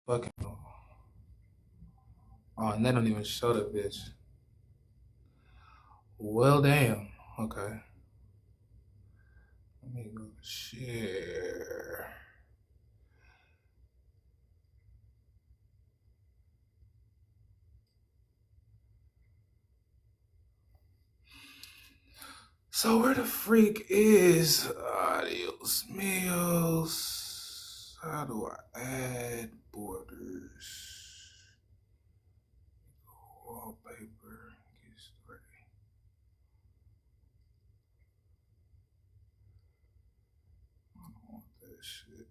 Fucking. Oh, and they don't even show the bitch. Well, damn. Okay. Let me go share. So where the freak is Adios Meals? How do I add borders? Wallpaper. Get started. I don't want that shit.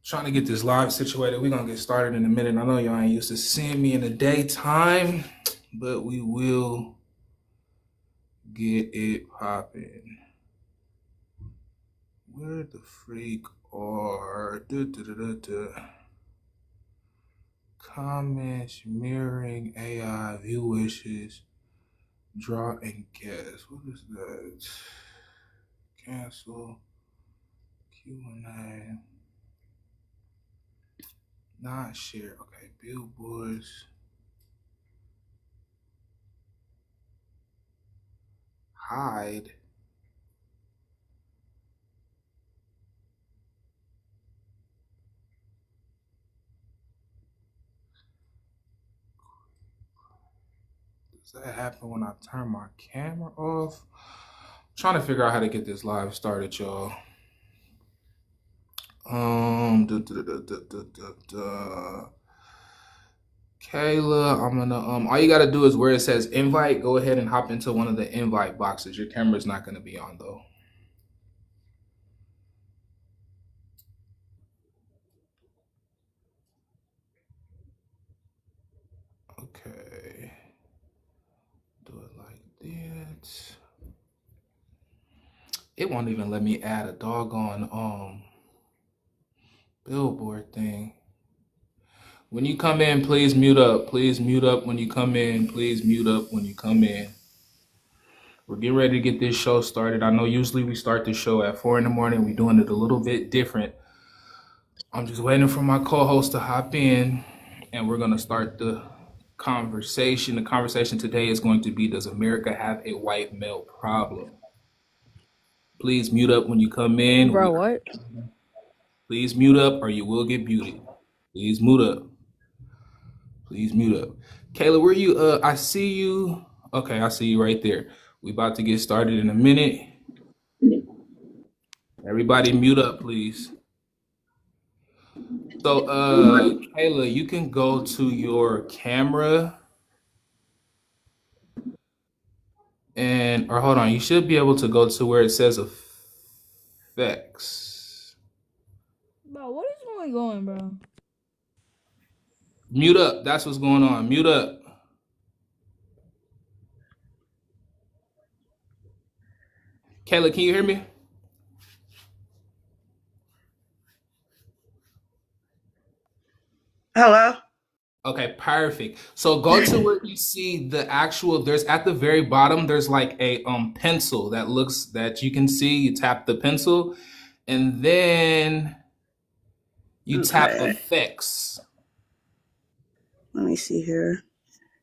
Trying to get this live situated. We're gonna get started in a minute. I know y'all ain't used to seeing me in the daytime, but we will get it popping. Where the freak are comments, mirroring AI, view wishes, draw and guess. What is that? Cancel, Q&A, not share. Okay, billboards, hide. Does that happen when I turn my camera off? I'm trying to figure out how to get this live started, y'all. Kayla, I'm gonna all you gotta do is where it says invite, go ahead and hop into one of the invite boxes. Your camera's not gonna be on though. Okay. Do it like that. It won't even let me add a doggone billboard thing. When you come in, please mute up. Please mute up when you come in. Please mute up when you come in. We're getting ready to get this show started. I know usually we start the show at 4 in the morning. We're doing it a little bit different. I'm just waiting for my co-host to hop in, and we're gonna start the conversation. The conversation today is going to be, does America have a white male problem? Please mute up when you come in. Bro, what? Please mute up or you will get muted. Please mute up. Please mute up. Kayla, where you? I see you. Okay, I see you right there. We about to get started in a minute. Everybody mute up, please. So, Kayla, you can go to your camera or hold on, you should be able to go to where it says effects. Bro, what is going on, bro? Mute up. That's what's going on. Mute up. Kayla, can you hear me? Hello? Okay, perfect. So go to where you see the actual, there's at the very bottom, there's like a pencil that you can see. You tap the pencil and then you tap Okay. effects. Let me see here.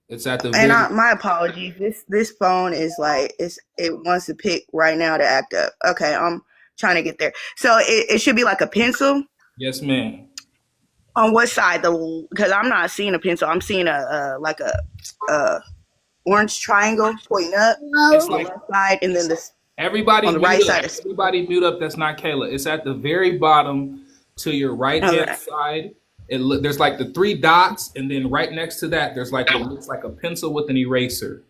It's at the And very my apologies. This phone is like it wants to pick right now to act up. Okay, I'm trying to get there. So it should be like a pencil. Yes, ma'am. On what side? Because I'm not seeing a pencil. I'm seeing like a orange triangle pointing up It's on the like left side, and then this everybody on the mute right up. side is. Everybody mute up. That's not Kayla. It's at the very bottom to your right hand Okay. side. There's like the three dots, and then right next to that, there's like what looks like a pencil with an eraser.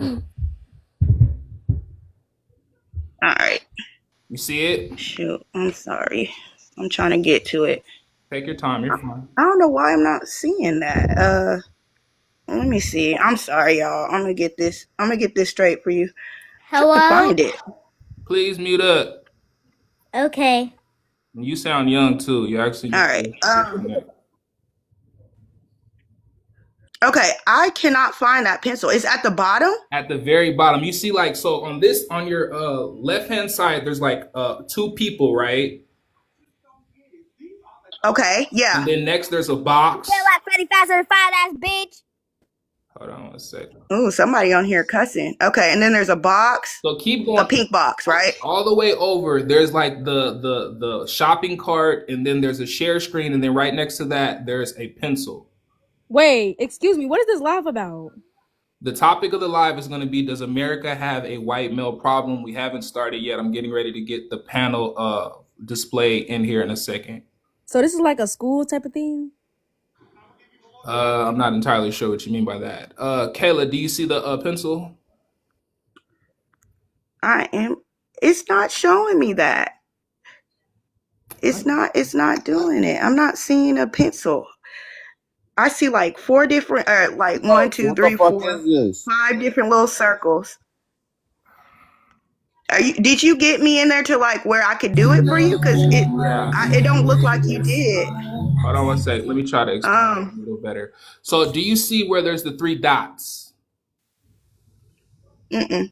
All right. You see it? Shoot. I'm sorry. I'm trying to get to it. Take your time. You're fine. I don't know why I'm not seeing that. Let me see. I'm sorry, y'all. I'm gonna get this straight for you. Hello? Find it. Please mute up. Okay. You sound young too. You actually All right. Okay, I cannot find that pencil. It's at the bottom. At the very bottom, you see like so on your left hand side, there's like two people, right? Okay, And yeah. then next there's a box. like Freddy Fazbear, ass bitch. Hold on one second. Ooh, somebody on here cussing. Okay, and then there's a box, So keep a going pink box, right? all the way over. There's like the shopping cart, and then there's a share screen, and then right next to that there's a pencil. Wait, excuse me. What is this live about? The topic of the live is going to be, does America have a white male problem? We haven't started yet. I'm getting ready to get the panel display in here in a second. So this is like a school type of thing? I'm not entirely sure what you mean by that. Kayla, do you see the pencil? I am. It's not showing me that. It's not doing it. I'm not seeing a pencil. I see like four different, like 1, 2, What 3, the fuck 4, is this? 5 different little circles. Did you get me in there to like where I could do it for you? Because it don't look like you did. Hold on one sec. Let me try to explain it a little better. So do you see where there's the 3 dots? Yeah,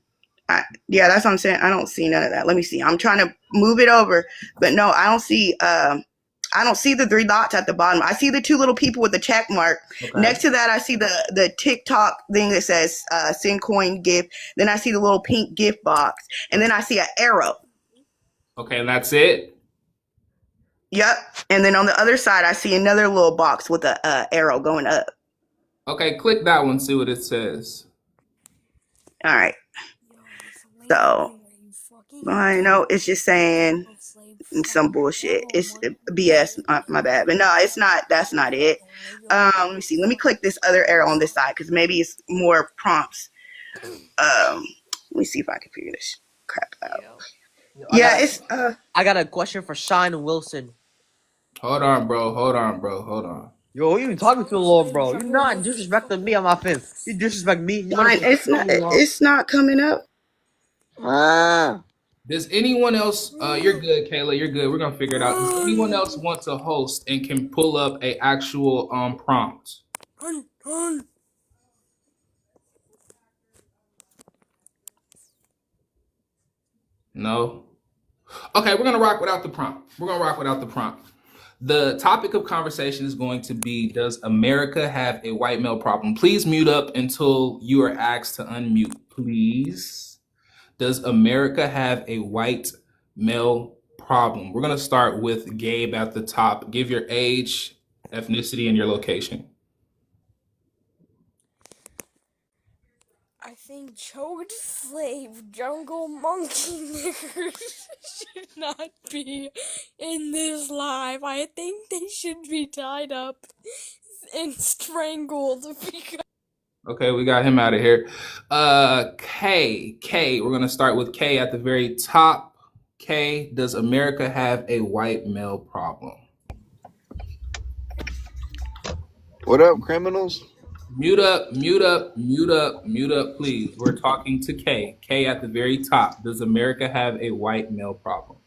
that's what I'm saying. I don't see none of that. Let me see. I'm trying to move it over, but no, I don't see. I don't see the 3 dots at the bottom. I see the 2 little people with the check mark. Okay. Next to that, I see the TikTok thing that says send coin gift. Then I see the little pink gift box, and then I see an arrow. Okay, and that's it? Yep. And then on the other side, I see another little box with a arrow going up. Okay, click that one, see what it says. All right. So I know it's just saying some bullshit. It's BS. My bad. But no, it's not. That's not it. Let me see. Let me click this other arrow on this side because maybe it's more prompts. Let me see if I can figure this crap out. Yeah, it's. I got a question for Shine and Wilson. Hold on, bro. Hold on. Yo, you talking too low, bro. You're not disrespecting me on my fence. You disrespect me. Fine. It's not coming up. Does anyone else, you're good, Kayla, you're good. We're going to figure it out. Does anyone else want to host and can pull up a actual prompt? No? Okay, we're going to rock without the prompt. The topic of conversation is going to be, does America have a white male problem? Please mute up until you are asked to unmute, please. Does America have a white male problem? We're going to start with Gabe at the top. Give your age, ethnicity, and your location. I think choked slave jungle monkey niggers should not be in this live. I think they should be tied up and strangled because Okay, we got him out of here. K, we're going to start with K at the very top. K, does America have a white male problem? What up, criminals? Mute up, please. We're talking to K. K at the very top. Does America have a white male problem?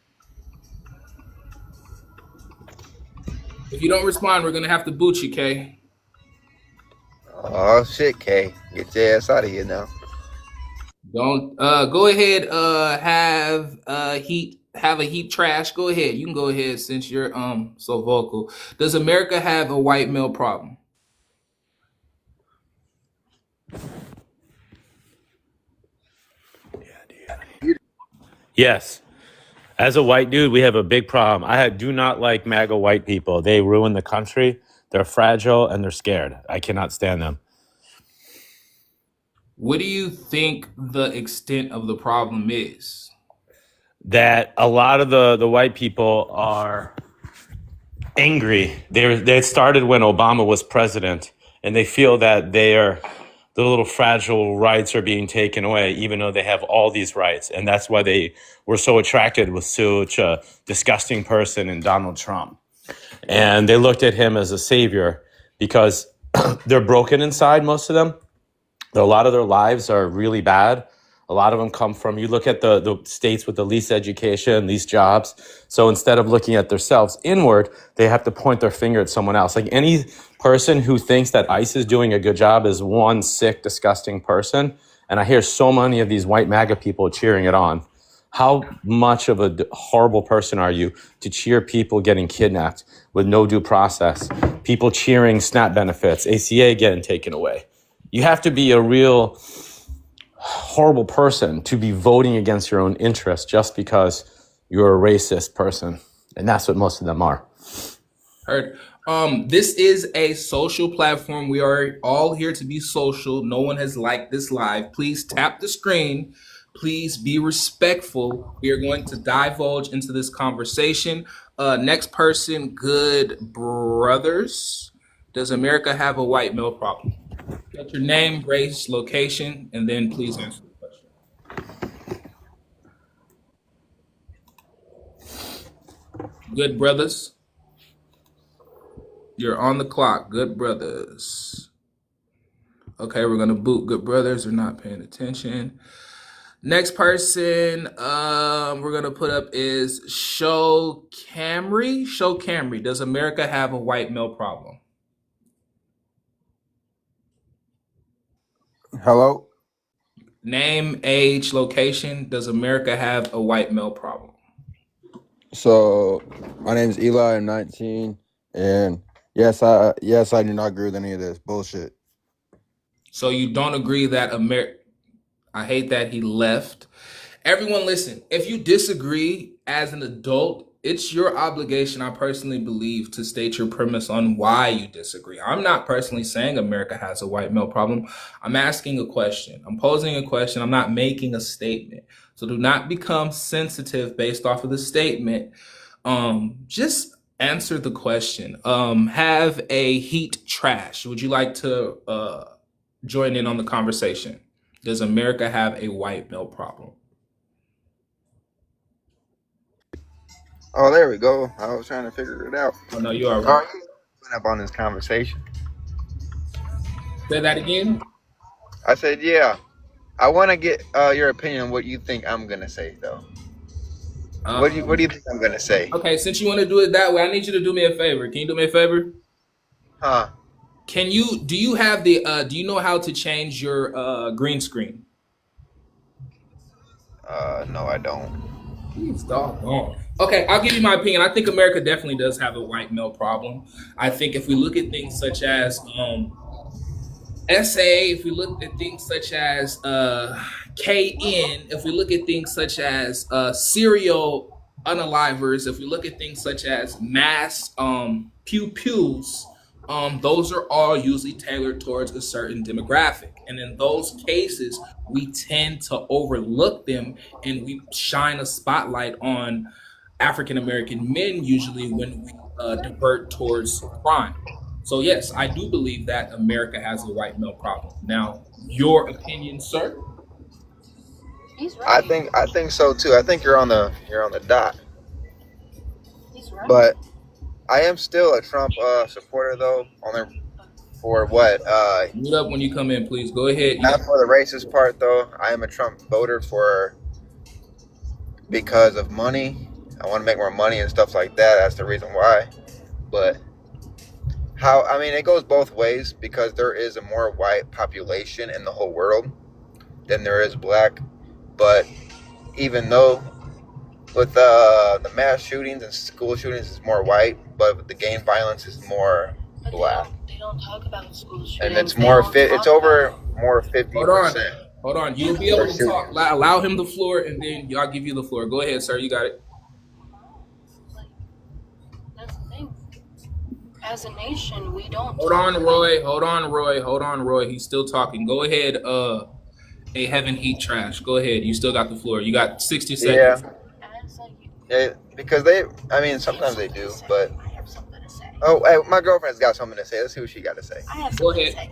If you don't respond, we're going to have to boot you, K. Oh shit, Kay. Get your ass out of here now. Don't go ahead, have a heat trash. Go ahead. You can go ahead since you're so vocal. Does America have a white male problem? Yes. As a white dude, we have a big problem. I do not like MAGA white people. They ruin the country. They're fragile and they're scared. I cannot stand them. What do you think the extent of the problem is? That a lot of the white people are angry. They started when Obama was president, and they feel that the little fragile rights are being taken away, even though they have all these rights. And that's why they were so attracted with such a disgusting person in Donald Trump. And they looked at him as a savior because they're broken inside, most of them. A lot of their lives are really bad. A lot of them come from, you look at the states with the least education, least jobs. So instead of looking at themselves inward, they have to point their finger at someone else. Like any person who thinks that ICE is doing a good job is one sick, disgusting person. And I hear so many of these white MAGA people cheering it on. How much of a horrible person are you to cheer people getting kidnapped with no due process? People cheering SNAP benefits, ACA getting taken away. You have to be a real horrible person to be voting against your own interests just because you're a racist person. And that's what most of them are. Heard. This is a social platform. We are all here to be social. No one has liked this live. Please tap the screen. Please be respectful. We are going to divulge into this conversation. Next person, good brothers. Does America have a white male problem? Get your name, race, location, and then please answer the question. Good brothers. You're on the clock, good brothers. Okay, we're gonna boot good brothers. They're not paying attention. Next person we're gonna put up is Show Camry. Show Camry. Does America have a white male problem? Hello? Name, age, location. Does America have a white male problem? So, my name is Eli. I'm 19, and yes, I do not agree with any of this bullshit. So you don't agree that I hate that he left. Everyone listen, if you disagree as an adult, it's your obligation, I personally believe, to state your premise on why you disagree. I'm not personally saying America has a white male problem. I'm asking a question. I'm posing a question. I'm not making a statement. So do not become sensitive based off of the statement. Just answer the question. Have a heat trash. Would you like to join in on the conversation? Does America have a white male problem? Oh, there we go. I was trying to figure it out. Oh, no, you are All right. right, up on this conversation. Say that again. I said, yeah. I want to get your opinion on what you think I'm gonna say, though. What do you think I'm gonna say? Okay, since you want to do it that way, I need you to do me a favor. Can you do me a favor? Huh? Do you have do you know how to change your green screen? No, I don't. He's doggone. Okay, I'll give you my opinion. I think America definitely does have a white male problem. I think if we look at things such as SA, if we look at things such as KN, if we look at things such as serial unalivers, if we look at things such as mass pew-pews, those are all usually tailored towards a certain demographic. And in those cases, we tend to overlook them and we shine a spotlight on African American men usually when we divert towards crime. So yes, I do believe that America has a white male problem. Now, your opinion, sir? He's right. I think so too. I think you're on the dot. He's right. But I am still a Trump supporter, though. Only for what? Mute up when you come in, please. Go ahead. Not for the racist part, though. I am a Trump voter because of money. I want to make more money and stuff like that. That's the reason why. But it goes both ways because there is a more white population in the whole world than there is black. But even though with the mass shootings and school shootings is more white, but with the gang violence is more black. They don't talk about school shootings. And it's more it's over more 50%. Hold on. You'll be able to talk. Allow him the floor, and then I'll give you the floor. Go ahead, sir. You got it. That's the thing. As a nation, we don't. Hold on, Roy. He's still talking. Go ahead. A Heaven Heat Trash. Go ahead. You still got the floor. You got 60 seconds. Yeah, because sometimes they do, but. Oh, hey, my girlfriend's got something to say. Let's see what she got to say. I have something to say.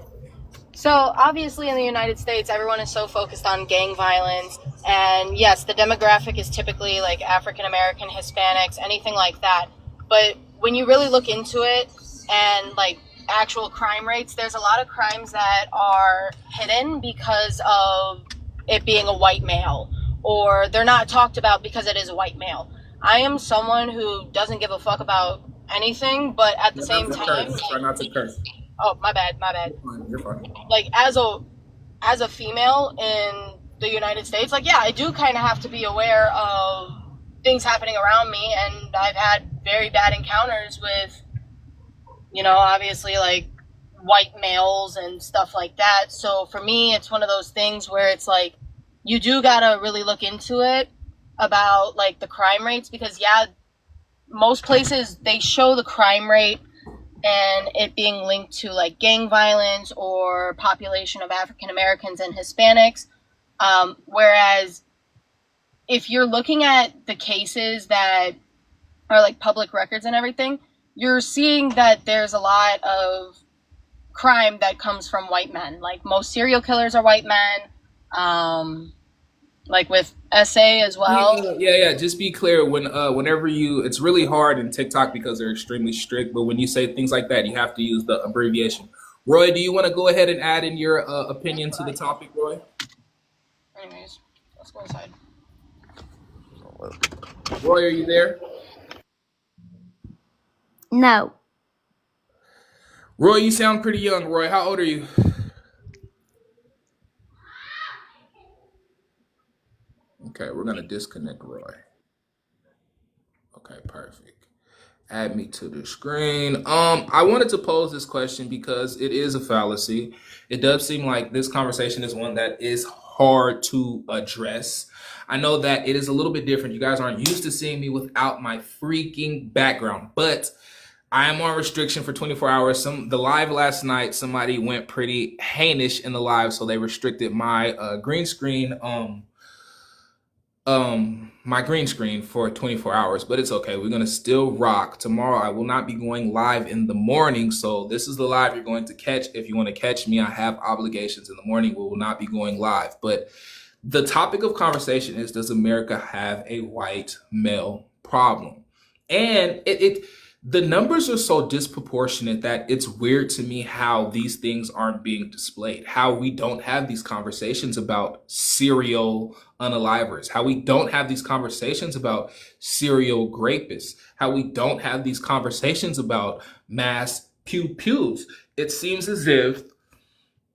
So obviously in the United States, everyone is so focused on gang violence. And yes, the demographic is typically like African American, Hispanics, anything like that. But when you really look into it and like actual crime rates, there's a lot of crimes that are hidden because of it being a white male, or they're not talked about because it is a white male. I am someone who doesn't give a fuck about anything, but at the Try not same to time, curse. Try not to curse. oh, my bad, my bad. You're fine. Like, as a female in the United States, like, yeah, I do kind of have to be aware of things happening around me, and I've had very bad encounters with, obviously, like, white males and stuff like that. So for me, it's one of those things where it's like, you do gotta really look into it about, like, the crime rates, because, yeah, most places, they show the crime rate and it being linked to, like, gang violence or population of African Americans and Hispanics. Whereas if you're looking at the cases that are, like, public records and everything, you're seeing that there's a lot of crime that comes from white men. Like, most serial killers are white men. Like with SA as well. Yeah. Just be clear whenever it's really hard in TikTok because they're extremely strict. But when you say things like that, you have to use the abbreviation. Roy, do you want to go ahead and add in your opinion to the topic, Roy? Anyways, let's go inside. Roy, are you there? No. Roy, you sound pretty young. Roy, how old are you? Okay, we're gonna disconnect Roy. Okay, perfect. Add me to the screen. I wanted to pose this question because it is a fallacy. It does seem like this conversation is one that is hard to address. I know that it is a little bit different. You guys aren't used to seeing me without my freaking background, but I am on restriction for 24 hours. The live last night, somebody went pretty heinous in the live, so they restricted my green screen. My green screen for 24 hours, but it's okay. We're gonna still rock. Tomorrow I will not be going live in the morning, so this is the live you're going to catch. If you want to catch me, I have obligations in the morning. We will not be going live. But the topic of conversation is, does America have a white male problem? And the numbers are so disproportionate that it's weird to me how these things aren't being displayed, how we don't have these conversations about serial unalivers, how we don't have these conversations about serial rapists, how we don't have these conversations about mass pew-pews. It seems as if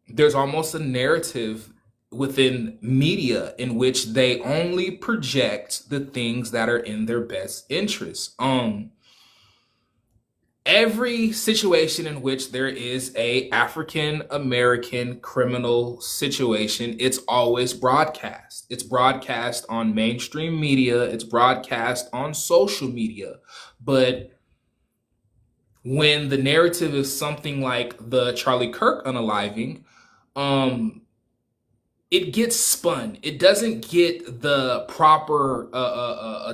there's almost a narrative within media in which they only project the things that are in their best interests. Every situation in which there is a African American criminal situation, it's always broadcast. It's broadcast on mainstream media. It's broadcast on social media. But when the narrative is something like the Charlie Kirk unaliving, it gets spun. It doesn't get the proper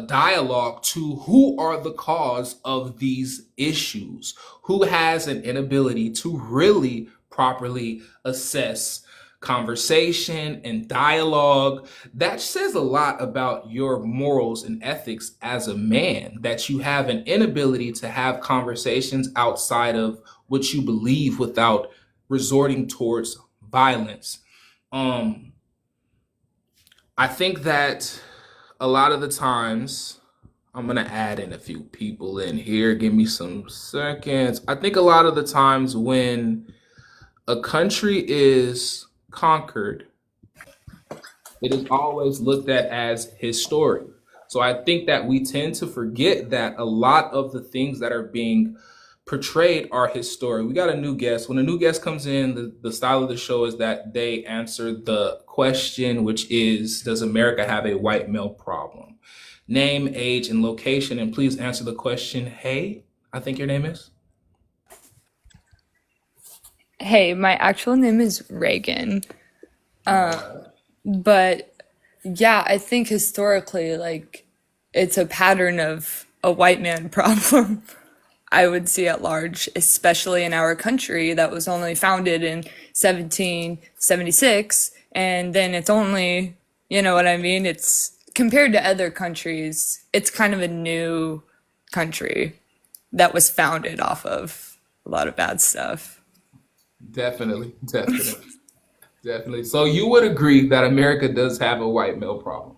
dialogue to who are the cause of these issues, who has an inability to really properly assess conversation and dialogue. That says a lot about your morals and ethics as a man, that you have an inability to have conversations outside of what you believe without resorting towards violence. I think that a lot of the times, I'm going to add in a few people in here. Give me some seconds. I think a lot of the times when a country is conquered, it is always looked at as historic. So I think that we tend to forget that a lot of the things that are being portrayed are historic. We got a new guest. When a new guest comes in, the style of the show is that they answer the question, which is, does America have a white male problem? Name, age, and location, and please answer the question. Hey, I think your name is? Hey, my actual name is Reagan. But yeah, I think historically, like, it's a pattern of a white man problem. I would see at large, especially in our country that was only founded in 1776. And then it's only, you know what I mean? It's compared to other countries, it's kind of a new country that was founded off of a lot of bad stuff. Definitely. Definitely. So you would agree that America does have a white male problem.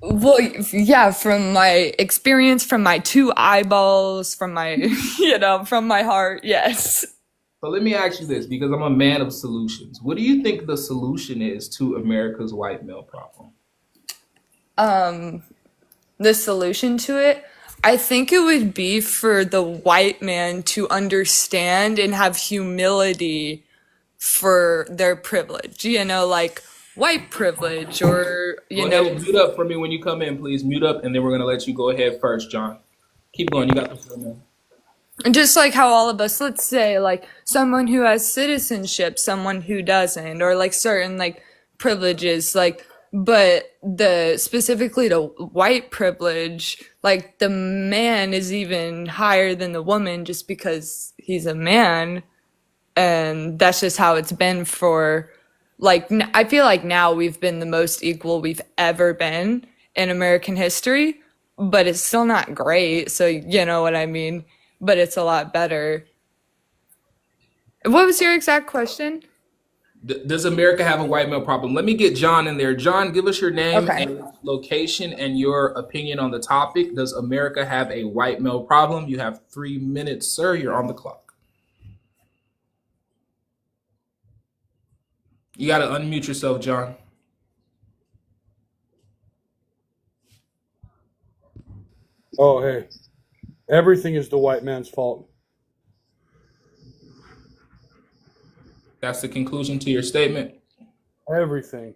Well, yeah, from my experience, from my two eyeballs, from my, from my heart, yes. So let me ask you this, because I'm a man of solutions. What do you think the solution is to America's white male problem? The solution to it, I think it would be for the white man to understand and have humility for their privilege, like white privilege or, Go ahead and mute up for me when you come in, please. Mute up, and then we're going to let you go ahead first, John. Keep going. You got the floor, man. just like how all of us, let's say, like someone who has citizenship, someone who doesn't, or like certain like privileges, like, but the specifically to white privilege, like the man is even higher than the woman just because he's a man. And that's just how it's been for like, I feel like now we've been the most equal we've ever been in American history, but it's still not great. So, you know what I mean? But it's a lot better. What was your exact question? Does America have a white male problem? Let me get John in there. John, give us your name Okay. and location and your opinion on the topic. Does America have a white male problem? You have 3 minutes, sir. You're on the clock. You got to unmute yourself, John. Oh, hey. Everything is the white man's fault. That's the conclusion to your statement. Everything.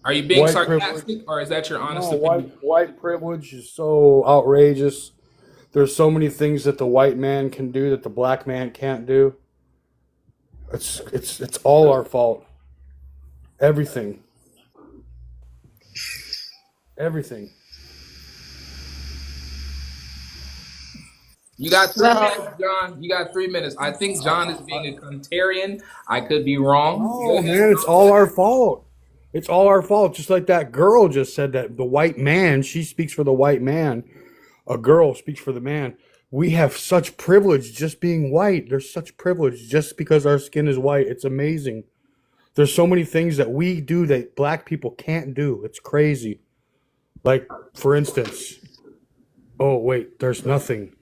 Are you being White sarcastic, privilege. or is that your honest No, opinion? white privilege is so outrageous. There's so many things that the white man can do that the black man can't do. It's all our fault. Everything. Everything. You got 3 minutes, John. You got 3 minutes. I think John is being a contrarian. I could be wrong. No, man, it's all our fault. It's all our fault. Just like that girl just said that the white man, she speaks for the white man. A girl speaks for the man. We have such privilege just being white. There's such privilege just because our skin is white. It's amazing. There's so many things that we do that black people can't do. It's crazy. Like, for instance, oh, wait, there's nothing.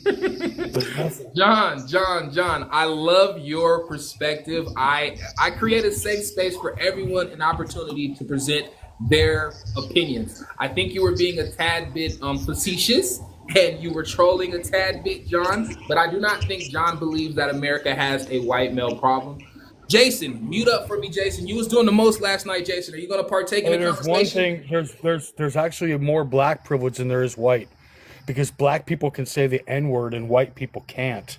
There's nothing. John, I love your perspective. I create a safe space for everyone, an opportunity to present their opinions. I think you were being a tad bit facetious and you were trolling a tad bit, John, but I do not think John believes that America has a white male problem. Jason, mute up for me, Jason. You was doing the most last night, Jason. Are you going to partake in the There's one conversation? thing. There's actually more black privilege than there is white, because black people can say the N-word and white people can't.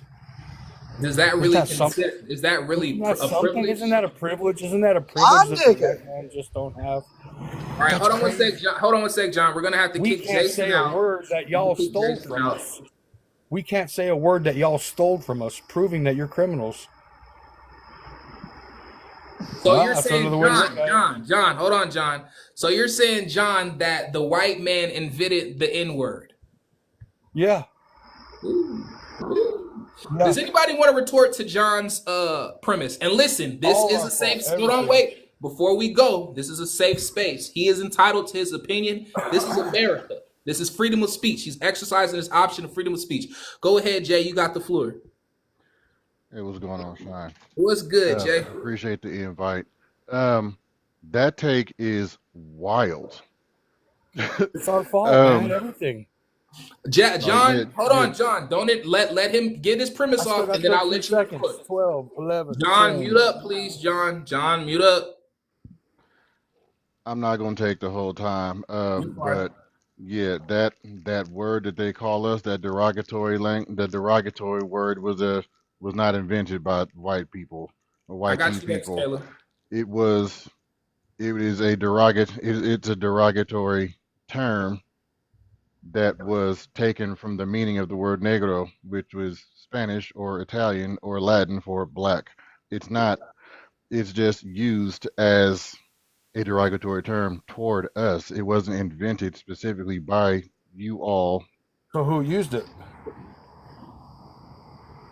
Does that Isn't really that something? is that really Isn't that a something? privilege? Isn't that a privilege? Isn't that a privilege that the white man just don't have? All right, hold on one sec, John. Hold on one sec, John. We're gonna have to We kick can't Jason say out. a word that y'all Kick stole Jason from out. us. We can't say a word that y'all stole from us, proving that you're criminals. So Well, you're that's saying, another way to look at it. John, hold on, John. So you're saying, John, that the white man invented the N-word. Yeah. Does anybody want to retort to John's premise? And listen, this All is our a safe. fault. Hold on, Everything. wait. Before we go, this is a safe space. He is entitled to his opinion. This is America. This is freedom of speech. He's exercising his option of freedom of speech. Go ahead, Jay. You got the floor. Hey, what's going on, Shine? What's good, Jay? Appreciate the invite. That take is wild. It's our fault, man. Um, Everything. John, hold on, John. Don't let him get his premise I still off, got and then I'll 13 let you seconds. report. 12, 11, John, 10. mute up, please, John. John, mute up. I'm not gonna take the whole time. You are. But yeah, that word that they call us, that the derogatory word was not invented by white people or I white got teen you next, people. Taylor. It was it's a derogatory term that was taken from the meaning of the word negro, which was Spanish or Italian or Latin for black. It's not, it's just used as a derogatory term toward us. It wasn't invented specifically by you all. So who used it?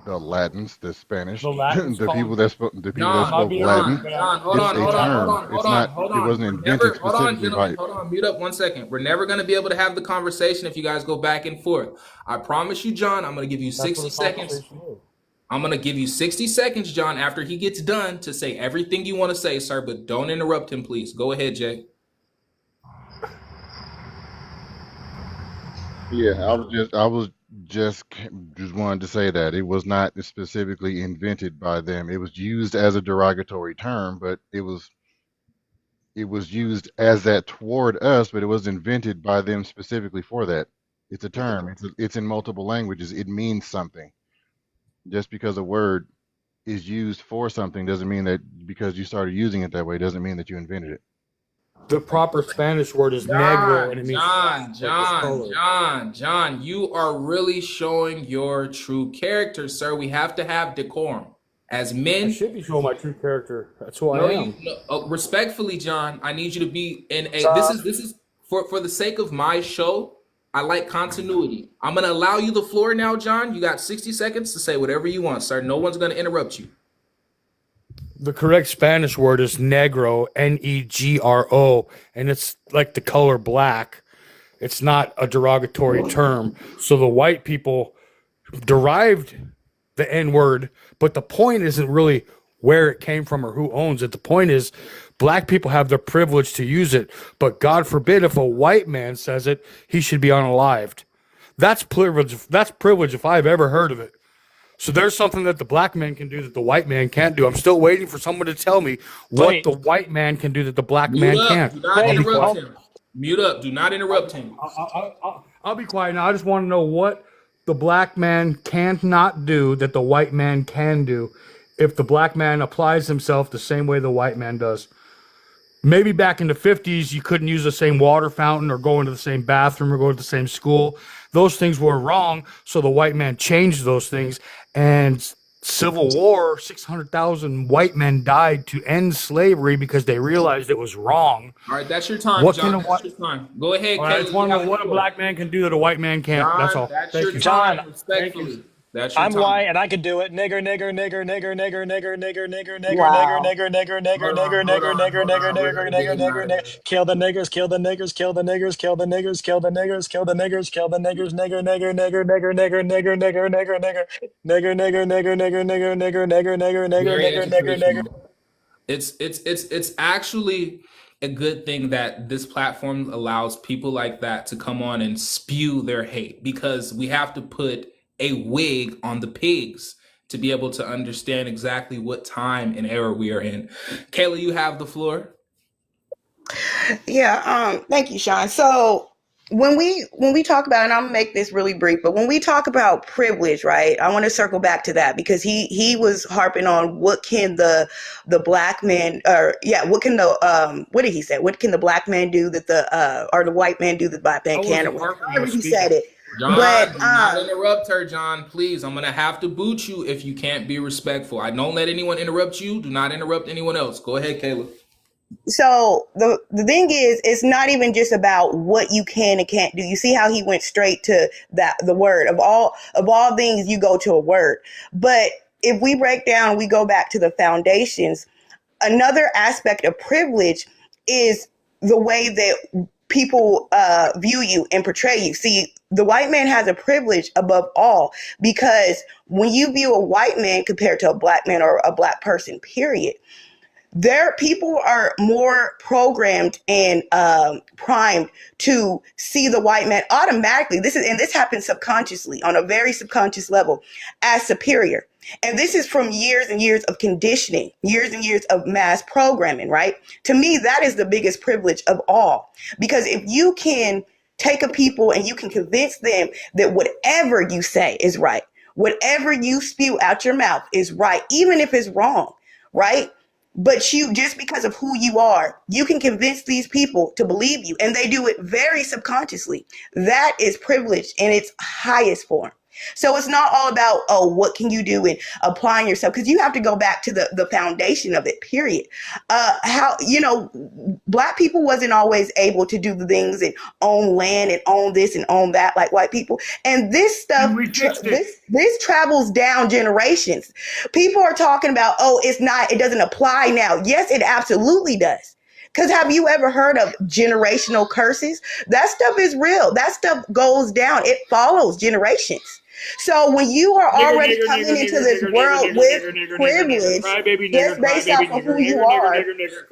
the Latins, the Spanish, The Latins the call people them. that spoke the people that John, Might spoke be wrong, Latin. but John, hold It's on, a hold on, hold term. on, hold It's on, not. hold It on. wasn't We're never, invented hold on, specifically gentlemen, by. hold on, mute up 1 second. We're never going to be able to have the conversation if you guys go back and forth. I promise you, John, I'm going to give you That's what 60 the seconds. conversation is. I'm going to give you 60 seconds, John, after he gets done to say everything you want to say, sir, but don't interrupt him, please. Go ahead, Jay. Yeah, I was just wanted to say that it was not specifically invented by them. It was used as a derogatory term, but it was used as that toward us, but it was invented by them specifically for that. It's a term. It's in multiple languages. It means something. Just because a word is used for something doesn't mean that because you started using it that way doesn't mean that you invented it. The proper Spanish word is negro, and John, it means John, like this John, color. John, John, you are really showing your true character, sir. We have to have decorum. As I men, should be showing my true character. That's who I no, am. respectfully, John, I need you to be in a. This is for the sake of my show. I like continuity. I'm gonna allow you the floor now, John. You got 60 seconds to say whatever you want, sir. No one's gonna interrupt you. The correct Spanish word is negro, Negro, and it's like the color black. It's not a derogatory term. So the white people derived the N word, but the point isn't really where it came from or who owns it. The point is black people have the privilege to use it, but God forbid if a white man says it, he should be unalived. That's privilege. That's privilege if I've ever heard of it. So there's something that the black man can do that the white man can't do. I'm still waiting for someone to tell me what Wait, the white man can do that the black Mute man up. can't. Do not I'll be wait. interrupt quiet. Oh, him. Mute up. Do not interrupt him. I'll be quiet now. I just want to know what the black man cannot do that the white man can do if the black man applies himself the same way the white man does. Maybe back in the 50s, you couldn't use the same water fountain or go into the same bathroom or go to the same school. Those things were wrong, so the white man changed those things. And Civil War, 600,000 white men died to end slavery because they realized it was wrong. All right, that's your time, What can John. a That's white... your time. Go ahead, All right, I Caleb. just You want to have know the what a floor. black man can do that a white man can't. That's John, all. that's Thank your you. time. John, Thank you. Respectfully, that's your I'm time. white and I could do it. Nigger, nigger, nigger, nigger, nigger, nigger, nigger, nigger, nigger, nigger, Wow. nigger, nigger, nigger, Hold on, nigger, hold nigger, on, nigger, hold nigger, on. We're nigger, gonna get nigger, him out nigger, of nigger. here. Kill the niggers, kill the niggers, kill the niggers, kill the niggers, kill the niggers, kill the niggers, kill the niggers, nigger, nigger, nigger, nigger, nigger, nigger, nigger, nigger, nigger, nigger, nigger, nigger, nigger, nigger, nigger, nigger, nigger, nigger, Very nigger, nigger, nigger. educational. It's actually a good thing that this platform allows people like that to come on and spew their hate because we have to put a wig on the pigs to be able to understand exactly what time and era we are in. Kayla, you have the floor. Yeah, thank you, Sean. So when we talk about, and I'm gonna make this really brief, but when we talk about privilege, right? I want to circle back to that because he was harping on what can the black man, or yeah, what can the what did he say? What can the black man do that the or the white man do that the black I man can, or wasn't whatever, harping. I however was he speaking. said it. But John, do not interrupt her, John. Please, I'm gonna have to boot you if you can't be respectful. I don't let anyone interrupt you. Do not interrupt anyone else. Go ahead, Kayla. so the thing is, it's not even just about what you can and can't do. You see how he went straight to that, the word of all things, you go to a word. But if we break down, we go back to the foundations. Another aspect of privilege is the way that people view you and portray you. See, the white man has a privilege above all because when you view a white man compared to a black man or a black person, period, there people are more programmed and primed to see the white man automatically, this happens subconsciously on a very subconscious level, as superior. And this is from years and years of conditioning, years and years of mass programming, right? To me, that is the biggest privilege of all, because if you can take a people and you can convince them that whatever you say is right, whatever you spew out your mouth is right, even if it's wrong, right? But you, just because of who you are, you can convince these people to believe you, and they do it very subconsciously. That is privilege in its highest form. So it's not all about, oh, what can you do and applying yourself, because you have to go back to the foundation of it, period. How, black people wasn't always able to do the things and own land and own this and own that like white people. And this stuff, this travels down generations. People are talking about, oh, it doesn't apply now. Yes, it absolutely does. Because have you ever heard of generational curses? That stuff is real. That stuff goes down. It follows generations. So when you are already coming into this world with privilege, just based off of who you are. Nigger.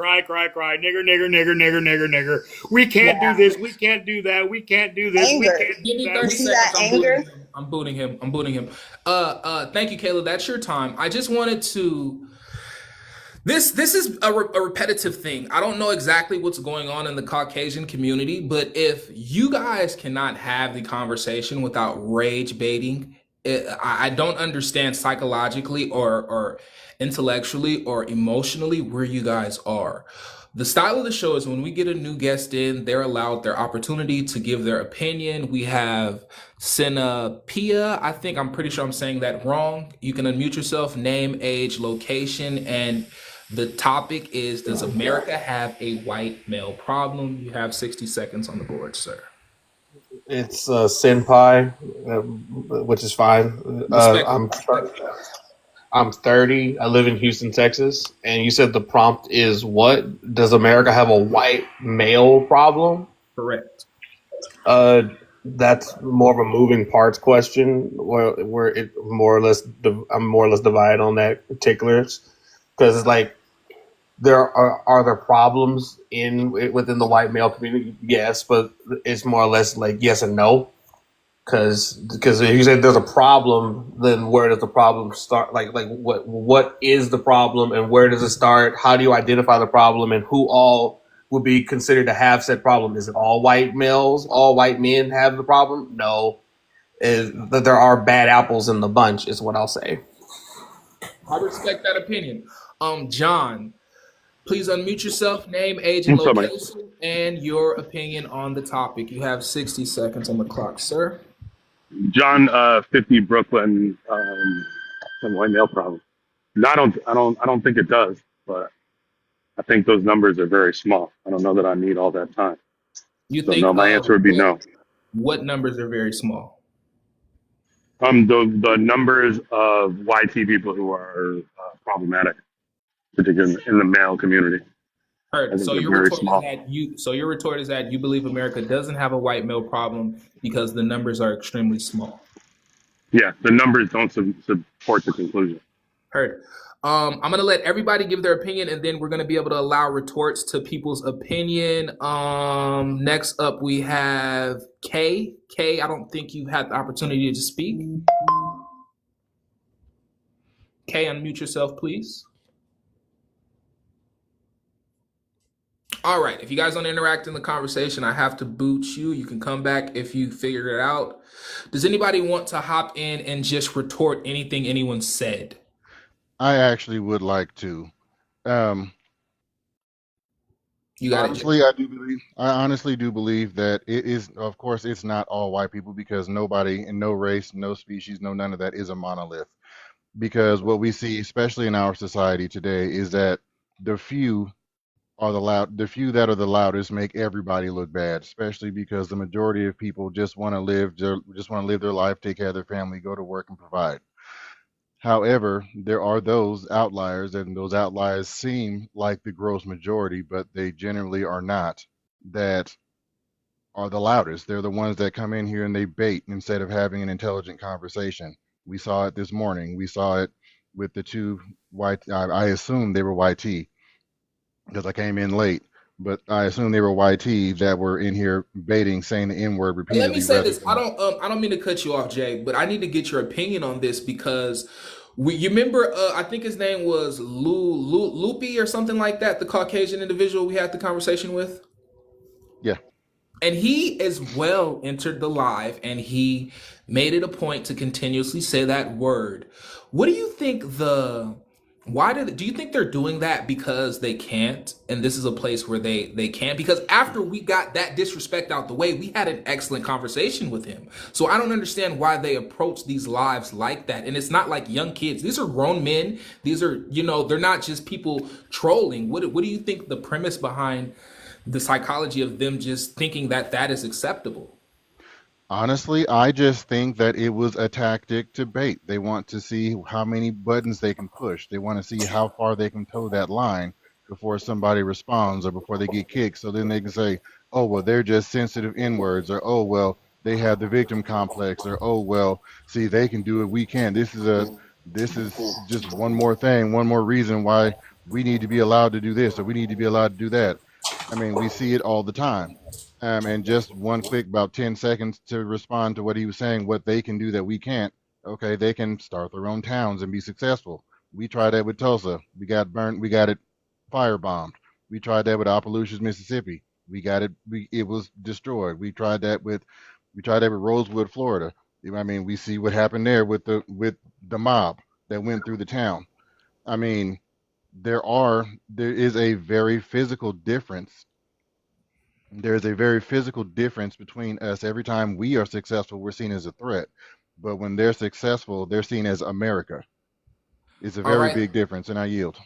We can't do this. We can't do that. We can't do this. Anger. Give me You 30 see seconds. that anger? I'm booting him. Thank you, Kayla. That's your time. I just wanted to. This is a repetitive thing. I don't know exactly what's going on in the Caucasian community, but if you guys cannot have the conversation without rage baiting, I don't understand psychologically or intellectually or emotionally where you guys are. The style of the show is when we get a new guest in, they're allowed their opportunity to give their opinion. We have Sinapia. I'm pretty sure I'm saying that wrong. You can unmute yourself, name, age, location, and the topic is, does America have a white male problem? You have 60 seconds on the board, sir. It's senpai, which is fine. I'm 30. I live in Houston, Texas. And you said the prompt is what? Does America have a white male problem? Correct. That's more of a moving parts question, where it more or less I'm more or less divided on that particulars, because it's like are there problems within the white male community? Yes, but it's more or less like yes and no. Because if you say there's a problem, then where does the problem start? Like what is the problem and where does it start? How do you identify the problem and who all would be considered to have said problem? Is it all white males? All white men have the problem? No. That there are bad apples in the bunch is what I'll say. I respect that opinion. John, please unmute yourself, name, age, and location, and your opinion on the topic. You have 60 seconds on the clock, sir. John, 50 Brooklyn, some white male problem. No, I don't think it does, but I think those numbers are very small. I don't know that I need all that time. No, my answer would be no. What numbers are very small? The numbers of YT people who are problematic, particularly in the male community. Heard. So your retort is that you believe America doesn't have a white male problem because the numbers are extremely small. Yeah, the numbers don't support the conclusion. Heard. I'm going to let everybody give their opinion, and then we're going to be able to allow retorts to people's opinion. Next up, we have Kay. Kay, I don't think you've had the opportunity to speak. Kay, unmute yourself, please. All right. If you guys don't interact in the conversation, I have to boot you. You can come back if you figure it out. Does anybody want to hop in and just retort anything anyone said? I actually would like to. You got honestly, it. I honestly do believe that it is, of course, it's not all white people, because nobody and no race, no species, no none of that is a monolith. Because what we see, especially in our society today, is that the few that are the loudest make everybody look bad, especially because the majority of people just want to live their life, take care of their family, go to work and provide. However, there are those outliers, and those outliers seem like the gross majority, but they generally are not, that are the loudest. They're the ones that come in here and they bait instead of having an intelligent conversation. We saw it this morning. We saw it with the two I assume they were YT, because I came in late, but I assume they were YT that were in here baiting, saying the N word repeatedly. Let me say this. I don't mean to cut you off, Jay, but I need to get your opinion on this, because you remember, I think his name was Loopy or something like that, the Caucasian individual we had the conversation with. Yeah. And he as well entered the live, and he made it a point to continuously say that word. What do you think the do you think they're doing that because they can't, and this is a place where they can? Because after we got that disrespect out the way, we had an excellent conversation with him. So I don't understand why they approach these lives like that. And it's not like young kids. These are grown men. These are, they're not just people trolling. What do you think the premise behind the psychology of them just thinking that that is acceptable? Honestly, I just think that it was a tactic to bait. They want to see how many buttons they can push. They want to see how far they can toe that line before somebody responds or before they get kicked. So then they can say, oh, well, they're just sensitive N-words, or oh, well, they have the victim complex, or oh, well, see, they can do it, we can. This is just one more thing, one more reason why we need to be allowed to do this or we need to be allowed to do that. I mean, we see it all the time. And just one quick, about 10 seconds to respond to what he was saying, what they can do that we can't. Okay, they can start their own towns and be successful. We tried that with Tulsa. We got burnt. We got it firebombed. We tried that with Opelousas, Mississippi. We got it. It was destroyed. We tried that with Rosewood, Florida. I mean, we see what happened there with the mob that went through the town. I mean, there is a very physical difference. There's a very physical difference between us. Every time we are successful, we're seen as a threat. But when they're successful, they're seen as America. It's a All very right. big difference, and I yield.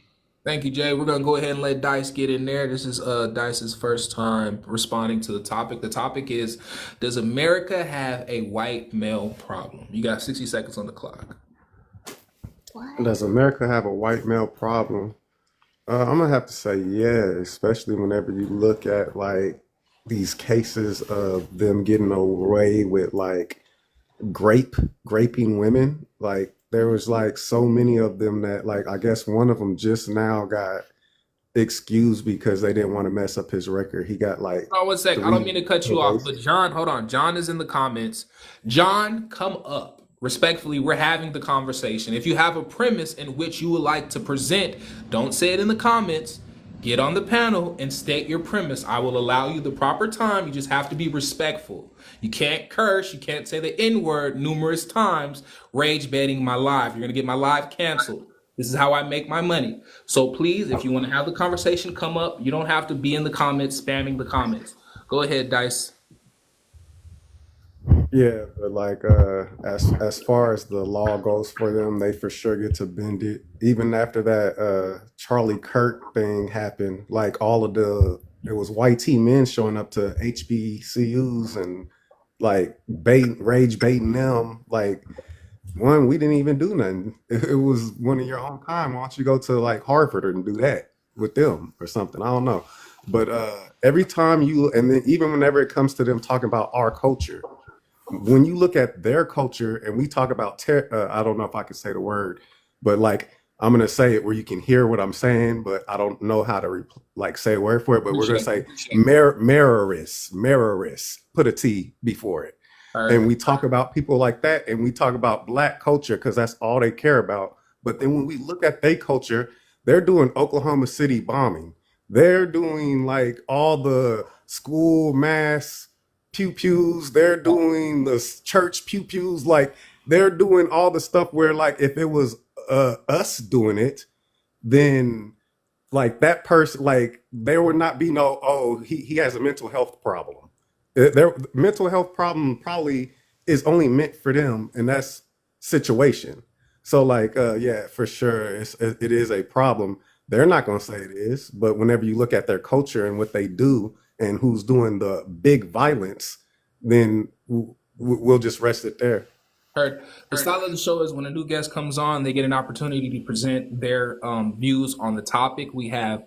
Thank you, Jay. We're gonna go ahead and let Dice get in there. This is Dice's first time responding to the topic. The topic is, does America have a white male problem? You got 60 seconds on the clock. Does America have a white male problem? I'm gonna have to say yeah, especially whenever you look at like these cases of them getting away with like graping women. Like there was like so many of them that like I guess one of them just now got excused because they didn't want to mess up his record. He got like Hold on one sec. I don't mean to cut you off, but probation. John, hold on. John is in the comments. John, come up. Respectfully, we're having the conversation. If you have a premise in which you would like to present, don't say it in the comments. Get on the panel and state your premise. I will allow you the proper time. You just have to be respectful. You can't curse. You can't say the N word numerous times. Rage baiting my live. You're going to get my live canceled. This is how I make my money. So please, if you want to have the conversation, come up. You don't have to be in the comments, spamming the comments. Go ahead, Dice. Yeah, but like as far as the law goes for them, they for sure get to bend it. Even after that Charlie Kirk thing happened, like all of the it was YT men showing up to HBCUs and like rage baiting them. Like one, we didn't even do nothing. It was one of your own kind. Why don't you go to like Harvard and do that with them or something? I don't know. But every time you and then even whenever it comes to them talking about our culture, when you look at their culture and we talk about I don't know if I can say the word, but like I'm gonna say it where you can hear what I'm saying, but I don't know how to like say a word for it. But we're gonna say Maroris, put a T before it. And we talk about people like that, and we talk about black culture because that's all they care about. But then when we look at their culture, they're doing Oklahoma City bombing. They're doing like all the school mass pew pews. They're doing the church pew pews. Like they're doing all the stuff where like if it was us doing it, then like that person, like there would not be no, oh, he has a mental health problem. Their mental health problem probably is only meant for them and that's situation. So like yeah, for sure it is a problem. They're not going to say it is, but whenever you look at their culture and what they do and who's doing the big violence, then we'll just rest it there. Heard. The style of the show is when a new guest comes on, they get an opportunity to present their views on the topic. We have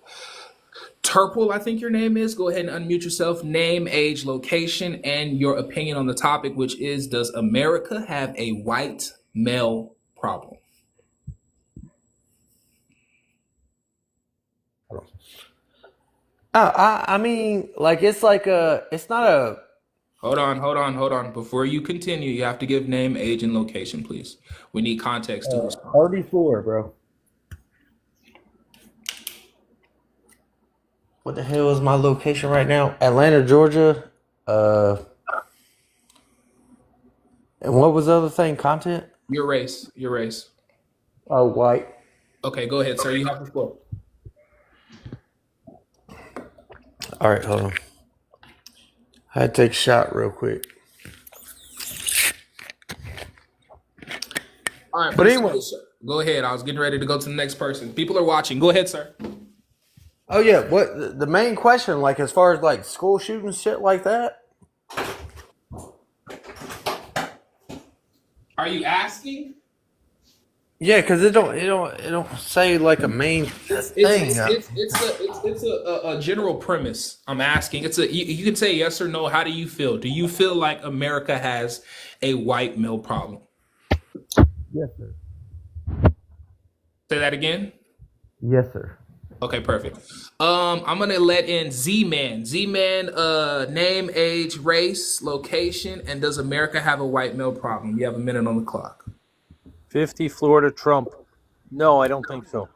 Turple, I think your name is. Go ahead and unmute yourself. Name, age, location, and your opinion on the topic, which is, does America have a white male problem? I mean, like it's like it's not a. Hold on. Before you continue, you have to give name, age, and location, please. We need context to respond. 34, bro. What the hell is my location right now? Atlanta, Georgia. And what was the other thing? Content? Your race. Oh, white. Okay, go ahead, sir. You have the floor. All right, hold on. I had to take a shot real quick. All right, But proceed, anyway, sir. Go ahead. I was getting ready to go to the next person. People are watching. Go ahead, sir. oh yeah, what the main question, like as far as like school shootings, shit like that? Are you asking? Yeah, because it don't say like a main thing. It's a general premise. I'm asking. You can say yes or no. How do you feel? Do you feel like America has a white male problem? Yes, sir. Say that again. Yes, sir. Okay, perfect. I'm gonna let in Z Man. Z Man, name, age, race, location, and does America have a white male problem? You have a minute on the clock. 50 Florida Trump. No, I don't think so.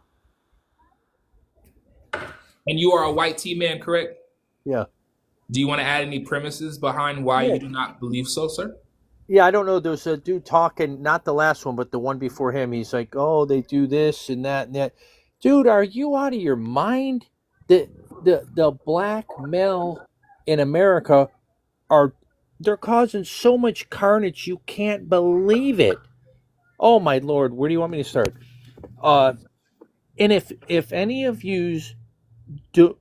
And you are a white T man, correct? Yeah. Do you want to add any premises behind why Yeah. you do not believe so, sir? Yeah, I don't know. There's a dude talking, not the last one, but the one before him. He's like, oh, they do this and that and that. Dude, are you out of your mind? The black male in America are they're causing so much carnage you can't believe it. Oh my lord, where do you want me to start? Uh and if any of yous do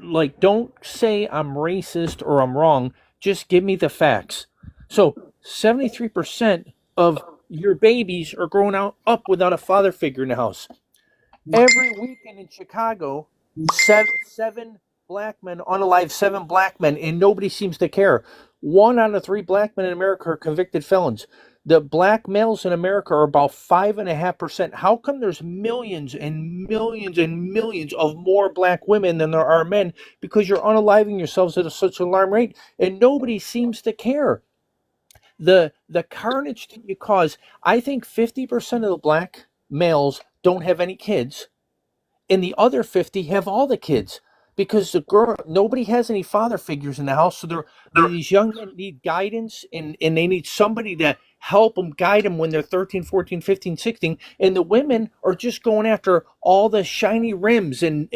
like don't say I'm racist or I'm wrong, just give me the facts. So 73% of your babies are growing up without a father figure in the house. Every weekend in Chicago, seven black men unalive seven black men, and nobody seems to care. One out of three black men in America are convicted felons. The black males in America are about 5.5%. How come there's millions and millions and millions of more black women than there are men? Because you're unaliving yourselves at such an alarm rate, and nobody seems to care. The carnage that you cause. I think 50% of the black males don't have any kids and the other 50 have all the kids because the girl nobody has any father figures in the house, so these young men need guidance, and they need somebody to help them, guide them when they're 13, 14, 15, 16. And the women are just going after all the shiny rims and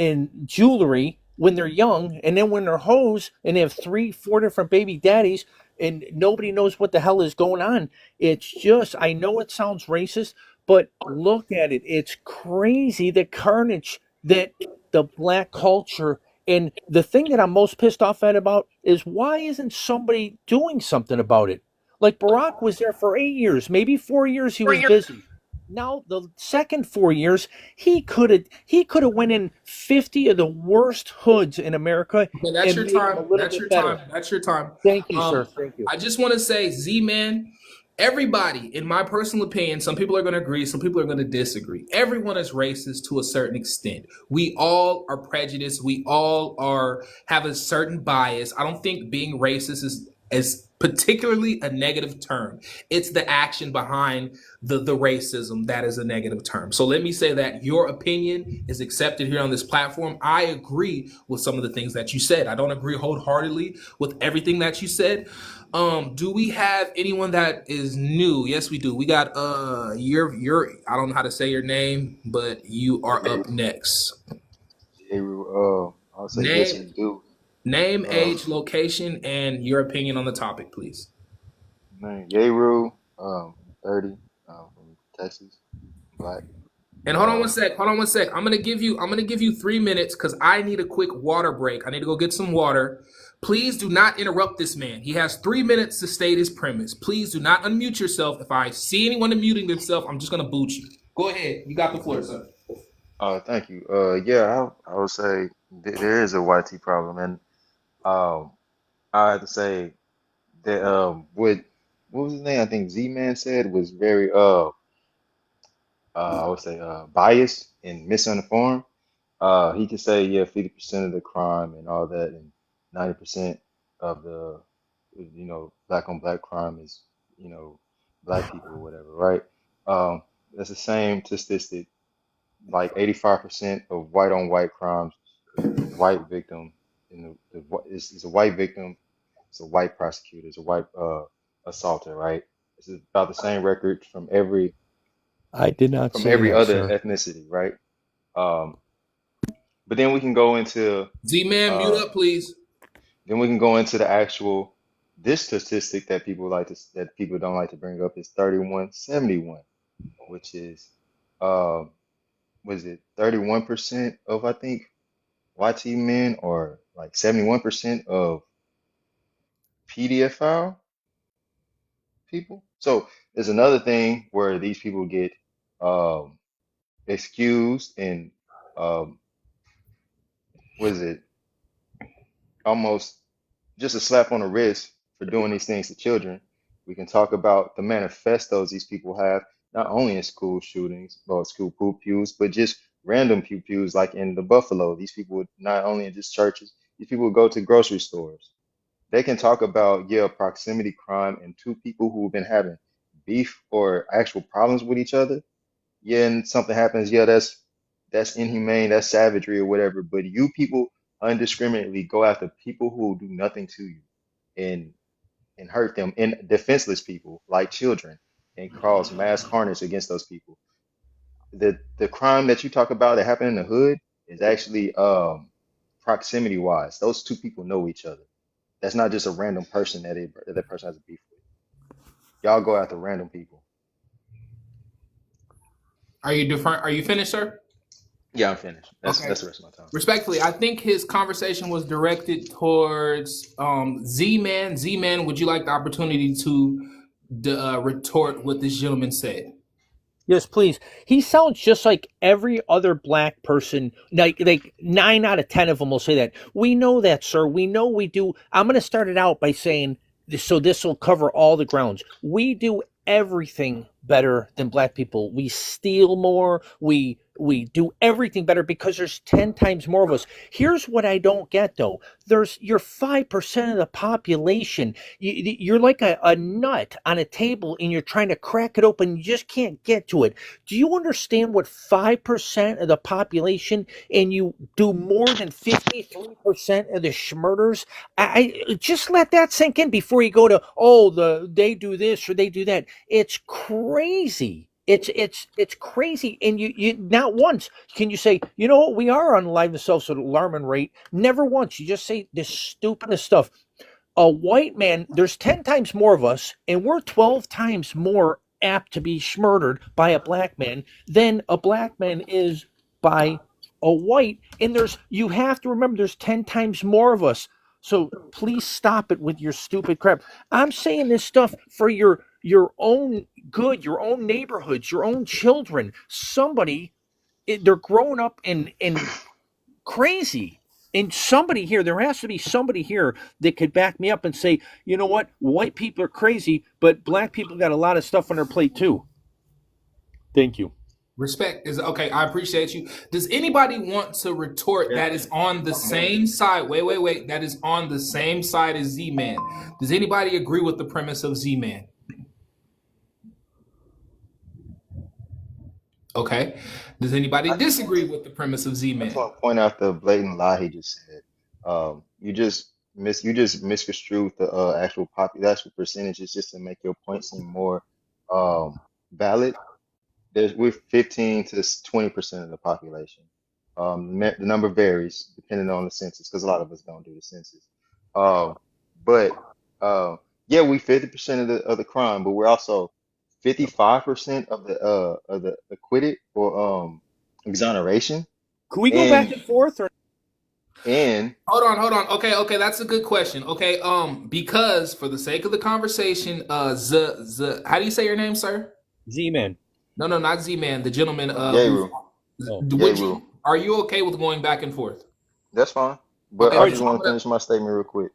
jewelry when they're young, and then when they're hoes and they have 3 4 different baby daddies and nobody knows what the hell is going on. It's just, I know it sounds racist, but look at it. It's crazy the carnage that the black culture, and the thing that I'm most pissed off at about is why isn't somebody doing something about it? Like Barack was there for 8 years, maybe 4 years he was busy. Now the second 4 years, he could have went in 50 of the worst hoods in America Okay, that's and your made them a time. little That's bit your better. time. That's your time. Thank you, sir. Thank you. I just want to say, Z Man, everybody, in my personal opinion, some people are going to agree, some people are going to disagree. Everyone is racist to a certain extent. We all are prejudiced. We all are have a certain bias. I don't think being racist is particularly a negative term. It's the action behind the racism that is a negative term. So let me say that your opinion is accepted here on this platform. I agree with some of the things that you said. I don't agree wholeheartedly with everything that you said. Do we have anyone that is new? Yes, we do. We got your I don't know how to say your name, but you are up next. I'll say yes, we Name, do. name, Uh, age, location, and your opinion on the topic, please. Man, Yeru, 30, from Texas, black. And hold on one Uh, sec. Hold on one sec. I'm gonna give you 3 minutes because I need a quick water break. I need to go get some water. Please do not interrupt this man. He has 3 minutes to state his premise. Please do not unmute yourself. If I see anyone unmuting themselves, I'm just gonna boot you. Go ahead. You got the floor, sir. Thank you. Yeah, I would say there is a YT problem, and um, I have to say that what was his name? I think Z Man said was very I would say biased and misinformed. He could say, yeah, 50% of the crime and all that, and 90% of the, black on black crime is, black people or whatever, right? That's the same statistic. Like 85% of white on white crimes is white victim, and it's a white victim, it's a white prosecutor, it's a white assaulter, right? It's about the same record from every I did not from say every that, other sir. ethnicity, right? Um, but then we can go into Z-Man, mute uh, up, please. then we can go into the actual this statistic that people like to that people don't like to bring up is 3171, which is was it 31% of I think YT men or like 71% of PDFI people. So there's another thing where these people get um, excused and um, was it almost just a slap on the wrist for doing these things to children. We can talk about the manifestos these people have, not only in school shootings or school poop pews, but just random pew pews like in the Buffalo. These people would not only in just churches, these people would go to grocery stores. They can talk about, yeah, proximity crime and two people who have been having beef or actual problems with each other. Yeah, and something happens, yeah, that's inhumane, that's savagery or whatever. But you people undiscriminately go after people who do nothing to you and hurt them and defenseless people like children and cause mass carnage against those people. The crime that you talk about that happened in the hood is actually proximity wise. Those two people know each other. That's not just a random person that person has a beef with. Y'all go after random people. Are you different? Are you finished, sir? Yeah, I'm finished. Okay. That's the rest of my time. Respectfully, I think his conversation was directed towards Z-Man. Z-Man, would you like the opportunity to retort what this gentleman said? Yes, please. He sounds just like every other black person. Like 9 out of 10 of them will say that. We know that, sir. We know we do. I'm going to start it out by saying this, so this will cover all the grounds. We do everything better than black people. We steal more. We do everything better because there's 10 times more of us. Here's what I don't get though. You're 5% of the population. You're like a nut on a table and you're trying to crack it open. You just can't get to it. Do you understand what 5% of the population and you do more than 53% of the murders? I just let that sink in before you go to, they do this or they do that. It's crazy. It's crazy, and you not once can you say, you know what, we are on live themselves at an alarming rate. Never once. You just say this stupidest stuff. A white man, there's 10 times more of us, and we're 12 times more apt to be murdered by a black man than a black man is by a white. And you have to remember there's 10 times more of us. So please stop it with your stupid crap. I'm saying this stuff for your own good, your own neighborhoods, your own children. They're growing up in crazy. And there has to be somebody here that could back me up and say, you know what, white people are crazy, but black people got a lot of stuff on their plate too. Thank you. Respect is okay. I appreciate you. Does anybody want to retort that is on the same side? Wait. That is on the same side as Z-Man. Does anybody agree with the premise of Z-Man? Okay. Does anybody disagree with the premise of I just Z-Man? want to point out the blatant lie he just said. You just misconstrued the actual percentages just to make your point seem more valid. We're 15 to 20% of the population. The number varies depending on the census because a lot of us don't do the census. Um, but yeah, we 50% of the crime, but we're also 55% of the acquitted or exoneration. Could we go back And and forth? and Hold on. Okay, that's a good question. Okay, because for the sake of the conversation, how do you say your name, sir? Z-Man. No, not Z-Man. The gentleman. Garu, Garu, Are you okay with going back and forth? that's fine. But Okay, I so just want to finish my statement real quick.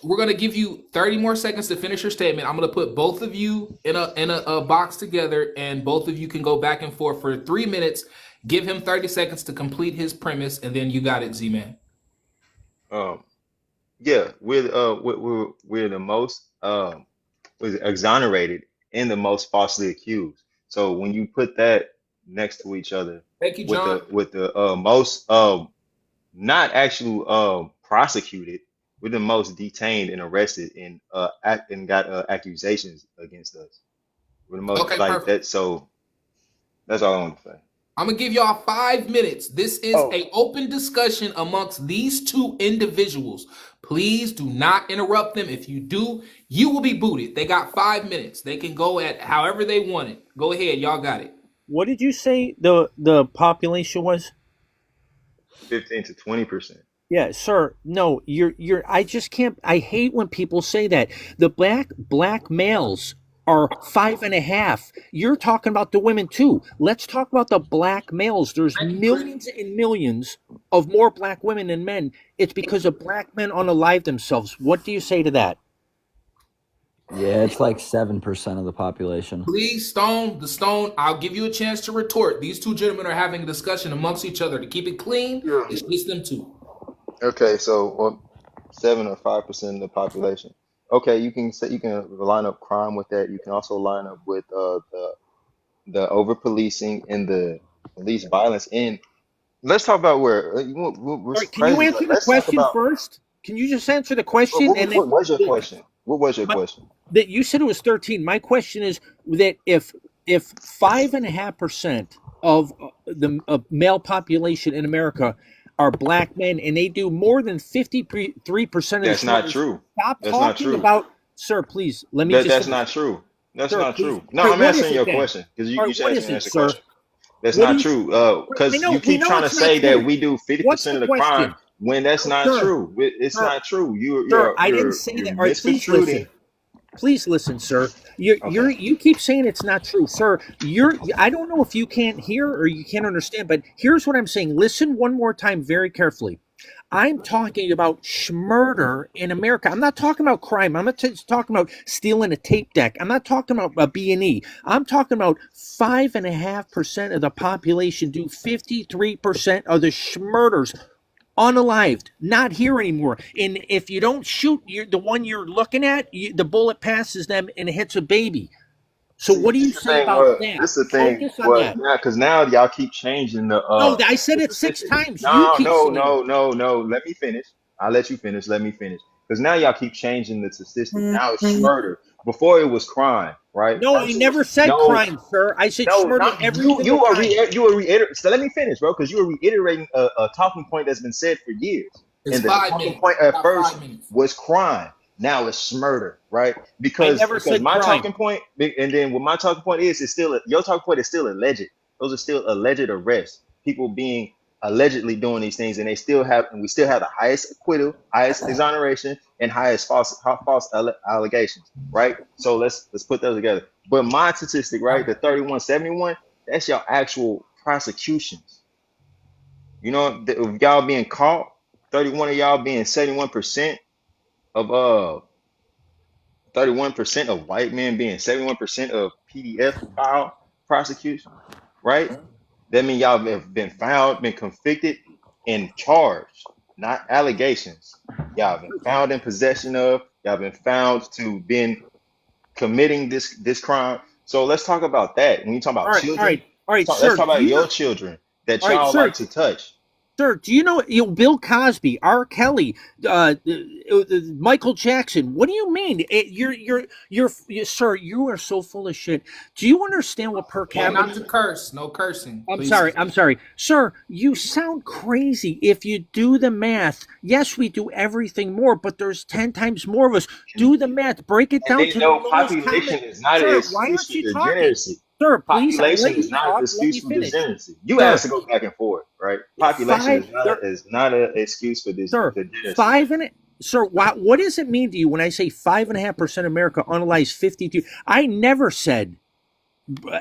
we're gonna give you 30 more seconds to finish your statement. I'm gonna put both of you in a box together, and both of you can go back and forth for 3 minutes. Give him 30 seconds to complete his premise, and then you got it, Z-Man. Um, yeah, we're the most was exonerated and the most falsely accused. So when you put that next to each other Thank you, with John. the most not actually prosecuted, we're the most detained and arrested and got accusations against us. We're the most Okay, like perfect. that. So That's all I want to say. I'm gonna give y'all 5 minutes. This is Oh, a open discussion amongst these two individuals. Please do not interrupt them. If you do, you will be booted. They got 5 minutes. They can go at however they want it. Go ahead, y'all got it. What did you say the population was? 15 to 20%. Yeah, sir. No, you're I just can't I hate when people say that. The black males are 5.5. You're talking about the women too. Let's talk about the black males. There's millions and millions of more black women than men. It's because of black men unalive themselves. What do you say to that? Yeah, it's like 7% of the population. Please, Stone, I'll give you a chance to retort. These two gentlemen are having a discussion amongst each other. To keep it clean, it's just them two. Okay, so 7 or 5% of the population. Okay, you can line up crime with that. You can also line up with the over policing and the police violence. And let's talk about what's All right, can you crazy. answer Like, the let's talk question about first? Can you just answer the question and then what was your question? What was your question? that you said it was 13. My question is that if 5.5% of the male population in America are black men and they do more than 53% of the That's not murders, true. stop That's not talking true. about, sir, please, let me just That's finish. not true. That's Sir, not please. true. No, All right, I'm what is answering it your then? question because All you right, what said is you it, answered the sir? question. That's What do not you, true. I Because know, you we keep know trying to it's not say that true. we do What's 50% the of the crime question? when that's not Sir, true. It's sir, not true. sir, I didn't say You're that. All right, please listen. misconstruing. Please listen, sir. You keep saying it's not true, sir. I don't know if you can't hear or you can't understand, but here's what I'm saying. Listen one more time very carefully. I'm talking about schmurder in America. I'm not talking about crime. I'm not talking about stealing a tape deck. I'm not talking about a B&E. I'm talking about 5.5% of the population do 53% of the schmurders unalived, not here anymore. And if you don't shoot the one you're looking at, the bullet passes them and hits a baby. So See, what do this you the say thing. about What that? this the thing. Focus on What that. now? Because now y'all keep changing No, I said the it 6 statistics. times. You No, keep no, saying it. no, no, no. Let me finish. I'll let you finish. Let me finish. Because now y'all keep changing the statistics. Now it's murder. Before it was crime, right? No, I First it was never said no. crime, sir. I said No, schmurder not every you. single time. You are reiterating. So let me finish, bro, because you are reiterating a talking point that's been said for years. It's And the 5 talking minutes. point You at got first 5 minutes. was crime. Now it's murder, right? I Because never said my crime. talking point, and then what my talking point is still your talking point is still alleged. Those are still alleged arrests. People being allegedly doing these things, and we still have the highest acquittal, highest exoneration, and highest false allegations, right? So let's put those together. But my statistic, right, the 3171, that's your actual prosecutions. You know, of y'all being caught, 31 of y'all being 71% of 31% of white men being 71% of PDF file prosecution, right? That means y'all have been found, been convicted, and charged, not allegations. Y'all been found in possession of, y'all been found to been committing this crime. So let's talk about that. When you talk about All right, all children, right, all right, let's sir. talk about your children that All right, y'all sir. like to touch. Sir, do you know Bill Cosby, R. Kelly, Michael Jackson? What do you mean? Sir. You are so full of shit. Do you understand what per And not capita? to curse. No cursing, I'm please. sorry. I'm sorry, sir. You sound crazy. If you do the math, yes, we do everything more, but there's 10 times more of us. Do the math. Break it And down they to the know lowest common. population is not an Sir, why excuse aren't for you talking? degeneracy. Sir, please. I Population let is you not an talk. Let me excuse for finish. degeneracy. You Sir, asked to go back and forth, right? Population five. is There, not an excuse for this sir, degeneracy. 5 and sir, what does it mean to you when I say 5.5% of America unalives 52? I never said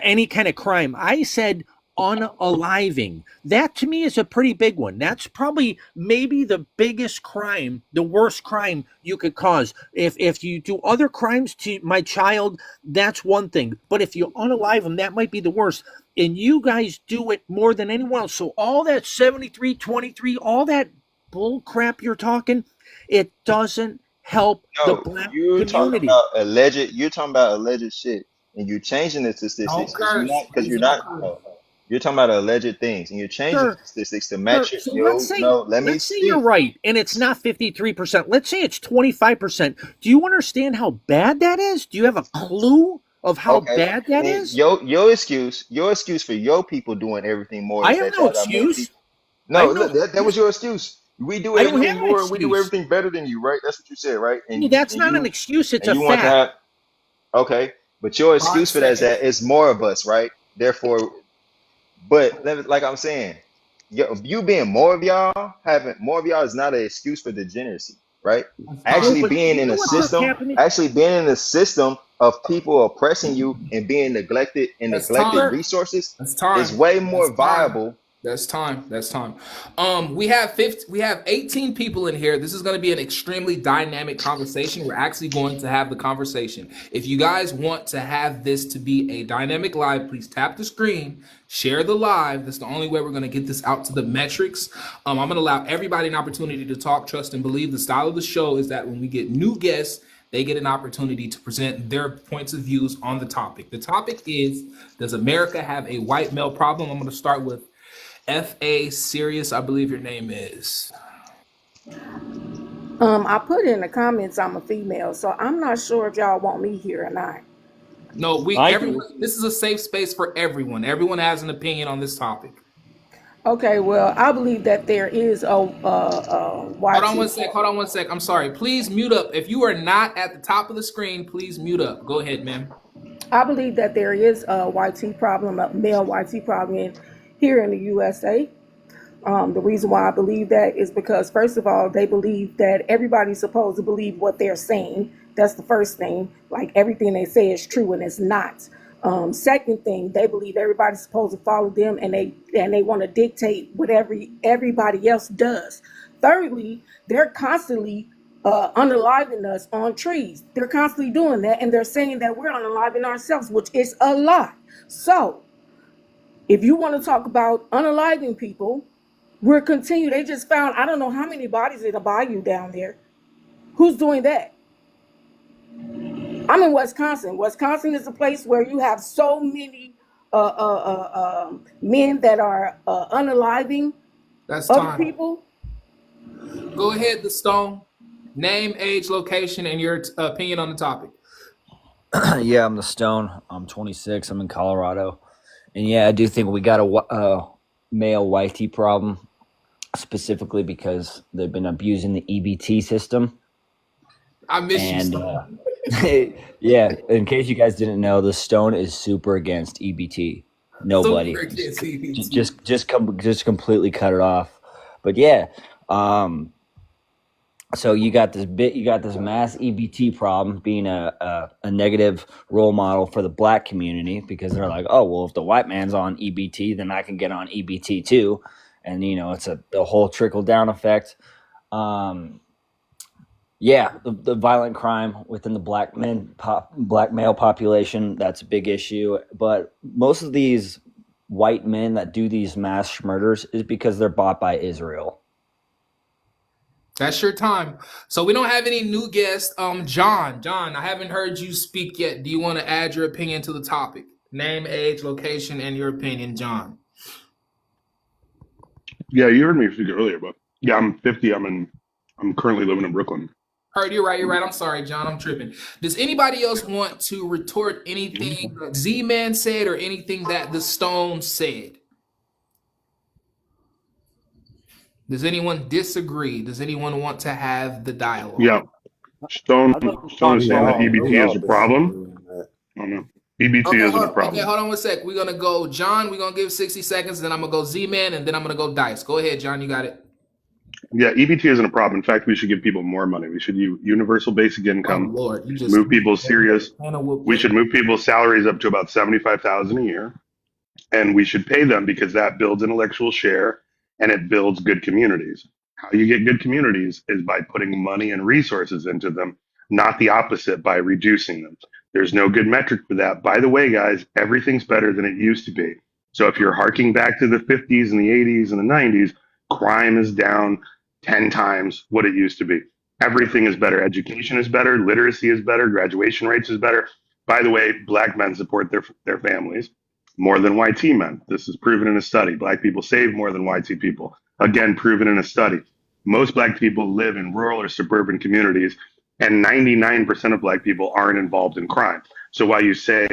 any kind of crime. I said unaliving. That to me is a pretty big one. That's probably maybe the biggest crime, the worst crime you could cause. If you do other crimes to my child, that's one thing. But if you unalive them, that might be the worst. And you guys do it more than anyone else. So all that 73-23, all that bull crap you're talking, it doesn't help the No, black community. you're talking about alleged shit, and you're changing the Don't statistics curse. because Please you're don't not. curse. You're talking about alleged things, and you're changing the Sir, statistics to sure. match it. So No, no, let me let's say you're speak. right, and it's not 53%. Let's say it's 25%. Do you understand how bad that is? Do you have a clue of how Okay, bad that then is? your excuse for your people doing everything more I is have that no y'all got more excuse. people. I No, have no look, that was excuse. your excuse. We do I don't have everything an more and we do excuse. everything better than you, right? That's what you said, right? No, that's not an excuse. It's And a you want to fact. have okay, but your 5 excuse for that is that seconds. it's more of us, right? Therefore, but like I'm saying, you being more of y'all, having more of y'all is not an excuse for degeneracy, right? That's No, time. Actually but being you in know a what just system, happened? actually being in a system of people oppressing you and being neglected and That's neglected time. Sir, resources That's is time. way That's more time. viable. That's time. That's time. We have 18 people in here. This is going to be an extremely dynamic conversation. We're actually going to have the conversation. If you guys want to have this to be a dynamic live, please tap the screen, share the live. That's the only way we're going to get this out to the metrics. I'm going to allow everybody an opportunity to talk, trust, and believe. The style of the show is that when we get new guests, they get an opportunity to present their points of views on the topic. The topic is, does America have a white male problem? I'm going to start with F.A. Sirius, I believe your name is. I put in the comments I'm a female, so I'm not sure if y'all want me here or not. No, I everyone, do. this is a safe space for everyone. Everyone has an opinion on this topic. Okay, well, I believe that there is a Hold on YT. one sec. Hold on one sec. I'm sorry. Please mute up. If you are not at the top of the screen, please mute up. Go ahead, ma'am. I believe that there is a YT problem, a male YT problem here in the USA. The reason why I believe that is because, first of all, they believe that everybody's supposed to believe what they're saying. That's the first thing. Like everything they say is true, and it's not. Second thing, they believe everybody's supposed to follow them, and they want to dictate what everybody else does. Thirdly, they're constantly unaliving us on trees. They're constantly doing that, and they're saying that we're unaliving ourselves, which is a lie. So, if you want to talk about unaliving people, we're continuing. They just found, I don't know how many bodies in a bayou down there. Who's doing that? I'm in Wisconsin. Wisconsin is a place where you have so many men that are unaliving That's other time. people. Go ahead, the stone. Name, age, location, and your opinion on the topic. Yeah, I'm the Stone. I'm 26. I'm in Colorado, and yeah, I do think we got a male YT problem, specifically because they've been abusing the EBT system. I miss you, And Stone. yeah, in case you guys didn't know, the Stone is super against EBT. Nobody, Super against EBT. just completely cut it off. But yeah, so you got this mass EBT problem, being a negative role model for the black community, because they're like, oh well, if the white man's on EBT, then I can get on EBT too, and it's the whole trickle down effect. Yeah, the violent crime within the black male population, that's a big issue. But most of these white men that do these mass murders is because they're bought by Israel. That's your time. So we don't have any new guests. John, I haven't heard you speak yet. Do you want to add your opinion to the topic? Name, age, location, and your opinion, John. Yeah, you heard me speak earlier, but yeah, I'm 50. I'm currently living in Brooklyn. Heard you're right. You're right. I'm sorry, John. I'm tripping. Does anybody else want to retort anything that Z-Man said or anything that the Stone said? Does anyone disagree? Does anyone want to have the dialogue? Yeah, Stone I'd like to Stone talk is to saying that y'all. EBT is Y'all a problem. disagree on that. I don't know. EBT isn't a problem. Hold on one sec. We're gonna go, John. We're gonna give 60 seconds, then I'm gonna go Z-Man, and then I'm gonna go Dice. Go ahead, John. You got it. Yeah, EBT isn't a problem. In fact, we should give people more money. We should use universal basic Oh income. Lord, you just Move people's serious. We should move people's salaries up to about 75,000 a year, and we should pay them because that builds intellectual share and it builds good communities. How you get good communities is by putting money and resources into them, not the opposite by reducing them. There's no good metric for that. By the way, guys, everything's better than it used to be. So if you're harking back to the 50s and the 80s and the 90s, crime is down 10 times what it used to be. Everything is better. Education is better. Literacy is better. Graduation rates is better. By the way, black men support their families more than white men. This is proven in a study. Black people save more than white people. Again, proven in a study. Most black people live in rural or suburban communities, and 99% of black people aren't involved in crime. So while you say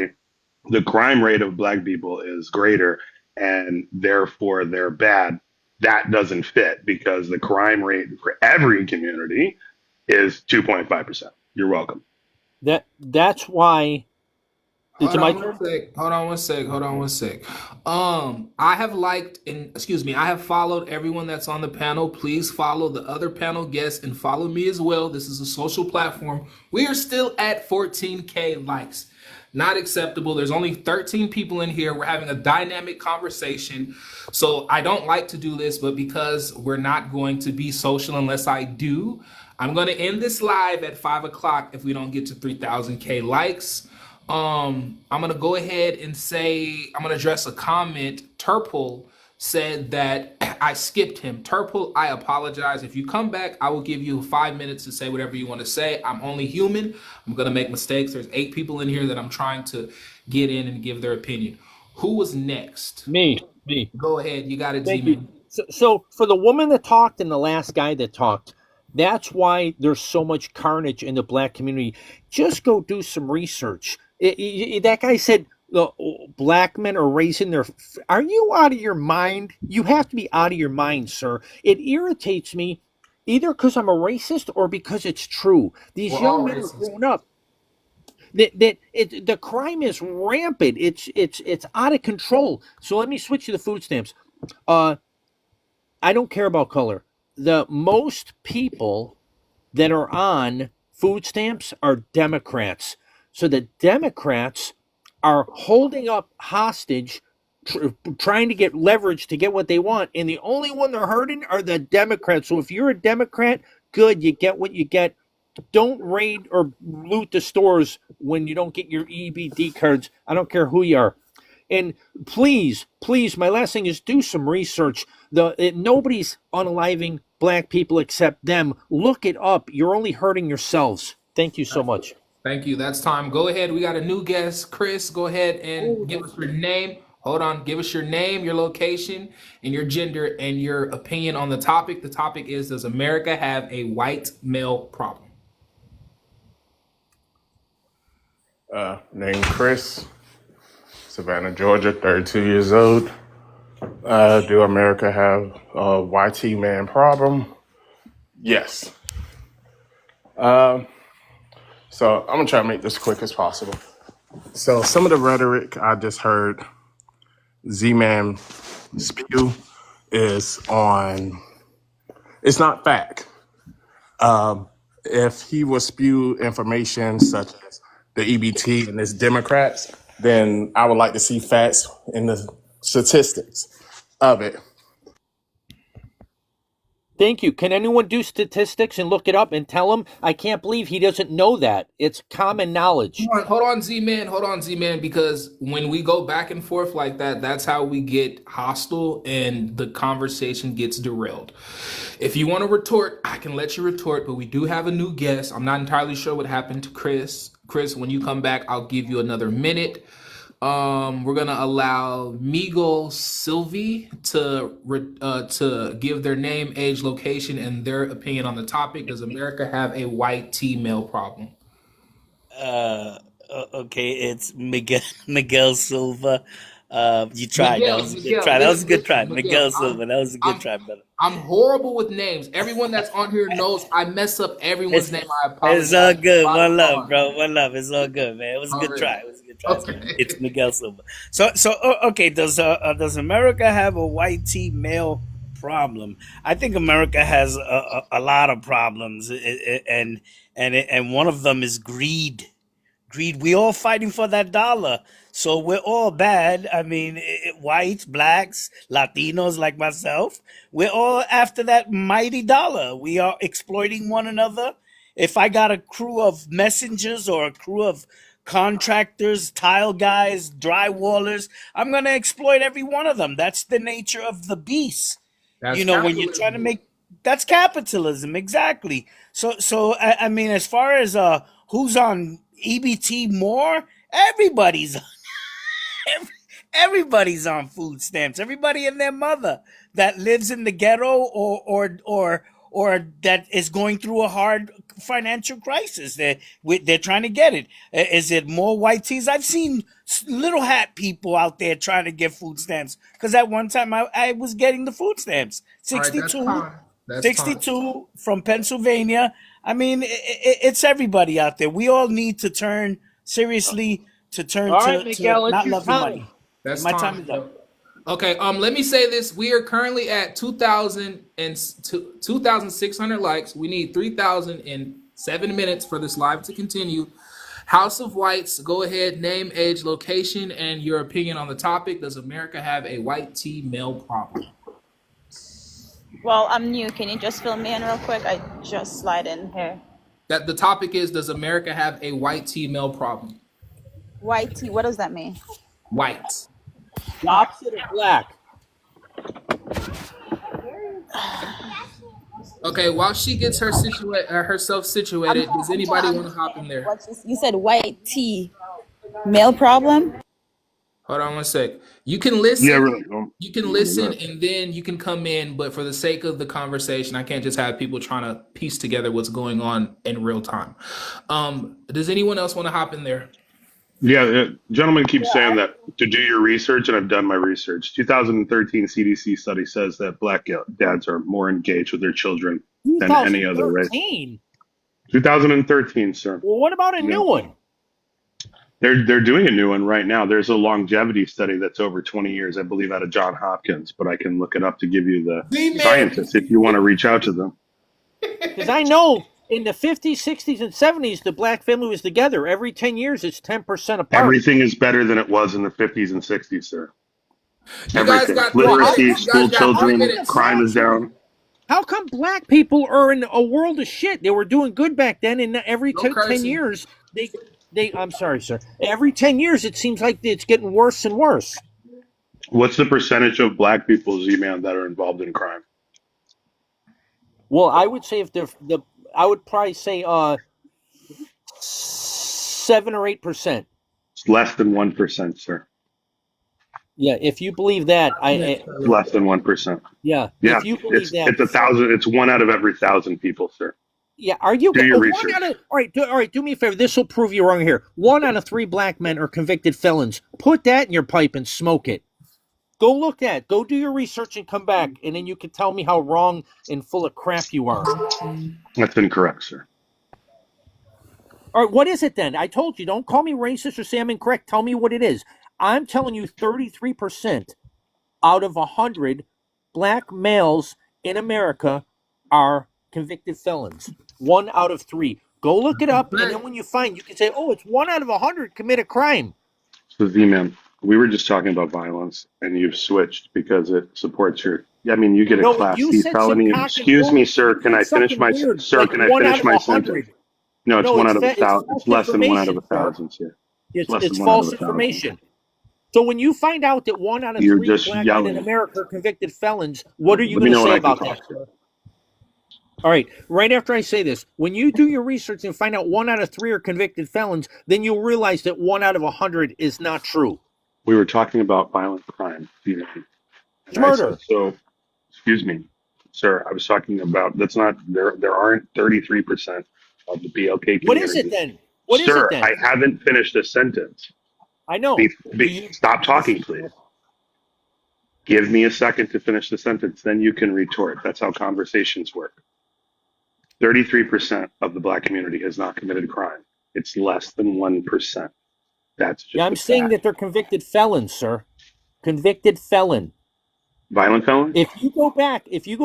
the crime rate of black people is greater and therefore they're bad, that doesn't fit because the crime rate for every community is 2.5%. You're welcome. That's why. Is Hold it my on one turn? sec. Hold on one sec. Hold on one sec. I have liked and excuse me, I have followed everyone that's on the panel. Please follow the other panel guests and follow me as well. This is a social platform. We are still at 14K likes. Not acceptable. There's only 13 people in here. We're having a dynamic conversation. So I don't like to do this, but because we're not going to be social unless I do, I'm going to end this live at 5 o'clock if we don't get to 3,000K likes. I'm gonna go ahead and say I'm gonna address a comment. Turple said that I skipped him. Turple, I apologize. If you come back, I will give you 5 minutes to say whatever you want to say. I'm only human. I'm gonna make mistakes. There's 8 people in here that I'm trying to get in and give their opinion. Who was next? Me. Go ahead. You got it, Thank you. Z-Man. So for the woman that talked and the last guy that talked, that's why there's so much carnage in the black community. Just go do some research. That guy said black men are raising their. Are you out of your mind? You have to be out of your mind, sir. It irritates me, either because I'm a racist or because it's true. These We're young all men are racist. growing up. The crime is rampant. It's out of control. So let me switch to the food stamps. I don't care about color. The most people that are on food stamps are Democrats. So the Democrats are holding up hostage, trying to get leverage to get what they want. And the only one they're hurting are the Democrats. So if you're a Democrat, good, you get what you get. Don't raid or loot the stores when you don't get your EBD cards. I don't care who you are. And please, my last thing is do some research. Nobody's unaliving black people except them. Look it up. You're only hurting yourselves. Thank you so much. Thank you. That's time. Go ahead. We got a new guest. Chris, go ahead and give us your name. Hold on. Give us your name, your location, and your gender, and your opinion on the topic. The topic is, does America have a white male problem? Name Chris, Savannah, Georgia, 32 years old. Do America have a YT man problem? Yes. So I'm gonna try to make this quick as possible. So some of the rhetoric I just heard Z-Man spew is on, it's not fact. If he will spew information such as the EBT and his Democrats, then I would like to see facts in the statistics of it. Thank you. Can anyone do statistics and look it up and tell him? I can't believe he doesn't know that. It's common knowledge. Hold on, Z-Man. Hold on, Z-Man, because when we go back and forth like that, that's how we get hostile and the conversation gets derailed. If you want to retort, I can let you retort, but we do have a new guest. I'm not entirely sure what happened to Chris. Chris, when you come back, I'll give you another minute. We're gonna allow Miguel Sylvie to give their name, age, location, and their opinion on the topic. Does America have a white T male problem? Okay, it's Miguel Silva. You tried. That was a good try. That was a good try. Miguel. Miguel Silva. That was a good try, brother. I'm horrible with names. Everyone that's on here knows I mess up everyone's name. I apologize. It's all good. One love, bro. One love. It's all good, man. It was a good try. It was a good try. Okay. It's Miguel Silva. Okay. Does America have a white T male problem? I think America has a lot of problems, and one of them is greed. We all fighting for that dollar, so we're all bad. I mean, whites, blacks, Latinos like myself, we're all after that mighty dollar. We are exploiting one another. If I got a crew of messengers or a crew of contractors, tile guys, drywallers, I'm gonna exploit every one of them. That's the nature of the beast. That's When you're trying to make, that's capitalism, exactly. I mean, as far as who's on EBT more, everybody's everybody's on food stamps. Everybody and their mother that lives in the ghetto or that is going through a hard financial crisis. They're trying to get it. Is it more white tees? I've seen little hat people out there trying to get food stamps because at one time I was getting the food stamps. All right, that's 62, time. That's time. 62 from Pennsylvania. I mean, it's everybody out there. We all need to turn seriously to All right, to Miguel, it's not your loving money. time. That's My time. time is up. Okay, let me say this. We are currently at 2,600 likes. We need 3,007 minutes for this live to continue. House of Whites, go ahead, name, age, location, and your opinion on the topic. Does America have a white tea male problem? Well, I'm new. Can you just fill me in real quick? I just slide in here. That the topic is, does America have a white tea male problem? White tea, what does that mean? White. The opposite of black. Okay, while she gets herself situated, does anybody want to hop in there? You said white tea, male problem? Hold on one sec. You can listen. Yeah, really. You can listen and then you can come in, but for the sake of the conversation, I can't just have people trying to piece together what's going on in real time. Does anyone else want to hop in there? Yeah, gentlemen keep saying that to do your research, and I've done my research. 2013 CDC study says that black dads are more engaged with their children than any other race. 2013, sir. Well, what about a new one? They're doing a new one right now. There's a longevity study that's over 20 years, I believe, out of Johns Hopkins, but I can look it up to give you the scientists if you want to reach out to them. Because I know in the 50s, 60s, and 70s, the black family was together. Every 10 years, it's 10% apart. Everything is better than it was in the 50s and 60s, sir. You guys got literacy, school children, crime is down. How come black people are in a world of shit? They were doing good back then, and every 10 years, I'm sorry, sir. Every 10 years, it seems like it's getting worse and worse. What's the percentage of black people, Z-Man, that are involved in crime? Well, I would say I would probably say 7 or 8%. It's less than 1%, sir. Yeah, if you believe that, less than 1%. Yeah, yeah. If you believe that, it's 1,000. It's 1 out of every 1,000 people, sir. Yeah, are you? Do your research. All right. Do me a favor. This will prove you wrong here. 1 out of 3 black men are convicted felons. Put that in your pipe and smoke it. Go look at it. Go do your research and come back, and then you can tell me how wrong and full of crap you are. That's incorrect, sir. All right, what is it then? I told you, don't call me racist or say I'm incorrect. Tell me what it is. I'm telling you 33% out of 100 black males in America are convicted felons. 1 out of 3. Go look it up, and then when you find, you can say, oh, it's 1 out of 100 commit a crime. So, Z-Man, we were just talking about violence, and you've switched because it supports your... I mean, you get a Class C felony. Excuse me, sir. Can I finish my sentence? Can I finish my sentence? No, it's 1 out of 1,000. It's less than 1 out of 1,000, sir. It's false information. So when you find out that 1 out of 3 black men in America are convicted felons, what are you going to say about that? All right, right after I say this, when you do your research and find out 1 out of 3 are convicted felons, then you'll realize that 1 out of 100 is not true. We were talking about violent crime. It's murder. So, excuse me, sir, I was talking about, that's not, there aren't 33% of the BLK community. What is it then? Sir, I haven't finished a sentence. I know. Stop talking, please. Give me a second to finish the sentence, then you can retort. That's how conversations work. 33% of the black community has not committed a crime. It's less than 1%. That's just I'm saying that they're convicted felons, sir. Convicted felon. Violent felon? If you go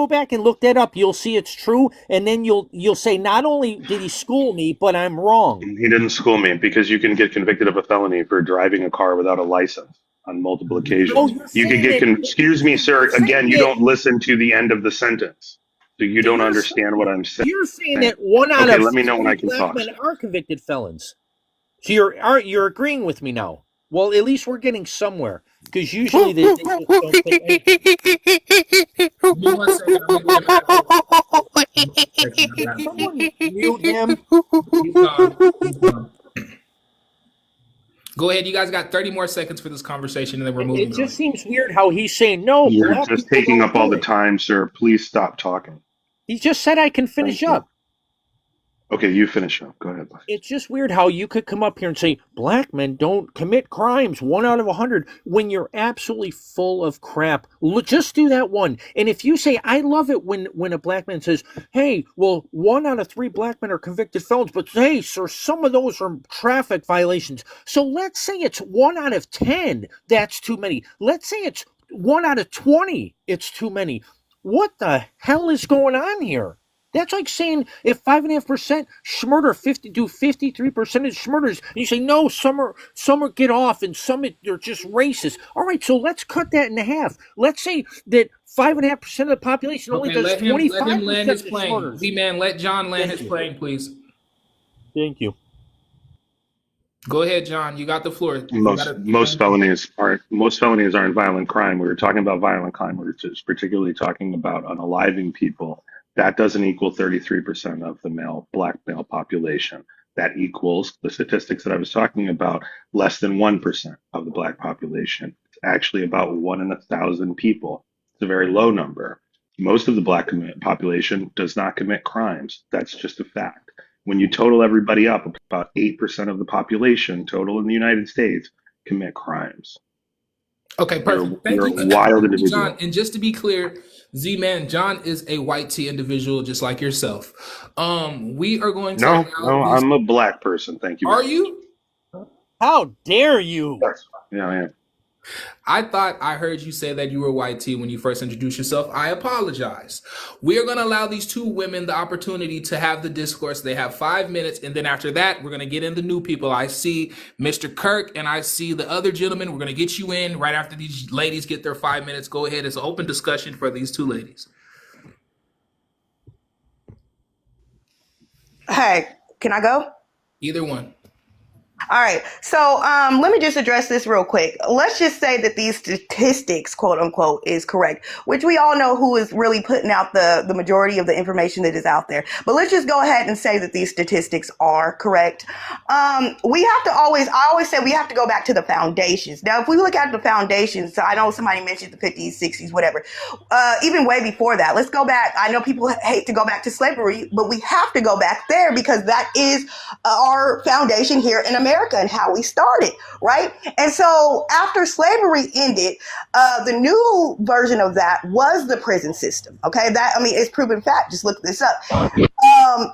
back and look that up, you'll see it's true, and then you'll say, not only did he school me, but I'm wrong. He didn't school me, because you can get convicted of a felony for driving a car without a license on multiple occasions. No, you could get excuse me, sir, again, you don't listen to the end of the sentence. So you don't understand what I'm saying. You're saying that 1 out of let me know when I can black talk. men are convicted felons. So you're agreeing with me now. Well, at least we're getting somewhere, because usually they just don't say anything. Someone mute him. He's gone. Go ahead. You guys got 30 more seconds for this conversation, and then we're moving on. It just seems weird how he's saying no. You're just taking up all the time, sir. Please stop talking. He just said I can finish up. Okay, you finish up. Go ahead. It's just weird how you could come up here and say black men don't commit crimes 1 out of 100 when you're absolutely full of crap. Just do that one. And if you say, I love it when a black man says, hey, well, 1 out of 3 black men are convicted felons, but hey, sir, some of those are traffic violations. So let's say it's 1 out of 10. That's too many. Let's say it's 1 out of 20. It's too many. What the hell is going on here? That's like saying if 5.5% schmurder 53% of schmurders, and you say no, some are get off and some they're just racist. All right, so let's cut that in half. Let's say that 5.5% of the population only does 25% let him land his of the plane. schmurders. Z-Man, let John land his plane, please. Thank you. Go ahead, John. You got the floor. Most felonies aren't violent crime. We were talking about violent crime. We were just particularly talking about unaliving people. That doesn't equal 33% of the black male population. That equals the statistics that I was talking about, less than 1% of the black population. It's actually about 1 in 1,000 people. It's a very low number. Most of the black population does not commit crimes. That's just a fact. When you total everybody up, about 8% of the population total in the United States commit crimes. Okay, perfect. Thank you're you. a wild individual. John, and just to be clear, Z-Man, John is a white tea individual just like yourself. We are going to I'm a black person. Thank you. Are you? How dare you? Yes. Yeah, I am. I thought I heard you say that you were white tea when you first introduced yourself. I apologize. We are going to allow these 2 women the opportunity to have the discourse. They have 5 minutes, and then after that, we're going to get into new people. I see Mr. Kirk, and I see the other gentleman. We're going to get you in right after these ladies get their 5 minutes. Go ahead. It's an open discussion for these 2 ladies. Hey, can I go? Either one. All right. So let me just address this real quick. Let's just say that these statistics, quote unquote, is correct, which we all know who is really putting out the majority of the information that is out there. But let's just go ahead and say that these statistics are correct. I always say we have to go back to the foundations. Now, if we look at the foundations, so I know somebody mentioned the 50s, 60s, whatever, even way before that, let's go back. I know people hate to go back to slavery, but we have to go back there because that is our foundation here in America and how we started, right? And so after slavery ended, the new version of that was the prison system. Okay, it's proven fact. Just look this up.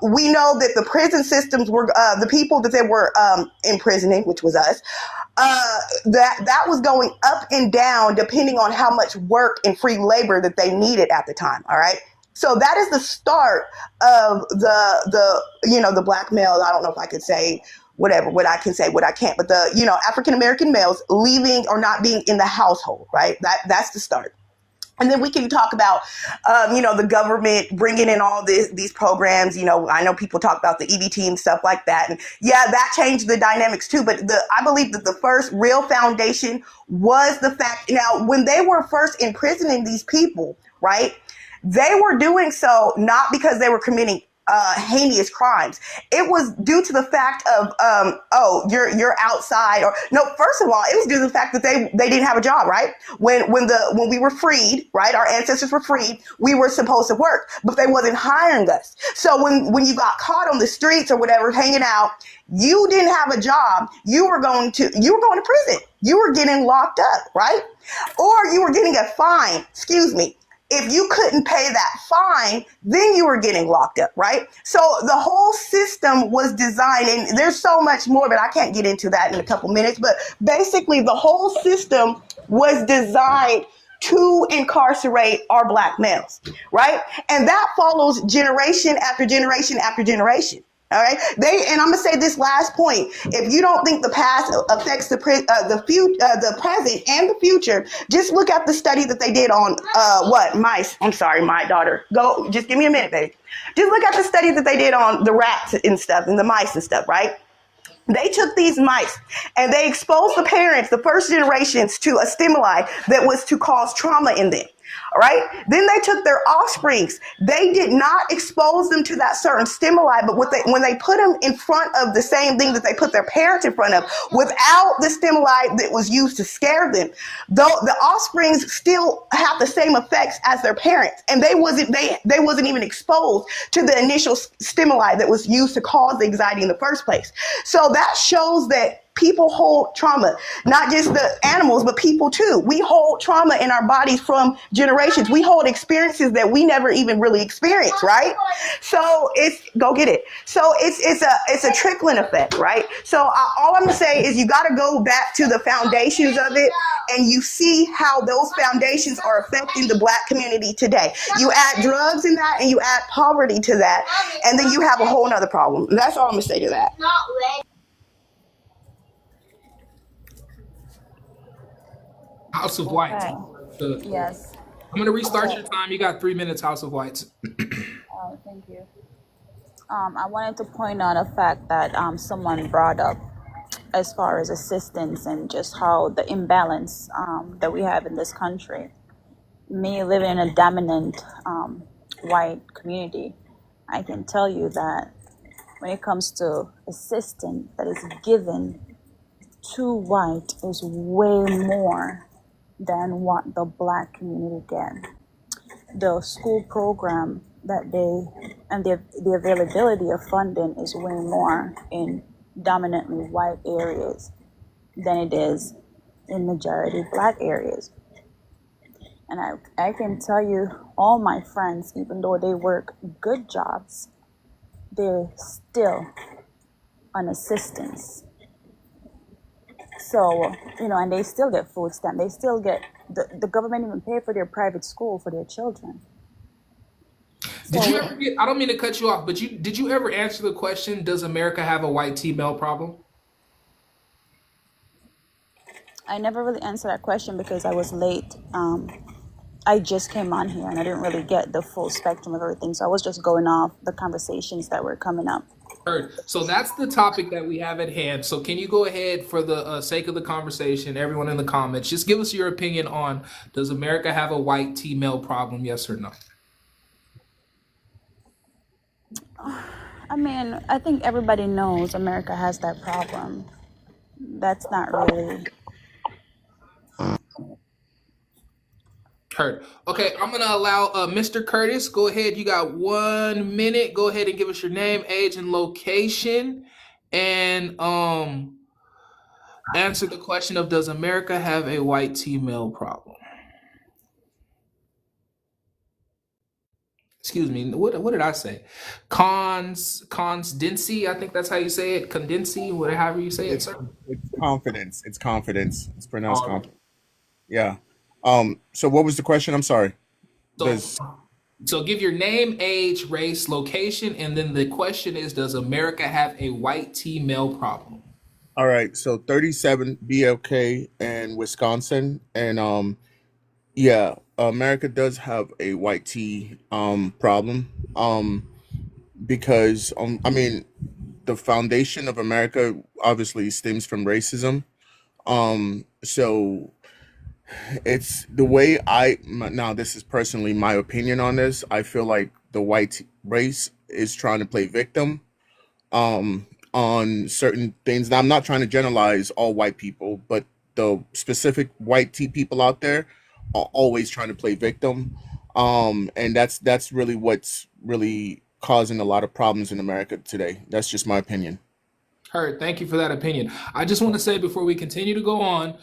We know that the prison systems were the people that they were imprisoning, which was us. That was going up and down depending on how much work and free labor that they needed at the time. All right. So that is the start of the black male. I don't know if I could say what I can say, what I can't, but the African American males leaving or not being in the household, right? That's the start. And then we can talk about, the government bringing in all these programs. I know people talk about the EBT and stuff like that. And yeah, that changed the dynamics too. But I believe that the first real foundation was the fact. Now, when they were first imprisoning these people, right, they were doing so not because they were committing heinous crimes. It was due to the fact of, you're outside, or no, first of all, it was due to the fact that they didn't have a job, right? When we were freed, right? Our ancestors were freed, we were supposed to work, but they wasn't hiring us. So when you got caught on the streets or whatever, hanging out, you didn't have a job, you were going to prison. You were getting locked up, right? Or you were getting a fine, If you couldn't pay that fine, then you were getting locked up, right? So the whole system was designed, and there's so much more, but I can't get into that in a couple minutes. But basically, the whole system was designed to incarcerate our black males, right? And that follows generation after generation after generation. All right. And I'm gonna say this last point. If you don't think the past affects the present and the future, just look at the study that they did on mice. I'm sorry, my daughter. Go. Just give me a minute, baby. Just look at the study that they did on the rats and stuff and the mice and stuff. Right. They took these mice and they exposed the parents, the first generations, to a stimuli that was to cause trauma in them. All right. Then they took their offsprings. They did not expose them to that certain stimuli, but when they put them in front of the same thing that they put their parents in front of, without the stimuli that was used to scare them, though the offsprings still have the same effects as their parents, and they wasn't even exposed to the initial stimuli that was used to cause the anxiety in the first place. So that shows that people hold trauma, not just the animals, but people too. We hold trauma in our bodies from generations. We hold experiences that we never even really experienced, right? So go get it. So it's a trickling effect, right? So all I'm gonna say is you got to go back to the foundations of it, and you see how those foundations are affecting the Black community today. You add drugs in that, and you add poverty to that, and then you have a whole nother problem. And that's all I'm gonna say to that. House of Whites. Okay. Yes. I'm going to restart Okay. your time. You got 3 minutes, House of Whites. Thank you. I wanted to point out a fact that someone brought up as far as assistance and just how the imbalance that we have in this country. Me living in a dominant white community, I can tell you that when it comes to assistance that is given to white is way more than what the Black community get. The school program that the availability of funding is way more in dominantly white areas than it is in majority Black areas. And I can tell you, all my friends, even though they work good jobs, they're still on assistance. So, and they still get food stamp. They still get, the government even pay for their private school for their children. Did you ever I don't mean to cut you off, but did you ever answer the question, does America have a white female problem? I never really answered that question because I was late. I just came on here and I didn't really get the full spectrum of everything. So I was just going off the conversations that were coming up. Heard. So that's the topic that we have at hand. So can you go ahead, for the sake of the conversation, everyone in the comments, just give us your opinion on, does America have a white female problem, yes or no? I mean, I think everybody knows America has that problem. That's not really... Heard. Okay, I'm going to allow Mr. Curtis. Go ahead. You got 1 minute. Go ahead and give us your name, age, and location. And answer the question of, does America have a white female problem? Excuse me. What did I say? Condensi. I think that's how you say it. Condensi, whatever you say it, sir. It's confidence. It's confidence. It's pronounced confidence. Yeah. So what was the question? I'm sorry. So give your name, age, race, location, and then the question is, does America have a white female problem? All right. So 37 BLK in Wisconsin, and yeah, America does have a white tea problem. Because I mean, the foundation of America obviously stems from racism. So it's the way now this is personally my opinion on this. I feel like the white race is trying to play victim on certain things. Now, I'm not trying to generalize all white people, but the specific white tea people out there are always trying to play victim. And that's really what's really causing a lot of problems in America today. That's just my opinion. Heard. Thank you for that opinion. I just want to say before we continue to go on,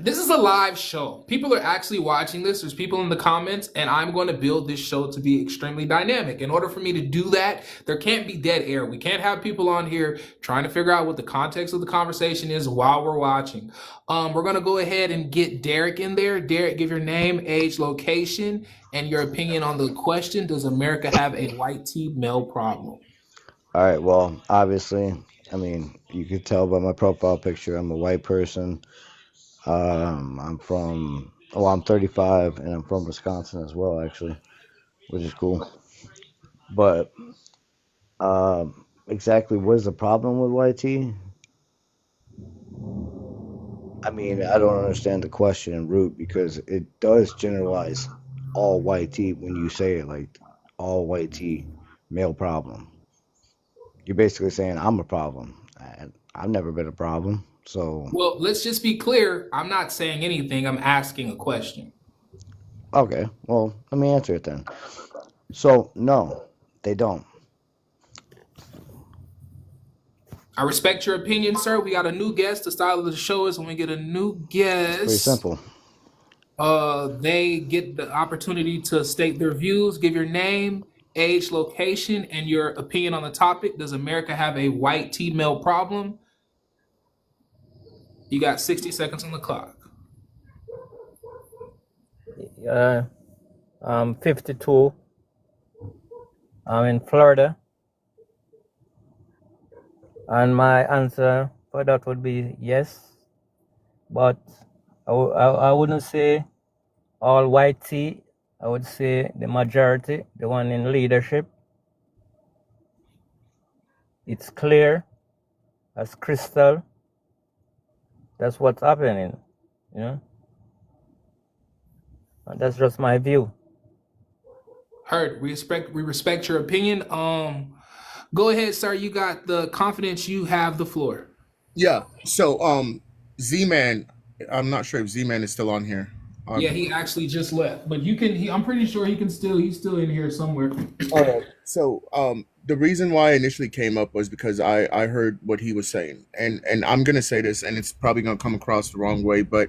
this is a live show. People are actually watching this. There's people in the comments, and I'm going to build this show to be extremely dynamic. In order for me to do that, there can't be dead air. We can't have people on here trying to figure out what the context of the conversation is while we're watching. We're going to go ahead and get Derek in there. Derek, give your name, age, location, and your opinion on the question, does America have a white female problem? All right. Well, obviously, I mean, you could tell by my profile picture, I'm a white person. I'm 35, and I'm from Wisconsin as well, actually, which is cool. But exactly what is the problem with YT? I mean, I don't understand the question in root because it does generalize all white tea when you say it like all white tea male problem. You're basically saying I'm a problem. I've never been a problem. So Well, let's just be clear. I'm not saying anything. I'm asking a question. okay, well let me answer it then. So no, they don't. I respect your opinion, sir. We got a new guest. The style of the show is when we get a new It's pretty guest, simple. they get the opportunity to state their views, give your name, age, location, and your opinion on the topic. Does America have a white tea male problem? You got 60 seconds on the clock. I'm 52. I'm in Florida. And my answer for that would be yes. But I wouldn't say all white tea. I would say the majority, the one in leadership. It's clear as crystal. That's what's happening, you know? And that's just my view. Heard. We respect your opinion. Go ahead, sir. You got the confidence. You have the floor. Yeah. So Z-Man, I'm not sure if Z-Man is still on here. Yeah, he actually just left, but you can. I'm pretty sure he can still. He's still in here somewhere. All right. So the reason why I initially came up was because I heard what he was saying, and I'm gonna say this, and it's probably gonna come across the wrong way, but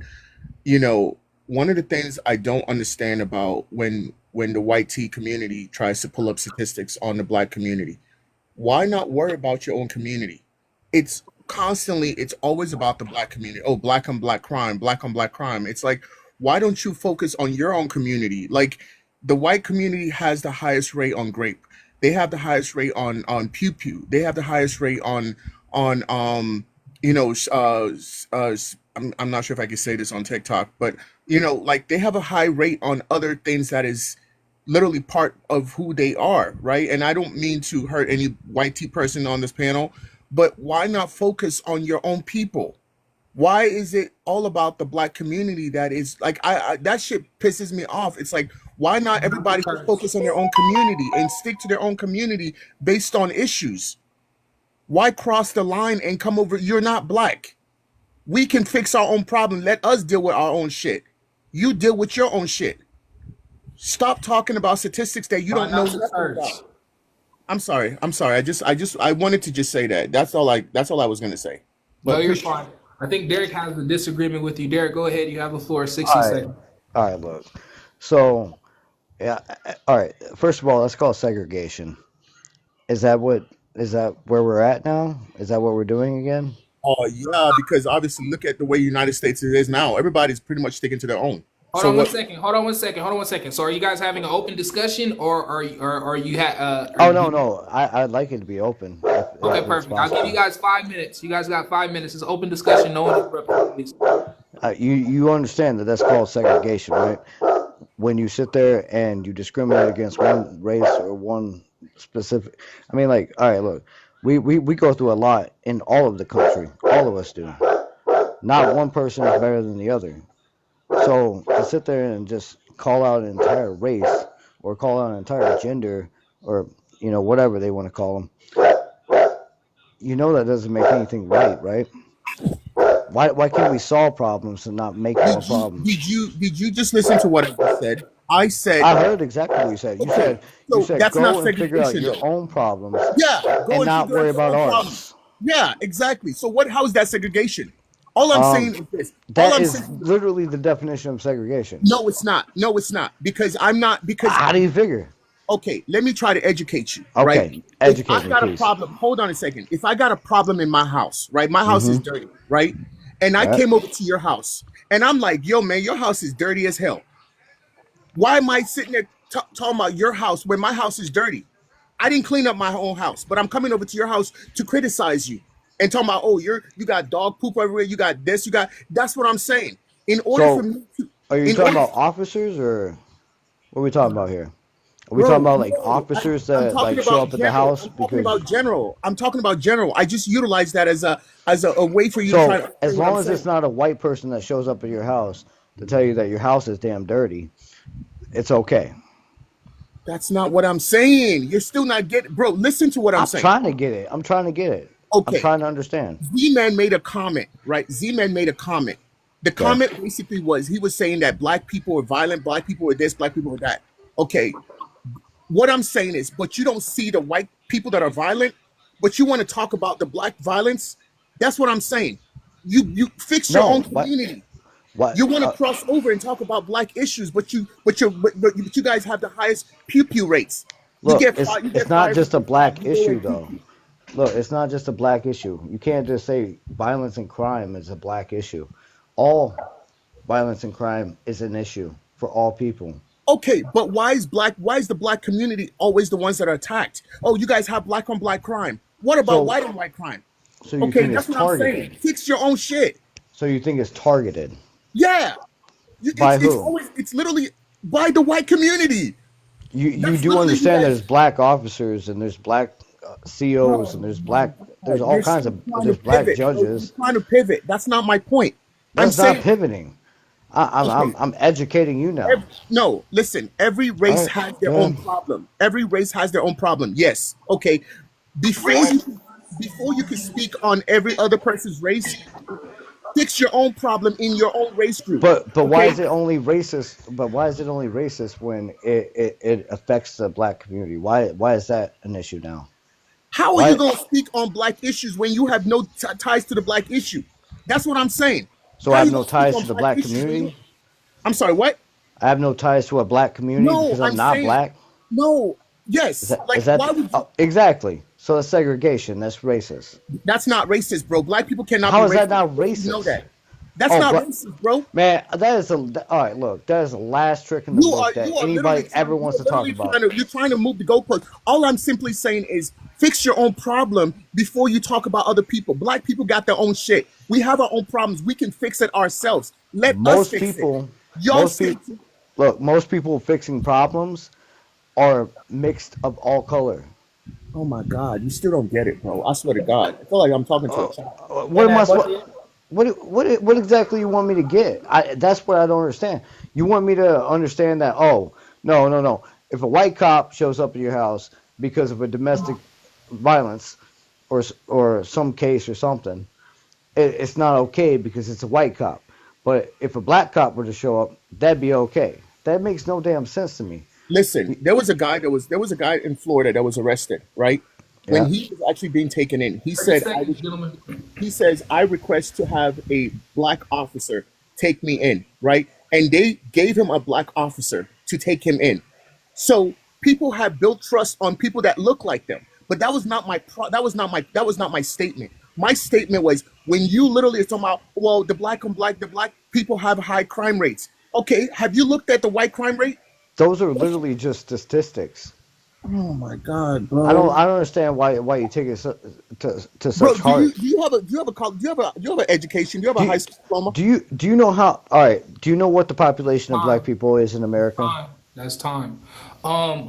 you know, one of the things I don't understand about when the white tea community tries to pull up statistics on the black community, why not worry about your own community? It's always about the black community. Oh, black on black crime, black on black crime. It's like, why don't you focus on your own community? Like the white community has the highest rate on grape. They have the highest rate on pew pew. They have the highest rate on I'm not sure if I can say this on TikTok, but like they have a high rate on other things that is literally part of who they are, right? And I don't mean to hurt any white tea person on this panel, but why not focus on your own people? Why is it all about the black community that is like I that shit pisses me off. It's like, why not everybody just focus on their own community and stick to their own community based on issues? Why cross the line and come over? You're not black. We can fix our own problem. Let us deal with our own shit. You deal with your own shit. Stop talking about statistics that you don't know nothing about. I'm sorry. I wanted to just say that. That's all I was gonna say. But No, you're fine. I think Derek has a disagreement with you. Derek, go ahead. You have the floor. 60 All right. seconds. All right, look. So, yeah, all right. First of all, let's call it segregation. Is that where we're at now? Is that what we're doing again? Oh yeah, because obviously look at the way United States is now. Everybody's pretty much sticking to their own. Hold on one second. So are you guys having an open discussion or are you No. I'd like it to be open. Okay, perfect. I'll give you guys 5 minutes. You guys got 5 minutes. It's open discussion. No one interrupt, please. You understand that that's called segregation, right? When you sit there and you discriminate against one race or one specific. I mean, like, all right, look, we go through a lot in all of the country. All of us do. Not one person is better than the other. So to sit there and just call out an entire race or call out an entire gender or whatever they want to call them, that doesn't make anything right? Why can't we solve problems and not make more problems? Did you just listen to what I just said? I heard exactly what you said. You said that's go not and figure out your segregation, own problems. Yeah, go and not figure out worry your about own ours. problems. Yeah, exactly. So how is that segregation? All I'm saying is this. That is literally the definition of segregation. No, it's not. Because how do you figure? Okay, let me try to educate you. Okay, right? educate If I got me, a problem, hold on a second. If I got a problem in my house, right? My house is dirty, right? And I came over to your house, and I'm like, yo, man, your house is dirty as hell. Why am I sitting there talking about your house when my house is dirty? I didn't clean up my own house, but I'm coming over to your house to criticize you and talking about, oh, you got dog poop everywhere, you got this, that's what I'm saying. In order for me to, are you talking about officers or what are we talking about here? Are we talking about officers that show up at the house? I'm talking about general. I just utilize that as a way for you to try to. As long as it's not a white person that shows up at your house to tell you that your house is damn dirty, it's okay. That's not what I'm saying. You're still not getting, bro. Listen to what I'm I'm saying. trying to get it. I'm trying to get it. I'm Okay, trying to understand. Z-Man made a comment, right? Z-Man made a comment. The Okay. comment basically was he was saying that black people are violent, black people are this, black people are that. Okay, what I'm saying is, but you don't see the white people that are violent, but you want to talk about the black violence. That's what I'm saying. You fix your own No, what? community. What? You want to cross over and talk about black issues, but you guys have the highest pew pew rates. You Look, get fired. You it's get not fired just a for five. black You go issue in pew though. pew. Look, it's not just a black issue. You can't just say violence and crime is a black issue. All violence and crime is an issue for all people. Okay, but why is black? Why is the black community always the ones that are attacked? Oh, you guys have black on black crime. What about So, white on white crime? so you Okay, think it's that's what I'm saying. targeted? Fix your own shit. So you think it's targeted Yeah, by it's who? always it's literally by the white community. You That's do literally you understand guys. there's black officers and there's black COs and Oh there's my black God, there's all you're kinds still of trying to there's black pivot, bro. You're judges. trying to pivot. That's not my point. I'm That's not saying pivoting. okay. I'm educating you now. No, listen. Every All race right, has go their own ahead. problem. Every race has their own problem. Yes. Okay. Before you can speak on every other person's race, fix your own problem in your own race group. But why Okay. is it only racist? But why is it only racist when it affects the black community? Why is that an issue now? How are you Why? going to speak on black issues when you have no ties to the black issue? That's what I'm saying. So How I are have you no going to speak ties on to the black black issues when you? community. I'm sorry. What? I have no ties to a black community No, because I'm I'm not saying black. no. Is Yes. that Like, is that why would you? oh, exactly? So that's segregation. That's racist. That's not racist, bro. Black people cannot be How is that racist. not You know racist? that. That's Oh, not racist, bro. man, that is all right. Look, that is the last trick in the book that You are literally anybody trying ever you wants are to talk literally about. trying to you're trying to move the goalpost. All I'm simply saying is fix your own problem before you talk about other people. Black people got their own shit. We have our own problems. We can fix it ourselves. Let us Most fix it. people, Y'all most say people, look, most people fixing problems are mixed of all color. oh my God, you still don't get it, bro. I swear to God. I feel like I'm talking to a child. What am I? What exactly you want me to get? That's what I don't understand. You want me to understand that? Oh, no. If a white cop shows up at your house because of a domestic violence or some case or something, it's not okay because it's a white cop. But if a black cop were to show up, that'd be okay. That makes no damn sense to me. Listen, there was a guy in Florida that was arrested, right? When Yeah. he was actually being taken in, 30 seconds, gentlemen. he says, I request to have a black officer take me in, right? And they gave him a black officer to take him in. So people have built trust on people that look like them. But that was not that was not my statement. My statement was when you literally are talking about, well, the black people have high crime rates. Okay, have you looked at the white crime rate? Those are literally just statistics. Oh my God, bro. I don't understand why you take it to Bro, such heart. do you have an education? Do you have a high school diploma? Do you know how? All right. Do you know what the population of black people is in America? Time. That's time.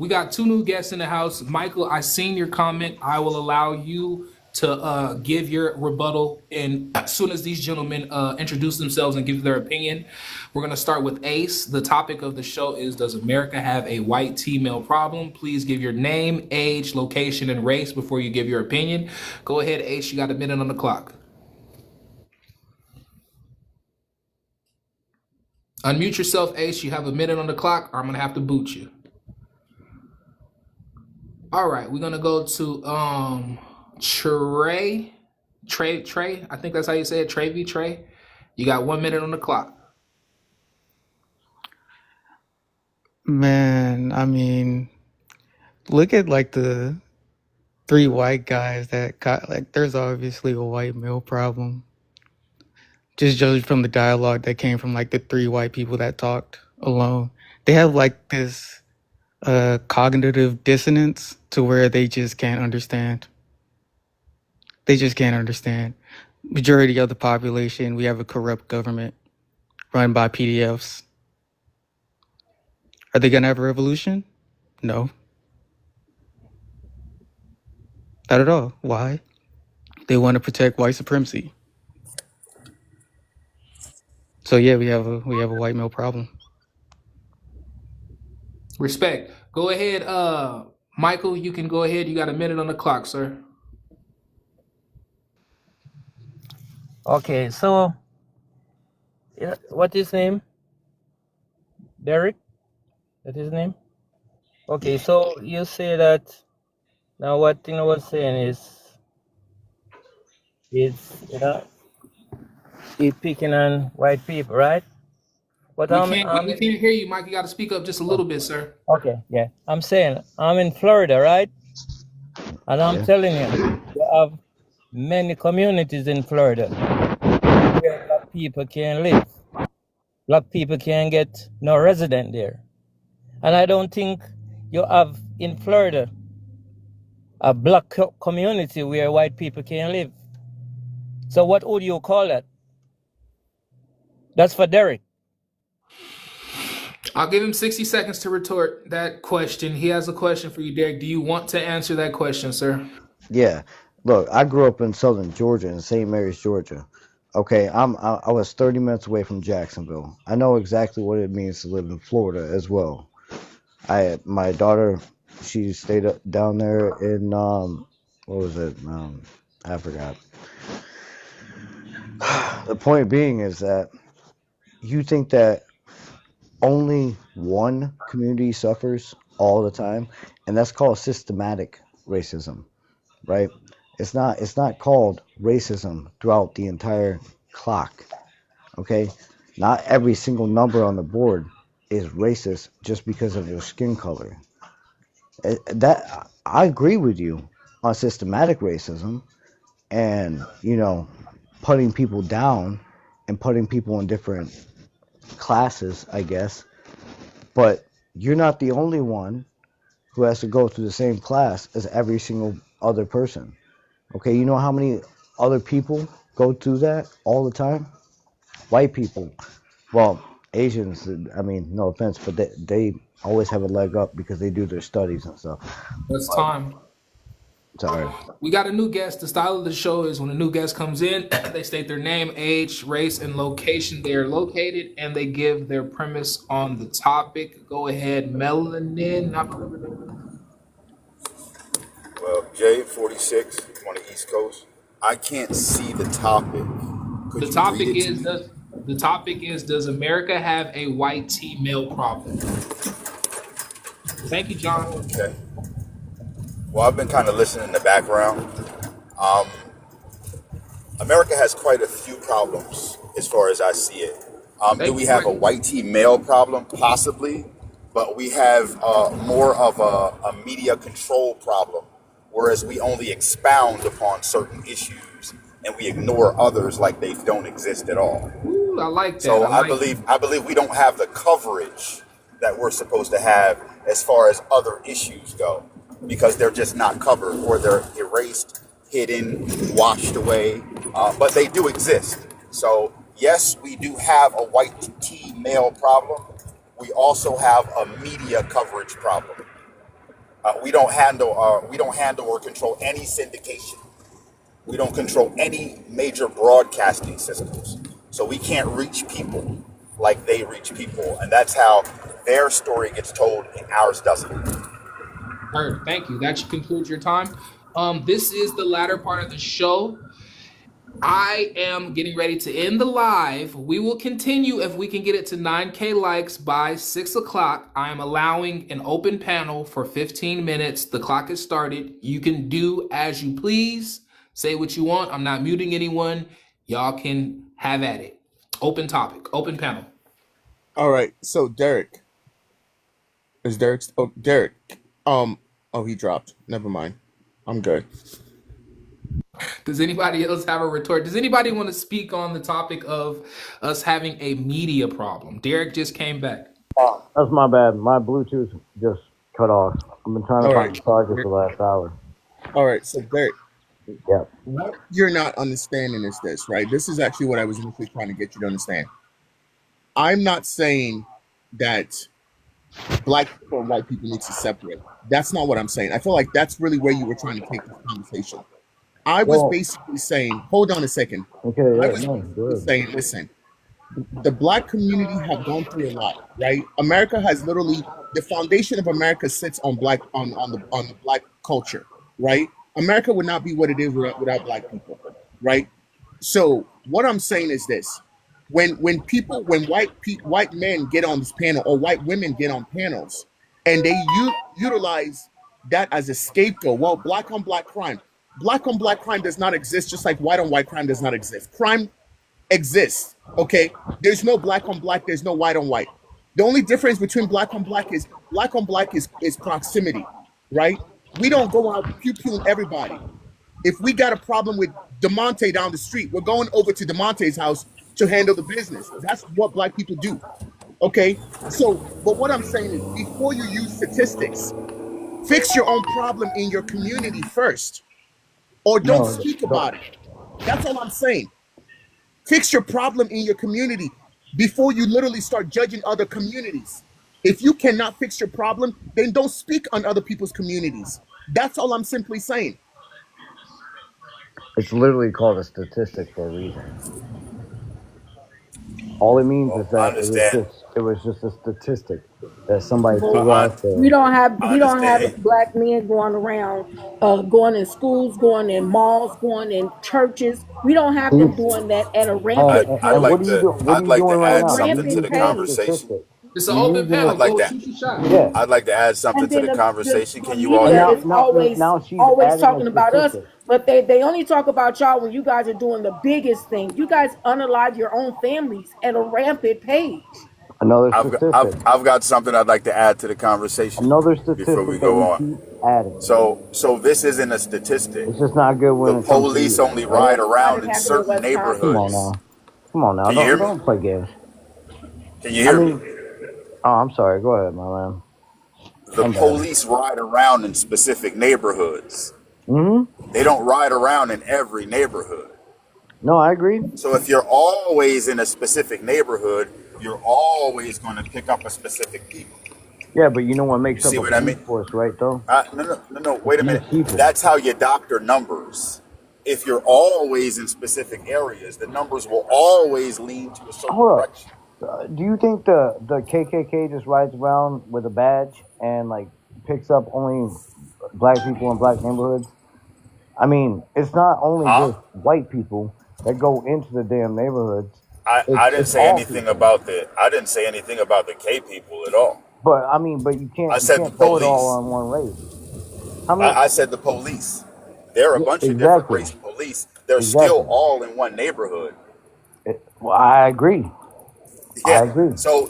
We got two new guests in the house. Michael, I seen your comment. I will allow you to give your rebuttal. And as soon as these gentlemen introduce themselves and give their opinion, we're going to start with Ace. The topic of the show is, does America have a white T-male problem? Please give your name, age, location, and race before you give your opinion. Go ahead, Ace. You got a minute on the clock. Unmute yourself, Ace. You have a minute on the clock, or I'm going to have to boot you. All right, we're gonna go to Trey. I think that's how you say it. Trey. You got 1 minute on the clock. Man, I mean, look at like the three white guys that got like there's obviously a white male problem. Just judging from the dialogue that came from like the three white people that talked alone. They have like this cognitive dissonance to where they just can't understand. They just can't understand. Majority of the population, we have a corrupt government run by PDFs. Are they gonna have a revolution? No. Not at all. Why? They want to protect white supremacy. So yeah, we have a white male problem. Respect. Go ahead, Michael. You can go ahead. You got a minute on the clock, sir. Okay, so what is his name? Derek? That his name? Okay, so you say that now what thing I was saying is it's he picking on white people, right? But We can't hear you, Mike. You got to speak up just a little bit, sir. okay, yeah. I'm saying I'm in Florida, right? And I'm Yeah. telling you, you have many communities in Florida where black people can live. Black people can get no resident there. And I don't think you have in Florida a black community where white people can live. So what would you call that? That's for Derek. I'll give him 60 seconds to retort that question. He has a question for you, Derek. Do you want to answer that question, sir? Yeah. Look, I grew up in southern Georgia, in St. Mary's, Georgia. Okay, I was 30 minutes away from Jacksonville. I know exactly what it means to live in Florida as well. My daughter, she stayed down there in what was it? I forgot. The point being is that you think that only one community suffers all the time, and that's called systematic racism, right? It's not called racism throughout the entire clock. Okay, not every single number on the board is racist just because of your skin color. That I agree with you on systematic racism and putting people down and putting people in different classes, I guess. But you're not the only one who has to go through the same class as every single other person. Okay, you know how many other people go through that all the time? White people. Well, Asians, I mean, no offense, but they always have a leg up because they do their studies and stuff. That's But, time. sorry. We got a new guest. The style of the show is when a new guest comes in, they state their name, age, race, and location they are located, and they give their premise on the topic. Go ahead, Melanin. Well, J46 on the East Coast. I can't see the topic. Could The you read topic it to is me? the topic is does America have a white T male problem? Thank you, John. Okay. Well, I've been kind of listening in the background. Um, America has quite a few problems as far as I see it. Do we have a white T male problem? Possibly. But we have more of a media control problem, whereas we only expound upon certain issues and we ignore others like they don't exist at all. Ooh, I like that. So I believe we don't have the coverage that we're supposed to have as far as other issues go, because they're just not covered or they're erased, hidden, washed away. But they do exist. So yes, we do have a white T male problem. We also have a media coverage problem. We don't handle or control any syndication. We don't control any major broadcasting systems. So we can't reach people like they reach people. And that's how their story gets told and ours doesn't. Heard. Thank you. That should conclude your time. This is the latter part of the show. I am getting ready to end the live. We will continue if we can get it to 9K likes by 6 o'clock. I am allowing an open panel for 15 minutes. The clock has started. You can do as you please. Say what you want. I'm not muting anyone. Y'all can have at it. Open topic, open panel. All right. So Derek. Is Derek? Oh, Derek. Oh, he dropped. Never mind. I'm good. Does anybody else have a retort? Does anybody want to speak on the topic of us having a media problem? Derek just came back. That's my bad. My Bluetooth just cut off. I've been trying to All find right. the charger for the last hour. All right. So Derek. Yeah. What you're not understanding is this, right? This is actually what I was initially trying to get you to understand. I'm not saying that black people and white people need to separate. That's not what I'm saying. I feel like that's really where you were trying to take this conversation. I was basically saying, hold on a second. Okay, I yeah, was no, basically good. saying, listen, the black community have gone through a lot, right? America has literally the foundation of America sits on the black culture, right? America would not be what it is without black people, right? So what I'm saying is this: when white men get on this panel or white women get on panels, and they utilize that as a scapegoat. Well, black on black crime does not exist, just like white on white crime does not exist. Crime exists. Okay, there's no black on black. There's no white on white. The only difference between black on black is proximity, right? We don't go out pew pewing everybody. If we got a problem with DeMonte down the street, we're going over to DeMonte's house to handle the business. That's what black people do. Okay, so but what I'm saying is, before you use statistics, fix your own problem in your community first, or don't No, speak about it. That's all I'm saying. Fix your problem in your community before you literally start judging other communities. If you cannot fix your problem, then don't speak on other people's communities. That's all I'm simply saying. it's literally called a statistic for a reason. All it means is Well, I that understand. it was just a statistic that somebody I, threw I, out there. I We don't have understand. black men going around, going in schools, going in malls, going in churches. We don't have them Please, doing that at a and, rampant I'd and what like are pace. you to doing? What are I'd you like doing to right A add now? something You're to rampant the using a pace. conversation. statistic. It's an You're open using panel. I'd it. like Go to shoot your shot. Yeah. I'd like to add something And to then the the conversation. Can you all And hear media me? is always now she's always adding a talking about us, statistic. but they only talk about y'all when you guys are doing the biggest thing. You guys unalive your own families at a rampant pace. Another statistic. I've got something I'd like to add to the conversation Another before we statistic that go you on. keep adding. So this isn't a statistic. It's just not good The when it comes to police you, only right? ride This is why around this in happened in certain Come Wisconsin. on neighborhoods. now. Come on now. Can you hear me? Don't play games. Can you I hear me? mean, oh, I'm sorry. Go ahead, my man. The I'm bad. police ride around in specific neighborhoods. Mm-hmm. They don't ride around in every neighborhood. No, I agree. So if you're always in a specific neighborhood, you're always going to pick up a specific people. Yeah, but you know what You makes up see a what I police mean? force, right? Though No. it's Wait a these minute. people. That's how you doctor numbers. If you're always in specific areas, the numbers will always lean to a certain Hold up. direction. Do you think the KKK just rides around with a badge and like picks up only black people in black neighborhoods? I mean, it's not only Huh? just white people that go into the damn neighborhoods. I didn't It's say all anything people. about the K people at all. But I mean, but I you said the can't throw it all police. on one race. How many? I said the police. There are a Yeah, bunch of different exactly, race police. They're still exactly. all in one neighborhood. Well, I agree. I Yeah. agree. So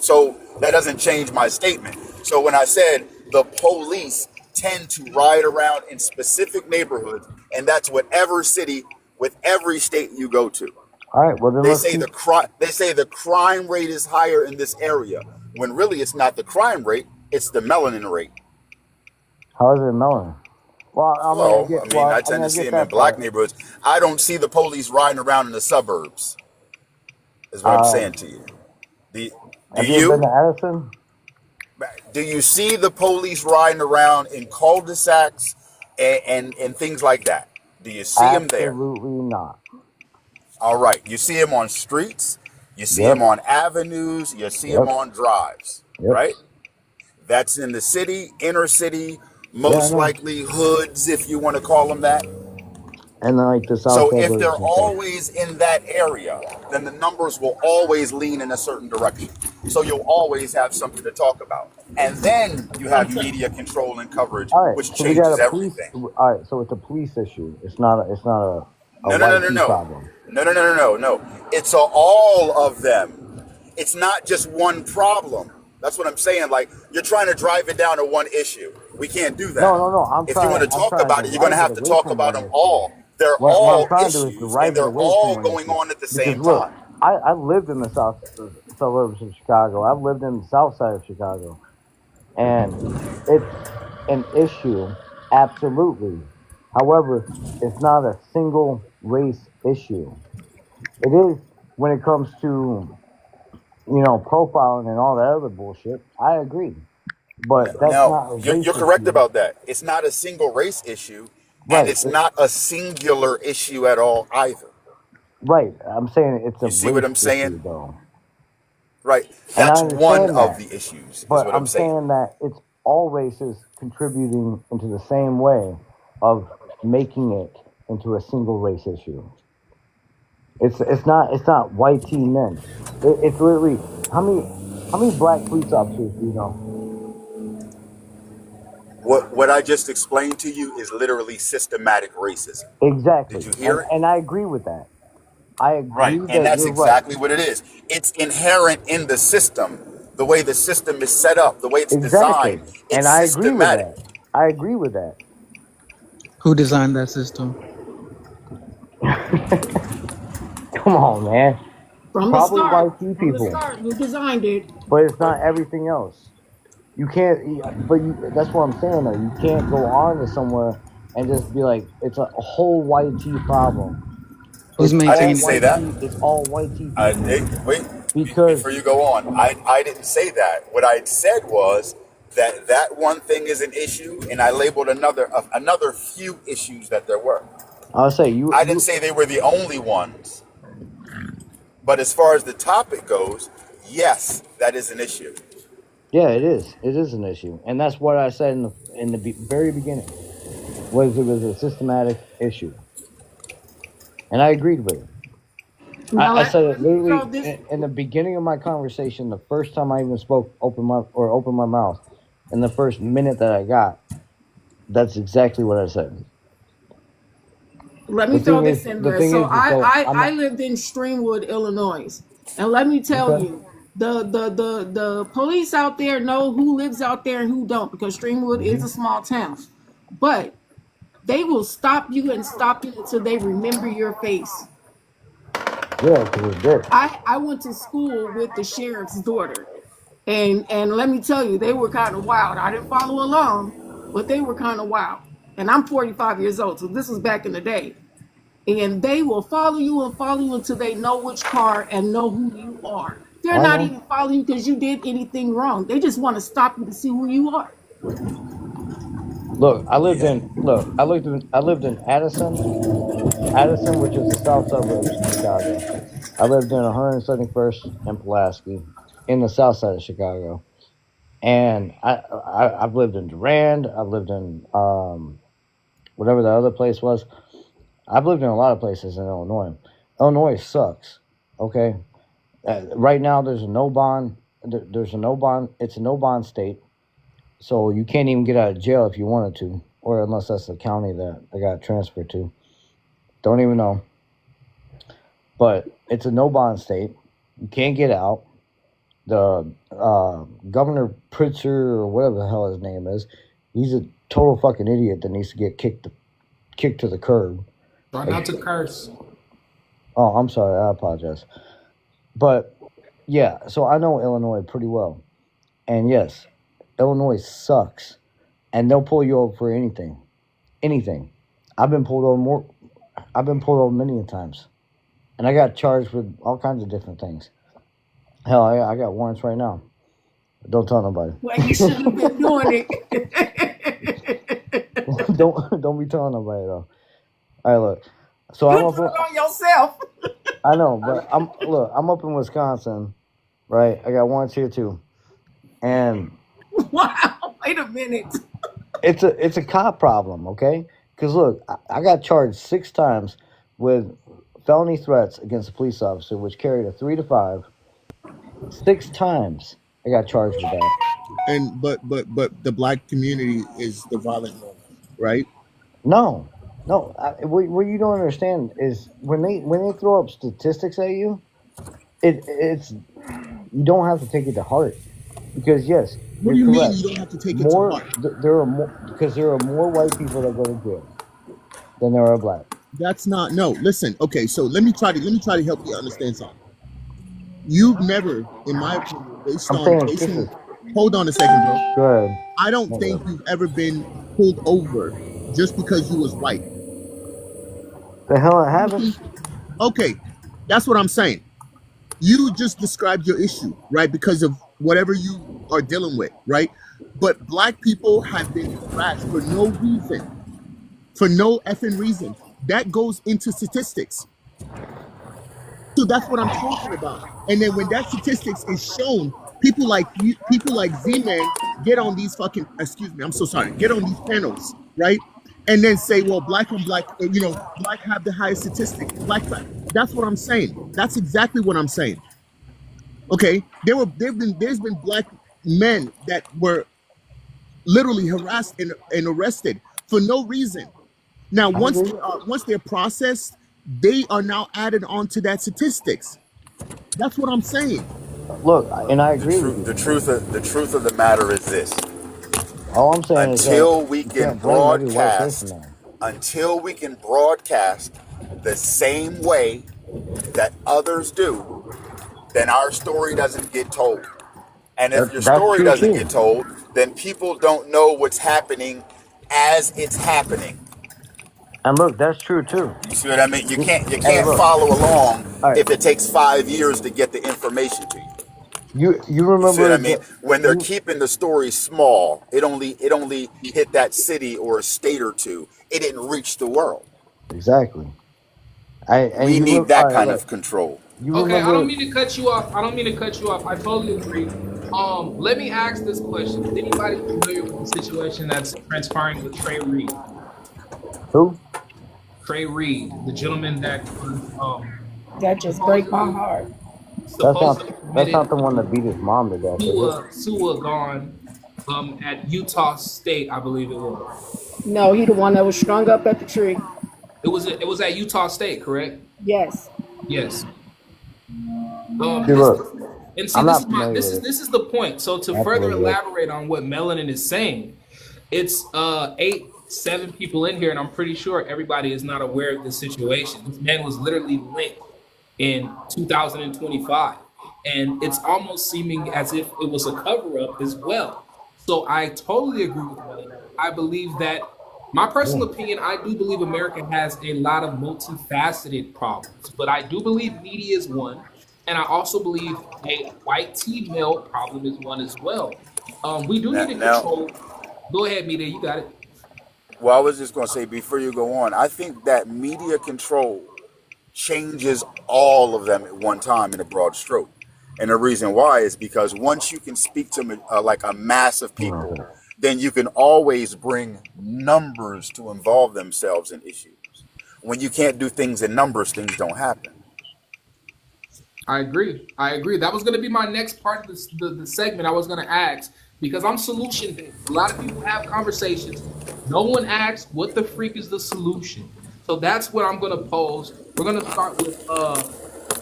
that doesn't change my statement. So when I said the police tend to ride around in specific neighborhoods, and that's whatever city with every state you go to. All right. Well, then They let's say keep. the crime rate is higher in this area, when really it's not the crime rate, it's the melanin rate. How is it melon? Well, I mean, I Well, get. I mean, Well, I I mean, tend I to see get them in that black part. neighborhoods. I don't see the police riding around in the suburbs. Is what I'm Uh, saying to you. Do, do have you ever been to you? Addison? Do you see the police riding around in cul-de-sacs and things like that? Do you see them there? Absolutely not. All right. You see them on streets. You see Yep. them on avenues. You see them Yep. on drives. Yep. Right? That's in the city, inner city, Yeah, I most know. likely hoods, if you want to call them that. And then like the south So if they're suburbs and stuff. always in that area, then the numbers will always lean in a certain direction. So you'll always have something to talk about. And then you have media control and coverage, All right. which So we got changes a police. everything. All right. So it's a police issue. It's not. It's not a No, no, no, white no, tea no. problem. No. It's all of them. It's not just one problem. That's what I'm saying. Like, you're trying to drive it down to one issue. We can't do No, that. no, no. I'm If you want trying. to I'm talk trying to about it, you're going to derive it have to away talk from about one them issue. all. They're What I'm all trying to do is issues, and derive it they're away from all one going issue. on at the Because same look, time. I lived in the south suburbs of Chicago. I've lived in the south side of Chicago, and it's an issue, absolutely. However, it's not a single race issue. It is when it comes to profiling and all that other bullshit. I agree, but that's Now, not a you're race correct issue, about that. It's not a single race issue, and right? it's not a singular issue at all either. Right. I'm saying it's a You see what race I'm saying? issue, though. right? And I That's one understand of that. the issues, is But what I'm I'm saying. saying that it's all races contributing into the same way of making it into a single race issue. It's not white team men. It's literally how many black police officers do you know? What I just explained to you is literally systematic racism. Did Exactly, you and hear it? and I agree with that. I Right. agree And that that's you're right. exactly what it is. It's inherent in the system, the way the system is set up, the way it's Exactly, designed. and It's I agree with systematic. that. I agree with that. Who designed that system? Come on, man. From the Probably start. white key From the people, start, who designed it? but it's not everything else. You can't. But that's what I'm saying though. You can't go on to somewhere and just be like, it's a whole white tea problem. Who's It's I didn't all maintaining say white it? that. tea. It's all white tea people. Wait, Because before you go on, I didn't say that. What I said was that that one thing is an issue, and I labeled another few issues that there were. I'll say you I didn't you say they were the only ones, but as far as the topic goes, yes, that is an issue. yeah, it is. It is an issue, and that's what I said in the very beginning. It was a systematic issue, and I agreed with it. Now I said it let me throw literally this. in the beginning of my conversation. The first time I even spoke, opened my mouth, in the first minute that I got, that's exactly what I said. Let The me throw thing this is, in the there. thing So is, though, I'm I lived in Streamwood, Illinois, and let me tell okay. you, the police out there know who lives out there and who don't because Streamwood is Hmm. a small town, but they will stop you and stop you until they remember your face. Yeah, because it's there. I went to school with the sheriff's daughter, and let me tell you, they were kind of wild. I didn't follow along, but they were kind of wild. And I'm 45 years old, so this was back in the day. And they will follow you until they know which car and know who you are. They're I not know. even following you because you did anything wrong. They just want to stop you to see who you are. Look, Yeah. I lived in Addison, which is the south suburbs of Chicago. I lived in 171st and Pulaski, in the south side of Chicago, and I've lived in Durand. I've lived in whatever the other place was. I've lived in a lot of places in Illinois. Illinois sucks. Okay, right now there's a no bond. There's a no bond. It's a no bond state, so you can't even get out of jail if you wanted to, or unless that's the county that I got transferred to. Don't even know. But it's a no bond state. You can't get out. The Governor Pritzker or whatever the hell his name is, he's a total fucking idiot that needs to get kicked to the curb. Try Like, not to curse. oh, I'm sorry, I apologize. But yeah, so I know Illinois pretty well, and yes, Illinois sucks, and they'll pull you over for anything. I've been pulled over more. I've been pulled over many times, and I got charged with all kinds of different things. Hell, I got warrants right now. Don't tell nobody. Well, you shouldn't have been doing it. don't be telling nobody though. All right, look. So You I'm put up. it on yourself. I know, but I'm up in Wisconsin, right? I got warrants here too, and Wow. Wait a minute. it's a cop problem, okay? Because look, I got charged 6 times with felony threats against a police officer, which carried a 3 to 5. 6 times I got charged with that. And but the black community is the violent one, right? No, no. What you don't understand is when they throw up statistics at you, it's you don't have to take it to heart because yes, What you're do you mean correct. you don't have to take it to heart? There are more because there are more white people that go to jail than there are black. That's not no. Listen, okay, so let me try to help you understand something. You've never, in my opinion, I'm saying this is hold on a second, bro. good. I don't Hold think up. you've ever been pulled over just because you was white. The hell I haven't. Okay, that's what I'm saying. You just described your issue, right? Because of whatever you are dealing with, right? But black people have been harassed for no reason, for no effing reason. That goes into statistics. So that's what I'm talking about. And then when that statistics is shown, people like Z-Man get on these fucking, excuse me, I'm so sorry, get on these panels, right? And then say, well, black on black, black have the highest statistics. Black. That's what I'm saying. That's exactly what I'm saying. Okay, there's been black men that were literally harassed and arrested for no reason. Now, I agree. once they're processed, they are now added onto that statistics. That's what I'm saying. Look, and I The agree with truth, you. the truth of the matter is this: All I'm saying is that until we you can can't blame every white person broadcast, though. until we can broadcast the same way that others do, then our story doesn't get told. And if your That's story true doesn't too. get told, then people don't know what's happening as it's happening. And look, that's true too. You see what I mean? You Hey, can't look. follow along All right. if it takes 5 years to get the information to you. You You see what remember I mean? the When they're you keeping the story small, it only hit that city or a state or two. It didn't reach the world. exactly. We need All that right, kind look. of control. You Okay, I don't remember mean to cut you off. I don't mean to cut you off. I totally agree. Let me ask this question. Is anybody familiar with the situation that's transpiring with Trey Reed? who? Trey Reed, the gentleman that was That just break my supposedly heart. supposedly That's not committed the one that beat his mom to death, is it? to a gone at Utah State, I believe it was. No, he the one that was strung up at the tree. It was at Utah State, correct? Yes. Yes. See, This look, and see I'm this is not my familiar with it. this is the point. So to further Absolutely. elaborate on what Melanin is saying, it's 7 people in here, and I'm pretty sure everybody is not aware of this situation. This man was literally linked in 2025, and it's almost seeming as if it was a cover up as well. So I totally agree with Melanin. I believe that my Yeah, personal opinion, I do believe America has a lot of multifaceted problems, but I do believe media is one, and I also believe a white T male problem is one as well. We do need to Now, control. Go ahead, media. You got it. well, I was just going to say before you go on, I think that media control changes all of them at one time in a broad stroke. And the reason why is because once you can speak to like a mass of hold on a people, second. then you can always bring numbers to involve themselves in issues. When you can't do things in numbers, things don't happen. I agree. I agree. That was going to be my next part of the segment I was going to ask because I'm solution based. A lot of people have conversations. No one asks what the freak is the solution. So that's what I'm going to pose. We're going to start with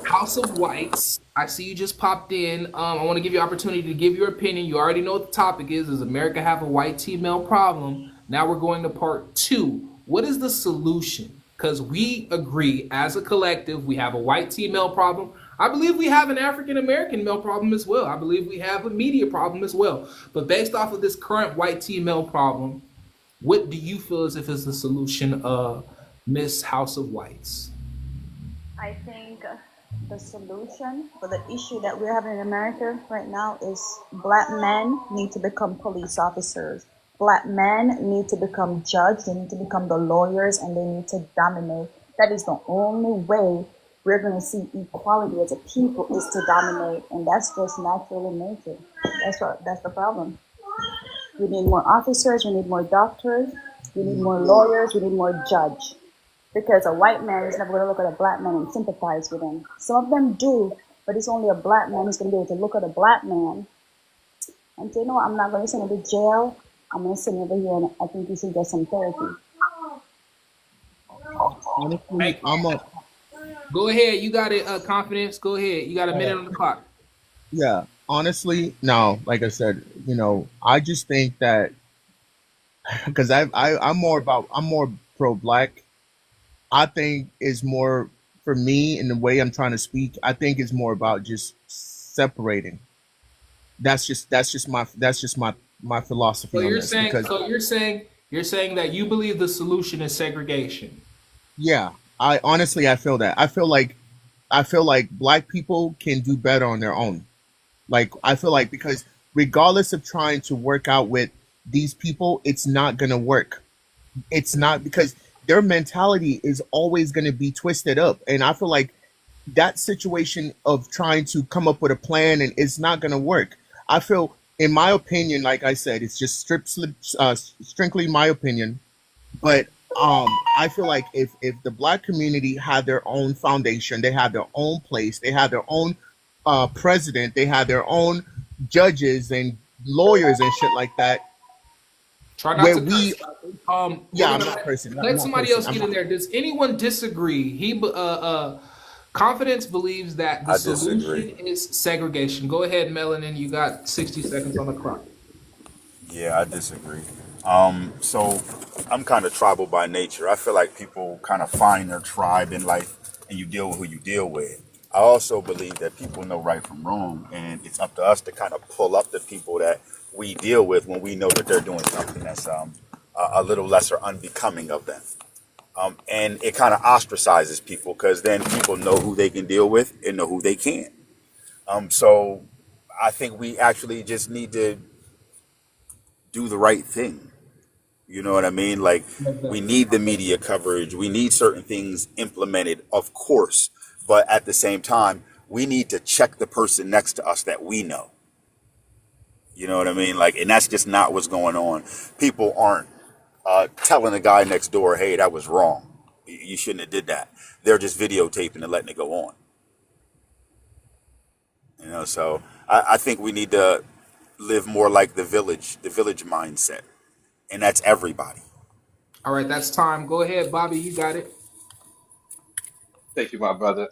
House of Whites. I see you just popped in. I want to give you opportunity to give your opinion. You already know what the topic is. Does America have a white female problem? Now we're going to part 2. What is the solution? Because we agree as a collective, we have a white female problem. I believe we have an African American male problem as well. I believe we have a media problem as well. But based off of this current white male problem, what do you feel as if is the solution, Miss House of Whites? I think the solution for the issue that we're having in America right now is black men need to become police officers. Black men need to become judges, they need to become the lawyers, and they need to dominate. That is the only way we're going to see equality as a people is to dominate, and that's just natural in nature. That's the problem. We need more officers, we need more doctors, we need more lawyers, we need more judge. Because a white man is never going to look at a black man and sympathize with him. Some of them do, but it's only a black man who's going to be able to look at a black man and say, no, I'm not going to send him to jail. I'm going to send him over here, and I think you should get some therapy. Honestly, Hey, go ahead. You got it, confidence. Go ahead. You got a minute on the clock. yeah. Honestly, no. Like I said, I just think that because I'm more pro black. I think is more for me in the way I'm trying to speak. I think it's more about just separating. That's just my philosophy So on you're this saying, because you're saying that you believe the solution is segregation. yeah, I honestly I feel that. I feel like black people can do better on their own. Like I feel like because regardless of trying to work out with these people, it's not gonna work. It's not because their mentality is always gonna be twisted up. And I feel like that situation of trying to come up with a plan and it's not going to work. I feel, in my opinion, like I said, it's just strictly my opinion. But I feel like if the black community had their own foundation, they had their own place, they had their own president, they had their own judges and lawyers and shit like that. Try not Where to we, curse. We're yeah, I'm gonna not cursing. I'm let not somebody cursing. else get in there. Does anyone disagree? Confidence believes that the I disagree. solution is segregation. Go ahead, Melanin. You got 60 seconds on the clock. Yeah, I disagree. So I'm kind of tribal by nature. I feel like people kind of find their tribe in life, and you deal with who you deal with. I also believe that people know right from wrong, and it's up to us to kind of pull up the people that we deal with when we know that they're doing something that's a little lesser unbecoming of them. And it kind of ostracizes people because then people know who they can deal with and know who they can't. So I think we actually just need to do the right thing. You know what I mean? Like, we need the media coverage. We need certain things implemented, of course. But at the same time, we need to check the person next to us that we know. You know what I mean? Like, and that's just not what's going on. People aren't telling the guy next door, hey, that was wrong. You shouldn't have did that. They're just videotaping and letting it go on. You know, so I think we need to live more like the village mindset. And that's everybody. All right, that's time. Go ahead, Bobby. You got it. Thank you, my brother.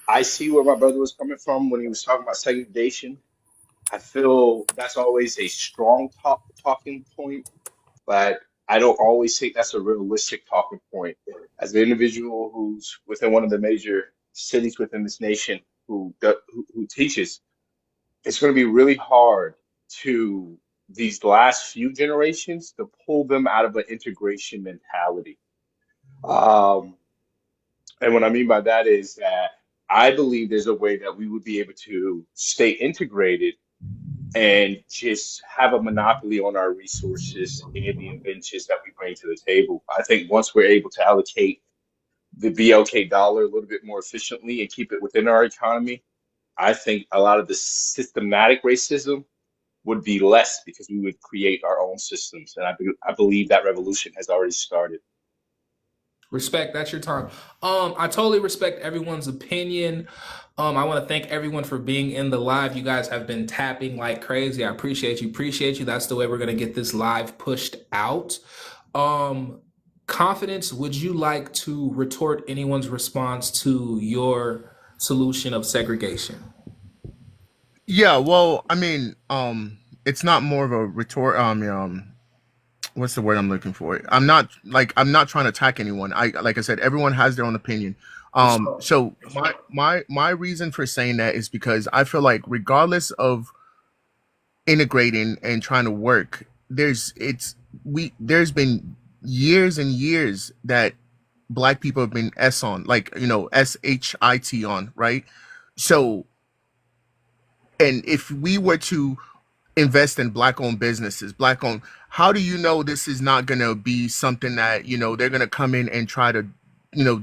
I see where my brother was coming from when he was talking about segregation. I feel that's always a strong talking point, but I don't always think that's a realistic talking point. As an individual who's within one of the major cities within this nation who teaches, it's going to be really hard to these last few generations to pull them out of an integration mentality. Um, and what I mean by that is that I believe there's a way that we would be able to stay integrated and just have a monopoly on our resources and the inventions that we bring to the table. I think once we're able to allocate the BLK dollar a little bit more efficiently and keep it within our economy, I think a lot of the systematic racism would be less because we would create our own systems. And I believe that revolution has already started. Respect. That's your time. I totally respect everyone's opinion. I want to thank everyone for being in the live. You guys have been tapping like crazy. I appreciate you. Appreciate you. That's the way we're gonna get this live pushed out. Confidence, would you like to retort anyone's response to your solution of segregation? Yeah, well, I mean, it's not more of a retort. What's the word I'm looking for? I'm not trying to attack anyone. Like I said, everyone has their own opinion. So my reason for saying that is because I feel like regardless of integrating and trying to work, there's been years and years that black people have been like, SHIT on, right? So, and if we were to invest in black owned businesses, black owned, how do you know this is not going to be something that, they're going to come in and try to, you know,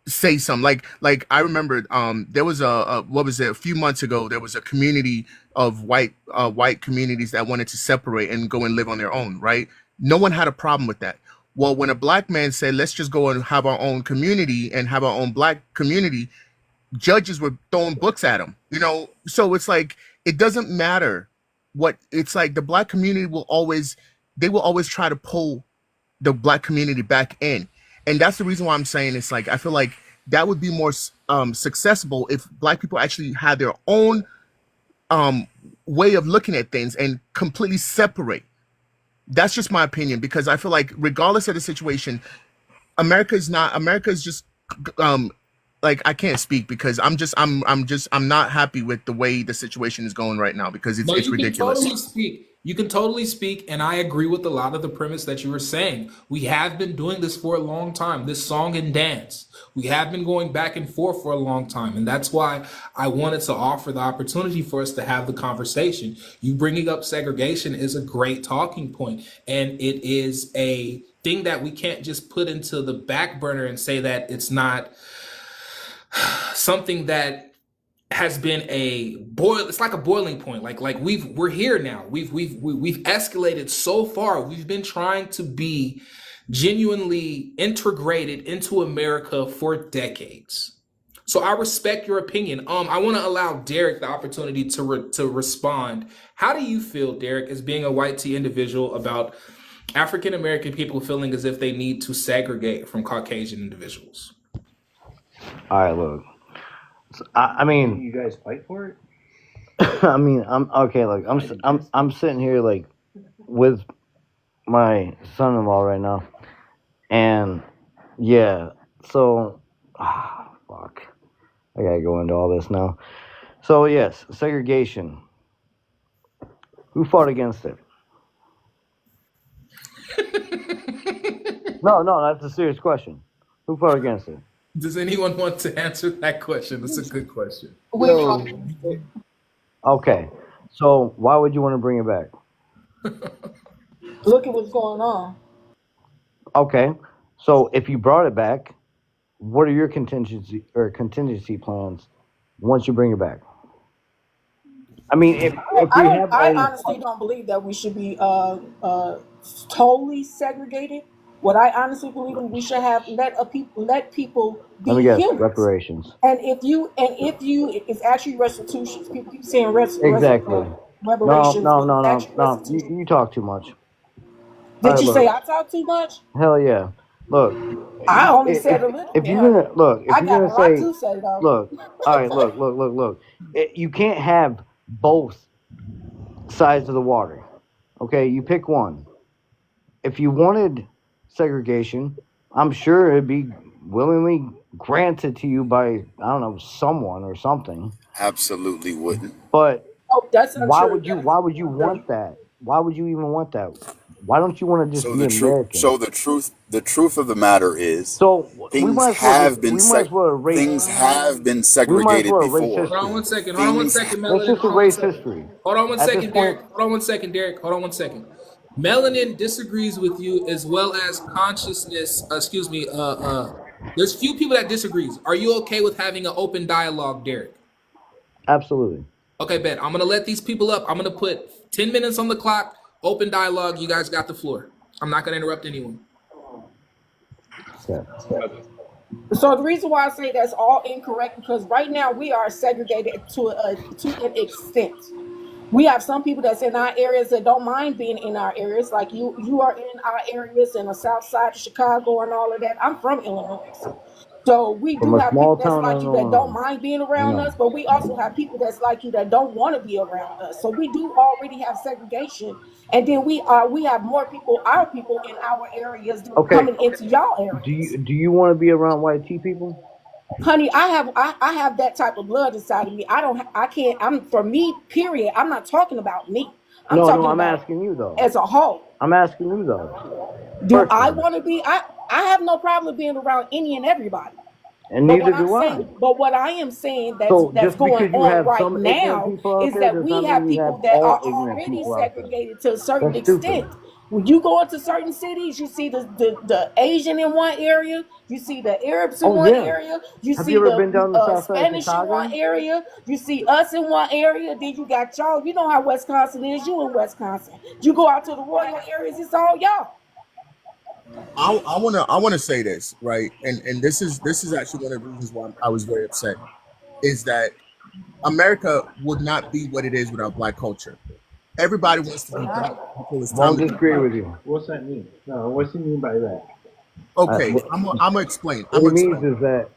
say something like I remember there was what was it, a few months ago, there was a community of white communities that wanted to separate and go and live on their own, right? No one had a problem with that. Well, when a black man said, let's just go and have our own community and have our own black community, judges were throwing books at him, so it's like, it doesn't matter what it's like, the black community they will always try to pull the black community back in. And that's the reason why I'm saying, it's like, I feel like that would be more successful if black people actually had their own way of looking at things and completely separate. That's just my opinion, because I feel like regardless of the situation, America's just like, I can't speak because I'm not happy with the way the situation is going right now, because No, it's you can ridiculous. totally speak. You can totally speak, and I agree with a lot of the premise that you were saying. We have been doing this for a long time, this song and dance. We have been going back and forth for a long time, and that's why I wanted to offer the opportunity for us to have the conversation. You bringing up segregation is a great talking point, and it is a thing that we can't just put into the back burner and say that it's not something that has been a boil. It's like a boiling point. Like we're here now. We've escalated so far. We've been trying to be genuinely integrated into America for decades. So I respect your opinion. I want to allow Derek the opportunity to respond. How do you feel, Derek, as being a white tea individual, about African American people feeling as if they need to segregate from Caucasian individuals? All right, look. I mean, You guys fight for it? I mean, I'm okay. Like, I'm sitting here like with my son-in-law right now, and yeah. So, fuck. I gotta go into all this now. So yes, segregation. Who fought against it? No, that's a serious question. Who fought against it? Does anyone want to answer that question? That's a good question. We fought against it. Okay, so why would you want to bring it back? Look at what's going on. Okay, so if you brought it back, what are your contingency plans once you bring it back? I mean, if we have I a honestly don't believe that we should be totally segregated. What I honestly believe is we should have let people let me be guess, humans. reparations. And if you it's actually restitutions. People keep saying Exactly. reparations, but it's No. actually restitution. You talk too much. Did All right, you say look. I talk too much? Hell yeah. Look, I only said a little if bit, you're honey. gonna look, if I you're got a gonna lot say, to say though. look, all right, look. You can't have both sides of the water. Okay, you pick one. If you wanted segregation, I'm sure it'd be willingly granted to you by, I don't know, someone or something. Absolutely wouldn't. But Oh, that's why untrue. would you want that? Why would you even want that? Why don't you want to just So be American? the truth of the matter is, So we things might as well have been erase things have been we might as segregated well erase before. history. Hold on 1 second. Hold on one Things second, Let's Melanin. just Hold on one erase second. history. Hold on one At this second, point, Derek. Hold on 1 second, Derek. Hold on 1 second. Melanin disagrees with you as well as consciousness. Excuse me. There's few people that disagrees. Are you okay with having an open dialogue, Derek? absolutely. Okay, bet. I'm gonna let these people up. I'm gonna put 10 minutes on the clock. Open dialogue. You guys got the floor. I'm not gonna interrupt anyone. Yeah. So the reason why I say that's all incorrect because right now we are segregated to an extent. We have some people that's in our areas that don't mind being in our areas, like you are in our areas in the south side of Chicago and all of that. I'm from Illinois. So we From do a have small people that's town in like you that don't Illinois. mind being I around know. us, but we also have people that's like you that don't want to be around us. So we do already have segregation, and then we have more people, our people in our areas than Okay. coming into y'all Do areas. you want to be around white tea people? Honey, I have that type of blood inside of me. I can't. I'm for me. Period. I'm not talking about me. I'm No, talking I'm about asking you though. as a whole. I'm asking you though. Do I Personally. want to be? I have no problem being around any and everybody. And But neither what I'm do I. saying, but what I am saying So that's just going because you on have right some ignorant now people out is there that does we not mean have you have people that all are ignorant already people out there. segregated to a certain That's stupid. extent. When you go into certain cities, you see the Asian in one area, you see the Arabs in Oh one yeah. area, you Have you see ever the been down the south side of Spanish in one Chicago? area, you see us in one area, then you got y'all. You know how Wisconsin is. You in Wisconsin. You go out to the royal areas, it's all y'all. I wanna say this, right, and this is actually one of the reasons why I was very upset is that America would not be what it is without Black culture. Everybody wants to be Black until it's time Won't to be disagree Black. with you. What's that mean? No, what's he mean by that? Okay, What I'm gonna explain. I'm it gonna means explain. is that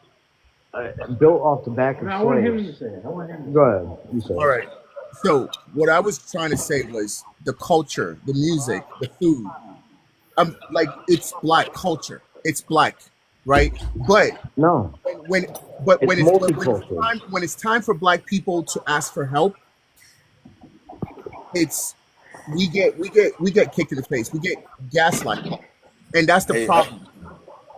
built off the back of No, I want him slaves. to say it. I want him to Go say it. ahead. You say All it. right. So what I was trying to say was the culture, the music, the food. Like it's Black culture. It's Black, right? But No, when but it's multicultural. when it's time for Black people to ask for help, it's we get kicked in the face. We get gaslighted, and that's the Hey, problem.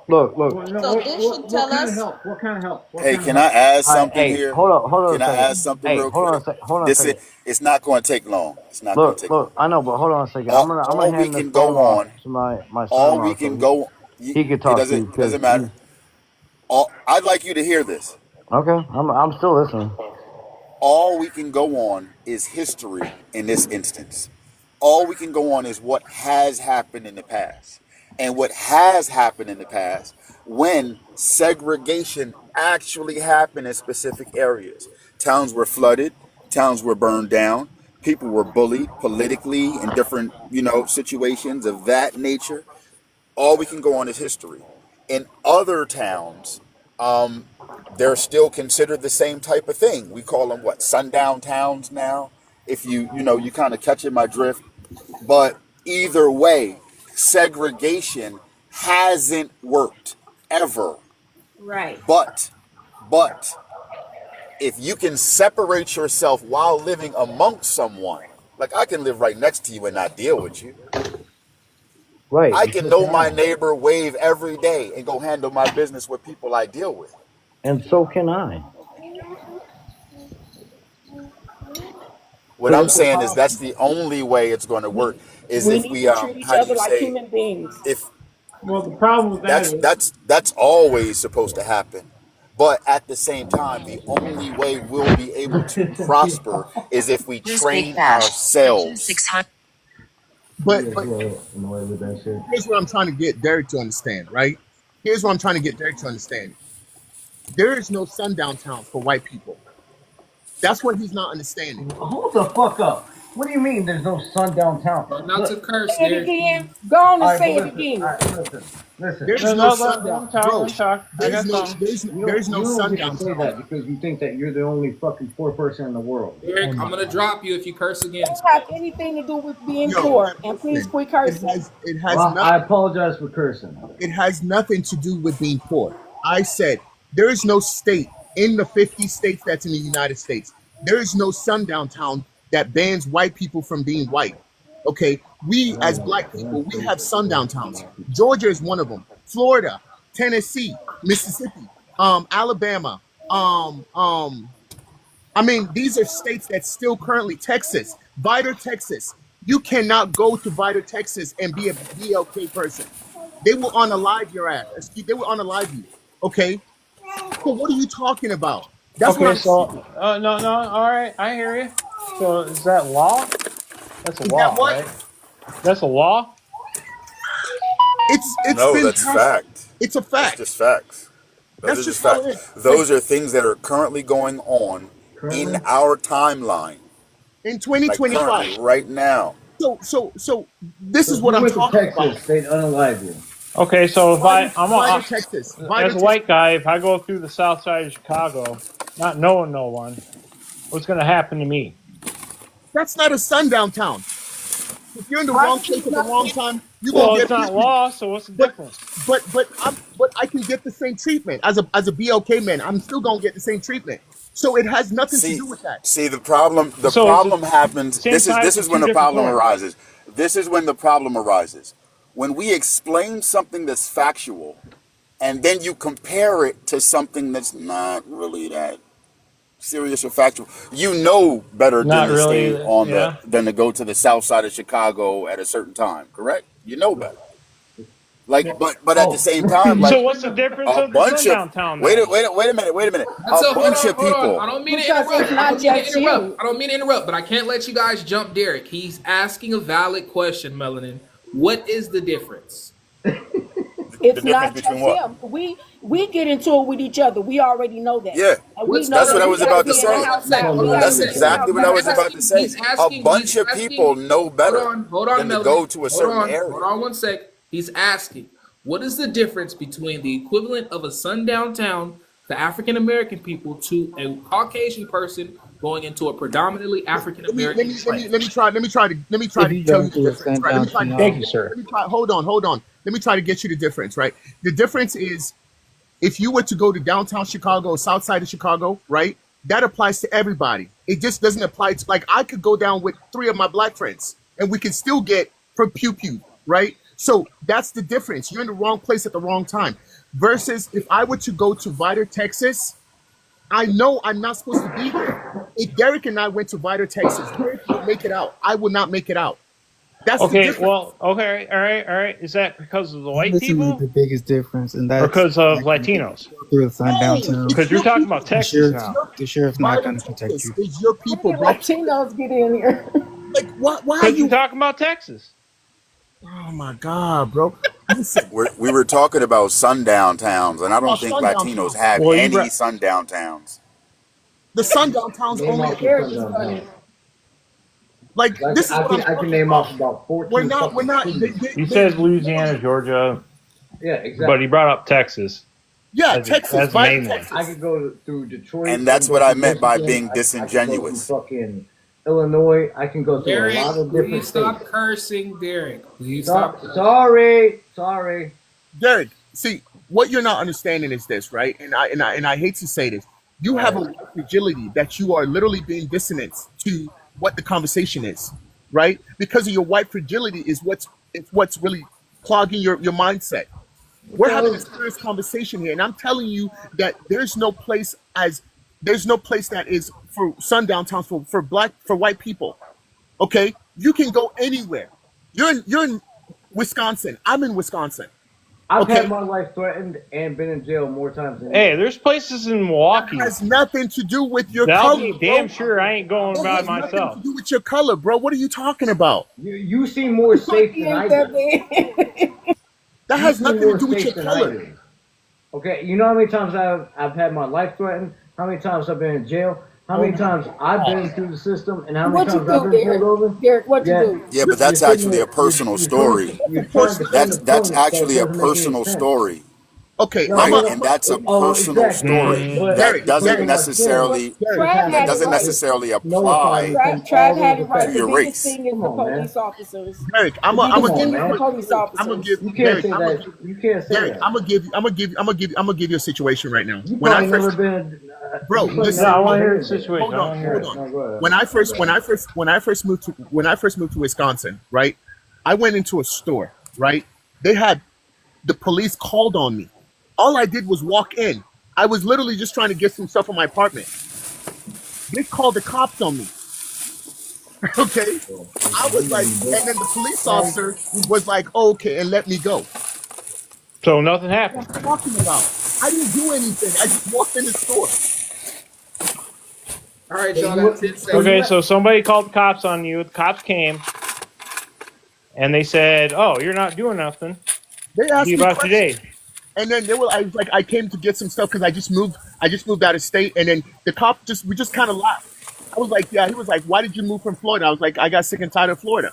Look. Well, no, So this should what tell kind of us. help? What kind of help? What hey, kind of can I help? add All right, something hey, here? hold on Can a I second. add something Hey, real quick? hold on a This is second. it's not going to take long. It's not going to take long. Look. I know, but hold on a second. I'm gonna All we hand this can phone go off on, to my all son-in-law we so can go. he could It talk to doesn't you it because doesn't matter. I'd like you to hear this. Okay, I'm still listening. All we can go on is history in this instance. All we can go on is what has happened in the past. And what has happened in the past when segregation actually happened in specific areas. Towns were flooded, towns were burned down, people were bullied politically in different, situations of that nature. All we can go on is history. In other towns, um, they're still considered the same type of thing. We call them what, sundown towns now. If you kind of catching my drift. But either way, segregation hasn't worked ever. Right. But if you can separate yourself while living amongst someone, like I can live right next to you and not deal with you. Right. I And can so know can my I. neighbor, wave every day, and go handle my business with people I deal with. And so can I. What But I'm it's a saying is problem. that's the only way it's going to work. Is We if need we to treat each how do other you like say, human beings. if Well, the problem with that that's is that's that's always supposed to happen. But at the same time, the only way we'll be able to prosper is if we train ourselves. But Yeah, well, in the way with that shit. here's what I'm trying to get Derek to understand, right? Here's what I'm trying to get Derek to understand. There is no sundown towns for white people. That's what he's not understanding. Hold the fuck up. What do you mean there's no sundown town? Try not to Look, curse, Say it Derek. again. Go on and alright, but say it listen, again. alright, listen. There's no, no no. Let sundown, him talk. bro. Let him talk. I got something. There's no You don't get to sundown say towns. that because you think that you're the only fucking poor person in the world. Oh Derek, I'm my gonna god. drop you if you curse again. Don't have anything to do with being Yo, poor. And please listen. quit It cursing. has it has Well, nothing I apologize for cursing. it has nothing to do with being poor. I said there is no state in the 50 states that's in the United States. There is no sundown town that bans white people from being white. Okay, we as black people, we have sundown towns. Georgia is one of them. Florida, Tennessee, Mississippi, Alabama, I mean, these are states that still currently Texas, Vidor, Texas. You cannot go to Vidor, Texas and be a BLK person. They will unalive your ass. Excuse, they will unalive you. Okay. So what are you talking about? That's what Okay, I'm so saying. no, no. All right, I hear you. So is that law? That's a Is that law, what? right? That's a law. It's No, been that's passed. fact. It's a That's fact. just facts. Those That's are just just how facts. it is. Like Those are things that are currently going on in Currently? our timeline, in like currently, 2025. right now. So this So is if what you I'm went to talking about. Texas, they'd unalive you. Okay, so if I'm Vidor, Texas. as Vidor, a Texas. white guy, if I go through the south side of Chicago, not knowing no one, what's going to happen to me? That's not a sundown town. If you're in the wrong place at the wrong time, you're gonna Well, it's get not pew. law, so what's the But difference? but I can get the same treatment as a BLK man. I'm still gonna get the same treatment. So it has nothing to See, do with that. see, the So it's the problem happens. same This size of is when two the different problem coins. arises. This is when the problem arises. When we explain something that's factual, and then you compare it to something that's not really that serious or factual. You know better than Not to stay really, on the yeah. than to go to the south side of Chicago at a certain time. Correct? You know better. Like, but at the Oh, same time, like So what's the difference a of the bunch of sundown town wait a then? wait a, wait a minute, wait a minute. That's A a bunch of hold on. people. I don't mean to Because it's interrupt. I not don't mean to just interrupt. you. I don't mean to interrupt, but I can't let you guys jump Derek. He's asking a valid question, Melanin. What is the difference? The It's difference not between just what? him. We get into it with each other. We already know that. Yeah, And we What's know that's the that what I we was got to about to be in the hold on say. one house sec. now. Hold We on got one to That's be sec. in the exactly house what I was He's now. about to asking. say. A bunch of people know Hold better on. Hold on, than to Melanin. go to a Hold certain on. area. Hold on one sec. He's asking, what is the difference between the equivalent of a sundown town to African American people to a Caucasian person going into a predominantly African American place? Let me try If to you tell go you the to a difference, right? Let me sundown try to Thank town, you, sir. let me try hold on. Let me try to get you the difference, right? The difference is if you were to go to downtown Chicago or south side of Chicago, right? That applies to everybody. It just doesn't apply to, like, I could go down with three of my black friends and we can still get from pew pew, right? So that's the difference. You're in the wrong place at the wrong time. Versus if I were to go to Vidor, Texas, I know I'm not supposed to be there. If Derek and I went to Vidor, Texas, Derek will make it out. I will not make it out. That's the Okay, difference. well, okay, all right. Is that because of the white This isn't people the biggest difference, and or that's because of like when you Latinos? go through a sundown No, town. it's Because you're your talking about people. The Texas sheriff's now. the sheriff's not Byron, going to protect Texas you. is your When people, did bro. Latinos get in here? Like, why are Because you're you? talking about Texas. Oh my God, bro. Listen, We were talking about sundown towns, and I don't about think sundown Latinos towns. have Well, you any brought. sundown towns. The sundown towns This Name only off nigga some have, Eric is sundown funny. towns. like, this is what I'm I can talking name about. off about We're 14 not. We're fucking not. cities. He They says Louisiana, Georgia, Yeah, but he exactly. brought up Texas yeah, as Texas, the Byron, main one. I Texas. could go through Detroit. And I can that's go what I through meant by Michigan. being I can go through disingenuous. fucking Illinois. I can go through a lot Derek, of different please stop states. cursing, Derek. Please stop cursing. Sorry. Derek, see, what you're not understanding is this, right? And I hate to say this. You All have right. a white fragility that you are literally being dissonant to what the conversation is, right? Because of your white fragility is what's really clogging your mindset. We're having a Well, serious conversation here, and I'm telling you that there's no place that is for sundown towns for white people. Okay, you can go anywhere. You're in Wisconsin. I'm in Wisconsin. I've had Okay, my life threatened and been in jail more times than Hey, you. there's places in that Milwaukee has nothing to do with your that'll color, be damn bro. sure I ain't going That by has nothing to myself. do with your color, bro. What are you talking about? You seem more safe He than ain't I that do. bad. That You has seem nothing to more do with your safe than I color. do. Okay, you know how many times I've had my life threatened? How many times I've been in jail? How Oh many my times I've God. been through the system, and how many What you times I've do, been pulled Derek? over? Derek, what you Yet do? Yeah, but you're that's sitting actually a there, personal you're trying story. to you're Of course trying to it defend is. the That's point that actually a doesn't make any personal sense. story, Okay, Like, I'm right? a you And know, that's a personal exactly. Derek, story Mm. But Derek, that but doesn't on Derek, my sin, necessarily Derek. you Trav have that had to it doesn't right. necessarily nullify apply me from Trav all had those it to right. The effects. your biggest race. thing is Come the on, man. police officers. Derek, The I'm biggest gonna Come on, give thing you is the man. quick. police Derek, I'm gonna give officers. You can't Derek. say I'm gonna that. give You can't say Derek. that. I'm gonna give you. I'm gonna give. I'm gonna give. I'm gonna give you a situation right now. You When I probably first, never been. bro, You probably No, listen. never I even want to been hear the in jail. situation. Hold I on, want to hear hold it. on. No, go ahead. When I My first, bad. when I first moved to Wisconsin, right? I went into a store, right? They had the police called on me. All I did was walk in. I was literally just trying to get some stuff from my apartment. They called the cops on me. Okay, I was like, and then the police officer was like, oh, "Okay," and let me go. So nothing What happened. I'm talking about. I didn't do anything. I just walked in the store. All right, So y'all you got went. 10 So you Okay, went. seconds. so somebody called the cops on you. The cops came and they said, "Oh, you're not doing nothing. They Be asked me about your questions, day." and then they were. I was like, I came to get some stuff because I just moved. I just moved out of state, and then the cop we just kind of laughed. I was like, yeah. He was like, why did you move from Florida? I was like, I got sick and tired of Florida.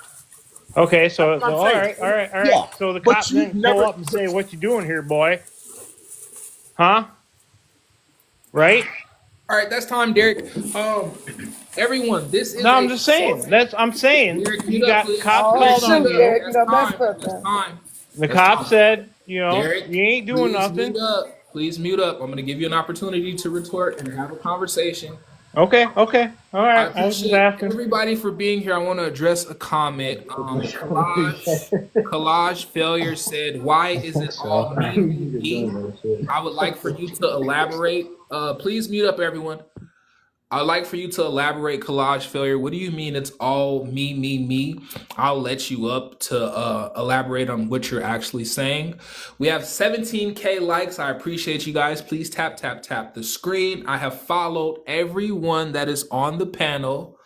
Okay, That's so what I'm all saying. right, all right, all right. Yeah, So the but cop you've didn't pull never. up and say, "What you doing here, boy?" Huh? Right? All right, that's time, Derek. Everyone, this No, is I'm a just short. saying. I'm saying Derek, mute you up, got please. cops Oh called Derek, on mute shoot, up. you. Derek, you That's know that's time. That's something. time. The That's cop time. said, Derek, you ain't doing please mute nothing. up. Please mute up. I'm going to give you an opportunity to retort and have a conversation. Okay, okay, all I right. I was just appreciate asking. everybody for being here. I want to address a comment. Holy shit. Collage Failure said, "Why is it all So me, me, you just doing me?" that shit. I would like for you to elaborate. Please mute up, everyone. I'd like for you to elaborate, Collage Failure. What do you mean it's all me, me, me? I'll let you up to elaborate on what you're actually saying. We have 17K likes. I appreciate you guys. Please tap, tap, tap the screen. I have followed everyone that is on the panel.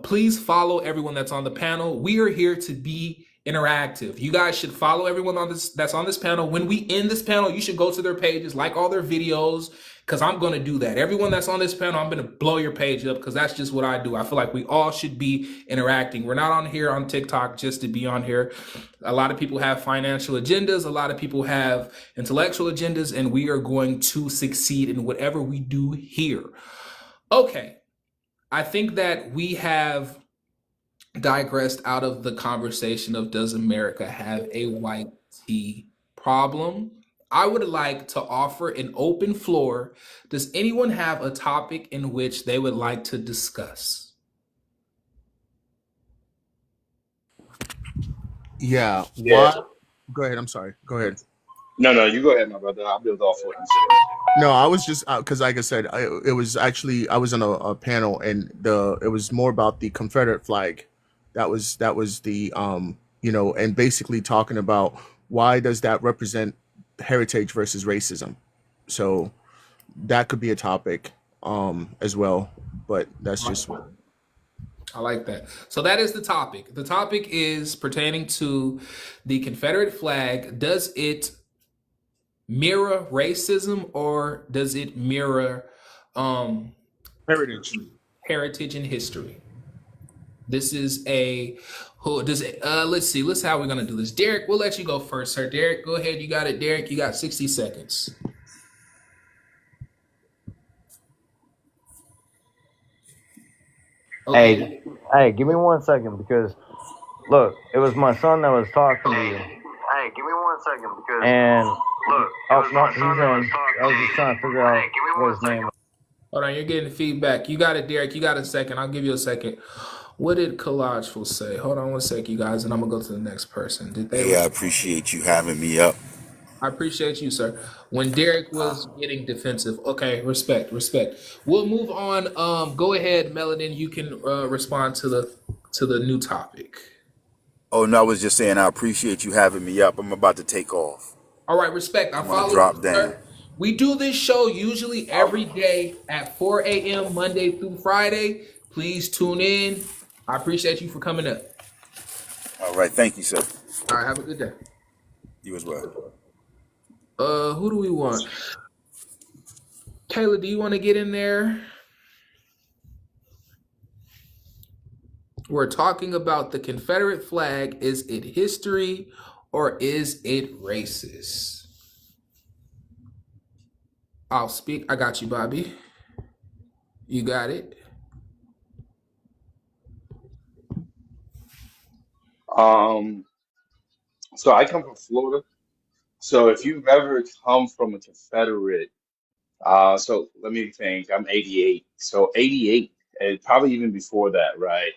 Please follow everyone that's on the panel. We are here to be interactive. You guys should follow everyone on this that's on this panel. When we end this panel, you should go to their pages, like all their videos, because I'm going to do that. Everyone that's on this panel, I'm going to blow your page up because that's just what I do. I feel like we all should be interacting. We're not on here on TikTok just to be on here. A lot of people have financial agendas. A lot of people have intellectual agendas, and we are going to succeed in whatever we do here. Okay. I think that we have digressed out of the conversation of does America have a white tea problem? I would like to offer an open floor. Does anyone have a topic in which they would like to discuss? Yeah. Yeah. Why? Go ahead. I'm sorry. Go ahead. No, you go ahead, my brother. I'll build off what you said. No, I was just because, like I said, it was actually I was on a panel, and it was more about the Confederate flag, That was the and basically talking about why does that represent heritage versus racism. So that could be a topic as well, but that's just what. I like that. So that is the topic. The topic is pertaining to the Confederate flag. Does it mirror racism or does it mirror um, Heritage. heritage and history? This is a who does it, let's see. Let's how we're gonna do this. Derek, we'll let you go first, sir. Derek, go ahead. You got it, Derek. You got 60 seconds. Okay. Hey, give me 1 second because look, it was my son that was talking to you. Hey, give me 1 second because And look, oh no, he's in. I was just trying to figure out what his name was. Hold on, you're getting feedback. You got it, Derek. You got a second. I'll give you a second. What did Collageful say? Hold on 1 sec, you guys, and I'm gonna go to the next person. Did they? Hey, I appreciate you having me up. I appreciate you, sir. When Derek was getting defensive, okay, respect, respect. We'll move on. Go ahead, Melanin. You can respond to the new topic. Oh no, I was just saying I appreciate you having me up. I'm about to take off. All right, respect. I I'm gonna follow drop you, down. sir. We do this show usually every day at 4 a.m. Monday through Friday. Please tune in. I appreciate you for coming up. All right, thank you, sir. All right, have a good day. You as well. Who do we want? Kayla, do you want to get in there? We're talking about the Confederate flag. Is it history or is it racist? I'll speak. I got you, Bobby. You got it. So I come from Florida. So if you've ever come from a Confederate, so let me think, I'm 88. So 88, and probably even before that, right?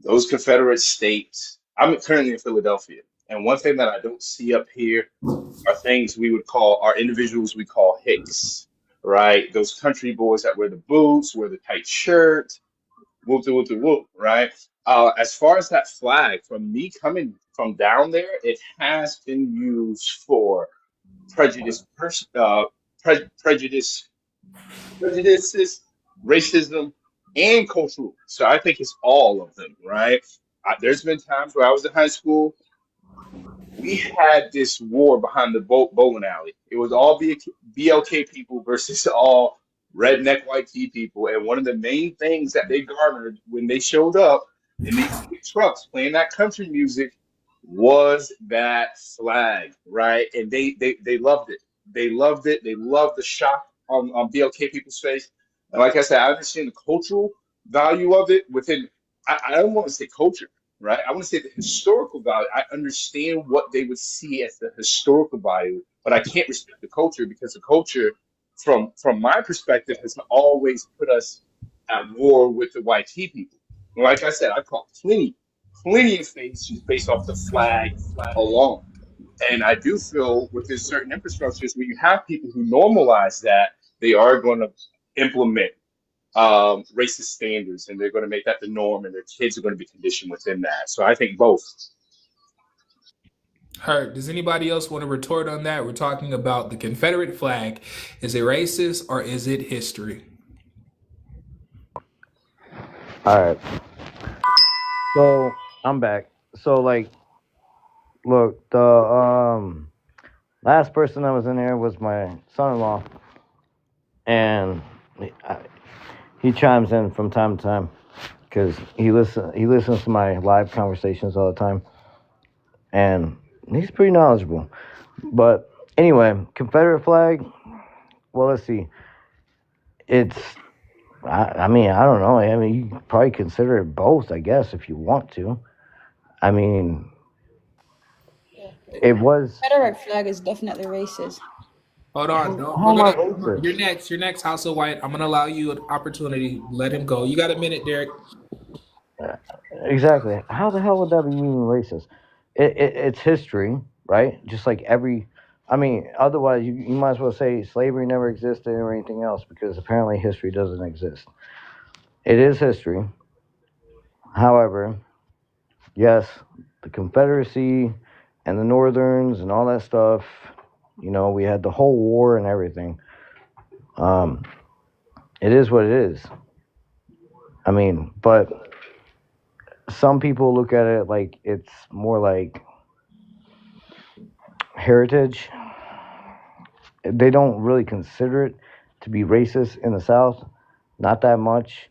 Those Confederate states, I'm currently in Philadelphia. And one thing that I don't see up here are things we would call, are individuals we call Hicks, right? Those country boys that wear the boots, wear the tight shirt, whoop de whoop de whoop, right? As far as that flag, from me coming from down there, it has been used for prejudice, prejudice, prejudices, racism, and cultural. So I think it's all of them, right? There's been times where I was in high school, we had this war behind the bowling alley. It was all BLK people versus all redneck white tea people. And one of the main things that they garnered when they showed up in these big trucks playing that country music was that flag, right? And they loved it. They loved it. They loved the shock on BLK people's face. And like I said, I understand the cultural value of it within, I don't want to say culture, right? I want to say the historical value. I understand what they would see as the historical value, but I can't respect the culture because the culture, from my perspective, has always put us at war with the white tea people. And like I said, I caught plenty of things just based off the flag alone. And I do feel within certain infrastructures where you have people who normalize that, they are going to implement racist standards, and they're going to make that the norm, and their kids are going to be conditioned within that. So I think both. Heard. Does anybody else want to retort on that? We're talking about the Confederate flag. Is it racist or is it history? All right. So I'm back. So like, look, the last person that was in there was my son-in-law, and he chimes in from time to time because he listens to my live conversations all the time, and he's pretty knowledgeable. But anyway, Confederate flag. Well, let's see. It's. I mean, I don't know. I mean, you could probably consider it both, I guess, if you want to. I mean, it was. Confederate flag is definitely racist. Hold on. Don't, How we're am I gonna. racist? You're next. You're next, House of White. I'm gonna allow you an opportunity. Let him go. You got a minute, Derek. Exactly. How the hell would that be even racist? It's history, right? Just like every. I mean, otherwise, you might as well say slavery never existed or anything else because apparently history doesn't exist. It is history. However, Yes, the Confederacy and the Northerns and all that stuff. We had the whole war and everything. Um, it is what it is. I mean, but some people look at it like it's more like heritage. They don't really consider it to be racist in the South. Not that much.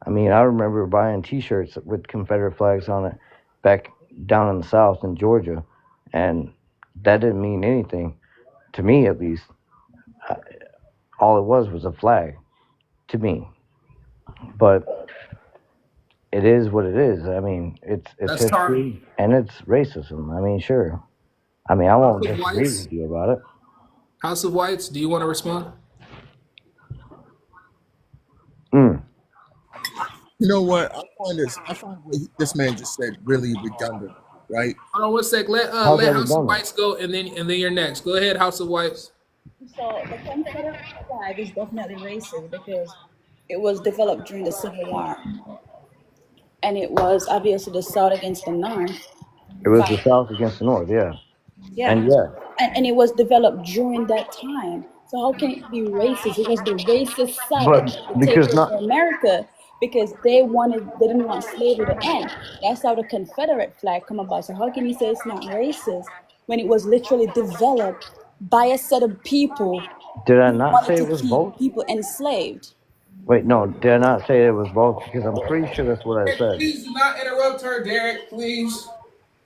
I mean, I remember buying T-shirts with Confederate flags on it back down in the South in Georgia, and that didn't mean anything to me, at least. Uh, All it was a flag to me. But it is what it is. I mean, it's That's time. history and it's racism. I mean, sure. I mean, I House won't of disagree Whites. with you about it. House of Whites. Do you want to respond? Mm. You know what? I find what this man just said really redundant, right? Hold on one sec. Let How's let that House of redundant? Whites go, and then you're next. Go ahead, House of Whites. So the Confederate flag is definitely racist because it was developed during the Civil War, and it was obviously the South against the North. It was Fight. the South against the North, yeah. Yeah, And yeah, and it was developed during that time. So how can it be racist? It was the racist South but that tried to take because over not, America because they didn't want slavery to end. That's how the Confederate flag come about. So how can you say it's not racist when it was literally developed by a set of people did I who not wanted say to it was keep both? people enslaved? Wait, no, did I not say it was both? Because I'm pretty sure that's what I Derek, said. please do not interrupt her, Derek. Please.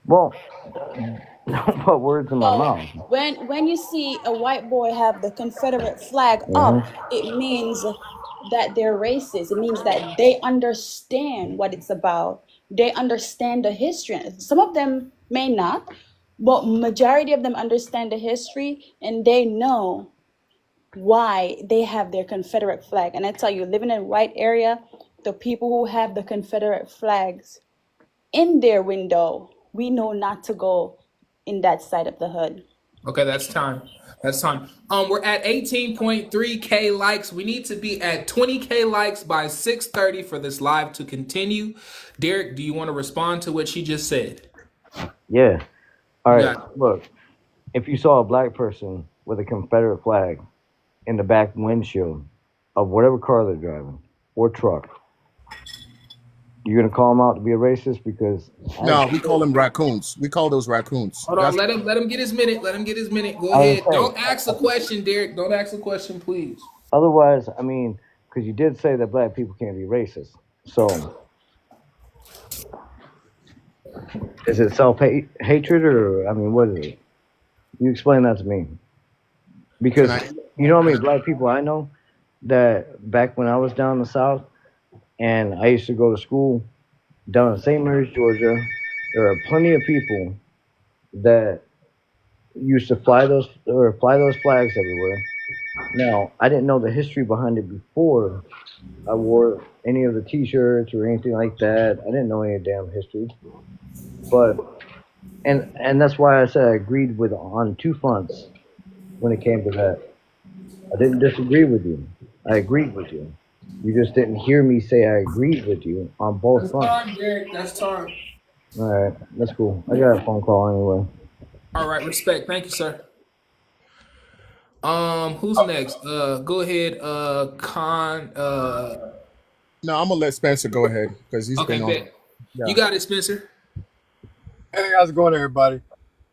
Well, don't put words in my So mouth. when you see a white boy have the Confederate flag Hmm. up, it means that they're racist. It means that they understand what it's about. They understand the history. Some of them may not, but majority of them understand the history and they know why they have their Confederate flag. And I tell you, living in the right area, the people who have the Confederate flags in their window, we know not to go in that side of the hood. Okay, that's time. That's time. We're at 18.3K likes. We need to be at 20K likes by 6:30 for this live to continue. Derek, do you want to respond to what she just said? Yeah. All You right. got it. Look, if you saw a black person with a Confederate flag in the back windshield of whatever car they're driving or truck, you're gonna call them out to be a racist because I, No, we call them raccoons. We call those raccoons. Hold on. That's Let him get his minute. Let him get his minute. Go I was ahead. saying. Don't ask a question, Derek. Don't ask a question, please. Otherwise, I mean, because you did say that black people can't be racist. So is it self hatred or I mean, what is it? You explain that to me can because I you know how can many I black people I know that back when I was down in the south and I used to go to school down in St. Mary's, Georgia. There are plenty of people that used to fly those flags everywhere. Now, I didn't know the history behind it before I wore any of the T-shirts or anything like that. I didn't know any damn history, but and that's why I said I agreed with on two fronts when it came to that. I didn't disagree with you. I agreed with you. You just didn't hear me say I agreed with you on both That's fronts. time, Derek. That's time. All right, that's cool. I got a phone call anyway. All right. Respect. Thank you, sir. Who's next? Go ahead. Con. No, I'm gonna let Spencer go ahead because he's Okay, been on. bet. You Yeah. got it, Spencer. Hey, how's it going, everybody?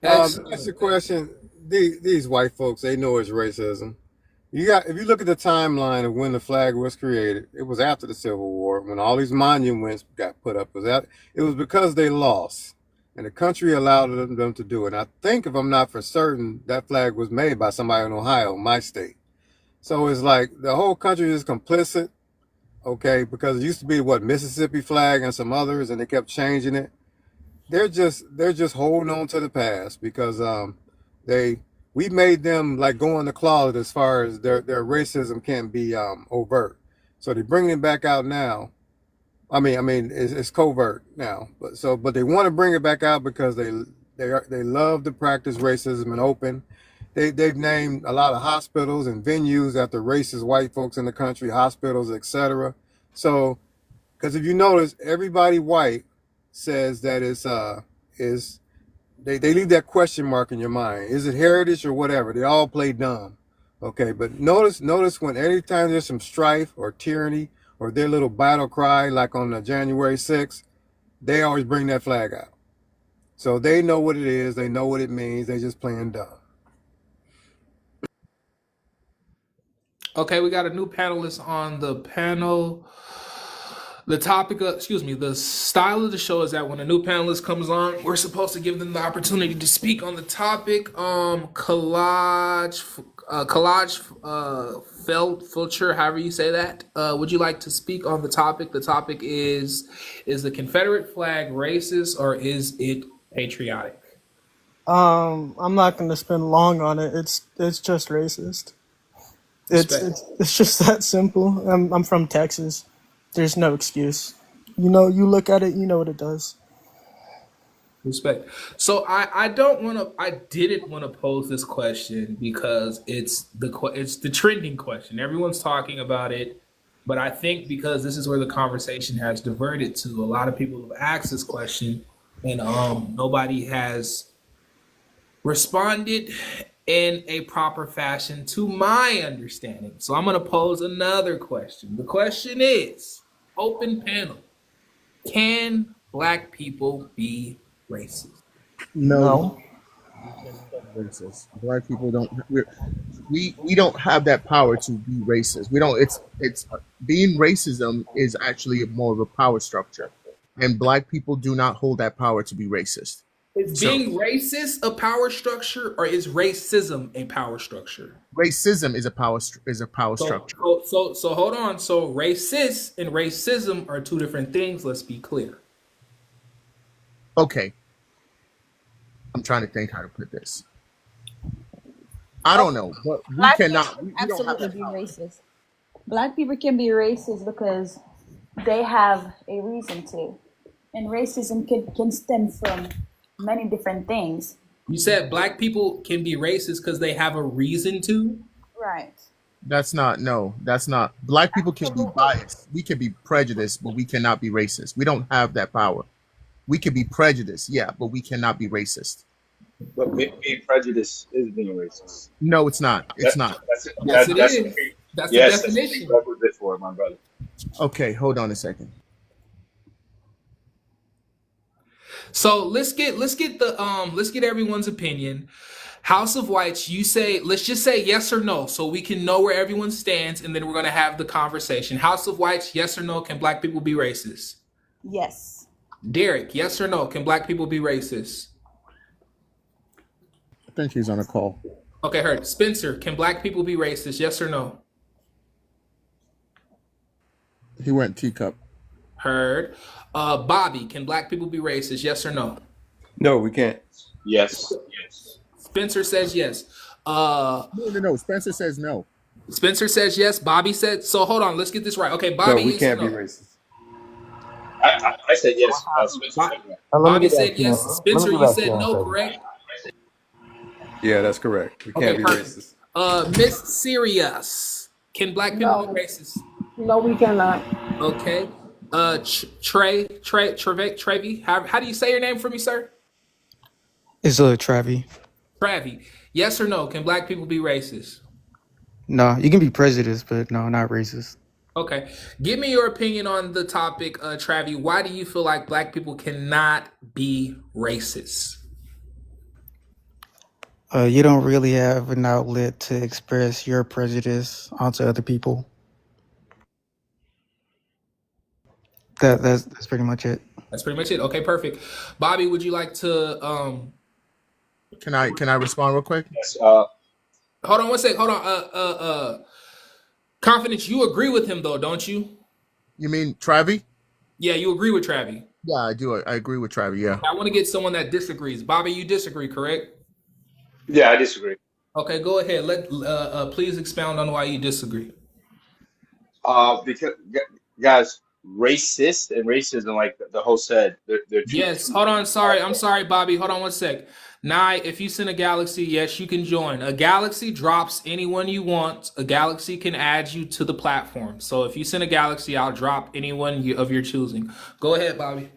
That's the Excellent. question. These white folks, they know it's racism. If you look at the timeline of when the flag was created, it was after the Civil War when all these monuments got put up. It was because they lost, and the country allowed them to do it. And I think, if I'm not for certain, that flag was made by somebody in Ohio, my state. So it's like the whole country is complicit, okay? Because it used to be what Mississippi flag and some others, and they kept changing it. They're just holding on to the past because they we made them like go in the closet as far as their racism can't be overt. So they're bringing it back out now. I mean it's covert now, but they want to bring it back out because they love to practice racism and open. They've named a lot of hospitals and venues after racist white folks in the country, hospitals, etc. So because if you notice, everybody white says that is they leave that question mark in your mind. Is it heritage or whatever? They all play dumb. Okay, but notice when anytime there's some strife or tyranny or their little battle cry, like on the January 6th, they always bring that flag out. So they know what it is, they know what it means, they just playing dumb. Okay, we got a new panelist on the panel. The topic, the style of the show is that when a new panelist comes on, we're supposed to give them the opportunity to speak on the topic. Filcher, however you say that. Would you like to speak on the topic? The topic is the Confederate flag racist or is it patriotic? I'm not going to spend long on it. It's just racist. It's just that simple. I'm from Texas. There's no excuse. You look at it, you know what it does. Respect. So I didn't want to pose this question because it's the trending question. Everyone's talking about it, but I think because this is where the conversation has diverted to, a lot of people have asked this question, and nobody has responded in a proper fashion to my understanding. So I'm going to pose another question. The question is, open panel, can Black people be racist? No. Racist. Black people don't. We don't have that power to be racist. We don't. It's being racism is actually more of a power structure, and Black people do not hold that power to be racist. Is being racist a power structure, or is racism a power structure? Racism is a power structure. So hold on. So racist and racism are two different things. Let's be clear. Okay. I'm trying to think how to put this. I don't know, but we cannot. We don't have that be power. racist. Black people can be racist because they have a reason to, and racism can stem from many different things. You said Black people can be racist because they have a reason to? Right. That's not. Black people can be biased. We can be prejudiced, but we cannot be racist. We don't have that power. We can be prejudiced, yeah, but we cannot be racist. But being prejudiced is being racist. No, it's not. It's not. Yes, it is. That's the definition. That's for my brother. Okay, hold on a second. So let's get everyone's opinion. House of Whites, you say, let's just say yes or no, so we can know where everyone stands, and then we're gonna have the conversation. House of Whites, yes or no, can Black people be racist? Yes. Derek, yes or no, can Black people be racist? I think he's on a call. Okay, heard. Spencer, can Black people be racist? Yes or no? He went teacup. Heard. Bobby, can Black people be racist? Yes or no? No, we can't. Yes. Spencer says yes. No. Spencer says no. Spencer says yes. Bobby said so. Hold on, let's get this right. Okay, Bobby. No, we can't be racist. I said yes. Bobby said yes. Spencer, you said no, correct? Yeah, that's correct. We can't be racist. Miss Sirius, can Black people be racist? No, we cannot. Okay. Trevi, how do you say your name for me, sir? It's Travi. Travi, yes or no, can Black people be racist? No, you can be prejudiced, but no, not racist. Okay. Give me your opinion on the topic, Travi. Why do you feel like Black people cannot be racist? You don't really have an outlet to express your prejudice onto other people. That's pretty much it. That's pretty much it. Okay, perfect. Bobby, would you like to Can I respond real quick? Yes. Hold on one sec. Hold on. Confidence, you agree with him though, don't you? You mean Travi? Yeah, you agree with Travi. Yeah, I do. I agree with Travi, yeah. I want to get someone that disagrees. Bobby, you disagree, correct? Yeah, I disagree. Okay, go ahead. Please expound on why you disagree. Because guys, racist and racism, like the host said, they're yes. Hold on. I'm sorry, Bobby. Hold on one sec. Nye, if you send a galaxy, yes, you can join. A galaxy drops anyone you want. A galaxy can add you to the platform. So if you send a galaxy, I'll drop anyone of your choosing. Go ahead, Bobby.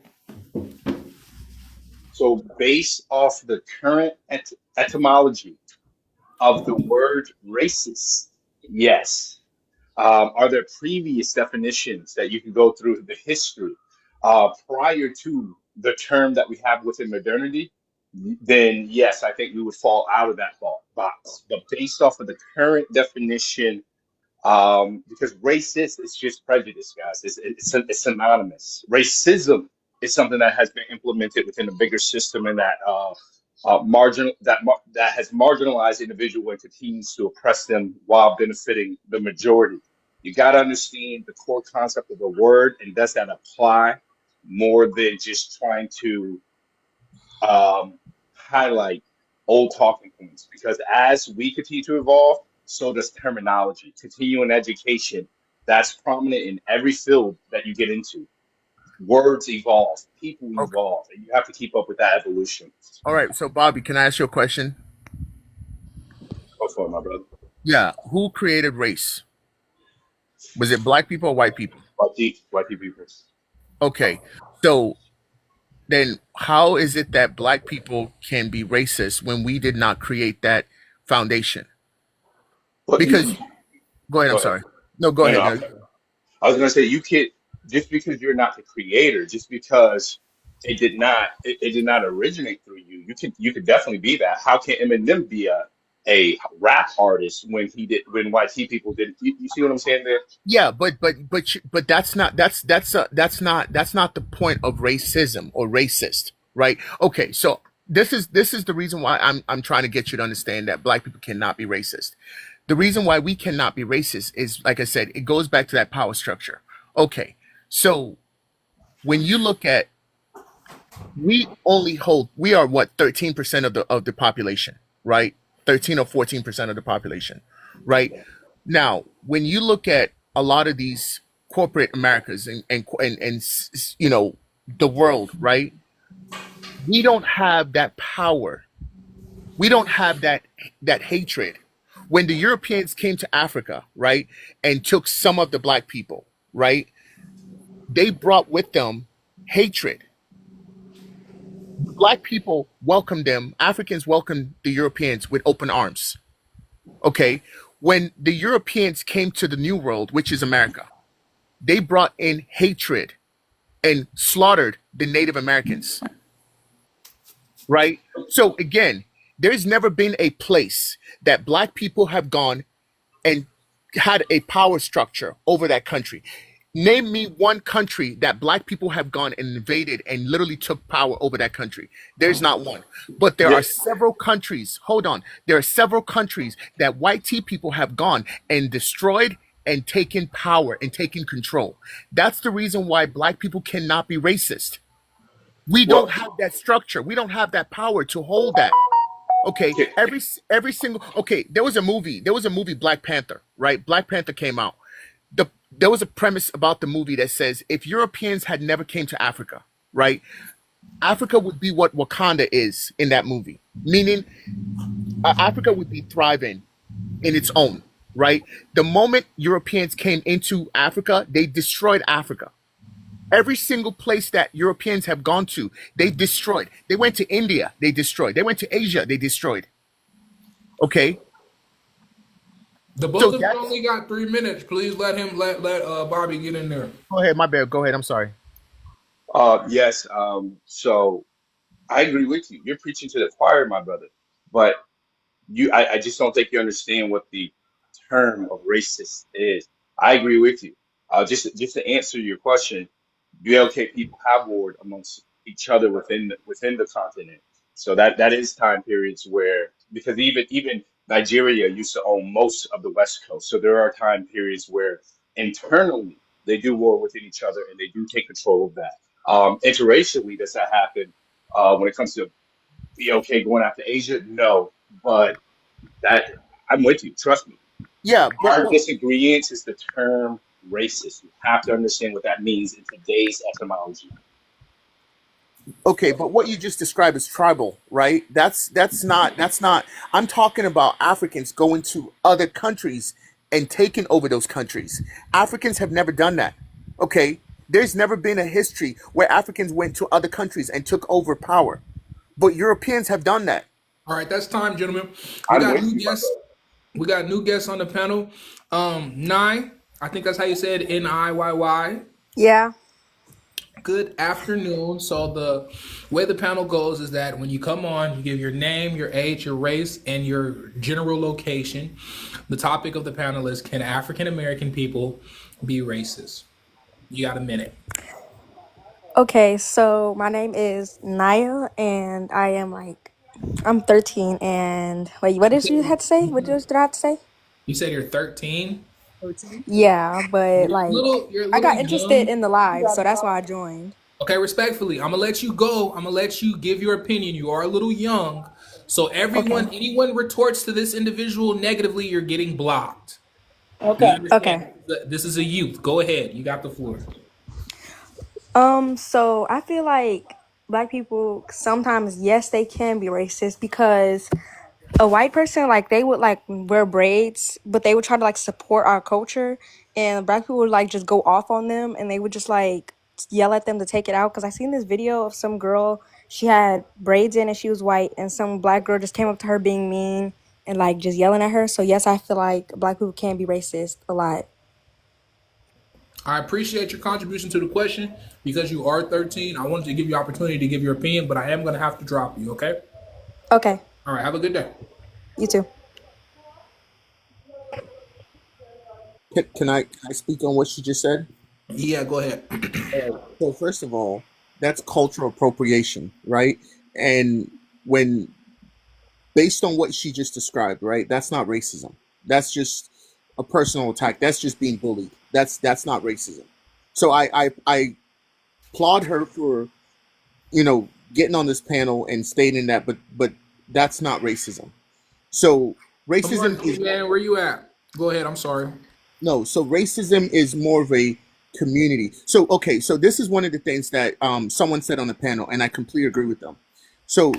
So based off the current etymology of the word racist, yes. Are there previous definitions that you can go through the history prior to the term that we have within modernity? Then yes, I think we would fall out of that box. But based off of the current definition, because racist is just prejudice, guys. It's synonymous. Racism is something that has been implemented within a bigger system, and that that has marginalized individual and continues to oppress them while benefiting the majority. You got to understand the core concept of the word, and does that apply more than just trying to highlight old talking points? Because as we continue to evolve, so does terminology. Continuing education, that's prominent in every field that you get into. Words evolve, people Okay. evolve, and you have to keep up with that evolution. All right. So, Bobby, can I ask you a question? Go for it, my brother. Yeah. Who created race? Was it black people or white people? White people. Okay. So then how is it that black people can be racist when we did not create that foundation? But Because go ahead, go I'm ahead. sorry. No, go No, ahead. no. No. I was gonna say you can't, just because you're not the creator, just because it did not originate through you. You could definitely be that. How can Eminem be a rap artist when he did when white people did? You see what I'm saying there? Yeah, but that's not the point of racism or racist, right? Okay, so this is the reason why I'm trying to get you to understand that black people cannot be racist. The reason why we cannot be racist is, like I said, it goes back to that power structure. Okay, so when you look at, we are what, 13% of the population, right? 13 or 14% of the population, right? Now, when you look at a lot of these corporate Americas and the world, right? We don't have that power. We don't have that hatred. When the Europeans came to Africa, right, and took some of the black people, right, they brought with them hatred. Black people welcomed them. Africans welcomed the Europeans with open arms. Okay, when the Europeans came to the New World, which is America, they brought in hatred and slaughtered the Native Americans, right? So again, there's never been a place that black people have gone and had a power structure over that country. Name me one country that black people have gone and invaded and literally took power over that country. There's not one. But there Yeah. are several countries, hold on, there are several countries that white tea people have gone and destroyed and taken power and taken control. That's the reason why black people cannot be racist. We don't Well, have that structure. We don't have that power to hold that. Okay, okay. every single, okay, there was a movie Black Panther, right? Black Panther came out. There was a premise about the movie that says if Europeans had never came to Africa, right? Africa would be what Wakanda is in that movie. Meaning Africa would be thriving in its own, right? The moment Europeans came into Africa, they destroyed Africa. Every single place that Europeans have gone to, they destroyed. They went to India, they destroyed. They went to Asia, they destroyed. Okay, The so both of you that's. only got 3 minutes. Please let Bobby get in there. Go ahead, my bad. Go ahead. I'm sorry. Yes. So I agree with you. You're preaching to the choir, my brother. But I just don't think you understand what the term of racist is. I agree with you. Just to answer your question, BLK people have warred amongst each other within the continent. So that is time periods where, because even Nigeria used to own most of the West Coast. So there are time periods where internally they do war within each other and they do take control of that. Interracially, does that happen when it comes to BLK going after Asia? No, but that I'm with you. Trust me. Yeah, Our disagreement is the term racist. You have to understand what that means in today's etymology. okay, but what you just described is tribal, right? That's not. I'm talking about Africans going to other countries and taking over those countries. Africans have never done that. Okay, there's never been a history where Africans went to other countries and took over power. but Europeans have done that. All right, that's time, gentlemen. We I'm got with new you, my guests. We got new guests on the panel. Nye, I think that's how you said NIYY. Yeah. Good afternoon. So the way the panel goes is that when you come on, you give your name, your age, your race, and your general location. The topic of the panel is: can African American people be racist? You got a minute. Okay, so my name is Naya, and I'm 13. And wait, what You did you said, have to say? What did I have to say? you said you're 13. Yeah, but You're a I little got interested young. in the live, so that's why I joined. Okay, respectfully, I'm gonna let you go. I'm gonna let you give your opinion. You are a little young, so Okay. anyone retorts to this individual negatively, you're getting blocked. We Okay. understand Okay. this is a youth. Go ahead, you got the floor. So I feel like black people sometimes, yes, they can be racist because a white person, like, they would like wear braids, but they would try to like support our culture, and black people would like just go off on them, and they would just like yell at them to take it out. Because I seen this video of some girl, she had braids in and she was white, and some black girl just came up to her being mean and like just yelling at her. So yes, I feel like black people can be racist a lot. I appreciate your contribution to the question because you are 13. I wanted to give you opportunity to give your opinion, but I am gonna have to drop you. Okay. Okay, All right. Have a good day. you too. Can I speak on what she just said? Yeah. Go ahead. So first of all, that's cultural appropriation, right? And when based on what she just described, right? That's not racism. That's just a personal attack. That's just being bullied. That's not racism. So I applaud her for getting on this panel and stating that, but that's not racism. So racism Mark, is man, where you at? Go ahead. I'm sorry. no. So racism is more of a community. So okay. So this is one of the things that someone said on the panel, and I completely agree with them. So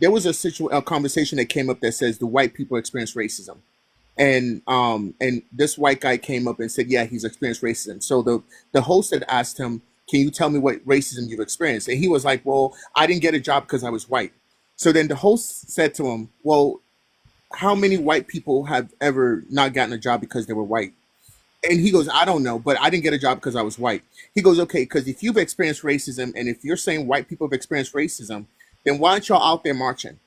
there was a conversation that came up that says the white people experience racism, and this white guy came up and said, yeah, he's experienced racism. So the host had asked him, can you tell me what racism you've experienced? And he was like, well, I didn't get a job because I was white. So then the host said to him, well, how many white people have ever not gotten a job because they were white? And he goes, I don't know, but I didn't get a job because I was white. He goes, okay, because if you've experienced racism, and if you're saying white people have experienced racism, then why aren't y'all out there marching?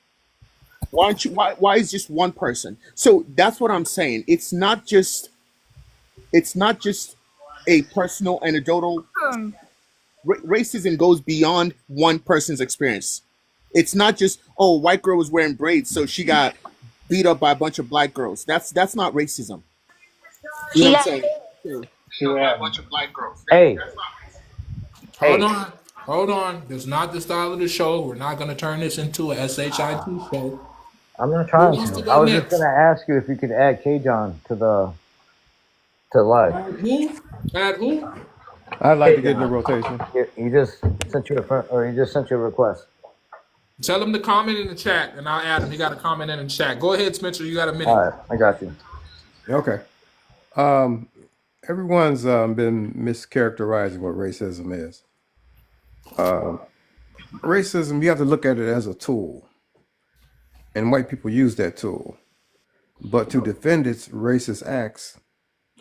Why aren't you? Why is just one person? So that's what I'm saying. It's not just a personal anecdotal. Racism goes beyond one person's experience. It's not just, oh, white girl was wearing braids, so she got beat up by a bunch of black girls. That's not racism. You know what I'm saying? So, Yeah. Hey, Hold hey, on. Hold on. That's not the style of the show. We're not gonna turn this into a shit show. I'm not Who trying wants to to. I go was just next? gonna ask you if you could add K John to live. Add who? Add who? I'd like K to get in the John, rotation. he just sent you a friend, or he just sent you a request. Tell him to comment in the chat, and I'll add him. He got a comment in the chat. Go ahead, Spencer. You got a All minute. right, I got you. Okay. Everyone's been mischaracterizing what racism is. Racism, you have to look at it as a tool, and white people use that tool. But to defend its racist acts,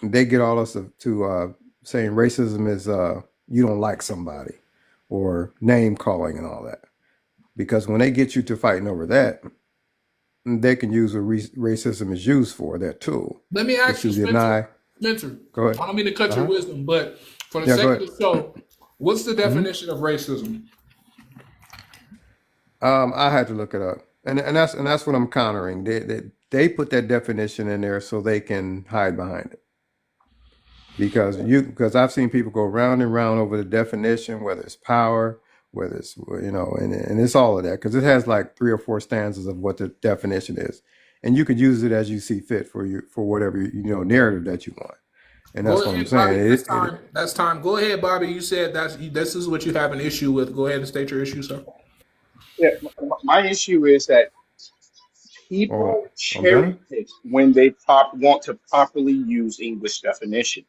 they get all us to saying racism is you don't like somebody, or name calling and all that. Because when they get you to fighting over that, they can use what racism is used for, that tool, Let me is ask you, to Spencer. deny. Spencer, Go ahead. I don't mean to cut your Uh-huh. wisdom, but for the Yeah, sake go of ahead. the show, what's the hmm definition of racism? I had to look it up, and that's what I'm countering. They put that definition in there so they can hide behind it. Because I've seen people go round and round over the definition, whether it's power, whether it's and it's all of that, because it has like 3 or 4 stanzas of what the definition is, and you could use it as you see fit for whatever narrative that you want, and Go that's what I'm ahead, Bobby. saying. That's time. That's time. Go ahead, Bobby. You said this is what you have an issue with. Go ahead and state your issue, sir. Yeah, my issue is that Or people I'm done. cherry pick when they want to properly use English definition.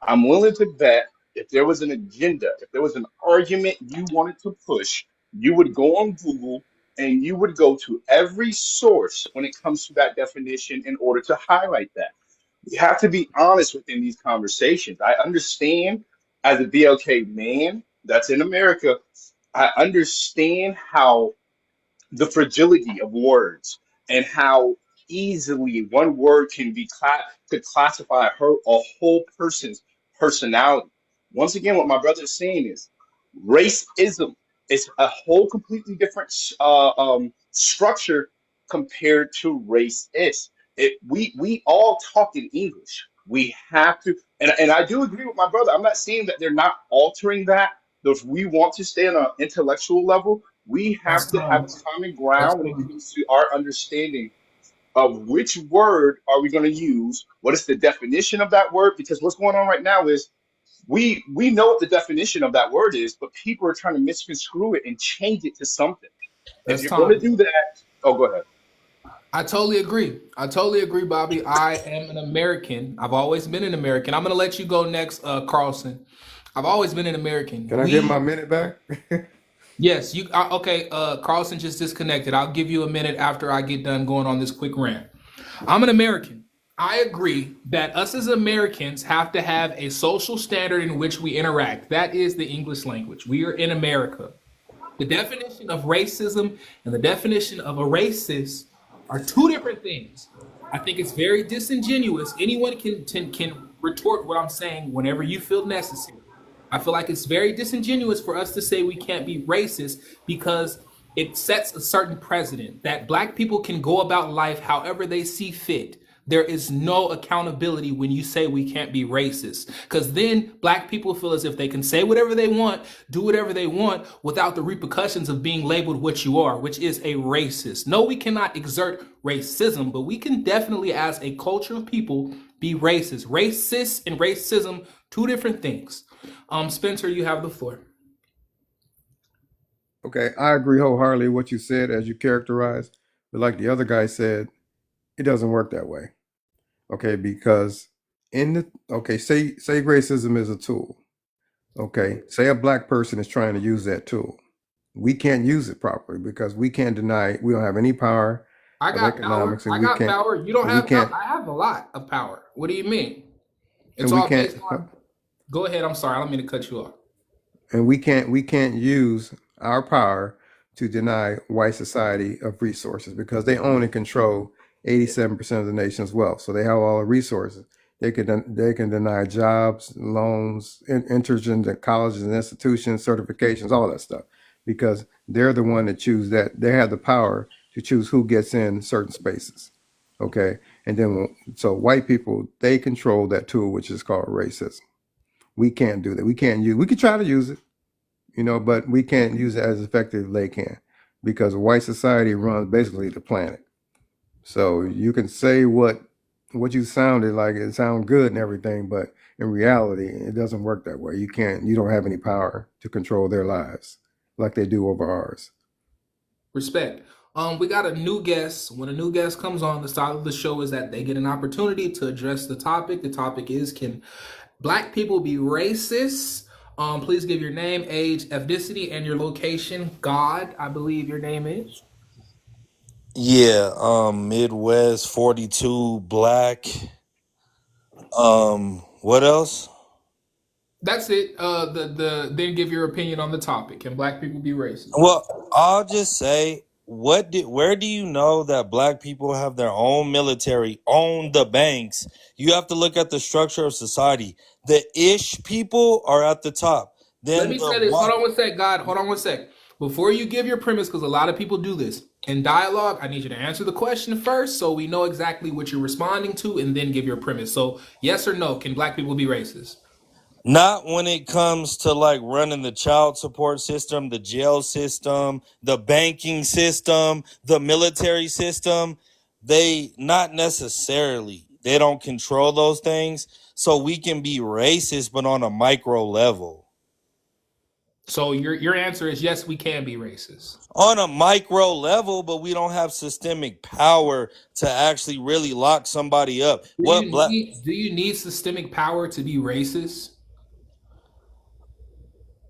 I'm willing to bet if there was an agenda, if there was an argument you wanted to push, you would go on Google and you would go to every source when it comes to that definition in order to highlight that. We have to be honest within these conversations. I understand as a BLK man that's in America, I understand how the fragility of words and how easily one word can be could classify a whole person's personality. Once again, what my brother is saying is racism is a whole completely different structure compared to race is. We all talk in English. We have to, and I do agree with my brother. I'm not saying that they're not altering that. If we want to stay on an intellectual level, we have That's to have a common that's ground when it comes to our understanding of which word are we going to use, what is the definition of that word, because what's going on right now is we know what the definition of that word is, but people are trying to misconstrue it and change it to something. If that's you're going to time. do that, oh, go ahead. I totally agree. I totally agree, Bobby. I am an American. I've always been an American. I'm gonna let you go next, Carlson. I've always been an American. Can I get my minute back? Yes, you okay, Carlson just disconnected. I'll give you a minute after I get done going on this quick rant. I'm an American. I agree that us as Americans have to have a social standard in which we interact. That is the English language. We are in America. The definition of racism and the definition of a racist are two different things. I think it's very disingenuous. Anyone can retort what I'm saying whenever you feel necessary. I feel like it's very disingenuous for us to say we can't be racist because it sets a certain precedent that black people can go about life however they see fit. There is no accountability when you say we can't be racist because then black people feel as if they can say whatever they want, do whatever they want without the repercussions of being labeled what you are, which is a racist. No, we cannot exert racism, but we can definitely, as a culture of people, be racist. Racist and racism, two different things. Spencer, you have the floor. Okay, I agree wholeheartedly with what you said as you characterized, but like the other guy said, it doesn't work that way. Okay, because say racism is a tool. Okay, say a black person is trying to use that tool. We can't use it properly because we can't deny we don't have any power I of got power. economics, and I we got can't power. You don't and we have power. can't I have a lot of power. What do you mean? It's and we all can't based on. Go ahead. I'm sorry. I don't mean to cut you off. and we can't use our power to deny white society of resources because they own and control 87% of the nation's wealth. So they have all the resources. They can deny jobs, loans, enters into colleges and institutions, certifications, all that stuff, because they're the one that choose that. They have the power to choose who gets in certain spaces. Okay, and then so white people, they control that tool, which is called racism. We can't do that. We can't use. We could try to use it, but we can't use it as effective as they can, because white society runs basically the planet. So you can say what you sounded like, it sounds good and everything, but in reality, it doesn't work that way. You don't have any power to control their lives like they do over ours. Respect. We got a new guest. When a new guest comes on, the style of the show is that they get an opportunity to address the topic. The topic is, can black people be racist? Please give your name, age, ethnicity, and your location. God, I believe your name is. Yeah, Midwest 42 black. What else? That's it. The then give your opinion on the topic. Can black people be racist? Well, I'll just say, where do you know that black people have their own military, own the banks? You have to look at the structure of society. The ish people are at the top. Let Then me the say this. Hold white. on one sec, God. Hold on one sec. Before you give your premise, because a lot of people do this in dialogue, I need you to answer the question first so we know exactly what you're responding to and then give your premise. So, yes or no, can black people be racist? Not when it comes to like running the child support system, the jail system, the banking system, the military system. They not necessarily. They don't control those things. So we can be racist, but on a micro level. So your answer is yes, we can be racist. On a micro level, but we don't have systemic power to actually really lock somebody up. What black Do you need systemic power to be racist?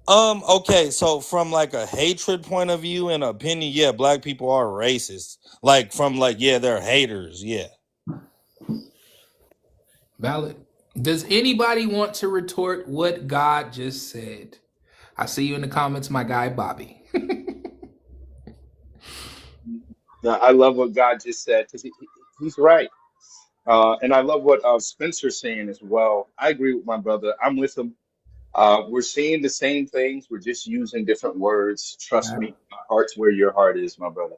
Okay, so from like a hatred point of view and opinion, yeah, black people are racist. Like from like, yeah, they're haters, yeah. Valid. Does anybody want to retort what God just said? I see you in the comments, my guy Bobby. Now, I love what God just said because he's right. And I love what Spencer's saying as well. I agree with my brother. I'm with him. We're seeing the same things. We're just using different words. Trust me, my heart's where your heart is, my brother.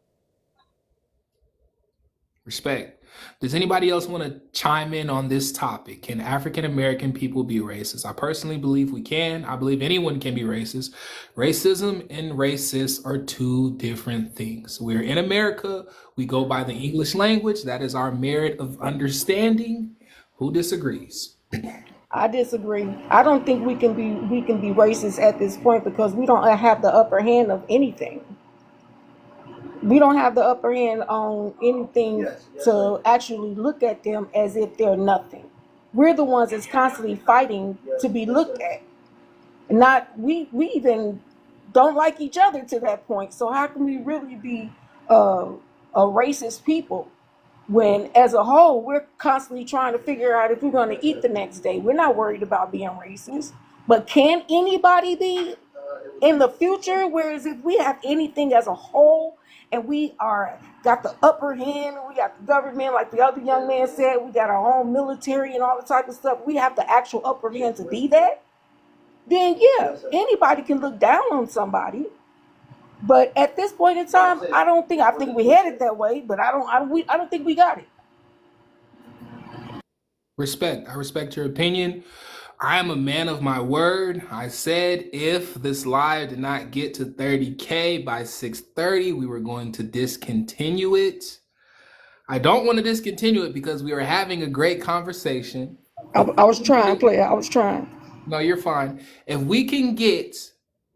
Respect. Does anybody else want to chime in on this topic? Can African American people be racist? I personally believe we can. I believe anyone can be racist. Racism and racist are two different things. We're in America. We go by the English language. That is our merit of understanding. Who disagrees? I disagree. I don't think we can be racist at this point because we don't have the upper hand of anything. We don't have the upper hand on anything to actually look at them as if they're nothing. We're the ones that's constantly fighting to be looked at. Not we even don't like each other to that point. So how can we really be a racist people when as a whole we're constantly trying to figure out if we're going to eat the next day? We're not worried about being racist. But can anybody be in the future? Whereas if we have anything as a whole and we are got the upper hand, we got the government, like the other young man said, we got our own military and all the type of stuff, we have the actual upper hand to be that, then yeah, anybody can look down on somebody. But at this point in time, I think we headed that way, but I don't think we got it. Respect. I respect your opinion. I am a man of my word. I said if this live did not get to 30K by 6:30, we were going to discontinue it. I don't want to discontinue it because we were having a great conversation. I was trying, player. I was trying. No, you're fine. If we can get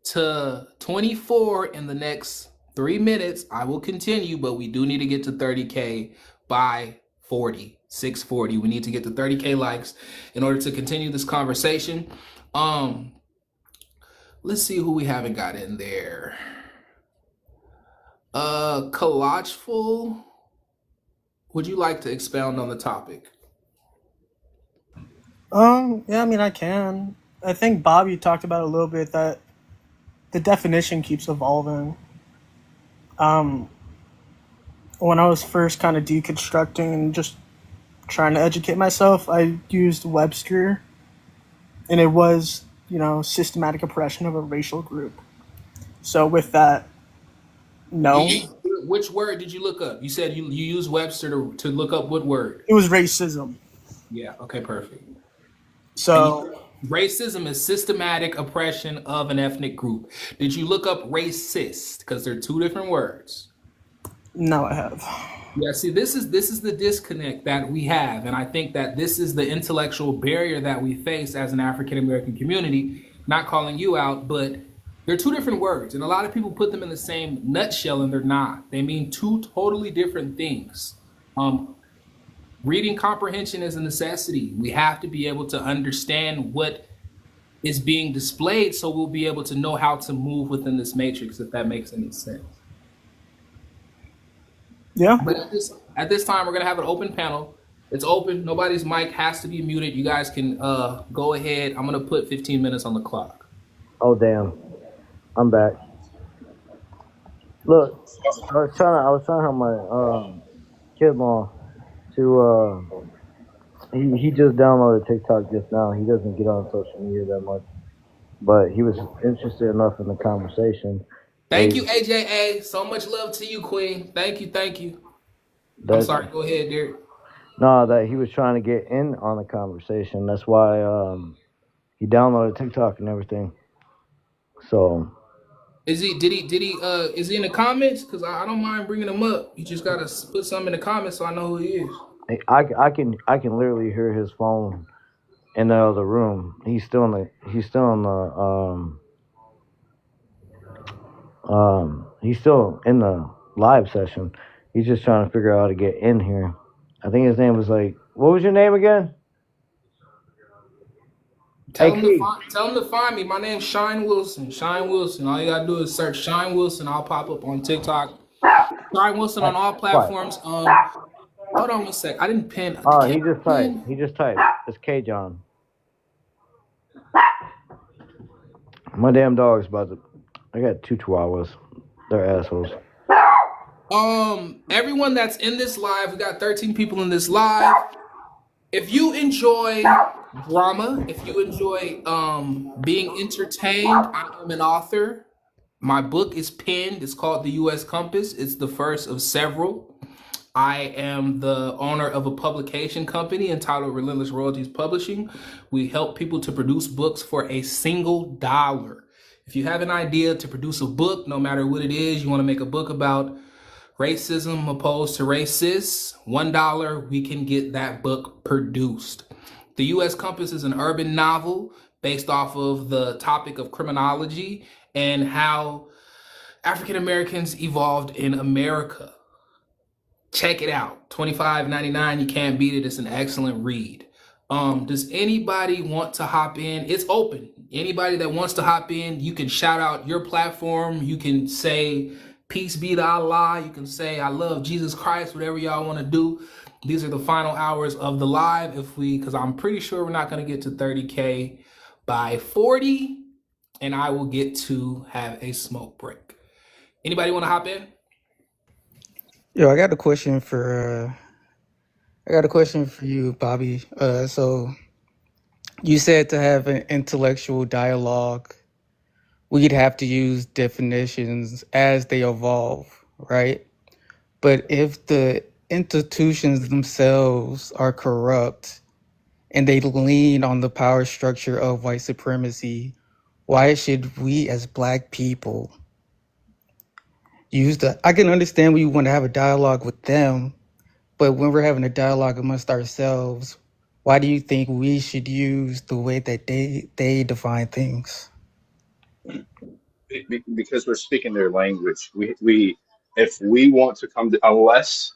to 24 in the next 3 minutes, I will continue, but we do need to get to 30K by 6:40. We need to get to 30K likes in order to continue this conversation. Let's see who we haven't got in there. Collageful, would you like to expound on the topic? Yeah, I mean, I can. I think Bobby talked about a little bit that the definition keeps evolving. When I was first kind of deconstructing and just trying to educate myself, I used Webster, and it was, systematic oppression of a racial group. So with that, no, Which word did you look up? You said you use Webster to look up what word? it was racism. Yeah, okay, perfect. So Racism is systematic oppression of an ethnic group. Did you look up racist? Because they're two different words. no, I have. Yeah, see, this is the disconnect that we have, and I think that this is the intellectual barrier that we face as an African American community. Not calling you out, but they're two different words, and a lot of people put them in the same nutshell, and they're not. They mean two totally different things. Reading comprehension is a necessity. We have to be able to understand what is being displayed, so we'll be able to know how to move within this matrix, if that makes any sense. Yeah. But at this time, we're gonna have an open panel. It's open. Nobody's mic has to be muted. You guys can go ahead. I'm gonna put 15 minutes on the clock. Oh damn, I'm back. Look, I was trying to help my kid mom to he just downloaded TikTok just now. He doesn't get on social media that much, but he was interested enough in the conversation. Thank you, AJA. So much love to you, Queen. Thank you. I'm sorry. Go ahead, Derek. No, that he was trying to get in on the conversation. That's why he downloaded TikTok and everything. So Is he in the comments? Because I don't mind bringing him up. You just gotta put something in the comments so I know who he is. I can literally hear his phone in the other room. He's still in the he's still in the live session. He's just trying to figure out how to get in here. I think his name was what was your name again? Hey, Tell them to Key. find. Tell them to find me. My name's Shine Wilson. Shine Wilson. All you gotta do is search Shine Wilson. I'll pop up on TikTok. Shine Wilson on all What? platforms. Hold on one sec. I didn't pin. Oh, Can he I just typed. pin? He just typed. It's K John. My damn dog's about to. I got 2 chihuahuas. They're assholes. Everyone that's in this live, we got 13 people in this live. If you enjoy drama, if you enjoy being entertained, I am an author. My book is pinned. It's called The U.S. Compass. It's the first of several. I am the owner of a publication company entitled Relentless Royalties Publishing. We help people to produce books for a single dollar. If you have an idea to produce a book, no matter what it is, you want to make a book about racism opposed to racists, $1, we can get that book produced. The U.S. Compass is an urban novel based off of the topic of criminology and how African Americans evolved in America. Check it out. $25.99. You can't beat it. It's an excellent read. Does anybody want to hop in? It's open. Anybody that wants to hop in, you can shout out your platform. You can say, peace be to Allah. You can say, I love Jesus Christ, whatever y'all want to do. These are the final hours of the live. Because I'm pretty sure we're not going to get to 30K by 40. And I will get to have a smoke break. Anybody want to hop in? Yo, I got a question for you, Bobby. So you said to have an intellectual dialogue, we'd have to use definitions as they evolve, right? But if the institutions themselves are corrupt and they lean on the power structure of white supremacy, why should we as Black people use the? I can understand we want to have a dialogue with them, but when we're having a dialogue amongst ourselves, why do you think we should use the way that they define things? Because we're speaking their language. We if we want to come to, unless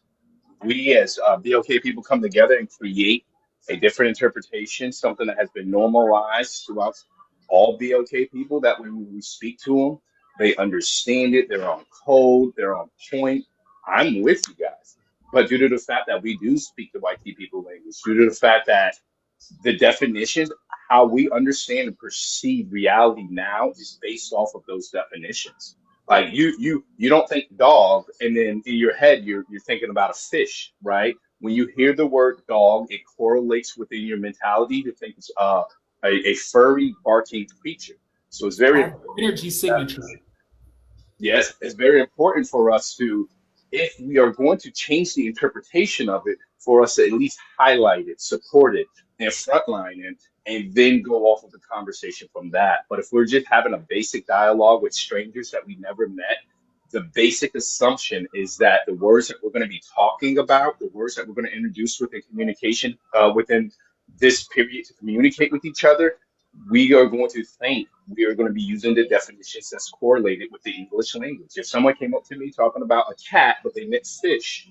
we as BOK people come together and create a different interpretation, something that has been normalized throughout all BOK people, that when we speak to them, they understand it, they're on code, they're on point. I'm with you guys. But due to the fact that we do speak the white people language, due to the fact that the definitions, how we understand and perceive reality now is based off of those definitions. Like you don't think dog, and then in your head you're thinking about a fish, right? When you hear the word dog, it correlates within your mentality to think it's a furry barking creature. So it's very important. Energy signature. Yes, it's very important for us to, if we are going to change the interpretation of it, for us to at least highlight it, support it, and frontline it, and then go off of the conversation from that. But if we're just having a basic dialogue with strangers that we never met, the basic assumption is that the words that we're going to be talking about, the words that we're going to introduce within communication, within this period to communicate with each other, we are going to think we are going to be using the definitions that's correlated with the English language. If someone came up to me talking about a cat, but they meant fish,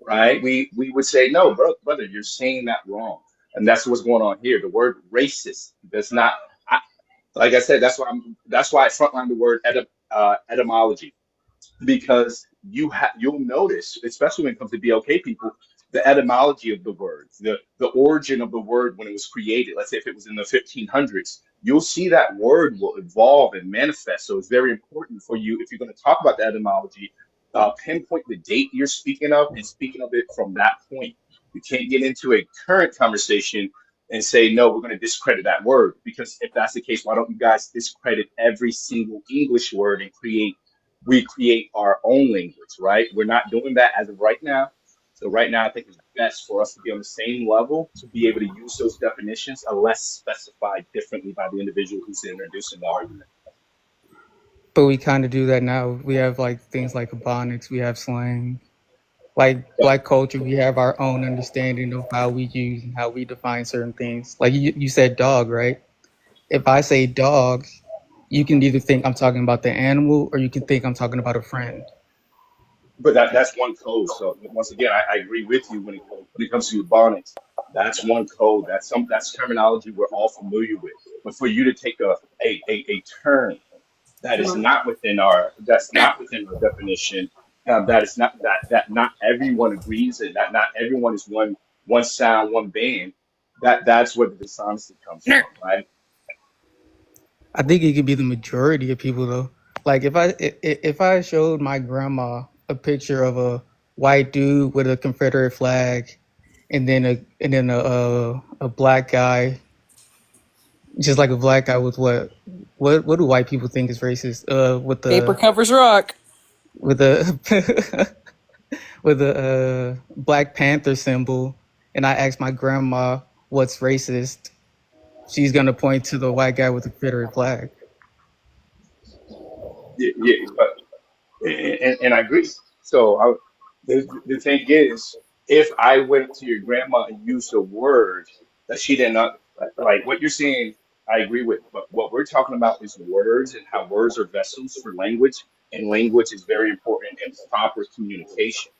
right? We would say, no, brother, you're saying that wrong. And that's what's going on here. The word racist does not, like I said, that's why I frontline the word etymology, because you'll notice, especially when it comes to BLK people, the etymology of the word, the origin of the word when it was created. Let's say if it was in the 1500s, you'll see that word will evolve and manifest. So it's very important for you, if you're going to talk about the etymology, pinpoint the date you're speaking of and speaking of it from that point. You can't get into a current conversation and say, no, we're going to discredit that word, because if that's the case, why don't you guys discredit every single English word and we create our own language, right? We're not doing that as of right now. So right now, I think it's best for us to be on the same level to be able to use those definitions unless specified differently by the individual who's introducing the argument. But we kind of do that now. We have like things like ebonics, we have slang. Like Black culture, we have our own understanding of how we use and how we define certain things. Like you said dog, right? If I say dog, you can either think I'm talking about the animal or you can think I'm talking about a friend. But that's one code. So once again, I agree with you when it comes to ebonics. That's one code. That's terminology we're all familiar with. But for you to take a term that is not within our definition, that is not that not everyone agrees, and that not everyone is one sound, one band. That's where the dishonesty comes from, right? I think it could be the majority of people though. Like if I showed my grandma a picture of a white dude with a Confederate flag, and then a black guy, just like a black guy with what do white people think is racist? With Paper the covers rock. with the with a Black Panther symbol, and I asked my grandma what's racist, she's gonna point to the white guy with the Confederate flag. Yeah, yeah, but and I agree. So the thing is, if I went to your grandma and used a word that she did not like, what you're saying, I agree with. But what we're talking about is words and how words are vessels for language, and language is very important in proper communication.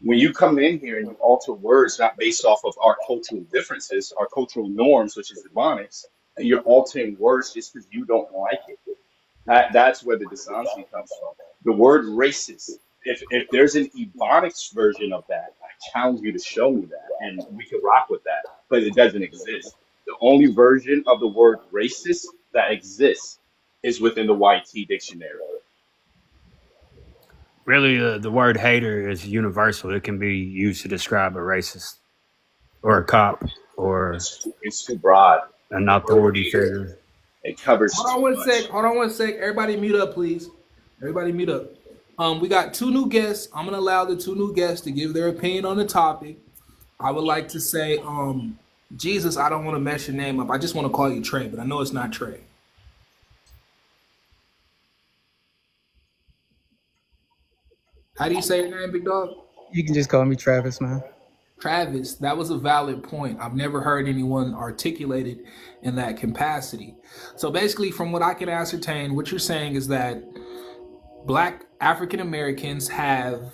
When you come in here and you alter words not based off of our cultural differences, our cultural norms, which is Ebonics, and you're altering words just because you don't like it, that's where the dishonesty comes from. The word racist. If there's an Ebonics version of that, I challenge you to show me that, and we can rock with that. But it doesn't exist. The only version of the word racist that exists is within the YT dictionary. Really, the word hater is universal. It can be used to describe a racist or a cop or It's too broad. an The word authority hater, figure. it covers Hold on too one sec. much. Hold on one sec. Everybody mute up, please. Everybody mute up. We got two new guests. I'm gonna allow the two new guests to give their opinion on the topic. I would like to say, Jesus, I don't want to mess your name up. I just want to call you Trey, but I know it's not Trey. How do you say your name, big dog? You can just call me Travis, man. Travis, that was a valid point. I've never heard anyone articulate it in that capacity. So basically, from what I can ascertain, what you're saying is that Black African Americans have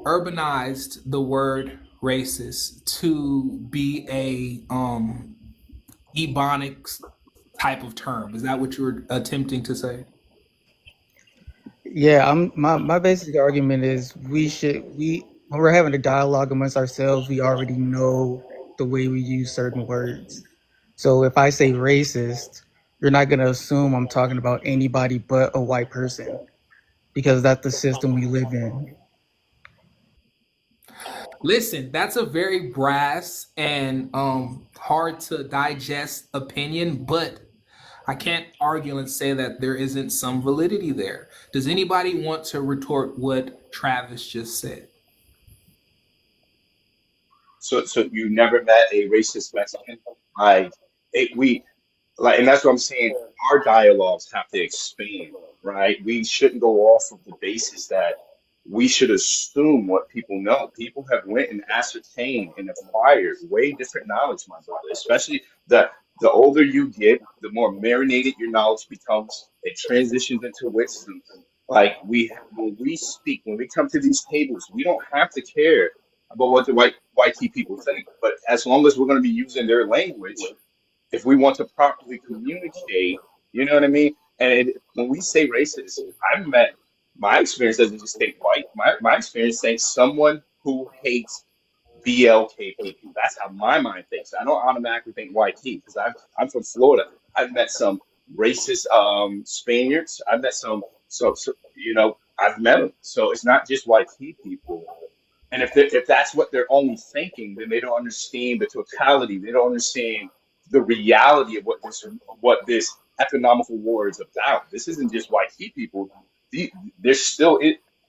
urbanized the word racist to be a ebonics type of term. Is that what you're attempting to say? Yeah, my basic argument is we when we're having a dialogue amongst ourselves, we already know the way we use certain words. So if I say racist, you're not gonna assume I'm talking about anybody but a white person because that's the system we live in. Listen, that's a very brass and hard to digest opinion, but I can't argue and say that there isn't some validity there. Does anybody want to retort what Travis just said? So you never met a racist Mexican? Like we like, and that's what I'm saying. Our dialogues have to expand, right? We shouldn't go off of the basis that we should assume what people know. People have went and ascertained and acquired way different knowledge, my brother. Especially the older you get, the more marinated your knowledge becomes. It transitions into wisdom. Like when we speak, when we come to these tables, we don't have to care about what the white people think. But as long as we're going to be using their language, if we want to properly communicate, you know what I mean? And when we say racist, I've met my experience doesn't just think white. My experience saying someone who hates BLK people. That's how my mind thinks. I don't automatically think white tea because I'm from Florida. I've met some racist Spaniards. I've met so I've met them. So it's not just white tea people. And if that's what they're only thinking, then they don't understand the totality. They don't understand the reality of what this economical war is about. This isn't just white heat people. There's still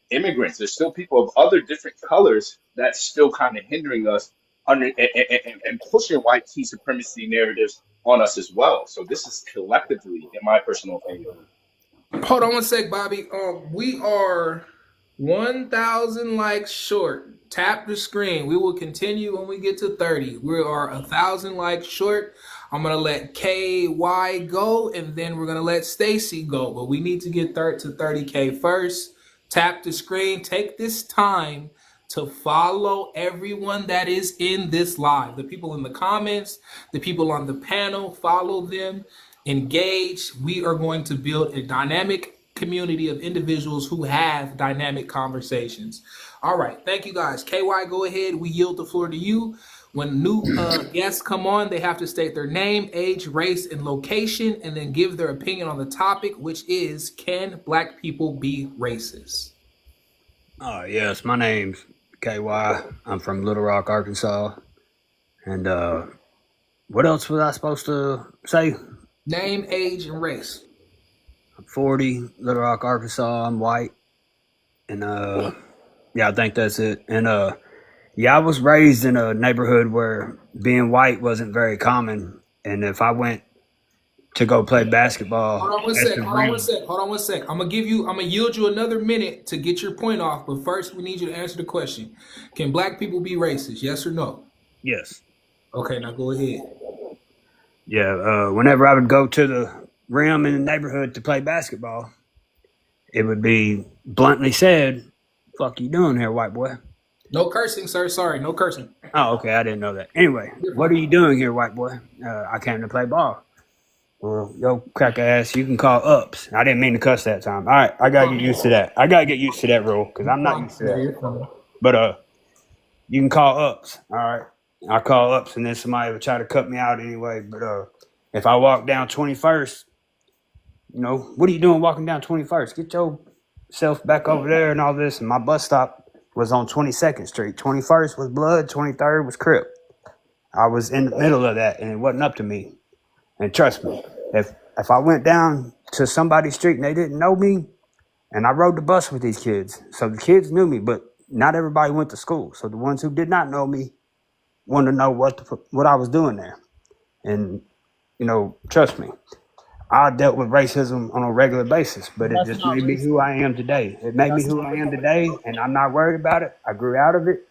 immigrants. There's still people of other different colors that's still kind of hindering us and pushing white tea supremacy narratives on us as well. So this is collectively, in my personal opinion. Hold on one sec, Bobby. We are 1,000 likes short. Tap the screen. We will continue when we get to 30. We are 1,000 likes short. I'm gonna let KY go, and then we're gonna let Stacy go. But we need to get to 30K first. Tap the screen. Take this time to follow everyone that is in this live. The people in the comments, the people on the panel, follow them, engage. We are going to build a dynamic community of individuals who have dynamic conversations. All right, thank you guys. KY, go ahead. We yield the floor to you. When new guests come on, they have to state their name, age, race, and location, and then give their opinion on the topic, which is, can Black people be racist? Yes, my name's KY. I'm from Little Rock, Arkansas. And what else was I supposed to say? Name, age, and race. I'm 40, Little Rock, Arkansas. I'm white. And yeah, I think that's it. And yeah, I was raised in a neighborhood where being white wasn't very common. And if I went to go play basketball Hold on one at sec. the Hold on one rim, sec. Hold on one sec. I'm gonna yield you another minute to get your point off. But first, we need you to answer the question: can Black people be racist? Yes or no? yes. Okay, now go ahead. Yeah, whenever I would go to the rim in the neighborhood to play basketball, it would be bluntly said, "Fuck you doing here, white boy?" No cursing, sir. Sorry, no cursing. Oh, okay, I didn't know that. Anyway, what are you doing here, white boy? I came to play ball. Well, yo, crack ass, you can call ups. I didn't mean to cuss that time. All right, I gotta get used to that. I gotta get used to that rule because I'm not used to Yeah, that. you're fine. But you can call ups. All right, I call ups, and then somebody would try to cut me out anyway. But if I walk down 21st, you know, what are you doing walking down 21st? Get yourself back over there and all this. And my bus stop was on 22nd Street. 21st was Blood, 23rd was Crip. I was in the middle of that, and it wasn't up to me. And trust me, if I went down to somebody's street and they didn't know me, and I rode the bus with these kids, so the kids knew me, but not everybody went to school. So the ones who did not know me wanted to know what I was doing there. And you know, trust me, I dealt with racism on a regular basis, but it That's just not made me racist. who I am today. It made me That's who not I am racist. today, and I'm not worried about it. I grew out of it.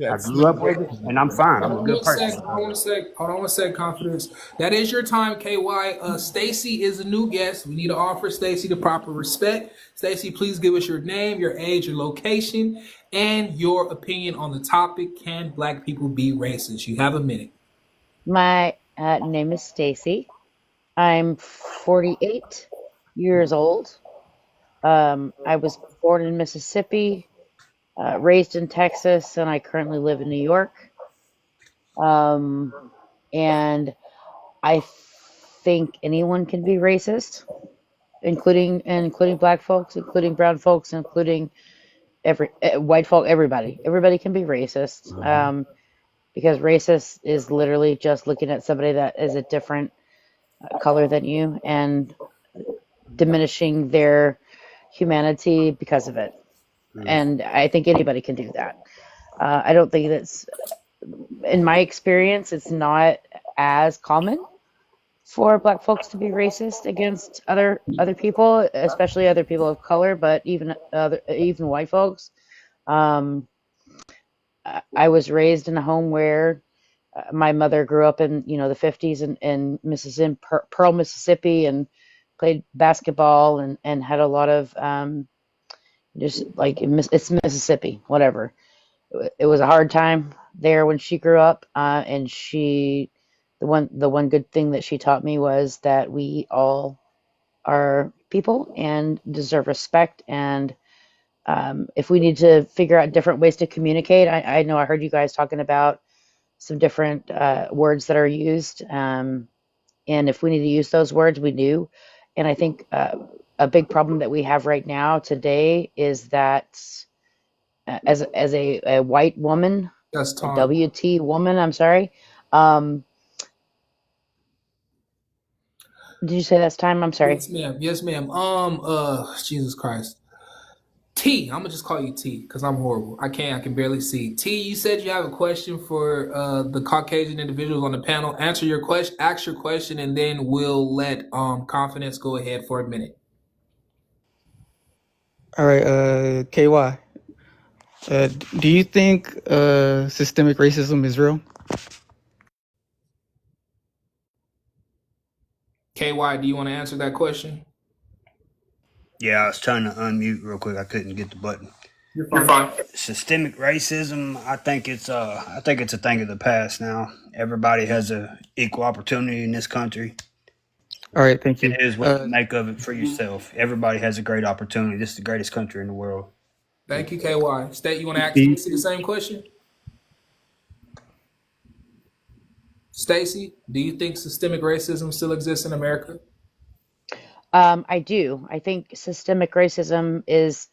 I That's grew not up with it, racist. and I'm fine. I'm Hold a on good one sec. person. Hold on one sec. Hold on one sec. Confidence. That is your time, KY. Stacy is a new guest. We need to offer Stacy the proper respect. Stacy, please give us your name, your age, your location, and your opinion on the topic. Can Black people be racist? You have a minute. My name is Stacy. I'm 48 years old. I was born in Mississippi, raised in Texas, and I currently live in New York. Um, and I think anyone can be racist, including black folks, including brown folks, including every white folk. Everybody can be racist. Because racist is literally just looking at somebody that is a different color than you and diminishing their humanity because of it. And I think anybody can do that. I don't think that's, in my experience, it's not as common for black folks to be racist against other people, especially other people of color, but even white folks. Um, I was raised in a home where my mother grew up in the 50s in Mississippi, Pearl, Mississippi, and played basketball and had a lot of just like it's Mississippi, whatever. It was a hard time there when she grew up, and the one good thing that she taught me was that we all are people and deserve respect. And if we need to figure out different ways to communicate, I know I heard you guys talking about some different words that are used. And if we need to use those words, we do. And I think a big problem that we have right now today is that as a white woman, That's a time. WT woman, I'm sorry. Um, did you say that's time? I'm sorry. Yes, ma'am. Yes, ma'am. Jesus Christ. T, I'm gonna just call you T because I'm horrible. I can barely see. T, you said you have a question for the Caucasian individuals on the panel. Answer your question, ask your question, and then we'll let Confidence go ahead for a minute. All right, KY. Do you think systemic racism is real? KY, do you want to answer that question? Yeah, I was trying to unmute real quick. I couldn't get the button. You're You're fine. fine. Systemic racism, I think it's a thing of the past now. Everybody has a equal opportunity in this country. All right, thank It you. is what you make of it for yourself. Everybody has a great opportunity. This is the greatest country in the world. Thank you, KY. State, you want to ask Do you, Stacy the same question? Stacy, do you think systemic racism still exists in America? I do. I think systemic racism is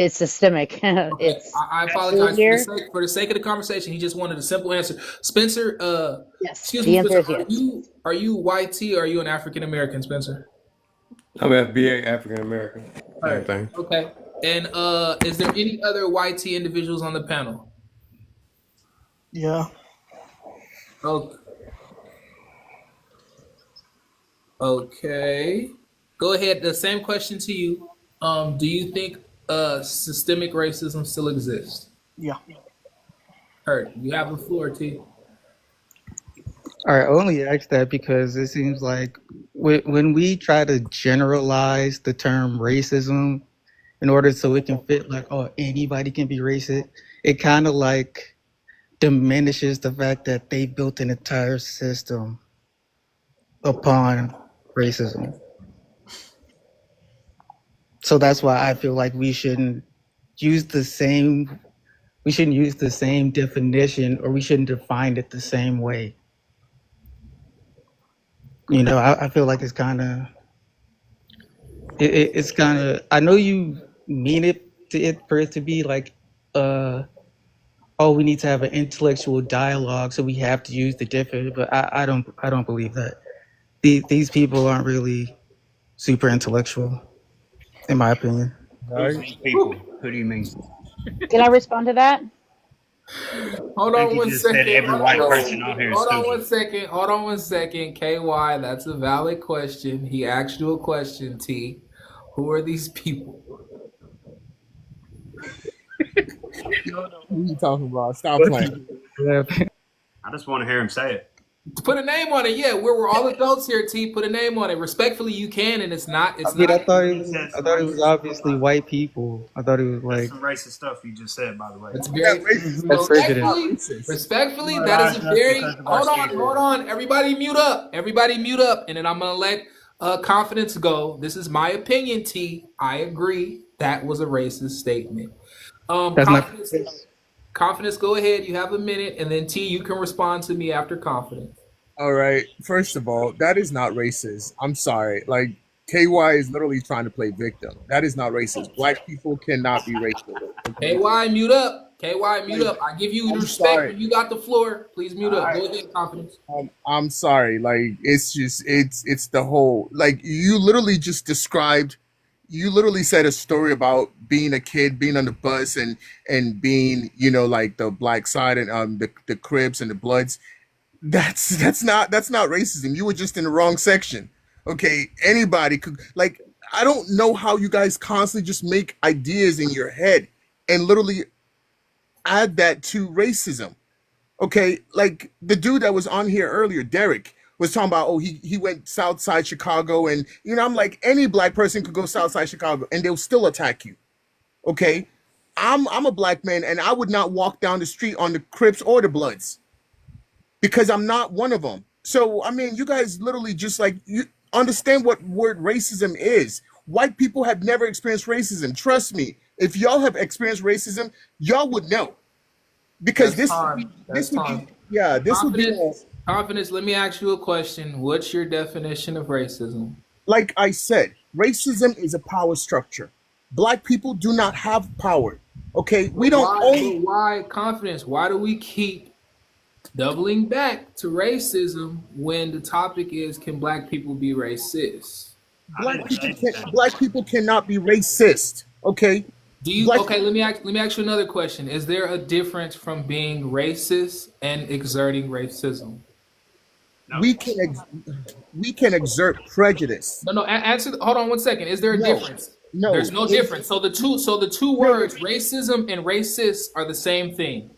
systemic. Okay, It's I absolutely apologize here. for the sake of the conversation. He just wanted a simple answer. Spencer, Yes, excuse me, the answer Spencer, is yes. are you YT or are you an African American, Spencer? I'm FBA, African American. All Same right. thing. Okay. And is there any other YT individuals on the panel? Yeah. Okay. Okay. Go ahead. The same question to you. Do you think systemic racism still exists? Yeah. Heard. You have the floor, T. all right, I only asked that because it seems like when we try to generalize the term racism in order so it can fit like, oh, anybody can be racist, it kind of like diminishes the fact that they built an entire system upon racism. So that's why I feel like use the same we shouldn't use the same definition, or we shouldn't define it the same way. You know, I feel like it's kind of it's kind of, I know you mean for it to be like oh, we need to have an intellectual dialogue, so we have to use the different, but I don't believe that. These people aren't really super intellectual, in my opinion. Who's these people? Who do you mean? Can I respond to that? Hold I think on you one just said second. every Hold on white one person second. on here is Hold on one stupid. second. Hold on one second. KY, that's a valid question. He asked you a question, T. Who are these people? What are you talking about? Stop playing. I just want to hear him say it. Put a name on it. Yeah, we're all adults here, T. Put a name on it. Respectfully, you can, and it's not. I It's mean, not. He said I some thought it was racist stuff, obviously by the way. white people. I thought it was That's like some racist stuff you just said, by the way. It's That very racism that's though, that's prejudice. not respectfully. racist. Respectfully, that is a Penalized us very. because of our skin Hold color. on. Everybody mute up. Everybody mute up, and then I'm gonna let confidence go. This is my opinion, T. I agree that was a racist statement. That's not. Confidence. Go ahead. You have a minute, and then T. You can respond to me after confidence. All right. First of all, that is not racist. I'm sorry. Like KY is literally trying to play victim. That is not racist. Black people cannot be racist. Okay. KY, mute up. KY, mute Like, up. I give you the I'm respect sorry. when you got the floor. Please mute up. Go ahead, confidence. I'm sorry. Like it's just it's the whole, like, you literally just described. You literally said a story about being a kid, being on the bus, and being, like the black side, and the Cribs and the Bloods. That's not racism. You were just in the wrong section. Okay, anybody could, like, I don't know how you guys constantly just make ideas in your head and literally add that to racism. Okay, like the dude that was on here earlier, Derek, was talking about, oh, he went south side Chicago, and I'm like, any black person could go south side Chicago and they'll still attack you. Okay, I'm a black man and I would not walk down the street on the Crips or the Bloods because I'm not one of them. So I mean, you guys literally just, like, you understand what word racism is. White people have never experienced racism. Trust me, if y'all have experienced racism, y'all would know, because That's time. That's this would be time. yeah, this would be Confidence. Let me ask you a question. What's your definition of racism? like I said, racism is a power structure. Black people do not have power. Okay, we don't own. Why confidence? Why do we keep doubling back to racism when the topic is, can black people be racist? Black people cannot be racist. Okay. Do you okay? Let me ask you another question. Is there a difference from being racist and exerting racism? We can exert prejudice. No. Answer. Hold on one second. Is there a difference? No. There's no difference. So the two words, racism and racist, are the same thing.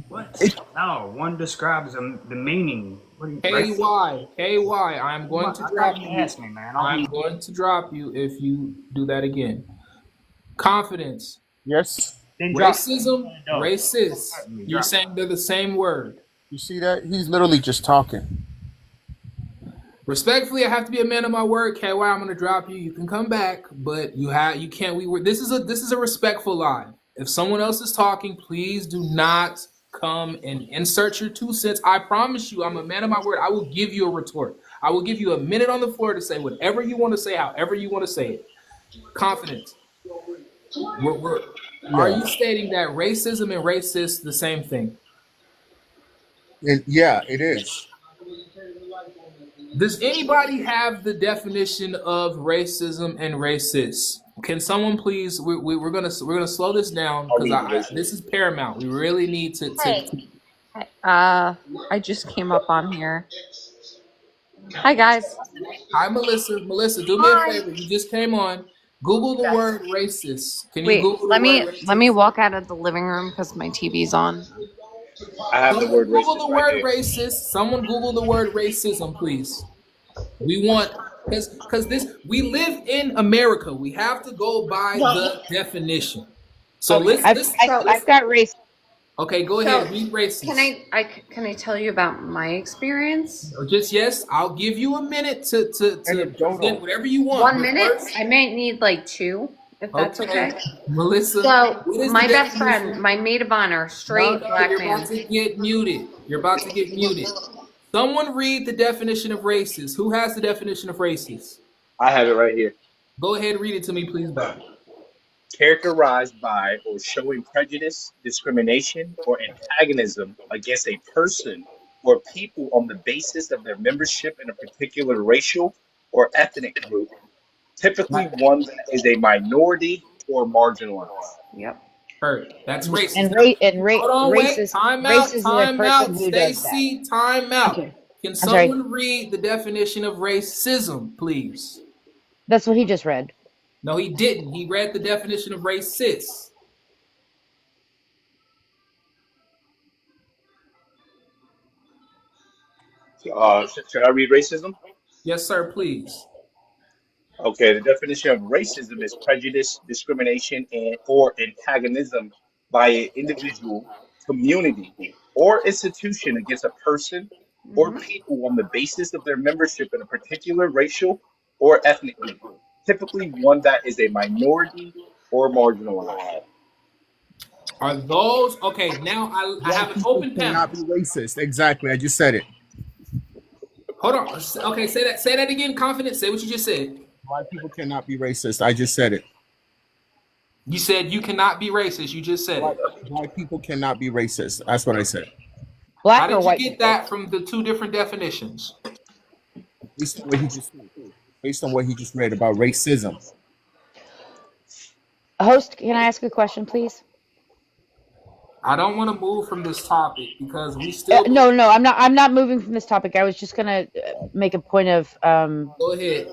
What? No, one describes the meaning. KY. I'm going to drop you. Ask me, man. I'm going to drop you if you do that again. Confidence. Yes. Then drop. Racism, No. racist. Me, You're drop. saying they're the same word. You see that? He's literally just talking. Respectfully, I have to be a man of my word, KY. I'm gonna drop you. You can come back, but you can't. This is a respectful line. If someone else is talking, please do not come and insert your 2 cents. I promise you, I'm a man of my word. I will give you a retort. I will give you a minute on the floor to say whatever you want to say, however you want to say it. Confidence. Are Yeah. you stating that racism and racist the same thing? Yeah, it is. Does anybody have the definition of racism and racist? Can someone please? We're gonna slow this down I'll because read the this racism. is paramount. We really need to. Hey, I just came up on here. Hi guys. Hi, Melissa. Melissa, do me a Hi. favor. You just came on. Google the Yes. word racist. Can you Wait, Google the word let me racist? walk out of the living room because my TV's on. I have the Someone word Google racist the right word here. racist. Someone Google the word racism, please. We want because this we live in America. We have to go by Well, the definition. So okay. I've got race. okay, go ahead. So Read can racist. can I tell you about my experience? Or just yes, I'll give you a minute to present whatever you want. One But minute? first, I might need like two, if that's okay, okay. Melissa, So what is the my best friend, definition? my maid of honor, No, straight no, black you're man. about to get muted. You're about to get muted. Someone read the definition of racist. Who has the definition of racist? I have it right here. Go ahead, read it to me, please, back. Characterized by or showing prejudice, discrimination, or antagonism against a person or people on the basis of their membership in a particular racial or ethnic group, typically one that is a minority or marginalized. Yep. Hurt. That's And racist. Now, hold on, wait. racist racist is a Time person out. who does that. Stacy, time out. Okay. Can I'm sorry. someone read the definition of racism, please? That's what he just read. No, he didn't. He read the definition of racist. Should I read racism? Yes, sir, please. Okay, the definition of racism is prejudice, discrimination, and or antagonism by an individual, community, or institution against a person or Mm-hmm. people on the basis of their membership in a particular racial or ethnic group, typically one that is a minority or marginalized. Are those okay? Now I White have an people open cannot panel. be racist. Exactly. I just said it. Hold on. Okay, say that. Say that again. Confident. Say what you just said. White people cannot be racist. I just said it. You said you cannot be racist. You just said White, it. white people cannot be racist. That's what I said. How Black or did you white get people? that from the two different definitions? Based on what he just said. Based on what he just read about racism. Host, can I ask a question, please? I don't want to move from this topic because we still No, no, I'm not. I'm not moving from this topic. I was just gonna make a point of go ahead.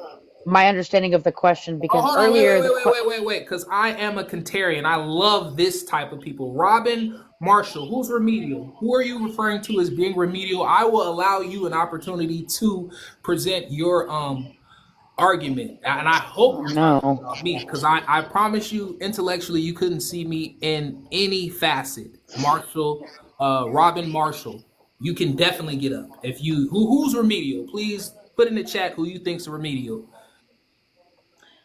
my understanding of the question Oh, because hold on, earlier the because I am a contrarian. I love this type of people. Robin Marshall, who's remedial? Who are you referring to as being remedial? I will allow you an opportunity to present your argument, and I hope oh you're talking no. about me because I promise you, intellectually, you couldn't see me in any facet. Marshall, Robin Marshall, you can definitely get up if you who's remedial. Please put in the chat who you think's remedial.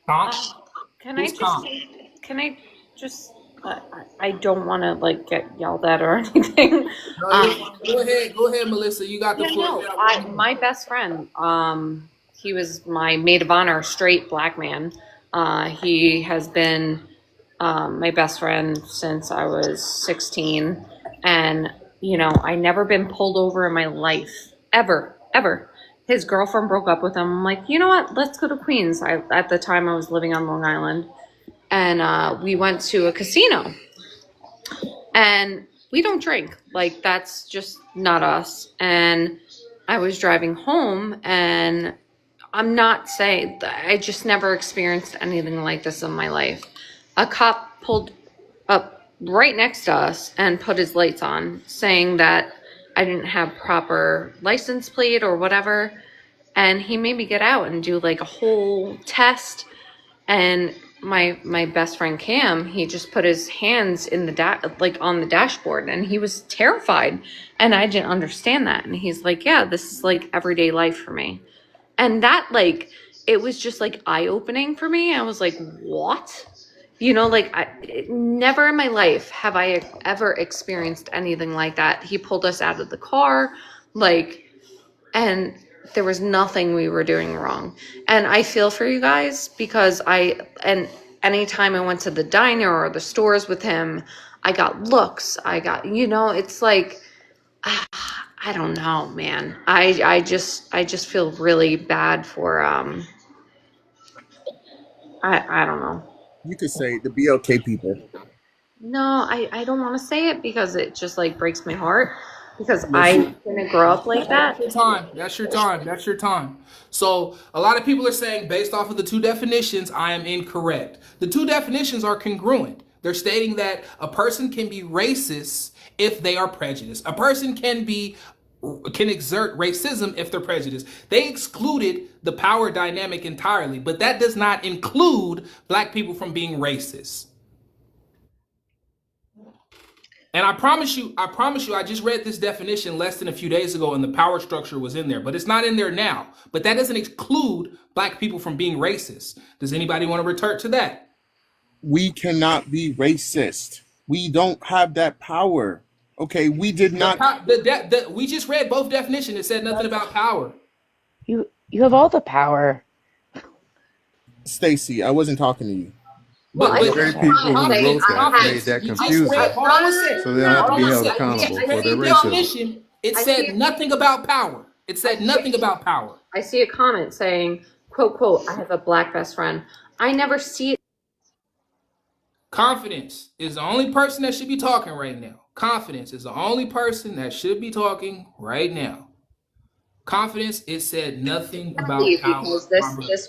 Comp? Can I Who's just comp? say, can I just, I don't want to like get yelled at or anything. No, you're fine. Go ahead, Melissa. You got the Yeah, floor. You no, got 1 minute. my best friend, he was my maid of honor, straight black man. He has been my best friend since I was 16. And, I never been pulled over in my life, ever, ever. His girlfriend broke up with him. I'm like, you know what? Let's go to Queens. At the time, I was living on Long Island. And we went to a casino. And we don't drink. Like, that's just not us. And I was driving home, and I'm not saying, I just never experienced anything like this in my life. A cop pulled up right next to us and put his lights on, saying that I didn't have proper license plate or whatever. And he made me get out and do like a whole test. And my best friend Cam, he just put his hands in the like on the dashboard, and he was terrified, and I didn't understand that. And he's like, "Yeah, this is like everyday life for me," and that like it was just like eye opening for me. I was like, "What?" You know, like never in my life have I ever experienced anything like that. He pulled us out of the car, like, and there was nothing we were doing wrong. And I feel for you guys because and anytime I went to the diner or the stores with him, I got looks. I got, it's like, I don't know, man. I just feel really bad for, I don't know. You could say the BLK people. No, I don't want to say it because it just like breaks my heart because I Listen, didn't grow up like That's that. your time. That's your time. That's your time. So a lot of people are saying, based off of the two definitions, I am incorrect. The two definitions are congruent. They're stating that a person can be racist if they are prejudiced. A person can exert racism if they're prejudiced. They excluded the power dynamic entirely, but that does not include black people from being racist. And I promise you, I just read this definition less than a few days ago and the power structure was in there, but it's not in there now. But that doesn't exclude black people from being racist. Does anybody want to revert to that? we cannot be racist. We don't have that power. Okay, we did not. We just read both definitions. It said nothing about power. You have all the power. Stacy, I wasn't talking to you. Well, But I Great people who wrote that made that you just confusing, read, hold on a second. so they don't have to Hold be on a held second. You accountable just for read their the racism. definition. It I said see. nothing about power. It said nothing about power. I see a comment saying, quote, I have a black best friend. I never see it. Confidence is the only person that should be talking right now. Confidence is the only person that should be talking right now. Confidence, it said nothing about power. Because this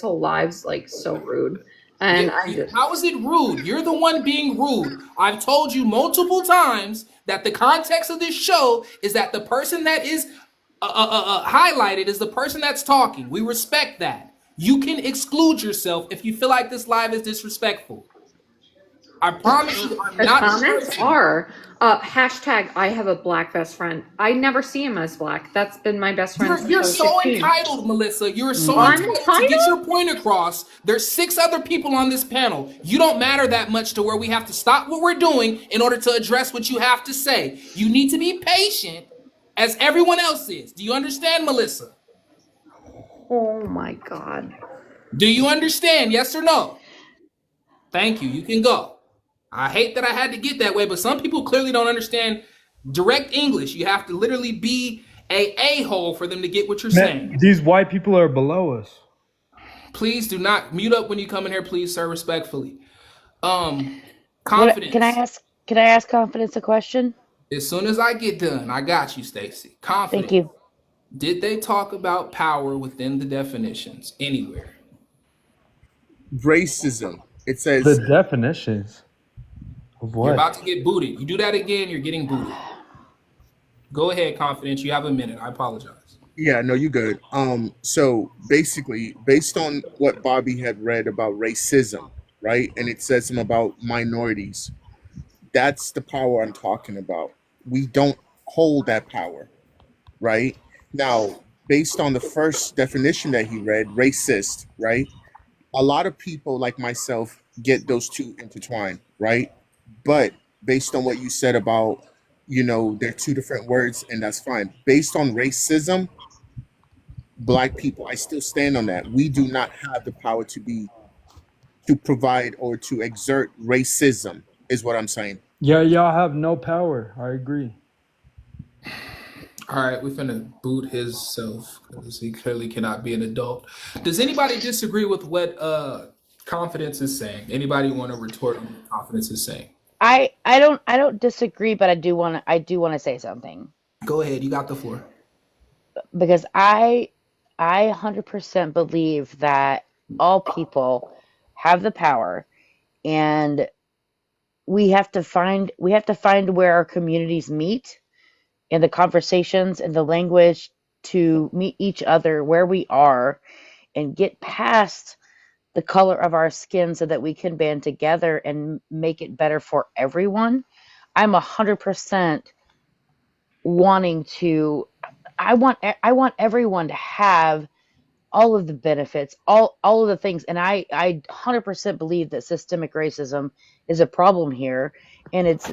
whole live's like so rude. And I just How is it rude? You're the one being rude. I've told you multiple times that the context of this show is that the person that is highlighted is the person that's talking. We respect that. You can exclude yourself if you feel like this live is disrespectful. I promise you, I'm the not comments cursing. are hashtag I have a black best friend. I never see him as black. That's been my best friend since I You're was so 16. entitled, Melissa. You're so I'm entitled to get entitled? your point across. There's 6 other people on this panel. You don't matter that much to where we have to stop what we're doing in order to address what you have to say. You need to be patient as everyone else is. Do you understand, Melissa? Oh my God. Do you understand? Yes or no? Thank you. You can go. I hate that I had to get that way, but some people clearly don't understand direct English. You have to literally be a-hole for them to get what you're saying. These white people are below us. Please do not mute up when you come in here, please, sir, respectfully. Confidence. Can I ask Confidence a question? As soon as I get done, I got you, Stacy. Confidence. Thank you. Did they talk about power within the definitions anywhere? Racism. It says The definitions of You're what? about to get booted. You do that again, you're getting booted. Go ahead, Confidence. You have a minute. I apologize. yeah, no, you good. So basically, based on what Bobby had read about racism, right? And it says something about minorities. That's the power I'm talking about. We don't hold that power, right? Now, based on the first definition that he read, racist, right? A lot of people like myself get those two intertwined, right? But based on what you said about, they're two different words, and that's fine. Based on racism, black people, I still stand on that. We do not have the power to provide or to exert racism, is what I'm saying. Yeah, y'all have no power. I agree. All right, we're finna boot his self because he clearly cannot be an adult. Does anybody disagree with what Confidence is saying? Anybody want to retort on what Confidence is saying? I don't disagree, but I do want to say something Go ahead, you got the floor. because I 100% believe that all people have the power, and we have to find where our communities meet in the conversations and the language to meet each other where we are and get past the color of our skin so that we can band together and make it better for everyone. I'm 100% wanting to I want everyone to have all of the benefits, all of the things. And I 100% believe that systemic racism is a problem here, and it's,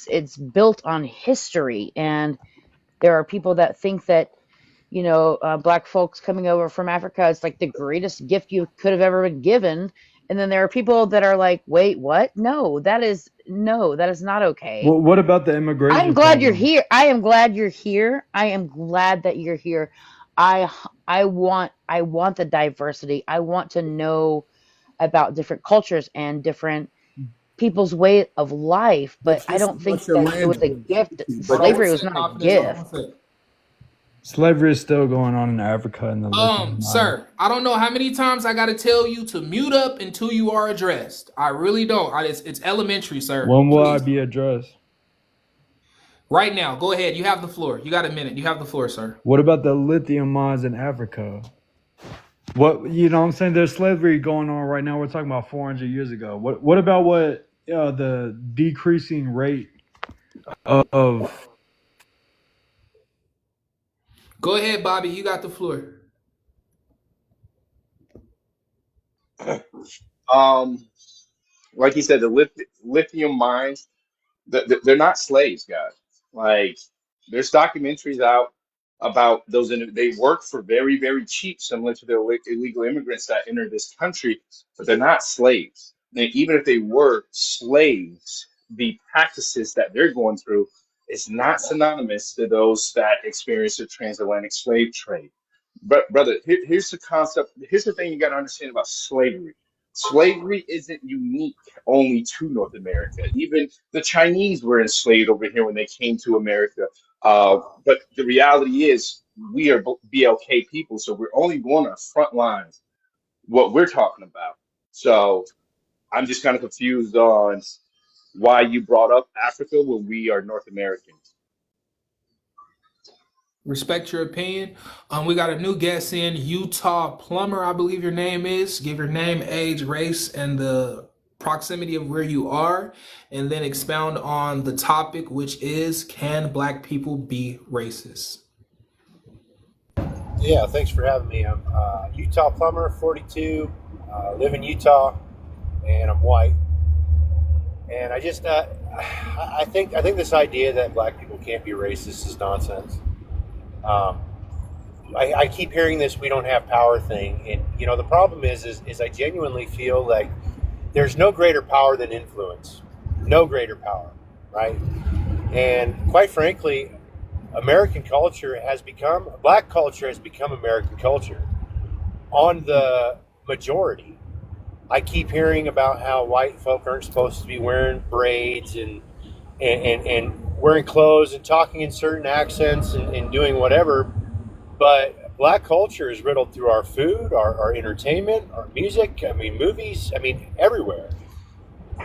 it's built on history. And there are people that think that, black folks coming over from Africa is like the greatest gift you could have ever been given. And then there are people that are like, wait, what? No, that is not okay. What about the I'm immigration glad you're problem? here. I am glad you're here. I am glad that you're here. I want the diversity. I want to know about different cultures and different people's way of life, but But I just don't about think your that it land was a gift. Hold on one Slavery was sec, not a confidence. Hold on one gift. sec. Slavery is still going on in Africa and the lithium mines. Sir, I don't know how many times I got to tell you to mute up until you are addressed. I really don't. It's elementary, sir. When will I Please. be addressed? Right now, go ahead. You have the floor. You got a minute. You have the floor, sir. What about the lithium mines in Africa? What I'm saying? There's slavery going on right now. We're talking about 400 years ago. What about the decreasing rate of Go ahead, Bobby. You got the floor. Like he said, the lithium mines, they're not slaves, guys. Like, there's documentaries out about those. They work for very, very cheap, similar to the illegal immigrants that enter this country, but they're not slaves. And even if they were slaves, the practices that they're going through is not synonymous to those that experience the transatlantic slave trade. But brother, here's the concept. Here's the thing you got to understand about slavery. Slavery isn't unique only to North America. Even the Chinese were enslaved over here when they came to America. But the reality is, we are BLK people, so we're only going on the front lines, what we're talking about. So I'm just kind of confused on why you brought up Africa when we are North Americans. Respect your opinion. We got a new guest in, Utah Plumber, I believe your name is. Give your name, age, race, and the proximity of where you are, and then expound on the topic, which is, can black people be racist? Yeah, thanks for having me. I'm Utah Plumber, 42, live in Utah, and I'm white. And I think this idea that black people can't be racist is nonsense. I keep hearing this "we don't have power" thing, and the problem is I genuinely feel like there's no greater power than influence, no greater power, right? And quite frankly, black culture has become American culture on the majority. I keep hearing about how white folk aren't supposed to be wearing braids and wearing clothes and talking in certain accents and doing whatever. But black culture is riddled through our food, our entertainment, our music, movies, everywhere.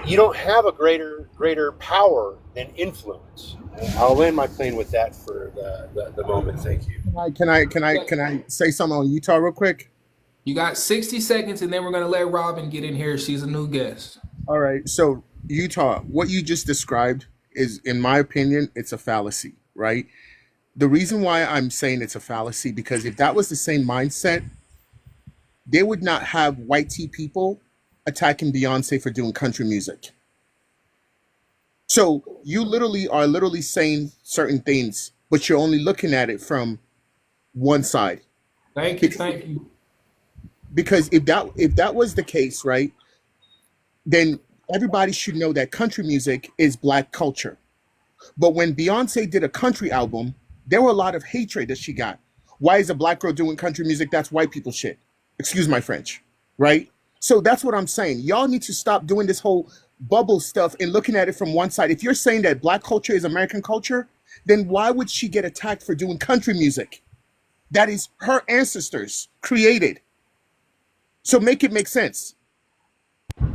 You don't have a greater power than influence. I'll land my plane with that for the moment. Thank you. Can I say something on Utah real quick? You got 60 seconds, and then we're going to let Robin get in here. She's a new guest. All right. So Utah, what you just described is, in my opinion, it's a fallacy, right? The reason why I'm saying it's a fallacy, because if that was the same mindset, they would not have white tea people attacking Beyonce for doing country music. So you are saying certain things, but you're only looking at it from one side. Thank you. Because if that was the case, right, then everybody should know that country music is black culture. But when Beyonce did a country album, there were a lot of hatred that she got. Why is a black girl doing country music? That's white people shit. Excuse my French, right? So that's what I'm saying. Y'all need to stop doing this whole bubble stuff and looking at it from one side. If you're saying that black culture is American culture, then why would she get attacked for doing country music? That is her ancestors created. So make it make sense.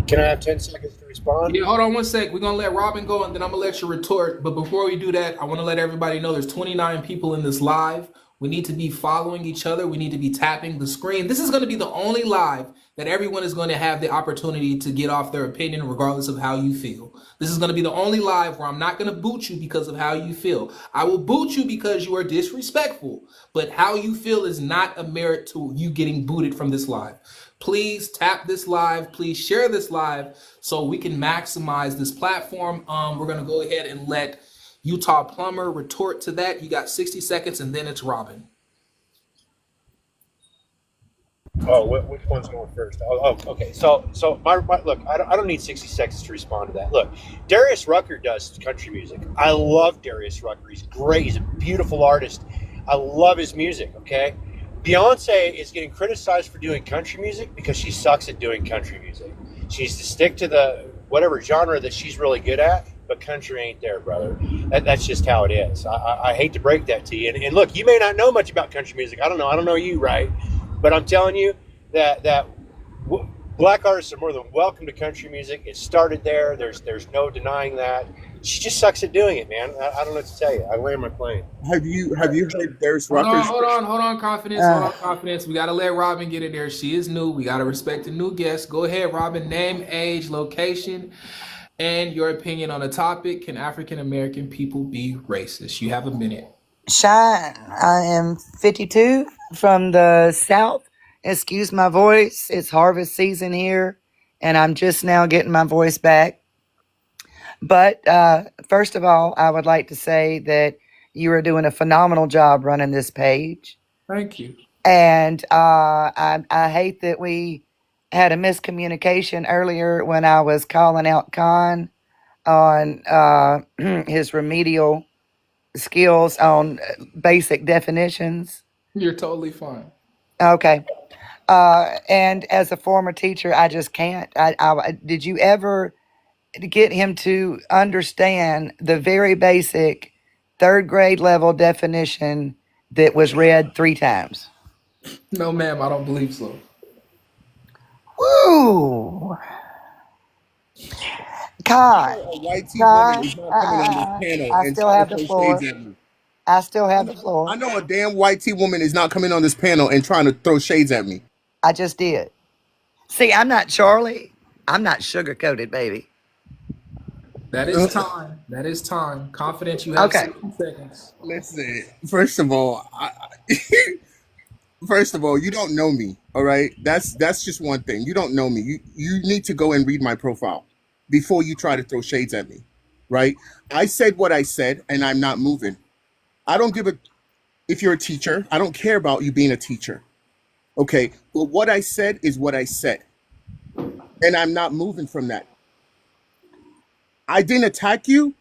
Can I have 10 seconds to respond? Yeah, hold on one sec. We're going to let Robin go, and then I'm going to let you retort. But before we do that, I want to let everybody know there's 29 people in this live. We need to be following each other. We need to be tapping the screen. This is going to be the only live that everyone is going to have the opportunity to get off their opinion regardless of how you feel. This is going to be the only live where I'm not going to boot you because of how you feel. I will boot you because you are disrespectful, but how you feel is not a merit to you getting booted from this live. Please tap this live. Please share this live so we can maximize this platform. We're going to go ahead and let Utah Plumber retort to that. You got 60 seconds, and then it's Robin. Oh, which one's going first? Okay. So my look, I don't need 60 seconds to respond to that. Look, Darius Rucker does country music. I love Darius Rucker. He's great. He's a beautiful artist. I love his music. Okay. Beyonce is getting criticized for doing country music because she sucks at doing country music. She needs to stick to the whatever genre that she's really good at, but country ain't there, brother. That's just how it is. I hate to break that to you. And look, you may not know much about country music. I don't know you, right? But I'm telling you that black artists are more than welcome to country music. It started there. There's no denying that. She just sucks at doing it, man. I don't know what to tell you. I land my plane. Have you heard Darius Hold Rucker's? on, confidence. We got to let Robin get in there. She is new. We got to respect the new guest. Go ahead, Robin. Name, age, location, and your opinion on the topic. Can African American people be racist? You have a minute. Shine. I am 52 from the South. Excuse my voice. It's harvest season here, and I'm just now getting my voice back. But first of all, I would like to say that you are doing a phenomenal job running this page. Thank you. And I hate that we had a miscommunication earlier when I was calling out Khan on his remedial skills on basic definitions. You're totally fine. Okay. And as a former teacher, I just can't. Did you ever get him to understand the very basic third grade level definition that was read 3 times? No, ma'am, I don't believe so. Woo! Kai, A white tea woman is not coming on this panel I and still trying have to the throw floor. shades at me. I still have the floor. I know a damn white tea woman is not coming on this panel and trying to throw shades at me. I just did. See, I'm not Charlie. I'm not sugar-coated, baby. That is time. That is time. Confidence, you have Okay. 60 seconds. Listen, first of all, you don't know me, all right? That's just one thing. You don't know me. You need to go and read my profile before you try to throw shades at me, right? I said what I said, and I'm not moving. I don't give a if you're a teacher. I don't care about you being a teacher, okay? But what I said is what I said, and I'm not moving from that. I didn't attack you,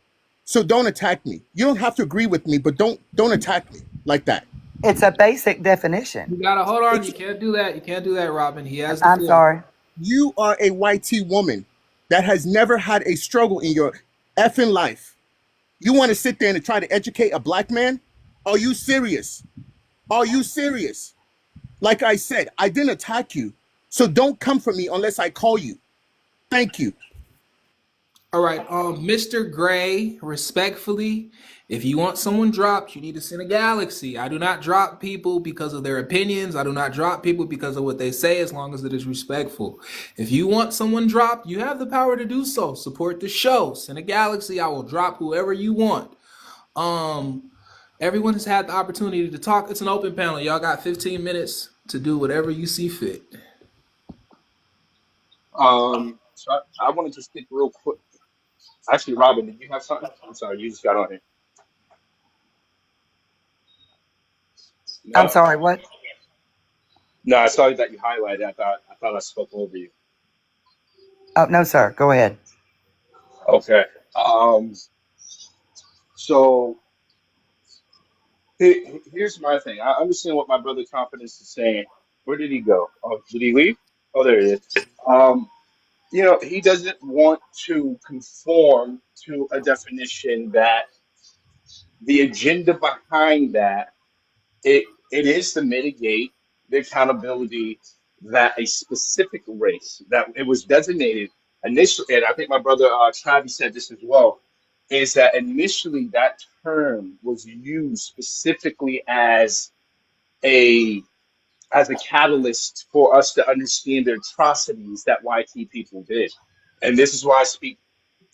so don't attack me. You don't have to agree with me, but don't attack me like that. It's a basic definition. You gotta hold on. You can't do that. You can't do that, Robin. He has the I'm floor. sorry. You are a white tea woman that has never had a struggle in your effing life. You want to sit there and try to educate a black man? Are you serious? Are you serious? Like I said, I didn't attack you, so don't come for me unless I call you. Thank you. All right, Mr. Gray, respectfully, if you want someone dropped, you need to send a galaxy. I do not drop people because of their opinions. I do not drop people because of what they say, as long as it is respectful. If you want someone dropped, you have the power to do so. Support the show. Send a galaxy. I will drop whoever you want. Everyone has had the opportunity to talk. It's an open panel. Y'all got 15 minutes to do whatever you see fit. So I wanted to speak real quick. Actually, Robin, did you have something? I'm sorry, you just got on here. No? I'm sorry, what? No, I saw that you highlighted. I thought I spoke over you. Oh, no, sir. Go ahead. Okay. So here's my thing. I understand what my brother Confidence is saying. Where did he go? Oh, did he leave? Oh, there he is. He doesn't want to conform to a definition that the agenda behind that it is to mitigate the accountability that a specific race that it was designated initially, and I think my brother Travis said this as well, is that initially that term was used specifically as a as a catalyst for us to understand the atrocities that YT people did. And this is why I speak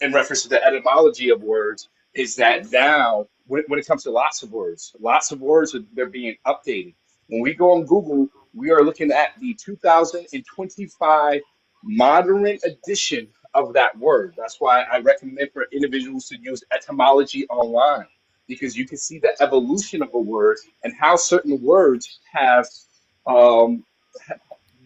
in reference to the etymology of words, is that now when it comes to lots of words they're being updated. When we go on Google, we are looking at the 2025 modern edition of that word. That's why I recommend for individuals to use etymology online, because you can see the evolution of a word and how certain words have um,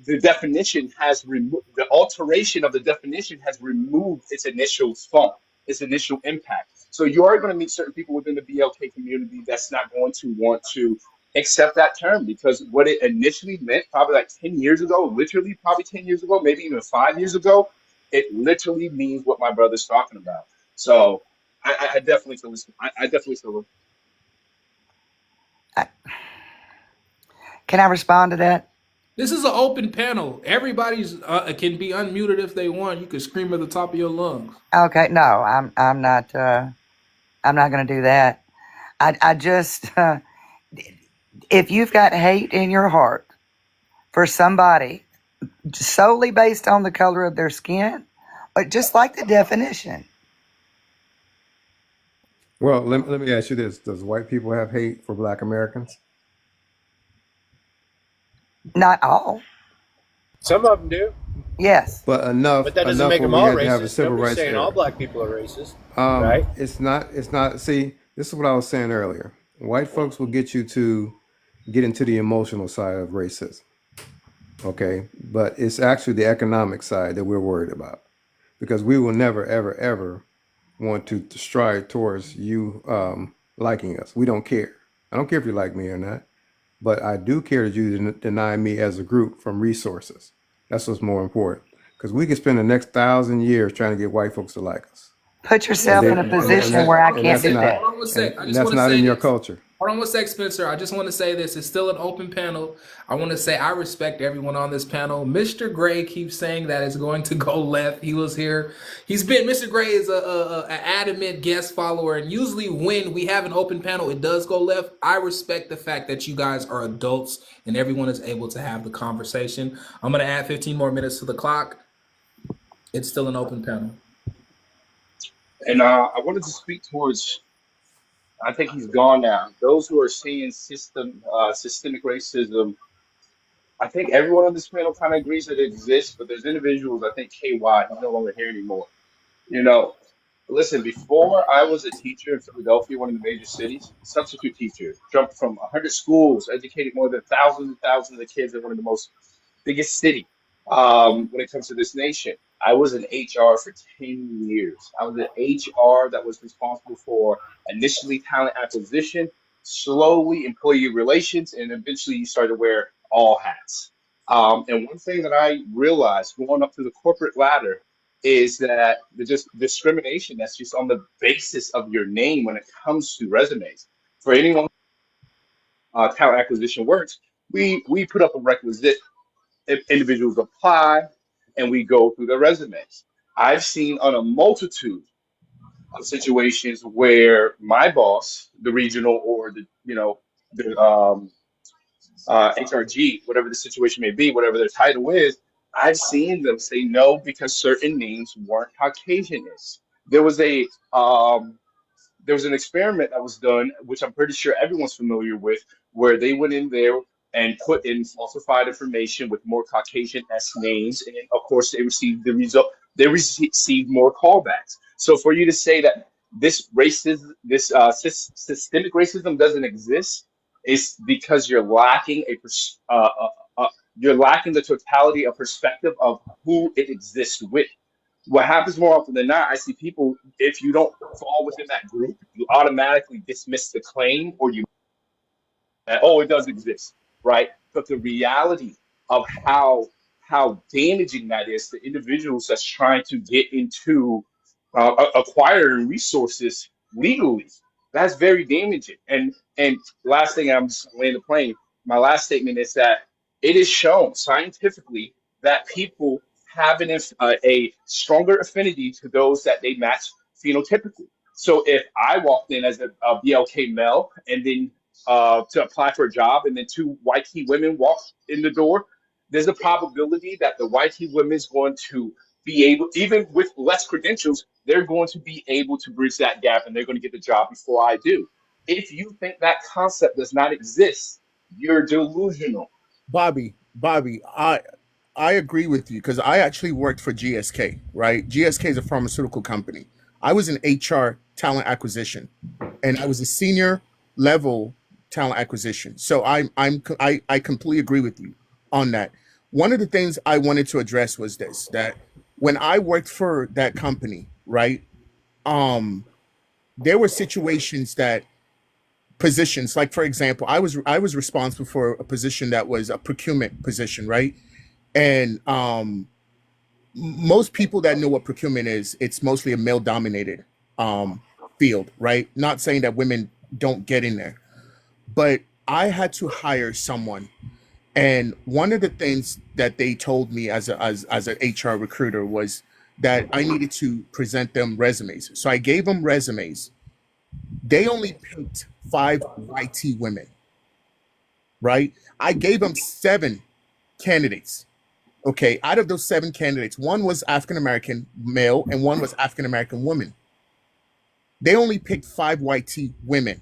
the definition has removed the alteration of the definition has removed its initial thought, its initial impact. So you are going to meet certain people within the BLK community that's not going to want to accept that term, because what it initially meant, probably like 10 years ago, literally probably 10 years ago, maybe even 5 years ago, it literally means what my brother's talking about. So I definitely feel this. I definitely feel. I, can I respond to that? This is an open panel. Everybody's can be unmuted if they want. You can scream at the top of your lungs. Okay, no, I'm not. I'm not going to do that. I just, if you've got hate in your heart for somebody solely based on the color of their skin, but just like the definition. Well, let me ask you this: does white people have hate for Black Americans? Not all. Some of them do, Yes. But enough, but that doesn't enough make where them we all had to have a racist. civil Nobody's rights saying all era. black people are racist, right? It's not. See, this is what I was saying earlier. White folks will get you to get into the emotional side of racism. Okay, but it's actually the economic side that we're worried about, because we will never, ever, ever want to stride towards you liking us. We don't care. I don't care if you like me or not, but I do care that you deny me as a group from resources. That's what's more important, because we could spend the next 1,000 years trying to get white folks to like us. Put yourself in a position where I can't do that. Hold on one sec. I And just that's want to not say in your this. culture. Hold on one sec, Spencer. I just want to say this. It's still an open panel. I want to say I respect everyone on this panel. Mr. Gray keeps saying that it's going to go left. He was here. Mr. Gray is an adamant guest follower. And usually when we have an open panel, it does go left. I respect the fact that you guys are adults and everyone is able to have the conversation. I'm going to add 15 more minutes to the clock. It's still an open panel. And I wanted to speak towards. I think he's gone now. Those who are seeing systemic racism, I think everyone on this panel kind of agrees that it exists, but there's individuals, I think KY, he's no longer here anymore. You know, listen, before I was a teacher in Philadelphia, one of the major cities, substitute teacher, jumped from 100 schools, educated more than thousands and thousands of kids in one of the most biggest city when it comes to this nation. I was in HR for 10 years. I was in HR that was responsible for initially talent acquisition, slowly employee relations, and eventually you started to wear all hats. And one thing that I realized going up through the corporate ladder is that the just discrimination that's just on the basis of your name when it comes to resumes. For anyone talent acquisition works, we put up a requisite, if individuals apply, and we go through their resumes. I've seen on a multitude of situations where my boss, the regional or the HRG, whatever the situation may be, whatever their title is, I've seen them say no because certain names weren't Caucasianists. There was a there was an experiment that was done, which I'm pretty sure everyone's familiar with, where they went in there and put in falsified information with more Caucasian-esque names, and of course they received the result. They received more callbacks. So for you to say that this racism, this systemic racism doesn't exist, is because you're lacking the totality of perspective of who it exists with. What happens more often than not, I see people, if you don't fall within that group, you automatically dismiss the claim, or you that, oh, it does exist, right? But the reality of how damaging that is to individuals that's trying to get into acquiring resources legally, that's very damaging. And last thing, I'm just laying the plane. My last statement is that it is shown scientifically that people have a stronger affinity to those that they match phenotypically. So if I walked in as a BLK male and then to apply for a job, and then two white key women walk in the door, there's a probability that the white key woman is going to be able, even with less credentials, they're going to be able to bridge that gap and they're going to get the job before I do. If you think that concept does not exist, you're delusional. Bobby, I agree with you because I actually worked for GSK, right? GSK is a pharmaceutical company. I was in HR talent acquisition, and I was a senior level talent acquisition. So I completely agree with you on that. One of the things I wanted to address was this: that when I worked for that company, right? Um, there were situations that positions, like for example, I was responsible for a position that was a procurement position, right? And most people that know what procurement is, it's mostly a male dominated field, right? Not saying that women don't get in there, but I had to hire someone. And one of the things that they told me as an HR recruiter was that I needed to present them resumes. So I gave them resumes. They only picked 5 YT women, right? I gave them 7 candidates. Okay, out of those 7 candidates, one was African American male and one was African American woman. They only picked 5 YT women.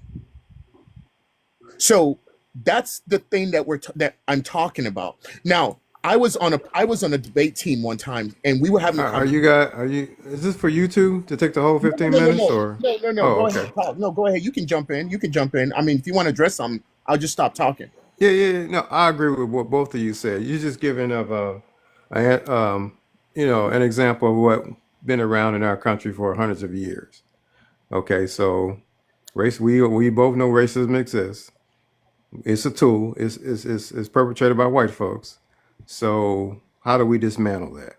So that's the thing that I'm talking about. Now, I was on a debate team one time, and we were having a Are you conversation. guys? Are you? Is this for you two to take the whole No, 15 no, no, minutes, no, or? no, no, no. Oh, Go okay. ahead, talk. No, go ahead. You can jump in. You can jump in. I mean, if you want to address something, I'll just stop talking. Yeah, yeah, yeah. No, I agree with what both of you said. You're just giving of an example of what been around in our country for hundreds of years. Okay, so race. We both know racism exists. It's a tool. It's perpetrated by white folks. So how do we dismantle that?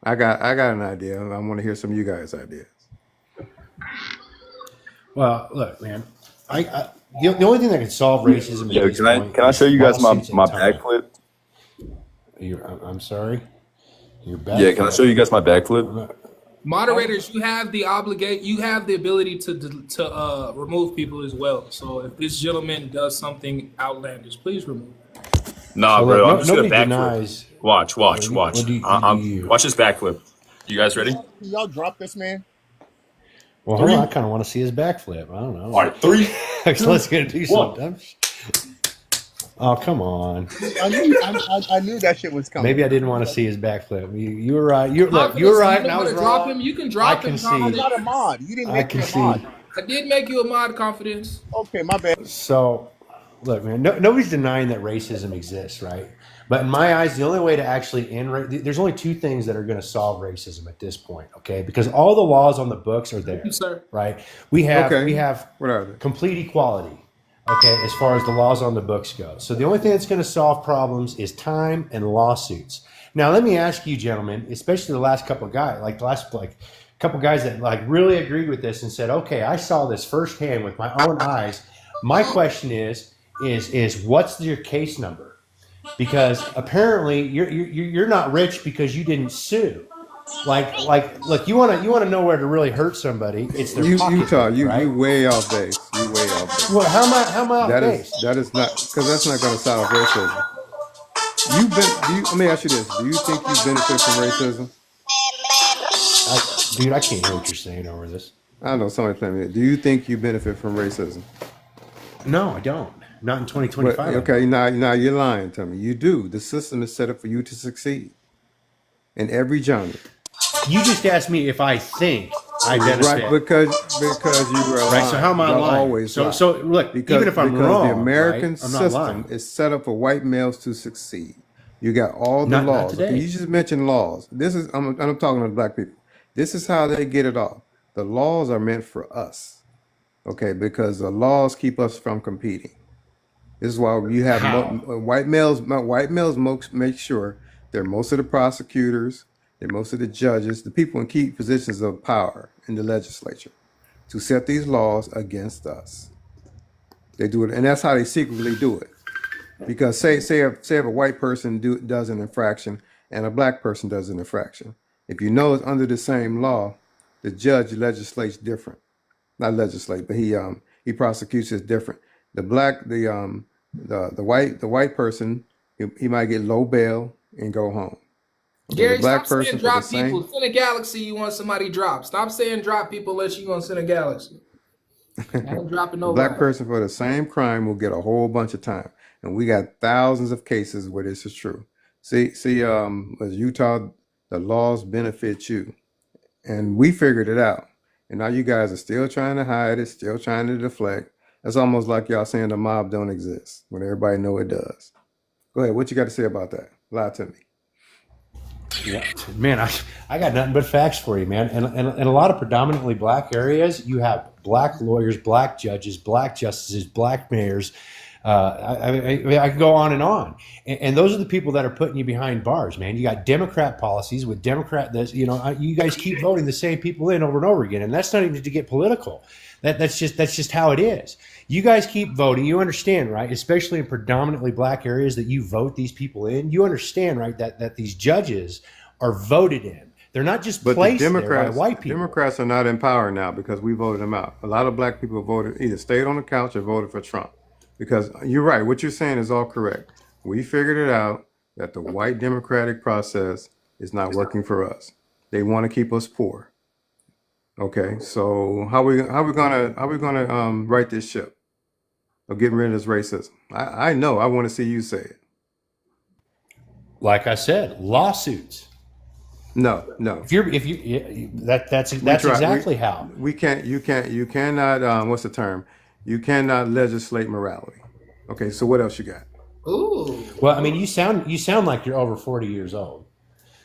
I got an idea. I want to hear some of you guys' ideas. Well, look, man, the only thing that can solve racism at Yeah, this point can I show is you guys lawsuits and my time. backflip? I'm sorry, your Yeah, can I show backflip. you guys my backflip? I'm not, Moderators, you have the ability to remove people as well. So if this gentleman does something outlandish, please remove him. Nah, so look, bro, I'm just gonna nobody backflip. denies. Watch, watch, What watch. do I'm you? watch this backflip. You guys ready? Can y'all drop this man? Well, hold on. I Three. kind of want to see his backflip. I don't All know. right, three, two, Let's get to do one. something. Oh, come on. I knew that shit was coming. Maybe I didn't want to see his backflip. You were right. You were Confidence. Do right, you and know I how was to drop wrong. him? You can I drop can him. see. I'm Confidence. not a mod. You didn't I make me can a mod. see. I did make you a mod. Confidence. Okay, my bad. So, look, man. Nobody's denying that racism exists, right? But in my eyes, the only way to actually there's only two things that are going to solve racism at this point, okay? Because all the laws on the books are Thank you, there, sir. right? We Okay, have what are they? complete equality, okay, as far as the laws on the books go. So the only thing that's going to solve problems is time and lawsuits. Now, let me ask you, gentlemen, especially the last couple of guys, couple guys that like really agreed with this and said, okay, I saw this firsthand with my own eyes. My question is what's your case number? Because apparently you're not rich because you didn't sue. Look, you want to know where to really hurt somebody? It's their Utah, pocketbook, you right? way off base. You way off Well, base. how am I off That base? is not because that's not going to solve racism. Let me ask you this: do you think you benefit from racism? Dude, I can't hear what you're saying over this. I don't know. Somebody tell me. Do you think you benefit from racism? No, I don't. Not in But 2025. I okay, don't. now you're lying to me. You do. The system is set up for you to succeed in every genre. You just asked me if I think I Right, benefit. because you were Right. So how lying. am I Y'all lying? always So lie. so look, even if I'm Because the wrong, right? American I'm not system lying. is set up for white males to succeed. You got all the Not laws. Okay, today. you just mentioned laws. I'm talking to black people. This is how they get it off. The laws are meant for us. Okay, because the laws keep us from competing. This is why you have How? white males. White males make sure they're most of the prosecutors, they're most of the judges, the people in key positions of power in the legislature to set these laws against us. They do it, and that's how they secretly do it. Because say if a white person does an infraction and a black person does an infraction, if you know it's under the same law, the judge legislates different. Not legislate, but he prosecutes it different. The white person, he might get low bail and go home. Okay, the Gary, black stop saying person for the drop people. same. Send a galaxy. You want somebody drop. Stop saying drop people unless you gonna send a galaxy. I ain't dropping The black nobody. person for the same crime will get a whole bunch of time, and we got thousands of cases where this is true. See, as Utah, the laws benefit you, and we figured it out. And now you guys are still trying to hide it, still trying to deflect. That's almost like y'all saying the mob don't exist when everybody know it does. Go ahead. What you got to say about that? Lie to me. Yeah, man, I got nothing but facts for you, man. And in a lot of predominantly black areas, you have black lawyers, black judges, black justices, black mayors. I could go on, and those are the people that are putting you behind bars, man. You got Democrat policies with Democrat. You guys keep voting the same people in over and over again, and that's not even to get political. That's just how it is. You guys keep voting. You understand, right? Especially in predominantly black areas that you vote these people in. You understand, right? That these judges are voted in. They're not just placed there by white people. Democrats are not in power now because we voted them out. A lot of black people voted, either stayed on the couch or voted for Trump. Because you're right, what you're saying is all correct. We figured it out that the white democratic process is not working for us. They want to keep us poor. Okay, so how we gonna right this ship of getting rid of this racism? I know. I want to see you say it. Like I said, lawsuits. No. That's exactly how. You cannot. What's the term? You cannot legislate morality. Okay, so what else you got? Ooh. Well, I mean, you sound like you're over 40 years old.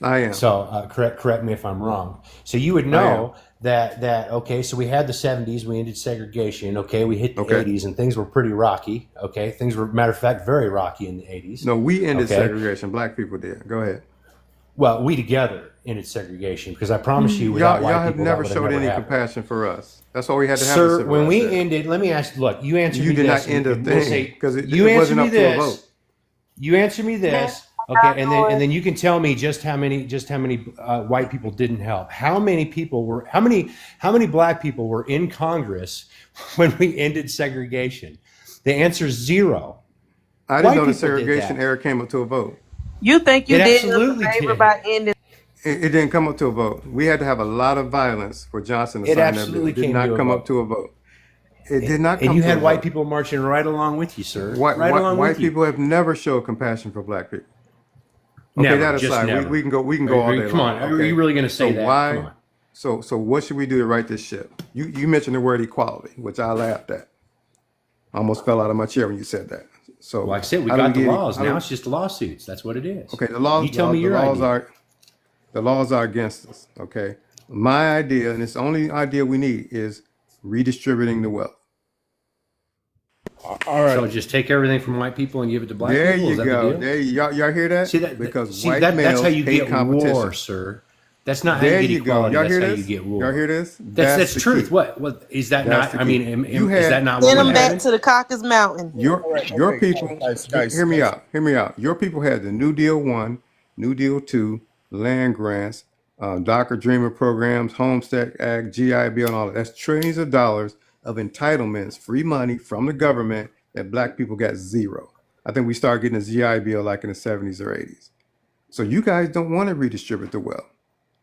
I am. So correct me if I'm wrong. So you would know that okay. So we had the 70s, we ended segregation. Okay, we hit the 80s, and things were pretty rocky. Okay, things were, matter of fact, very rocky in the 80s. No, we ended segregation. Black people did. Go ahead. Well, we together ended segregation because I promise you, without y'all white have people, never showed any compassion for us. That's why we had to have. Sir, when we ended, let me ask. Look, you answered me this. You did not end a thing because it wasn't up to a vote. You answer me this. Okay, and then you can tell me just how many white people didn't help. How many black people were in Congress when we ended segregation? The answer is 0. I didn't know the segregation era came up to a vote. You think you did us a favor by ending? It didn't come up to a vote. We had to have a lot of violence for Johnson to sign that bill. It did not come up to a vote. It did not come. And you had white people marching right along with you, sir. White people have never showed compassion for black people. Okay, never, that aside, we can go all day long. Come on, are you really going to say that? Why? Come on. So what should we do to right this ship? You mentioned the word equality, which I laughed at. I almost fell out of my chair when you said that. So like I said, we got the laws. Now it's just lawsuits. That's what it is. Okay, the laws. You tell me your idea. The laws are against us. Okay, my idea, and it's the only idea we need, is redistributing the wealth. All right. So just take everything from white people and give it to black people. Is that go. The deal? There you go. Y'all hear that? See that? Because that's how you get war, sir. That's not how you get equality. Y'all hear that's this? how you get war. Y'all hear this? That's truth. What is that? Not. I mean, is that not? Send them back to the Caucasus Mountain. Your people. Guys, hear me out. Hear me out. Your people had the New Deal 1, New Deal 2, land grants, DACA Dreamer programs, Homestead Act, GI Bill, and all that. That's trillions of dollars of entitlements, free money from the government that black people got 0. I think we started getting a GI Bill like in the 70s or 80s. So you guys don't want to redistribute the wealth.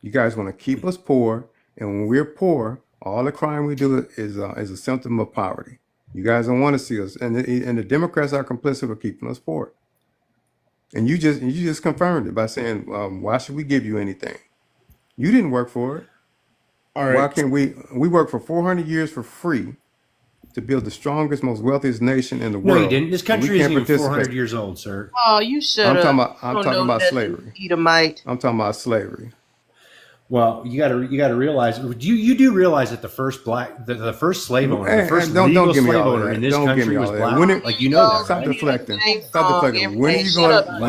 You guys want to keep us poor, and when we're poor, all the crime we do is a symptom of poverty. You guys don't want to see us, and the Democrats are complicit with keeping us poor. And you just confirmed it by saying, why should we give you anything? You didn't work for it. All right. Why can't we worked for 400 years for free to build the strongest, most wealthiest nation in the world? No, you didn't. This country isn't even 400 years old, sir. Oh, you shut up. I'm talking about slavery. Edomite. I'm talking about slavery. Well, you got to realize. You do realize that the first slave owner, the first legal slave owner in this country was black. Like you know that, Stop deflecting. Stop deflecting. When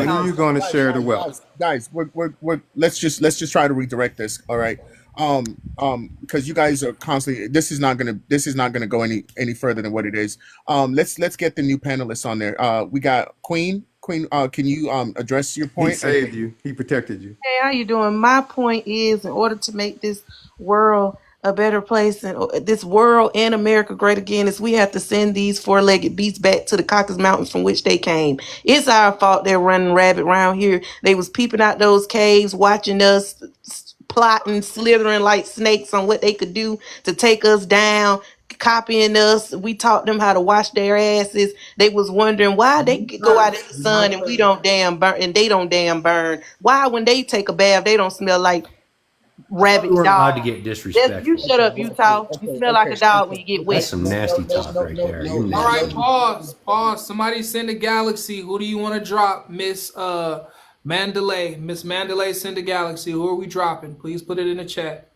are you going to share the wealth, guys? We're let's just try to redirect this. All right. Because you guys are constantly. This is not gonna go any further than what it is. Let's get the new panelists on there. We got Queen. Queen, can you address your point? He saved you. He protected you. Hey, how you doing? My point is, in order to make this world a better place, and this world and America great again, is we have to send these four-legged beasts back to the Caucasus Mountains from which they came. It's our fault they're running rabbit around here. They was peeping out those caves, watching us, plotting, slithering like snakes on what they could do to take us down, copying us. We taught them how to wash their asses. They was wondering why they could go out in the sun and we don't damn burn, and they don't damn burn. Why when they take a bath they don't smell like We rabbit weren't allowed to dog? get You disrespectful. shut up, Utah. You smell like a dog when you get That's wet. some nasty talk right there. You're All right, nasty. pause. Somebody send a galaxy. Who do you want to drop, Miss Mandalay? Miss Mandalay, send a galaxy. Who are we dropping? Please put it in the chat.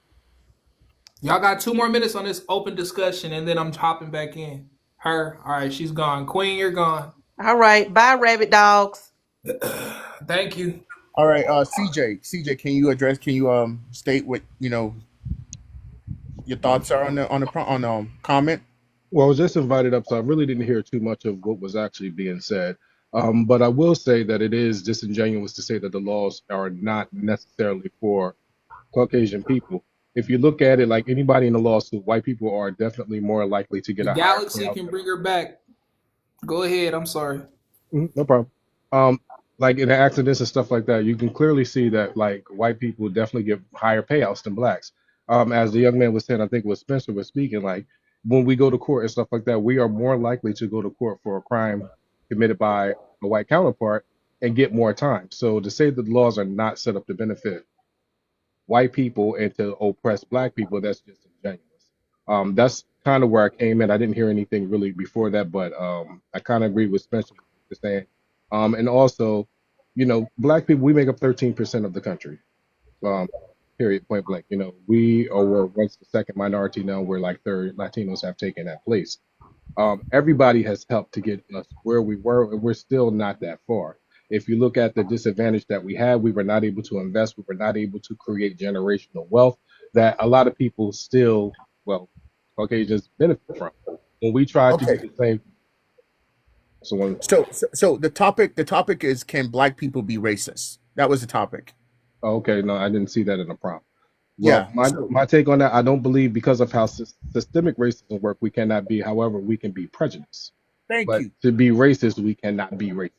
Y'all got 2 more minutes on this open discussion, and then I'm hopping back in. Her. All right, she's gone. Queen, you're gone. All right, bye, rabbit dogs. Thank you. All right, CJ, can you address? Can you state what your thoughts are on the comment? Well, I was just invited up, so I really didn't hear too much of what was actually being said. But I will say that it is disingenuous to say that the laws are not necessarily for Caucasian people. If you look at it, like anybody in the lawsuit, white people are definitely more likely to get The a higher galaxy payout. can bring her back. Go ahead. I'm sorry. No problem. Like in the accidents and stuff like that, you can clearly see that like white people definitely get higher payouts than blacks. As the young man was saying, I think what Spencer was speaking, like when we go to court and stuff like that, we are more likely to go to court for a crime committed by a white counterpart and get more time. So to say that the laws are not set up to benefit white people and to oppress black people, that's just ingenuous. That's kind of where I came in. I didn't hear anything really before that, but I kind of agree with Spencer was saying. And also, black people, we make up 13% of the country. Period, point blank. We were once the second minority, now we're like third. Latinos have taken that place. Everybody has helped to get us where we were, and we're still not that far. If you look at the disadvantage that we had, we were not able to invest, we were not able to create generational wealth that a lot of people still, well, Caucasians benefit from. When we tried to do the same. So the topic is, can black people be racist? That was the topic. Okay, no, I didn't see that in the prompt. Yeah. Well, my take on that, I don't believe because of how systemic racism work, we cannot be. However, we can be prejudiced. Thank But you. to be racist, we cannot be racist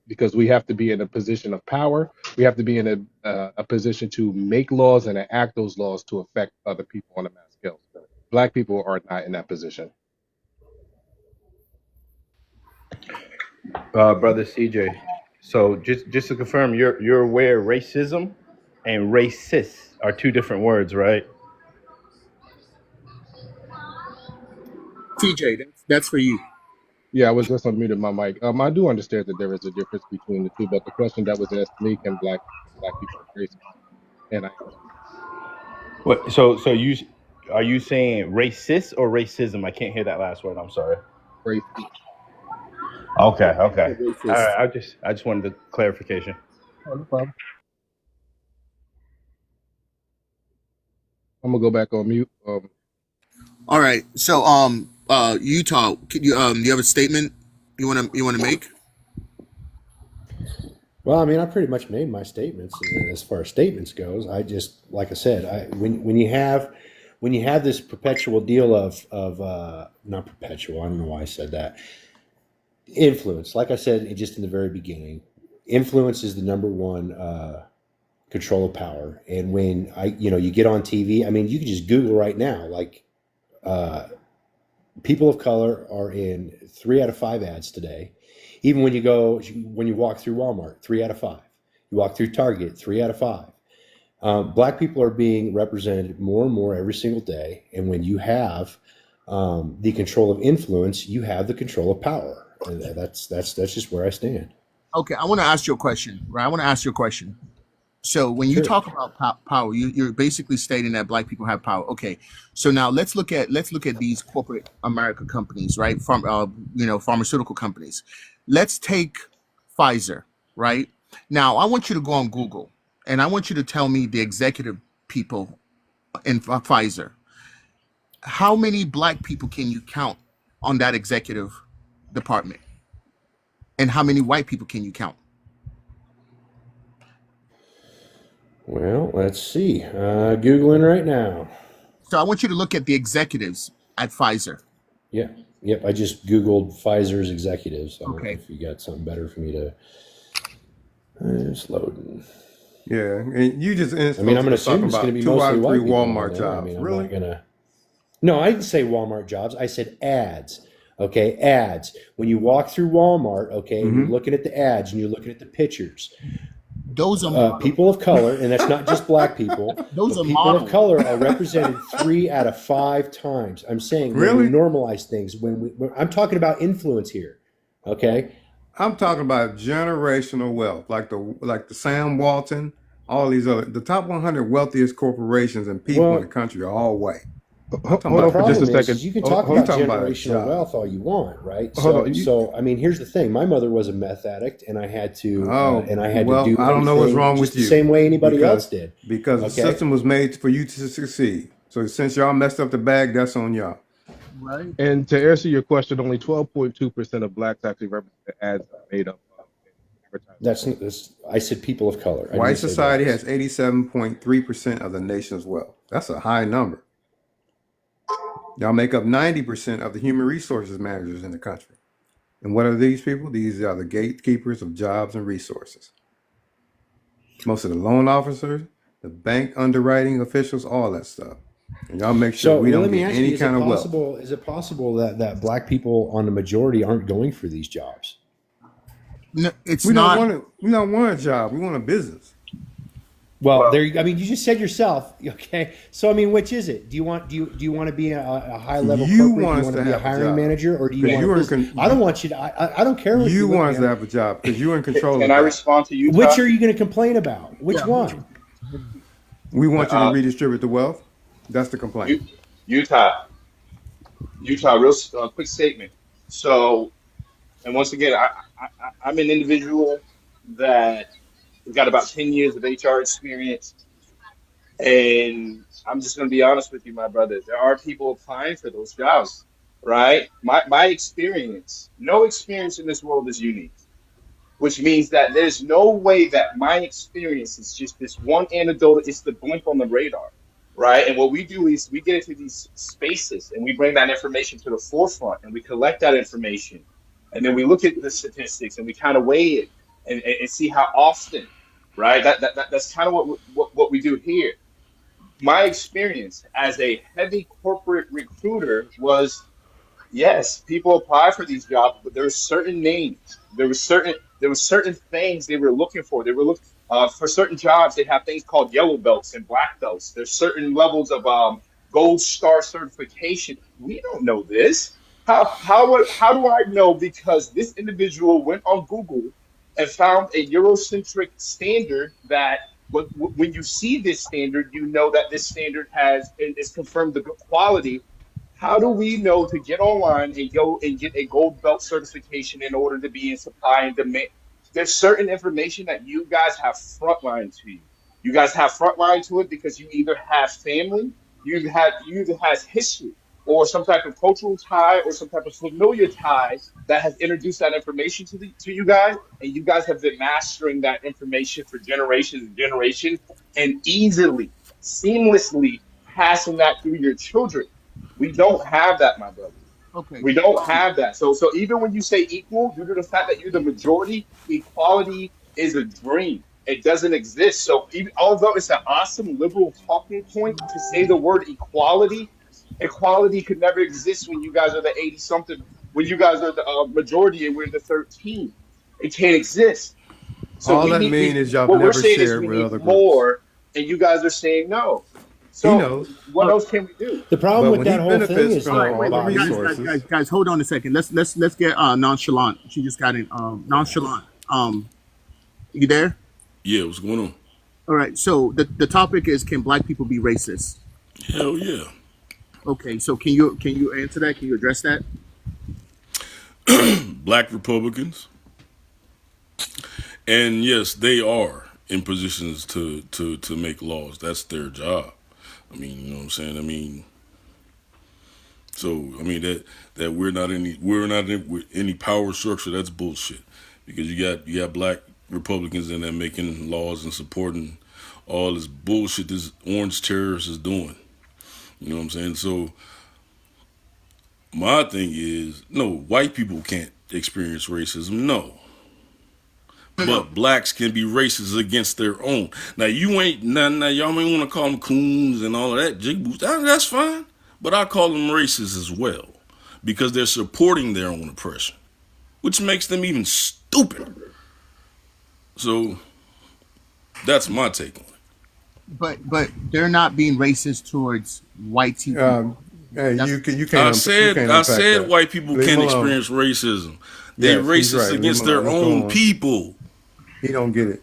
because we have to be in a position of power. We have to be in a position to make laws and enact those laws to affect other people on a mass scale. Black people are not in that position. Brother CJ. So just to confirm, you're aware racism and racist are two different words, right? TJ, that's for you. Yeah, I was just unmuted my mic. I do understand that there is a difference between the two, but the question that was asked to me, can black people be racist? And I What? So you are you saying racist or racism? I can't hear that last word. I'm sorry. racist. Okay. Okay. All Racist. right. I just wanted the clarification. Oh, no problem. I'm gonna go back on mute. All right. So Utah, do you have a statement you want to make? Well, I mean, I pretty much made my statements as far as statements goes. I just, like I said, when you have this perpetual deal of not perpetual, I don't know why I said that. Influence, like I said, just in the very beginning, influence is the number one control of power. And when you get on TV, I mean, you can just Google right now, like people of color are in 3 out of 5 ads today. Even when you walk through Walmart, 3 out of 5. You walk through Target, 3 out of 5. Black people are being represented more and more every single day. And when you have the control of influence, you have the control of power. And that's just where I stand. Okay, I want to ask you a question. Right, I want to ask you a question. So when you talk about power, you're basically stating that black people have power. Okay, so now let's look at these corporate America companies, right? From pharmaceutical companies. Let's take Pfizer, right? Now I want you to go on Google and I want you to tell me the executive people in Pfizer. How many black people can you count on that executive department? And how many white people can you count? Well, let's see. Googling right now. So I want you to look at the executives at Pfizer. Yeah. Yep. I just Googled Pfizer's executives. I don't know Okay. if you got something better for me to. It's loading. Yeah, and you just I mean, I'm going to assume talking it's going to about be 2 out mostly of 3 white people on Walmart there. I jobs. mean, I'm Really? not going to. No, I didn't say Walmart jobs. I said ads. Okay, ads. When you walk through Walmart, okay, and you're looking at the ads and you're looking at the pictures, Those are models. people of color, and that's not just black people, Those but are people models. of color are represented 3 out of 5 times. I'm saying when Really? we normalize things, I'm talking about influence here. Okay, I'm talking about generational wealth, like the Sam Walton, all these other the top 100 wealthiest corporations and people in the well, country are all white. I'm talking Hold the on about for just a problem second. is you can oh, talk you about talking about a generational job. wealth all you want, right? Hold on. So I mean, here's the thing: my mother was a meth addict, and I had to Oh, well, do I don't know what's everything wrong just with the you same way anybody else because did. because the Okay, system was made for you to succeed. So since y'all messed up the bag, that's on y'all. Right. And to answer your question, only 12.2% of blacks actually represent the ads that are made up of in advertising. that's I said people of color. I White didn't say society blacks. has 87.3% of the nation's wealth. That's a high number. Y'all make up 90% of the human resources managers in the country. And what are these people? These are the gatekeepers of jobs and resources. Most of the loan officers, the bank underwriting officials, all that stuff. And y'all make sure So, we well, don't let me get ask you: any kind of wealth. Is it possible that black people on the majority aren't going for these jobs? No, it's We don't not. want we don't want a job. We want a business. Well, there. I mean, you just said yourself. Okay, so I mean, which is it? Do you want to be a high level You corporate? Do want you us want to to be a have a hiring job manager, or do you because want you a are in business? I don't want you to. I don't care what you you look, want us to man. have a job because you're in control Can of I that. respond to Which Utah? are you going to complain about? Which Yeah. one? We want you to Uh, redistribute the wealth. That's the complaint. U- Utah, real quick statement. So, and once again, I'm an individual that has got about 10 years of HR experience. And I'm just going to be honest with you, my brother. There are people applying for those jobs, right? My experience, no experience in this world is unique, which means that there's no way that my experience is just this one anecdote. It's the blink on the radar, right? And what we do is we get into these spaces and we bring that information to the forefront and we collect that information. And then we look at the statistics and we kind of weigh it and see how often, right? That's kind of what we do here. My experience as a heavy corporate recruiter was yes, people apply for these jobs, but there were certain names. There were certain things they were looking for. They were looking for certain jobs. They have things called yellow belts and black belts. There's certain levels of gold star certification. We don't know this. How do I know? Because this individual went on Google and found a Eurocentric standard that when you see this standard, you know that this standard is confirmed the good quality. How do we know to get online and go and get a gold belt certification in order to be in supply and demand? There's certain information that you guys have frontline to you. You guys have frontline to it because you either have family, you either has history or some type of cultural tie or some type of familiar tie that has introduced that information to you guys, and you guys have been mastering that information for generations and generations and easily, seamlessly passing that through your children. We don't have that, my brother. Okay. We don't have that. So even when you say equal, due to the fact that you're the majority, equality is a dream. It doesn't exist. So even although it's an awesome liberal talking point to say the word equality, equality could never exist when you guys are the 80 something, when you guys are the majority and we're the 13. It can't exist. So All we that need means is y'all what we're never saying is shared we with need other groups. more, and you guys are saying no. He So knows, what else can we do? The problem but with when he that whole thing benefits is All from right. though, all Wait, the wait, Bobby. resources, guys. Hold on a second. Let's get nonchalant. She just got in. Nonchalant. You there? Yeah, what's going on? All right. So the topic is, can black people be racist? Hell yeah. Okay. So can you answer that? Can you address that? Black Republicans. And yes, they are in positions to make laws. That's their job. I mean, you know what I'm saying? I mean, so I mean that we're not in any power structure, that's bullshit. Because you got black Republicans in there making laws and supporting all this bullshit this orange terrorist is doing. You know what I'm saying? So my thing is, no, white people can't experience racism. No. But blacks can be racist against their own. Now you ain't now y'all may want to call them coons and all of that jigboos. That's fine. But I call them racist as well. Because they're supporting their own oppression. Which makes them even stupid. So that's my take on it. But they're not being racist towards white people. Hey, you can't. I unpack said that. white people Leave can't him alone. experience racism. They Yes, he's racist right. Leave against him their alone. Let's go own on. people. He don't get it.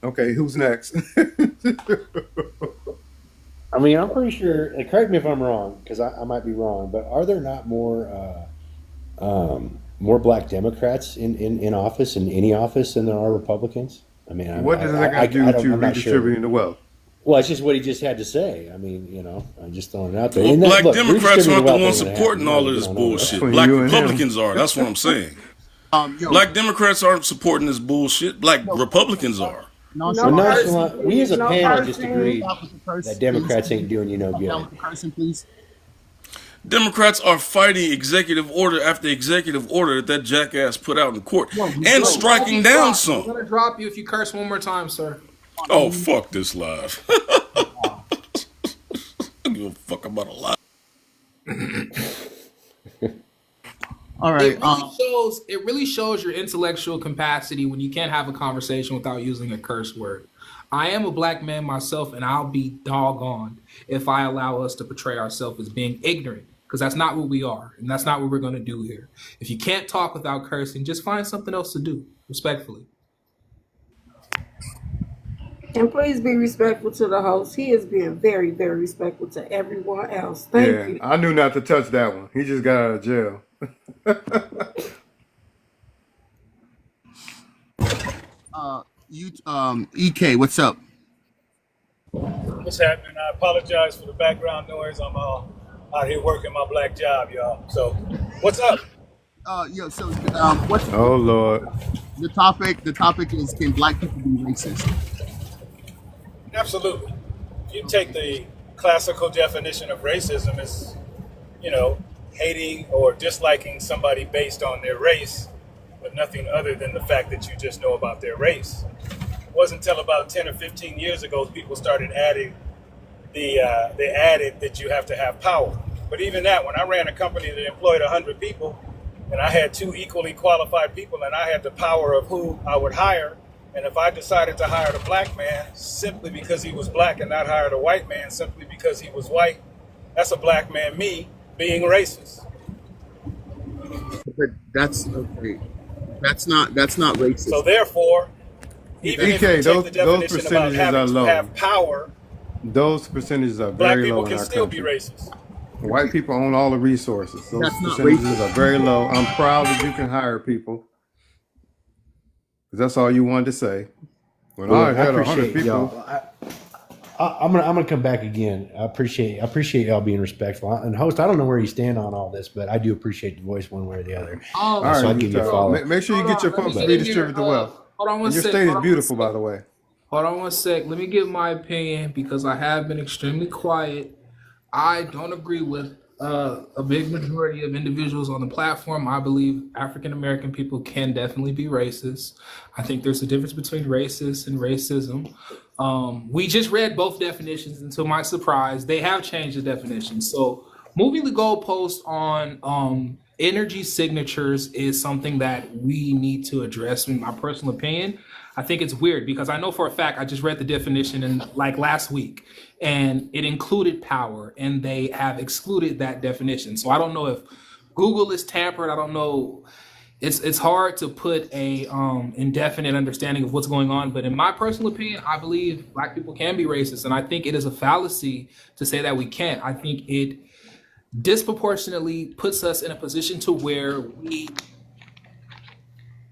Okay, who's next? I mean, I'm pretty sure. Correct me if I'm wrong, because I might be wrong. But are there not more black Democrats in office, in any office, than there are Republicans? I mean, What does that got to do with you I'm not sure. redistributing the wealth? Well, it's just what he just had to say. I mean, I'm just throwing it out there. Well, And black look, Democrats redistributing aren't the wealth ones ain't gonna supporting happen. all of this We don't know that. bullshit. Between Black you and him. Republicans are. That's what I'm saying. Black Democrats aren't supporting this bullshit. Black Republicans are. We as a No panel cursing. just agreed Stop with the curse, that Democrats please. ain't doing you no Stop good. down with the cursing, please. Democrats are fighting executive order after executive order that jackass put out in court and striking down I'm some. gonna drop you if you curse one more time, sir. Oh, fuck this live. I don't give a fuck about a lie. All right. It really shows your intellectual capacity when you can't have a conversation without using a curse word. I am a black man myself, and I'll be doggone if I allow us to portray ourselves as being ignorant, because that's not what we are, and that's not what we're going to do here. If you can't talk without cursing, just find something else to do, respectfully. And please be respectful to the host. He is being very, very respectful to everyone else. Thank you. I knew not to touch that one. He just got out of jail. EK, what's up? What's happening? I apologize for the background noise. I'm out here working my black job, y'all. So, what's up? What's Oh Lord. the topic? The topic is, can black people be racist? Absolutely. If you take the classical definition of racism as, hating or disliking somebody based on their race, but nothing other than the fact that you just know about their race. It wasn't until about 10 or 15 years ago people started adding they added that you have to have power. But even that, when I ran a company that employed 100 people, and I had 2 equally qualified people, and I had the power of who I would hire, and if I decided to hire the black man simply because he was black and not hire the white man simply because he was white, that's a black man, me, being racist. But that's okay. That's not racist. So therefore, even if you EK, take the those definition about percentages are having to low. have power, Those percentages are black very low people in can our still country. be racist. White people own all the resources. Those That's not percentages racist. are very low. I'm proud that you can hire people. 'Cause that's all you wanted to say. When Well, I had 100 appreciate people, y'all. I'm gonna come back again. I appreciate y'all being respectful. And host, I don't know where you stand on all this, but I do appreciate the voice one way or the other. all So right, I'll give you a Utah. follow. Make sure you Hold get your on, let folks me to get in redistribute the here. wealth. Hold on one And your sec. state is Hold on beautiful, one by the way. Hold on one sec. Let me give my opinion because I have been extremely quiet. I don't agree with a big majority of individuals on the platform. I believe African American people can definitely be racist. I think there's a difference between racist and racism. We just read both definitions, and to my surprise, they have changed the definition. So moving the goalpost on energy signatures is something that we need to address. In my personal opinion, I think it's weird because I know for a fact I just read the definition in like last week, and it included power, and they have excluded that definition. So I don't know if Google is tampered. I don't know. It's hard to put a indefinite understanding of what's going on. But in my personal opinion, I believe black people can be racist, and I think it is a fallacy to say that we can't. I think it disproportionately puts us in a position to where we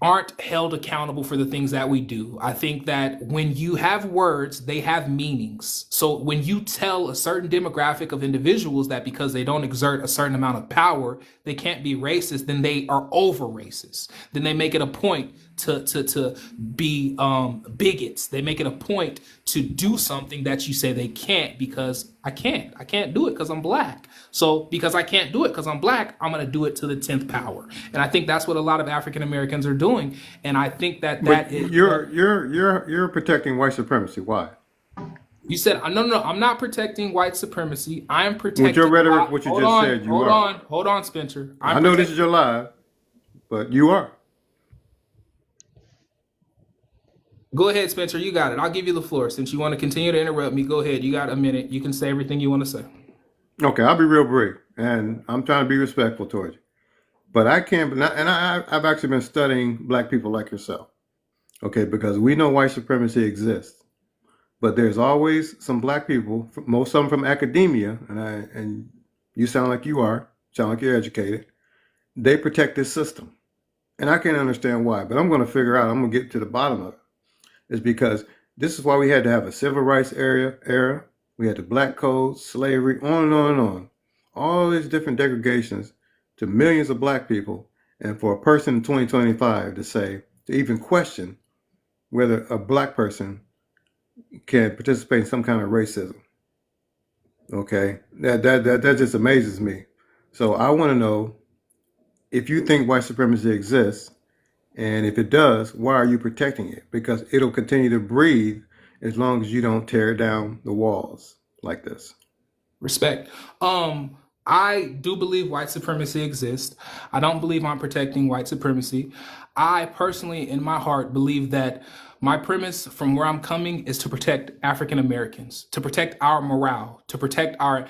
aren't held accountable for the things that we do. I think that when you have words, they have meanings. So when you tell a certain demographic of individuals that because they don't exert a certain amount of power, they can't be racist, then they are over racist. Then they make it a point to be bigots. They make it a point to do something that you say they can't because I can't do it because I'm black. So because I can't do it because I'm black, I'm going to do it to the 10th power. And I think that's what a lot of African Americans are doing. And I think that But that is you're protecting white supremacy. Why? you said no, I'm not protecting white supremacy. I am With your protecting rhetoric, what you hold just on, said, you hold are. on, hold on, Spencer. I know this is your live, but you are. Go ahead, Spencer. You got it. I'll give you the floor. Since you want to continue to interrupt me, go ahead. You got a minute. You can say everything you want to say. Okay, I'll be real brief, and I'm trying to be respectful towards you. But I can't, and I've actually been studying black people like yourself, okay, because we know white supremacy exists. But there's always some black people, most of them from academia, and you sound like you're educated. They protect this system. And I can't understand why, but I'm going to figure out, I'm going to get to the bottom of it. It's because this is why we had to have a civil rights era. We had the black code, slavery, on and on and on. All these different degradations to millions of black people. And for a person in 2025 to even question whether a black person can participate in some kind of racism. Okay. That just amazes me. So I want to know if you think white supremacy exists, and if it does, why are you protecting it? Because it'll continue to breathe as long as you don't tear down the walls like this. Respect. I do believe white supremacy exists. I don't believe I'm protecting white supremacy. I personally, in my heart, believe that my premise from where I'm coming is to protect African Americans, to protect our morale, to protect our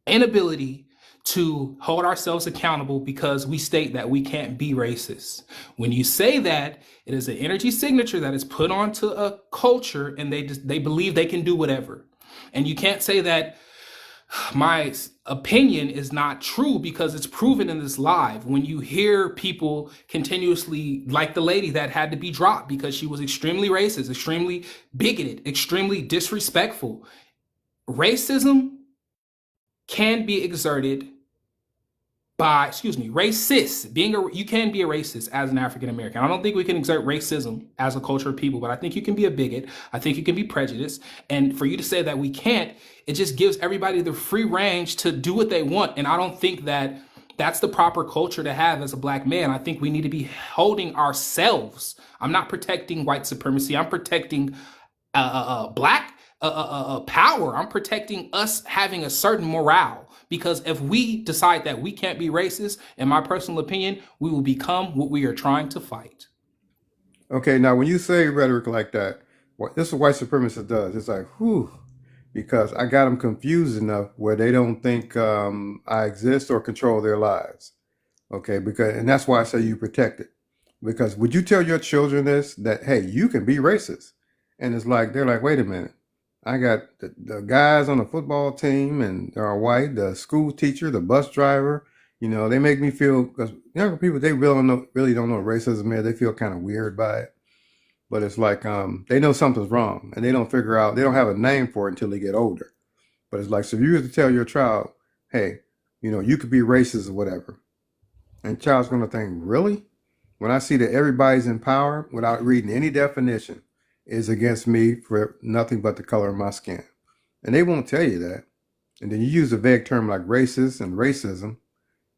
inability to hold ourselves accountable because we state that we can't be racist. When you say that, it is an energy signature that is put onto a culture, and they believe they can do whatever. And you can't say that my opinion is not true because it's proven in this live. When you hear people continuously, like the lady that had to be dropped because she was extremely racist, extremely bigoted, extremely disrespectful. Racism can be exerted by, racist. You can be a racist as an African American. I don't think we can exert racism as a culture of people, but I think you can be a bigot. I think you can be prejudiced. And for you to say that we can't, it just gives everybody the free range to do what they want. And I don't think that that's the proper culture to have as a black man. I think we need to be holding ourselves. I'm not protecting white supremacy. I'm protecting black power. I'm protecting us having a certain morale. Because if we decide that we can't be racist, in my personal opinion, we will become what we are trying to fight. Okay, now when you say rhetoric like that, this is what white supremacist does. It's like, whew, because I got them confused enough where they don't think I exist or control their lives. Okay, and that's why I say you protect it. Because would you tell your children this, that, hey, you can be racist? And it's like, they're like, wait a minute. I got the guys on the football team and they're all white, the school teacher, the bus driver, they make me feel, because younger people, they really don't know what racism is. They feel kind of weird by it. But it's like, they know something's wrong and they don't have a name for it until they get older. But it's like, so if you were to tell your child, hey, you could be racist or whatever. And the child's going to think, really? When I see that everybody's in power without reading any definition is against me for nothing but the color of my skin. And they won't tell you that. And then you use a vague term like racist and racism.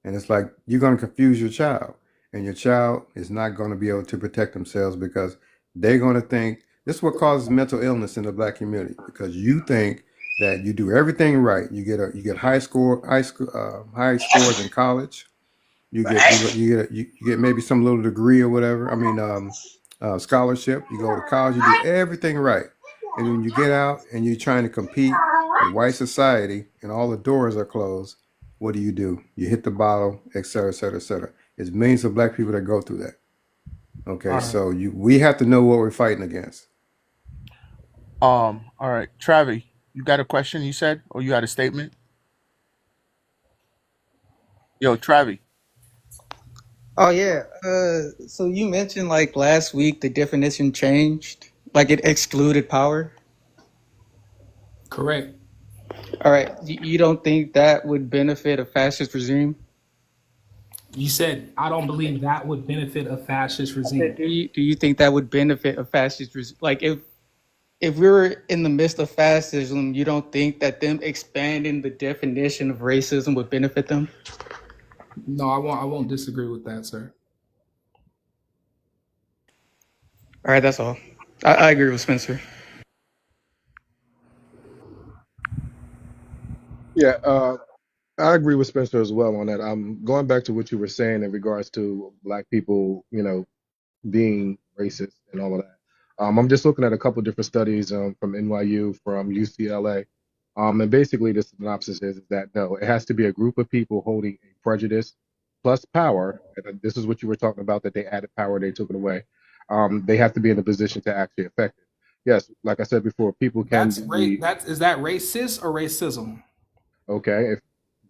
And it's like, you're going to confuse your child. And your child is not going to be able to protect themselves because they're going to think, this is what causes mental illness in the black community. Because you think that you do everything right. You get high scores in college. You get maybe some little degree or whatever. I mean, scholarship. You go to college. You do everything right, and when you get out and you're trying to compete with white society, and all the doors are closed, what do? You hit the bottle, et cetera, et cetera, et cetera. It's millions of black people that go through that. Okay, All right. so we have to know what we're fighting against. All right, Travi, you got a question? You said, or you had a statement? Yo, Travi. Oh yeah. So you mentioned like last week the definition changed, like it excluded power. Correct. All right. You don't think that would benefit a fascist regime? You said I don't believe that would benefit a fascist I said, regime. do you think that would benefit a fascist regime? Like if we were in the midst of fascism, you don't think that them expanding the definition of racism would benefit them? No, I won't disagree with that, sir. All right, that's all. I agree with Spencer. Yeah, I agree with Spencer as well on that. I'm going back to what you were saying in regards to black people, being racist and all of that. I'm just looking at a couple different studies from NYU, from UCLA, and basically the synopsis is that no, it has to be a group of people holding a prejudice plus power. And this is what you were talking about, that they added power, they took it away. They have to be in a position to actually affect it. Yes, like I said before, people can be Is that racist or racism? okay if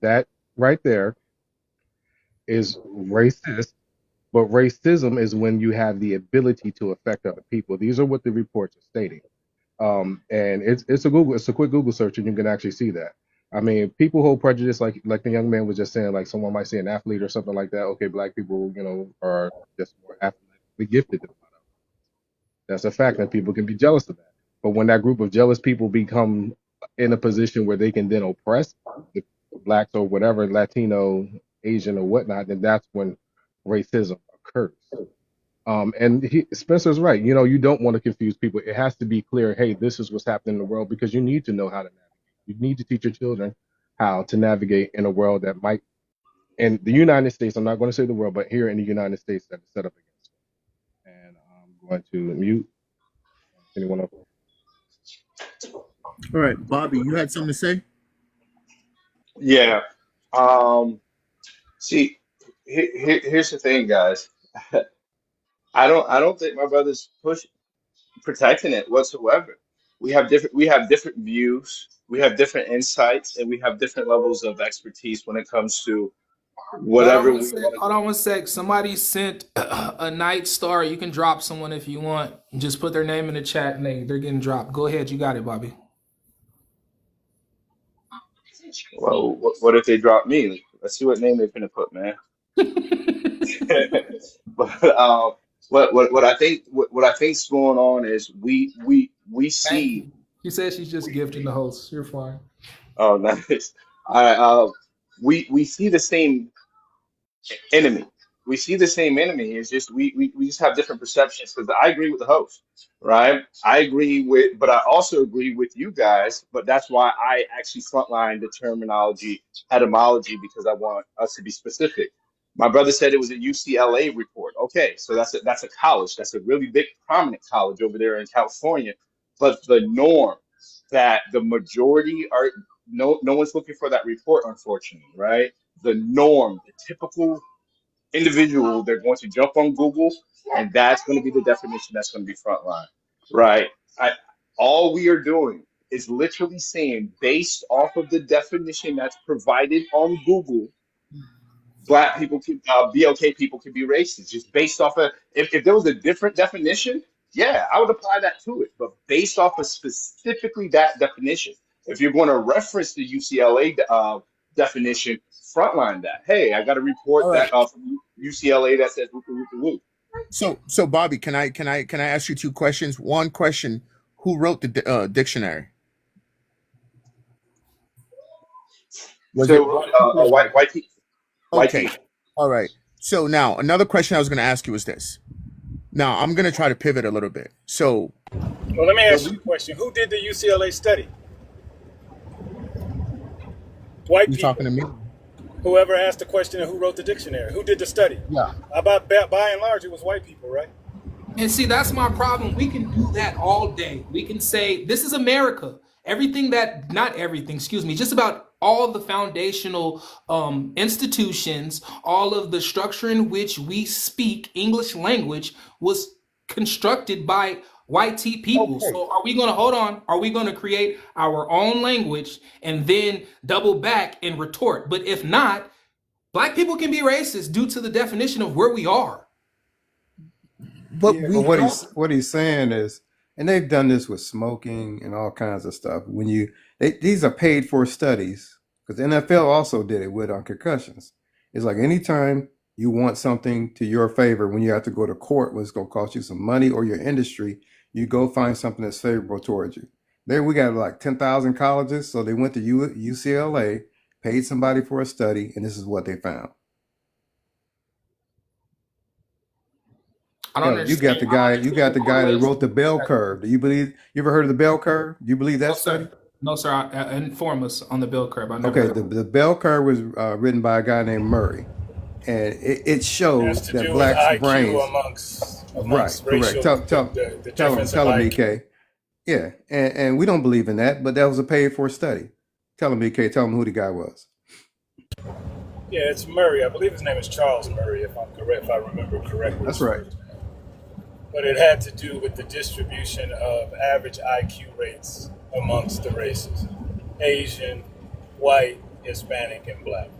that right there is racist. But racism is when you have the ability to affect other people. These are what the reports are stating. And it's a quick Google search and you can actually see that. I mean, people hold prejudice like the young man was just saying, like someone might say an athlete or something like that. Okay, black people, are just more athletically gifted than that's a fact, and people can be jealous of that. But when that group of jealous people become in a position where they can then oppress the blacks or whatever, Latino, Asian, or whatnot, then that's when racism occurs. And Spencer's right. You don't want to confuse people. It has to be clear. Hey, this is what's happening in the world because you need to know how to navigate. You need to teach your children how to navigate in a world that might, in the United States. I'm not going to say the world, but here in the United States, that is set up against. And I'm going to mute anyone else. All right, Bobby, you had something to say? Yeah. See, here's the thing, guys. I don't think my brother's protecting it whatsoever. We have different views, we have different insights, and we have different levels of expertise when it comes to Hold on whatever one we sec. want to Hold go. on one sec. Somebody sent a night star. You can drop someone if you want. Just put their name in the chat and they're getting dropped. Go ahead. You got it, Bobby. Well, what if they drop me? Let's see what name they're gonna put, man. But what I think's going on is we Thank see. you. She says she's just gifting the host. You're fine. Oh, nice. I we see the same enemy. We see the same enemy. It's just we just have different perceptions. Because I agree with the host, right? I agree with, but I also agree with you guys. But that's why I actually frontline the terminology etymology because I want us to be specific. My brother said it was a UCLA report. Okay, so that's a college. That's a really big, prominent college over there in California. But the norm that the majority are no one's looking for that report, unfortunately, right? The norm, the typical individual, they're going to jump on Google, and that's going to be the definition that's going to be frontline, right? I, all we are doing is literally saying, based off of the definition that's provided on Google, black people can BLK people can be racist just based off of if there was a different definition, yeah, I would apply that to it. But based off of specifically that definition, if you're going to reference the UCLA definition, frontline that. Hey, I got a report All right. that from UCLA that says whoop whoop whoop. So Bobby, can I ask you two questions? One question: who wrote the dictionary? Was it So white people or black people? white Okay. people. All right. So now another question I was going to ask you is this. Now I'm going to try to pivot a little bit. So Well, let me the ask you a question. Who did the UCLA study? White you talking people. to me? Whoever asked the question of who wrote the dictionary, who did the study? Yeah. About by and large, it was white people, right? And see, that's my problem. We can do that all day. We can say, this is America. Everything that, not everything, excuse me, just about all the foundational institutions, all of the structure in which we speak English language was constructed by white people. Okay. So are we going to, hold on, are we going to create our own language and then double back and retort? But if not, Black people can be racist due to the definition of where we are. But Yeah, we but don't. what he's saying is, and they've done this with smoking and all kinds of stuff. When these are paid for studies, because the NFL also did it with on concussions. It's like anytime you want something to your favor, when you have to go to court, when it's going to cost you some money or your industry, you go find something that's favorable towards you. There we got like 10,000 colleges, so they went to UCLA, paid somebody for a study, and this is what they found. I don't Hell, you got understand. the I don't guy. You understand got the the guy that wrote the correlation. bell curve. Do you believe? You ever heard of the bell curve? Do you believe No, that study? sir. No, sir. Inform us on the bill curve. I never Okay, heard of it. the bell curve was written by a guy named Murray, and it It has shows to that do with blacks' IQ brains. Right, amongst correct. racial the Tell him, difference of tell him, IQ. EK. Yeah, and we don't believe in that, but that was a paid for study. Tell him, EK. Tell him who the guy was. Yeah, it's Murray. I believe his name is Charles Murray, if I'm correct, if I remember correctly. That's right. But it had to do with the distribution of average IQ rates amongst the races: Asian, white, Hispanic, and black.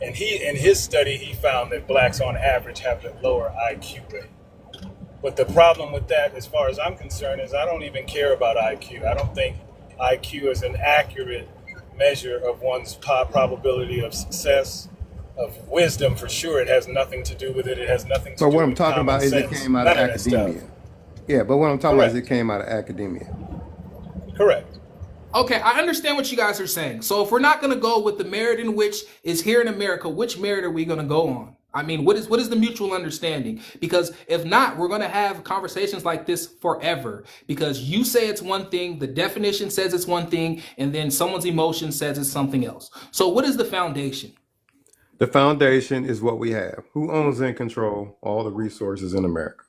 And in his study, he found that blacks on average have a lower IQ rate. But the problem with that, as far as I'm concerned, is I don't even care about IQ. I don't think IQ is an accurate measure of one's probability of success, of wisdom for sure. It has nothing to do with it. It has nothing to But do what I'm with talking common about is it sense. came out None of of that stuff. academia. Yeah, but what I'm talking about is Correct. it came out of academia. Correct. Okay, I understand what you guys are saying. So if we're not going to go with the merit in which is here in America, which merit are we going to go on? I mean, what is the mutual understanding? Because if not, we're going to have conversations like this forever. Because you say it's one thing, the definition says it's one thing, and then someone's emotion says it's something else. So what is the foundation? The foundation is what we have. Who owns and control all the resources in America?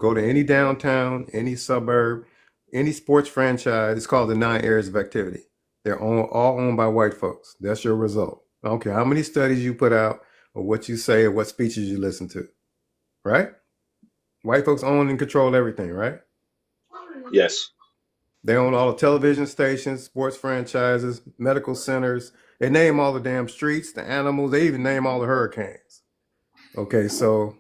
Go to any downtown, any suburb, any sports franchise. It's called the 9 areas of activity. They're all owned by white folks. That's your result. I don't care how many studies you put out or what you say or what speeches you listen to, right? White folks own and control everything, right? Yes. They own all the television stations, sports franchises, medical centers. They name all the damn streets, the animals. They even name all the hurricanes. Okay, so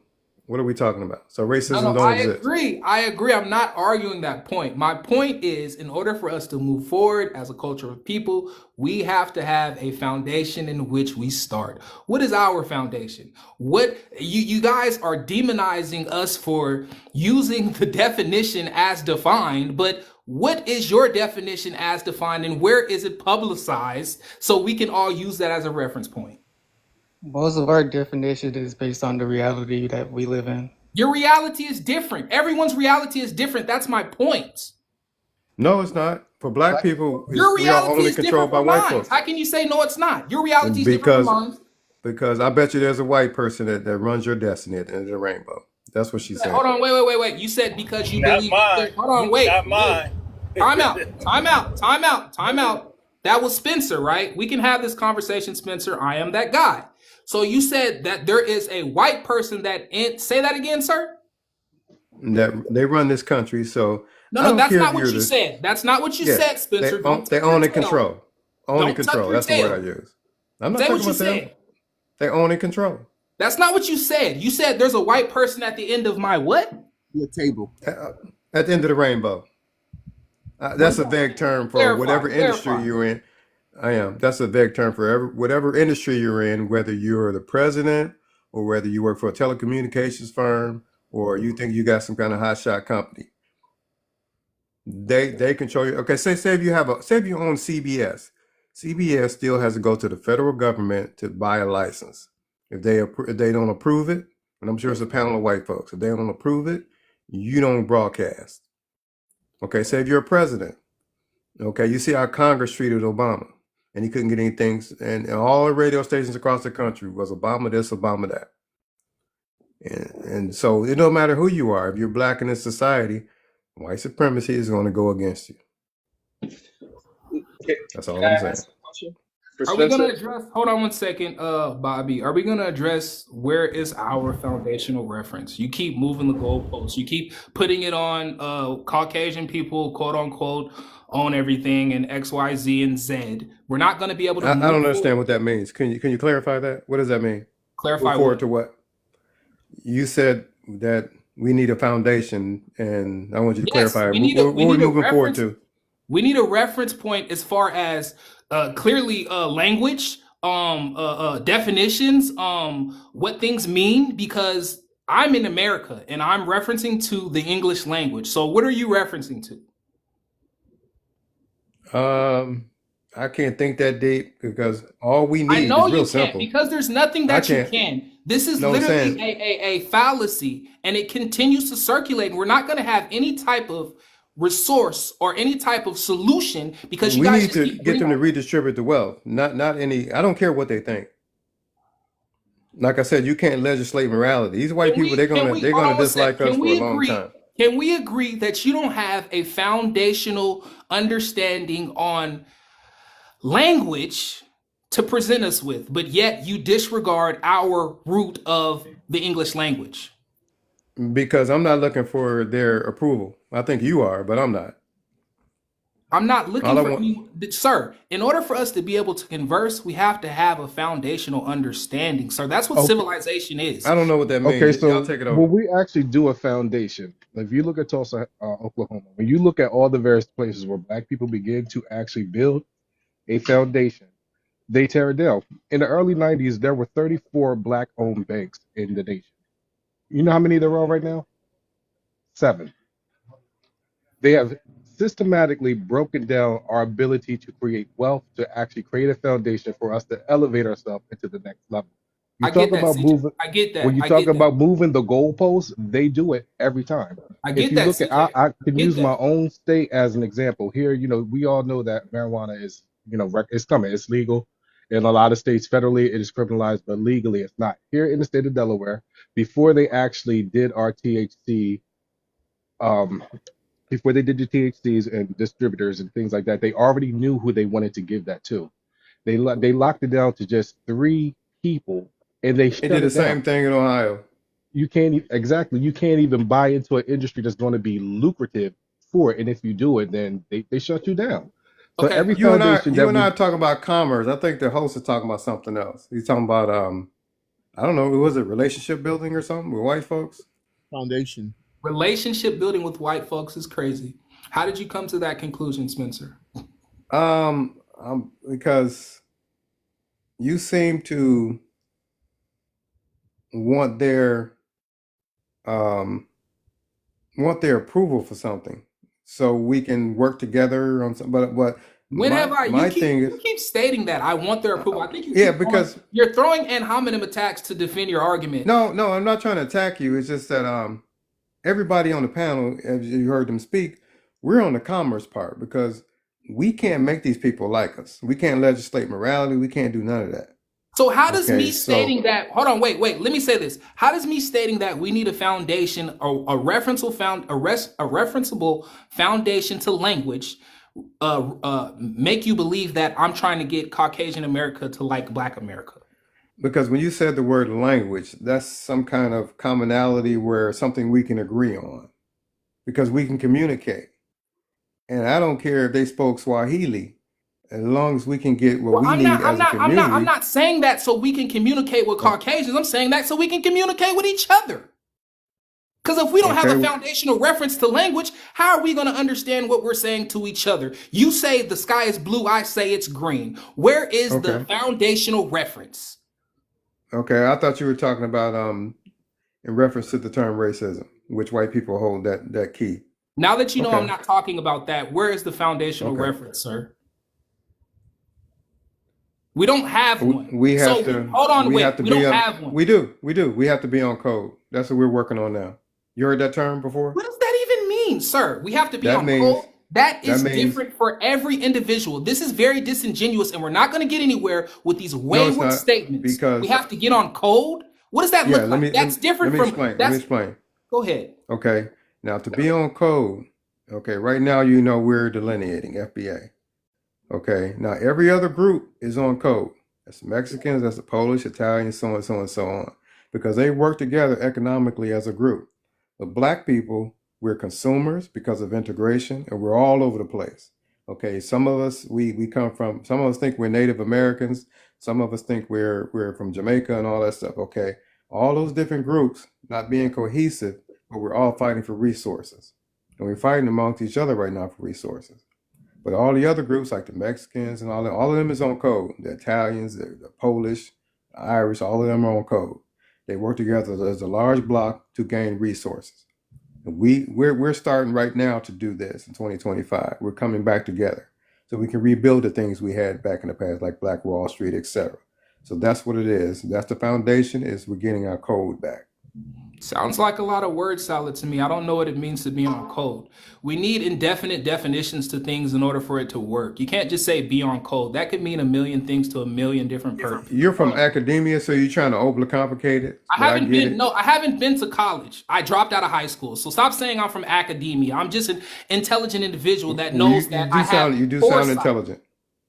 what are we talking about? So racism No, don't I exist. agree. I agree. I'm not arguing that point. My point is, in order for us to move forward as a culture of people, we have to have a foundation in which we start. What is our foundation? What you guys are demonizing us for using the definition as defined, but what is your definition as defined and where is it publicized so we can all use that as a reference point? Most of our definition is based on the reality that we live in. Your reality is different. Everyone's reality is different. That's my point. No, it's not. For black people, Your we are reality only is controlled different by from white mine. folks. How can you say no, it's not? Your reality is different from Because mine. because I bet you there's a white person that runs your destiny at the end of the rainbow. That's what she's saying. Hold on, wait. You said because you Not believe. mine. Hold on, wait. Not mine. Time out. That was Spencer, right? We can have this conversation, Spencer. I am that guy. So you said that there is a white person that say that again, sir? That they run this country, so I No, don't that's care not if what you're you the said. That's not what you yeah. said, Spencer. They own and control. Own and Don't tuck control. your That's the word I tail. use. I'm not Say talking what you about them. said. They own and control. That's not what you said. You said there's a white person at the end of my what? Your table. At the end of the rainbow. That's a vague term for whatever industry Clarify. you're in. I am. That's a vague term for whatever industry you're in, whether you're the president or whether you work for a telecommunications firm or you think you got some kind of hotshot company. They control you. Okay, say if you own CBS. CBS still has to go to the federal government to buy a license. If they don't approve it, and I'm sure it's a panel of white folks, if they don't approve it, you don't broadcast. Okay, say if you're a president. Okay, you see how Congress treated Obama, and he couldn't get anything, and all the radio stations across the country was Obama this, Obama that. And so it don't matter who you are. If you're black in this society, white supremacy is going to go against you. That's all I'm saying. Are we gonna address? Hold on one second, Bobby. Are we gonna address where is our foundational reference? You keep moving the goalposts. You keep putting it on Caucasian people, quote unquote, own everything and X, Y, Z, and Z. We're not going to be able to I don't move understand forward. what that means. Can you clarify that? What does that mean? Clarify Move forward what? to what? You said that we need a foundation, and I want you to Yes, clarify. we What, need a what we are we need a moving forward reference. to? We need a reference point as far as clearly language, definitions, what things mean, because I'm in America and I'm referencing to the English language. So what are you referencing to? I can't think that deep because all we I need know is real you can't, simple. because there's nothing I that you can't. can. This is No, I'm literally saying a fallacy, and it continues to circulate. We're not going to have any type of resource or any type of solution because you we guys need just to keep get them bringing. to redistribute the wealth. Not any. I don't care what they think. Like I said, you can't legislate morality. These white people, they're Hold gonna on one sec. dislike us for a long time. Can we agree that you don't have a foundational understanding on language to present us with, but yet you disregard our root of the English language? Because I'm not looking for their approval. I think you are, but I'm not. I'm not looking All I for want. any, sir. In order for us to be able to converse, we have to have a foundational understanding, sir. That's what Okay. civilization is. I don't know what that Okay, means. Y'all so take it when over. we actually do a foundation, if you look at Tulsa, Oklahoma, when you look at all the various places where Black people begin to actually build a foundation, they tear it down. In the early 90s, there were 34 Black-owned banks in the nation. You know how many there are right now? 7. They have systematically broken down our ability to create wealth, to actually create a foundation for us to elevate ourselves into the next level. You I get talk that, about CJ. moving, I get when that. you I talk get that. about moving the goalposts, they do it every time. I If get you that, look at, CJ. I can Get use my that. own state as an example. Here, we all know that marijuana is, it's coming, it's legal. In a lot of states, federally, it is criminalized, but legally, it's not. Here in the state of Delaware, before they actually did our THC, um, before they did the THCs and distributors and things like that, they already knew who they wanted to give that to. They locked it down to just 3 people, and they They did shut the it down. same thing in Ohio. You can't exactly. You can't even buy into an industry that's going to be lucrative for it, and if you do it, then they shut you down. So Okay. every You and I, foundation you that and I we are talking about commerce. I think the host is talking about something else. He's talking about I don't know, was it relationship building or something with white folks? Foundation. Relationship building with white folks is crazy. How did you come to that conclusion, Spencer? Because you seem to want their um want their approval for something, so we can work together on something. But When have I? my thing You is, keep stating that I want their approval. I think you yeah, keep throwing, because you're throwing ad hominem attacks to defend your argument. no, I'm not trying to attack you. It's just that everybody on the panel, as you heard them speak, we're on the commerce part because we can't make these people like us. We can't legislate morality. We can't do none of that. So how does Okay, me so stating that? Hold on, wait. Let me say this. How does me stating that we need a foundation, a referenceable foundation to language, make you believe that I'm trying to get Caucasian America to like Black America? because when you said the word language, that's some kind of commonality where something we can agree on because we can communicate. And I don't care if they spoke Swahili, as long as we can get what Well, we need as a I'm community. not saying that so we can communicate with Caucasians. I'm saying that so we can communicate with each other. Because if we don't have a Okay, foundational reference to language, how are we going to understand what we're saying to each other? You say the sky is blue, I say it's green. Where is the okay, foundational reference? okay. I thought you were talking about in reference to the term racism, which white people hold that key. Now that you know I'm Okay, not talking about that, where is the foundational okay. reference, sir? We don't have one. We have So to hold on, we have wait. to We be don't on. have one. We do, we do. We have to be on code. That's what we're working on now. You heard that term before? What does that even mean, sir? We have to be That on code. means That that is means different for every individual. This is very disingenuous, and we're not going to get anywhere with these no, it's wayward not statements. We because have to get on code. What does that yeah. look like? That's Let different me from explain. Let me that's. explain. Go ahead. Okay. Now to be on code. Okay. Right now, you know we're delineating FBA. Okay. Now every other group is on code. That's the Mexicans. That's the Polish, Italian, so on, so on, so on, because they work together economically as a group. But Black people, we're consumers because of integration, and we're all over the place. Okay, some of us we come from. Some of us think we're Native Americans. Some of us think we're from Jamaica and all that stuff. Okay, all those different groups not being cohesive, but we're all fighting for resources, and we're fighting amongst each other right now for resources. But all the other groups, like the Mexicans and all of them is on code. The Italians, the Polish, the Irish, all of them are on code. They work together as a large block to gain resources. And we're starting right now to do this in 2025. We're coming back together so we can rebuild the things we had back in the past, like Black Wall Street, etc. So that's what it is. That's the foundation. Is we're getting our code back. Sounds like a lot of word salad to me. I don't know what it means to be on code. We need indefinite definitions to things in order for it to work. You can't just say be on code. That could mean a million things to a million different people. You're from academia, so you're trying to overcomplicate it. I haven't been to college. I dropped out of high school. So stop saying I'm from academia. I'm just an intelligent individual that knows You do sound intelligent.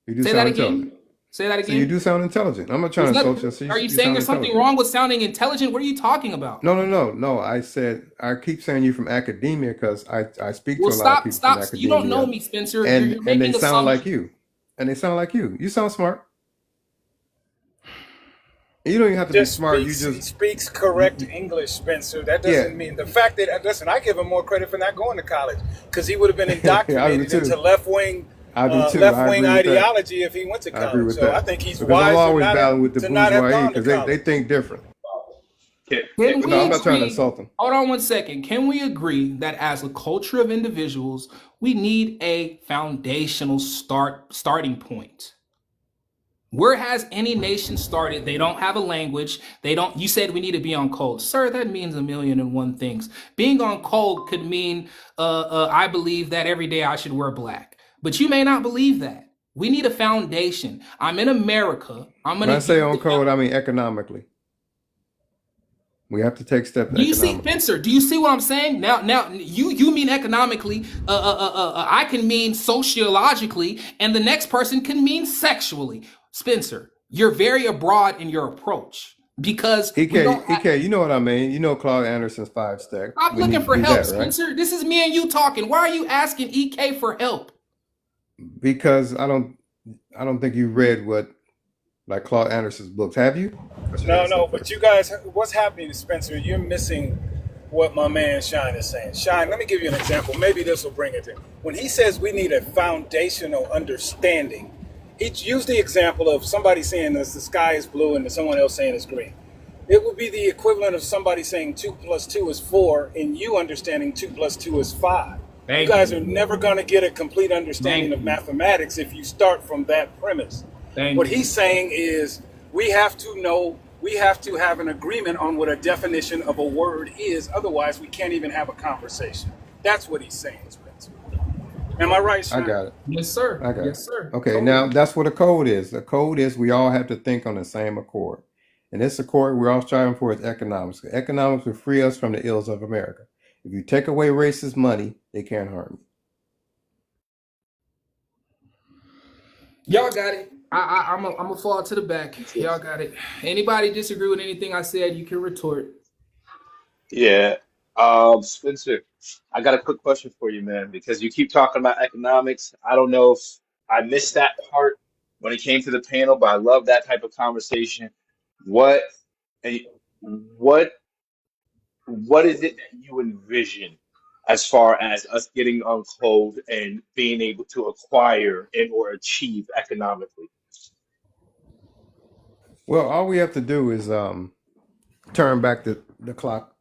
You do sound intelligent. Say that again. So you do sound intelligent. I'm not trying to insult you. Are you saying there's something wrong with sounding intelligent? What are you talking about? No. I said I keep saying you from academia because I speak to a lot of people from academia. You don't know me, Spencer. And they sound like you. And they sound like you. You sound smart. You don't even have to be smart. He speaks correct English, Spencer. That doesn't mean the fact that listen. I give him more credit for not going to college because he would have been indoctrinated into left wing ideology if he went to college. I agree with that. I think he's wise. I'm always battling with the bourgeoisie because they think different. I'm not trying to insult them. Hold on one second. Can we agree that as a culture of individuals, we need a foundational starting point? Where has any nation started? They don't have a language. You said we need to be on code. Sir, that means 1,000,001 things. Being on code could mean I believe that every day I should wear black. But you may not believe that. We need a foundation. I'm in America. When I say on code, I mean economically. We have to take steps. Do you see, Spencer? Do you see what I'm saying? Now, you mean economically. I can mean sociologically, and the next person can mean sexually. Spencer, you're very abroad in your approach because EK, you know what I mean. You know Claude Anderson's 5 Stack. Stop looking for help, Spencer. Right? This is me and you talking. Why are you asking EK for help? Because I don't think you read like Claude Anderson's books. Have you? No. But you guys, what's happening to Spencer? You're missing what my man Shine is saying. Shine, let me give you an example. Maybe this will bring it in. When he says we need a foundational understanding, he used the example of somebody saying the sky is blue and someone else saying it's green. It would be the equivalent of somebody saying 2 + 2 is 4 and you understanding 2 + 2 is 5. You guys are never going to get a complete understanding of mathematics if you start from that premise. What he's saying is we have to have an agreement on what a definition of a word is. Otherwise, we can't even have a conversation. That's what he's saying, Spencer. Am I right, Sean? I got it. Yes, sir. I got it. Yes, sir. Okay, now that's what a code is. The code is we all have to think on the same accord. And this accord we're all striving for is economics. Economics will free us from the ills of America. If you take away racist money, they can't harm you. Y'all got it. I'm gonna fall to the back. Y'all got it. Anybody disagree with anything I said, you can retort. Yeah. Spencer, I got a quick question for you, man, because you keep talking about economics. I don't know if I missed that part when it came to the panel, but I love that type of conversation. What is it that you envision as far as us getting on code and being able to acquire and or achieve economically? Well, all we have to do is turn back the clock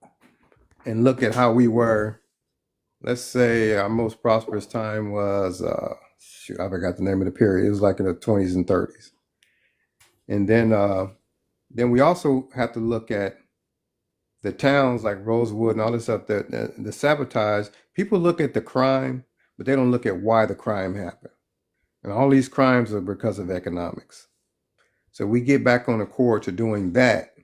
and look at how we were. Let's say our most prosperous time was, I forgot the name of the period. It was like in the 20s and 30s. And then we also have to look at the towns like Rosewood and all this stuff, the sabotage. People look at the crime, but they don't look at why the crime happened. And all these crimes are because of economics. So we get back on the core to doing that,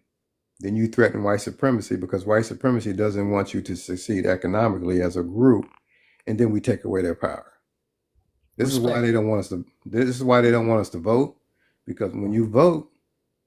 then you threaten white supremacy because white supremacy doesn't want you to succeed economically as a group, and then we take away their power. This is why they don't want us to vote, because when you vote,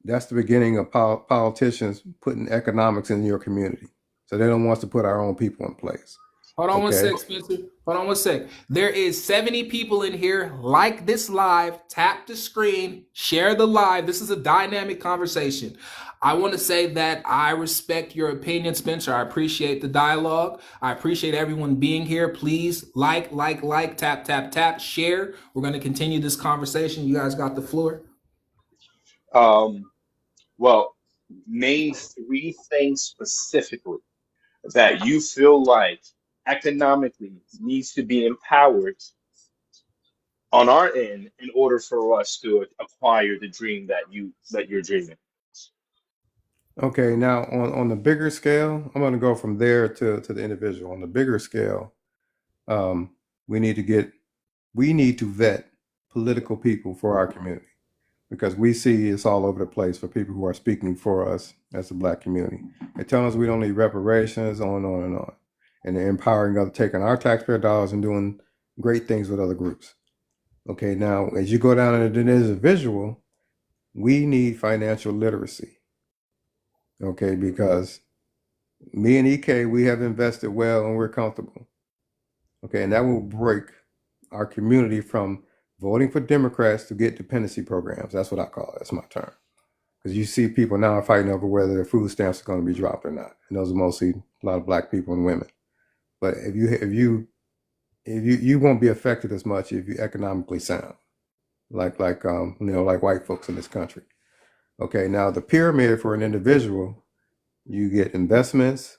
that's the beginning of politicians putting economics in your community. So they don't want us to put our own people in place. Hold on one sec, Spencer. Hold on one sec. There is 70 people in here. Like this live. Tap the screen. Share the live. This is a dynamic conversation. I want to say that I respect your opinion, Spencer. I appreciate the dialogue. I appreciate everyone being here. Please like, tap, tap, tap, share. We're going to continue this conversation. You guys got the floor. Well, name three things specifically that you feel like economically needs to be empowered on our end in order for us to acquire the dream that you're dreaming. Okay, now on the bigger scale, I'm going to go from there to the individual. On the bigger scale, um, we need to vet political people for our community, because we see it's all over the place for people who are speaking for us as the Black community. They tell us we don't need reparations, on and on and on, and they're empowering us, taking our taxpayer dollars and doing great things with other groups. Okay, now as you go down into the individual, we need financial literacy. Okay, because me and EK, we have invested well and we're comfortable. Okay, and that will break our community from voting for Democrats to get dependency programs. That's what I call it. That's my term. Because you see people now are fighting over whether their food stamps are going to be dropped or not. And those are mostly a lot of Black people and women. But if you won't be affected as much if you're economically sound, like white folks in this country. Okay, now the pyramid for an individual, you get investments,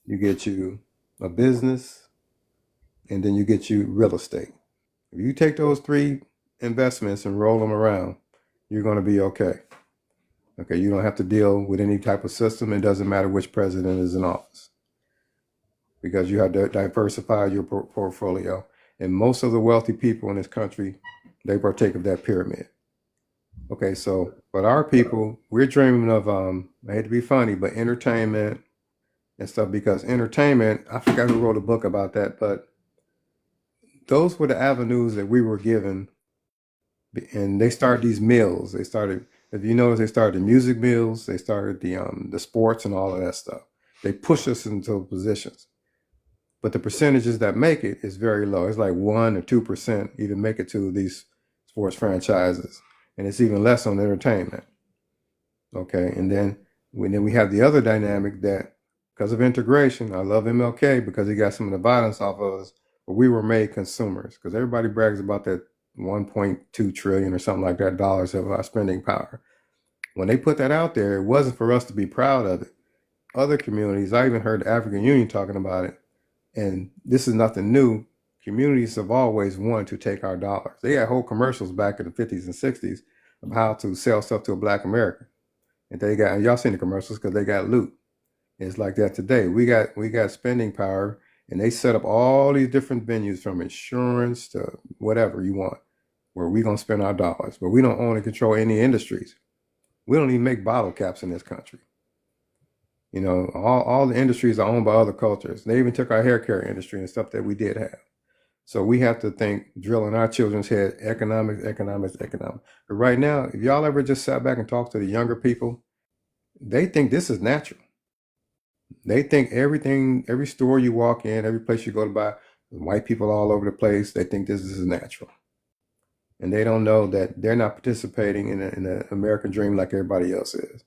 you get you a business, and then you get you real estate. If you take those three investments and roll them around, you're going to be okay. Okay, you don't have to deal with any type of system. It doesn't matter which president is in office, because you have to diversify your portfolio. And most of the wealthy people in this country, they partake of that pyramid. Okay, so but our people, we're dreaming of I hate to be funny, but entertainment and stuff, because entertainment, I forgot who wrote a book about that, but those were the avenues that we were given. And they started these mills. They started, if you notice, they started the music mills, they started the sports and all of that stuff. They push us into positions. But the percentages that make it is very low. It's like 1 or 2% even make it to these sports franchises. And it's even less on entertainment. Okay, and then we have the other dynamic that, because of integration, I love MLK because he got some of the violence off of us, but we were made consumers, because everybody brags about that 1.2 trillion or something like that dollars of our spending power. When they put that out there, it wasn't for us to be proud of it. Other communities, I even heard the African Union talking about it, and this is nothing new. Communities have always wanted to take our dollars. They had whole commercials back in the 50s and 60s of how to sell stuff to a Black American. And y'all seen the commercials because they got loot. It's like that today. We got spending power, and they set up all these different venues, from insurance to whatever you want, where we gonna spend our dollars. But we don't own and control any industries. We don't even make bottle caps in this country. You know, all the industries are owned by other cultures. They even took our hair care industry and stuff that we did have. So we have to think, drill in our children's head, economics. But right now, if y'all ever just sat back and talked to the younger people, they think this is natural. They think everything, every store you walk in, every place you go to buy, white people all over the place, they think this is natural. And they don't know that they're not participating in the American dream like everybody else is.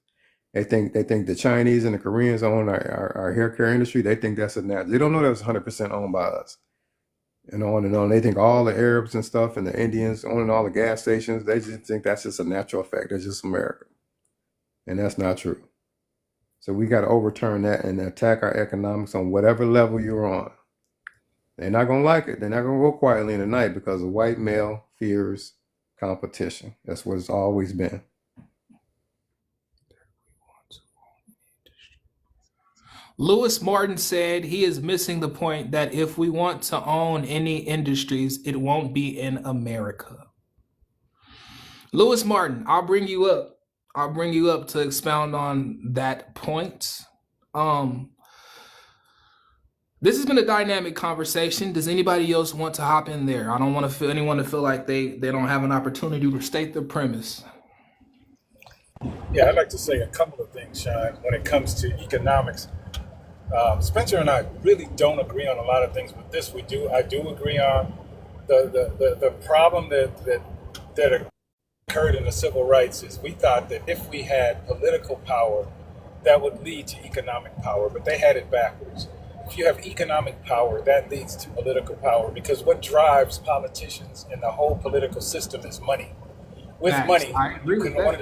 They think the Chinese and the Koreans own our hair care industry. They think that's a natural. They don't know that it's 100% owned by us. And on and on. They think all the Arabs and stuff and the Indians owning all the gas stations, they just think that's just a natural effect. That's just America. And that's not true. So we got to overturn that and attack our economics on whatever level you're on. They're not going to like it. They're not going to go quietly in the night, because a white male fears competition. That's what it's always been. Lewis Martin said he is missing the point that if we want to own any industries, it won't be in America. Lewis Martin, I'll bring you up. I'll bring you up to expound on that point. This has been a dynamic conversation. Does anybody else want to hop in there? I don't want to feel anyone to feel like they don't have an opportunity to state their premise. Yeah, I'd like to say a couple of things, Sean, when it comes to economics. Spencer and I really don't agree on a lot of things, but this we do. I do agree on the problem that occurred in the civil rights is we thought that if we had political power, that would lead to economic power, but they had it backwards. If you have economic power, that leads to political power, because what drives politicians and the whole political system is money. With Facts. money, I agree you with can, that. one of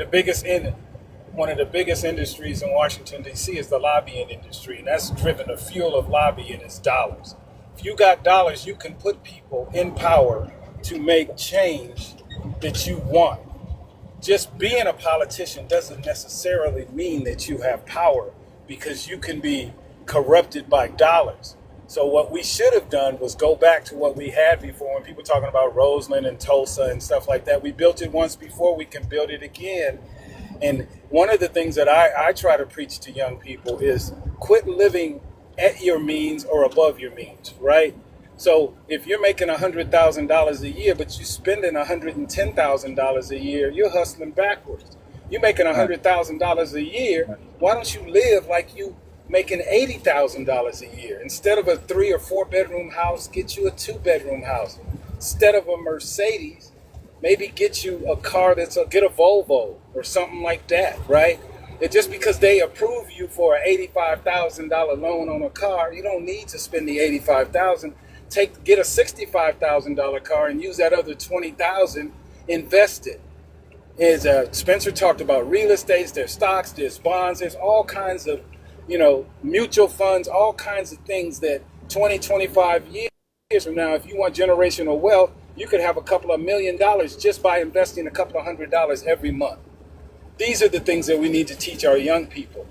the biggest industries in Washington, D.C. is the lobbying industry, and that's driven. The fuel of lobbying is dollars. If you got dollars, you can put people in power to make change that you want. Just being a politician doesn't necessarily mean that you have power, because you can be corrupted by dollars. So what we should have done was go back to what we had before. When people talking about Roseland and Tulsa and stuff like that, we built it once before, we can build it again. And one of the things that I try to preach to young people is quit living at your means or above your means, right? So if you're making $100,000 a year, but you're spending $110,000 a year, you're hustling backwards. You're making $100,000 a year. Why don't you live like you making $80,000 a year? Instead of a 3 or 4 bedroom house, get you a 2-bedroom house. Instead of a Mercedes, maybe get you a car get a Volvo or something like that, right? It just because they approve you for an $85,000 loan on a car, you don't need to spend the $85,000. Get a $65,000 car and use that other $20,000, invest it. As Spencer talked about real estate, there's stocks, there's bonds, there's all kinds of, mutual funds, all kinds of things that 20, 25 years from now, if you want generational wealth, you could have a couple of $1 million just by investing a couple of $100 every month. These are the things that we need to teach our young people.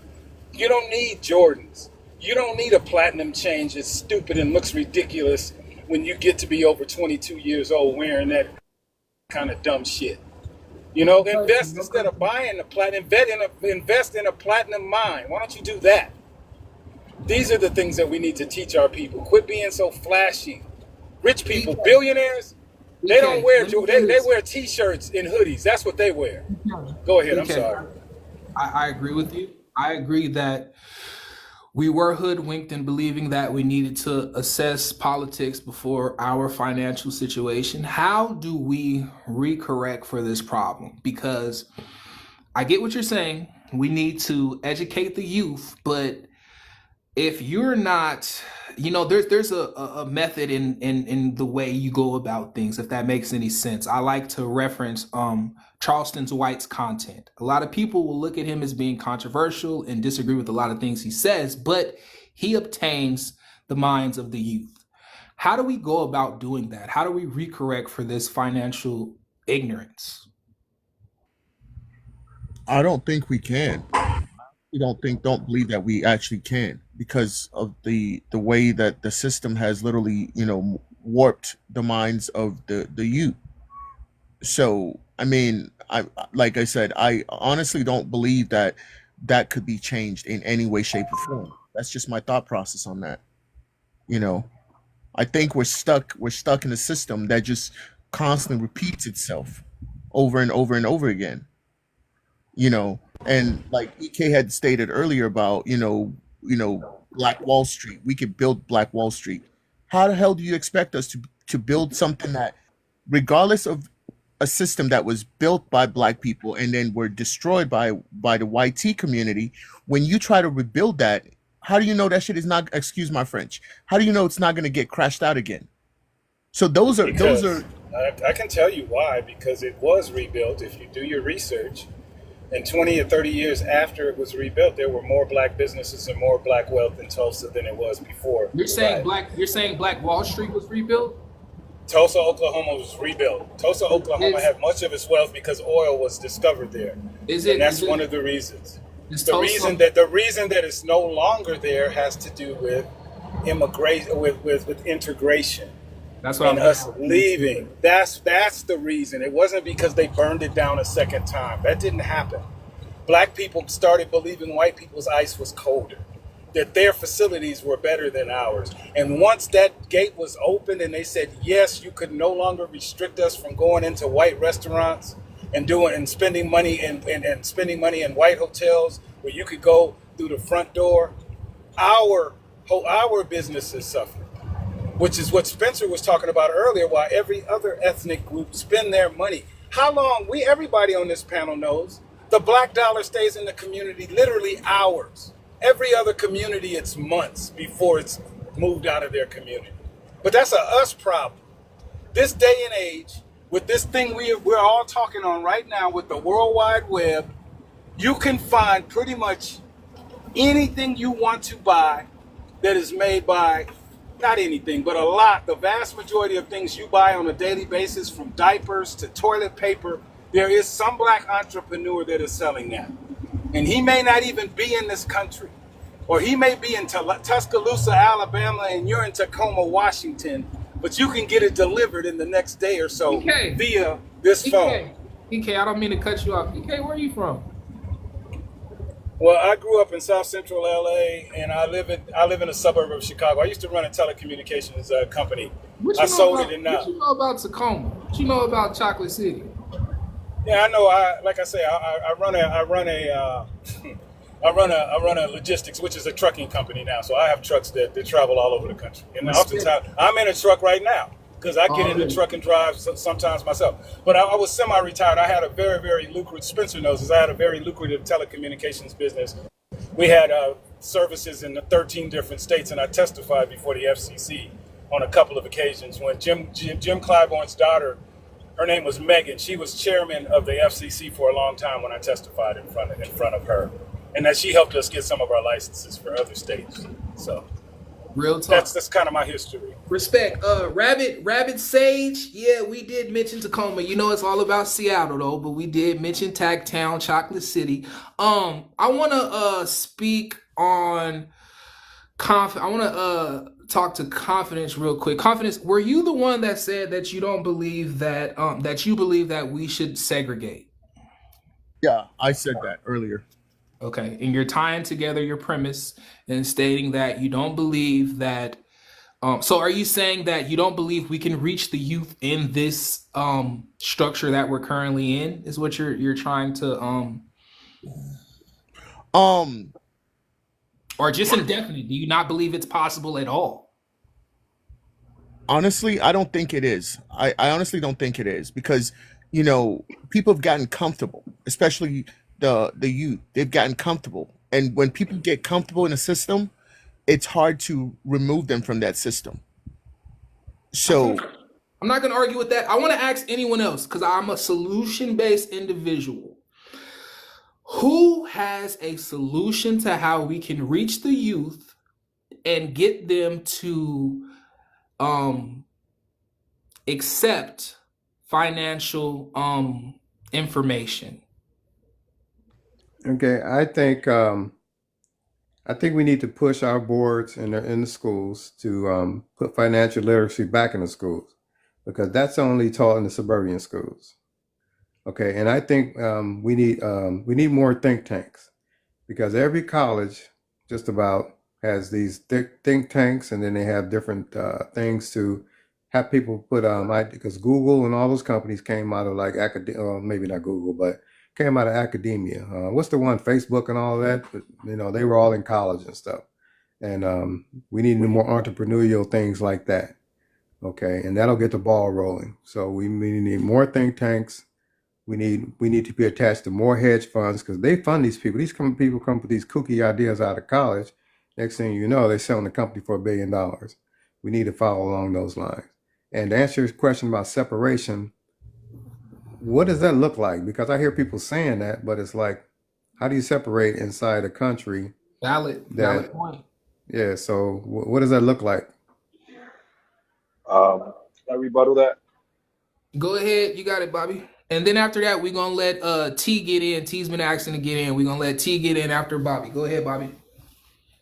You don't need Jordans. You don't need a platinum chain that's stupid and looks ridiculous when you get to be over 22 years old wearing that kind of dumb shit. Invest instead of buying the platinum. Invest in a platinum mine. Why don't you do that? These are the things that we need to teach our people. Quit being so flashy. Rich people, billionaires, they don't wear they wear t-shirts and hoodies. That's what they wear. Go ahead. I'm sorry. I agree with you. I agree that we were hoodwinked in believing that we needed to assess politics before our financial situation. How do we recorrect for this problem? Because I get what you're saying. We need to educate the youth, but if you're not, there's a method in the way you go about things, if that makes any sense. I like to reference Charleston White's content. A lot of people will look at him as being controversial and disagree with a lot of things he says, but he obtains the minds of the youth. How do we go about doing that? How do we recorrect for this financial ignorance? I don't think we can. Don't believe that we actually can, because of the way that the system has literally, warped the minds of the youth. So, I mean, like I said, I honestly don't believe that that could be changed in any way, shape, or form. That's just my thought process on that. You know, I think we're stuck in a system that just constantly repeats itself over and over and over again. And like EK had stated earlier about, Black Wall Street. We could build Black Wall Street. How the hell do you expect us to build something that, regardless of a system that was built by Black people and then were destroyed by the YT community, when you try to rebuild that, how do you know that shit is not, excuse my French, how do you know it's not going to get crashed out again? So those are I can tell you why, because it was rebuilt. If you do your research, and 20 or 30 years after it was rebuilt, there were more Black businesses and more Black wealth in Tulsa than it was before. You're saying Black Wall Street was rebuilt? Tulsa, Oklahoma was rebuilt. Tulsa, Oklahoma had much of its wealth because oil was discovered there. And that's one of the reasons. The reason that it's no longer there has to do with immigration, with integration. That's what us leaving. That's the reason. It wasn't because they burned it down a second time. That didn't happen. Black people started believing white people's ice was colder, that their facilities were better than ours. And once that gate was opened and they said, yes, you could no longer restrict us from going into white restaurants and spending money and spending money in white hotels where you could go through the front door, our our businesses suffer, which is what Spencer was talking about earlier, why every other ethnic group spend their money. How long, everybody on this panel knows, the black dollar stays in the community literally hours. Every other community, it's months before it's moved out of their community. But that's a us problem. This day and age, with this thing we're all talking on right now with the World Wide Web, you can find pretty much anything you want to buy that is made by, not anything, but a lot, the vast majority of things you buy on a daily basis, from diapers to toilet paper, there is some black entrepreneur that is selling that. And he may not even be in this country. Or he may be in Tuscaloosa, Alabama, and you're in Tacoma, Washington, but you can get it delivered in the next day or so via this phone. EK, I don't mean to cut you off. EK, where are you from? Well, I grew up in South Central LA, and I live in a suburb of Chicago. I used to run a telecommunications company. I sold it, and now. What you know about Tacoma? What you know about Chocolate City? Yeah, I know. Like I say, I run a logistics, which is a trucking company now. So I have trucks that travel all over the country. And oftentimes, I'm in a truck right now because I get in the truck and drive sometimes myself. But I was semi-retired. I had a very, very lucrative, Spencer knows this, I had a very lucrative telecommunications business. We had services in the 13 different states, and I testified before the FCC on a couple of occasions when Jim Clybourne's daughter, her name was Megan. She was chairman of the FCC for a long time when I testified in front of her. And that she helped us get some of our licenses for other states. So, real talk. That's kind of my history. Respect. Rabbit Sage. Yeah, we did mention Tacoma. You know, it's all about Seattle though, but we did mention Tagtown, Chocolate City. I want to speak on I want to talk to Confidence real quick. Confidence, were you the one that said that you don't believe that that you believe that we should segregate? Yeah, I said that earlier. Okay, and you're tying together your premise and stating that you don't believe that. So are you saying that you don't believe we can reach the youth in this structure that we're currently in? Is what you're trying to or just indefinite? Do you not believe it's possible at all? Honestly, I don't think it is. I honestly don't think it is because, people have gotten comfortable, especially the youth. They've gotten comfortable. And when people get comfortable in a system, it's hard to remove them from that system. So I'm not going to argue with that. I want to ask anyone else because I'm a solution-based individual. Who has a solution to how we can reach the youth and get them to accept financial information? Okay, I think we need to push our boards in the schools to put financial literacy back in the schools because that's only taught in the suburban schools. Okay, and I think we need more think tanks because every college just about has these think tanks, and then they have different things to have people put because Google and all those companies came out of like maybe not Google, but came out of academia. What's the one, Facebook and all that? But, they were all in college and stuff. And we need more entrepreneurial things like that. Okay, and that'll get the ball rolling. So we need more think tanks. We need to be attached to more hedge funds because they fund these people. These people come with these kooky ideas out of college. Next thing you know, they're selling the company for $1 billion. We need to follow along those lines. And to answer your question about separation, what does that look like? Because I hear people saying that, but it's like, how do you separate inside a country? Valid point. Yeah. So what does that look like? Can I rebuttal that? Go ahead. You got it, Bobby. And then after that, we're going to let T get in. T's been asking to get in. We're going to let T get in after Bobby. Go ahead, Bobby.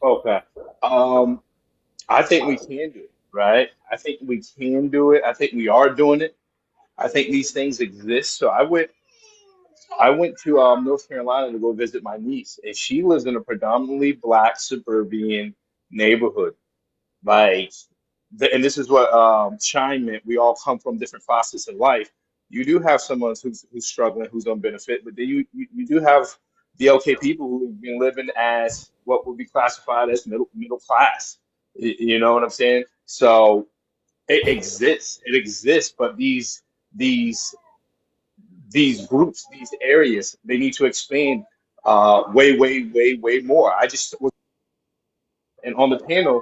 Okay. I think we can do it, right? I think we can do it. I think we are doing it. I think these things exist. So I went to North Carolina to go visit my niece, and she lives in a predominantly Black suburban neighborhood. And this is what Shine meant. We all come from different facets of life. You do have someone who's struggling, who's on benefit, but then you do have the okay people who have been living as what would be classified as middle class. You know what I'm saying? So it exists. It exists, but these these groups, these areas, they need to expand way more. I just was and on the panel,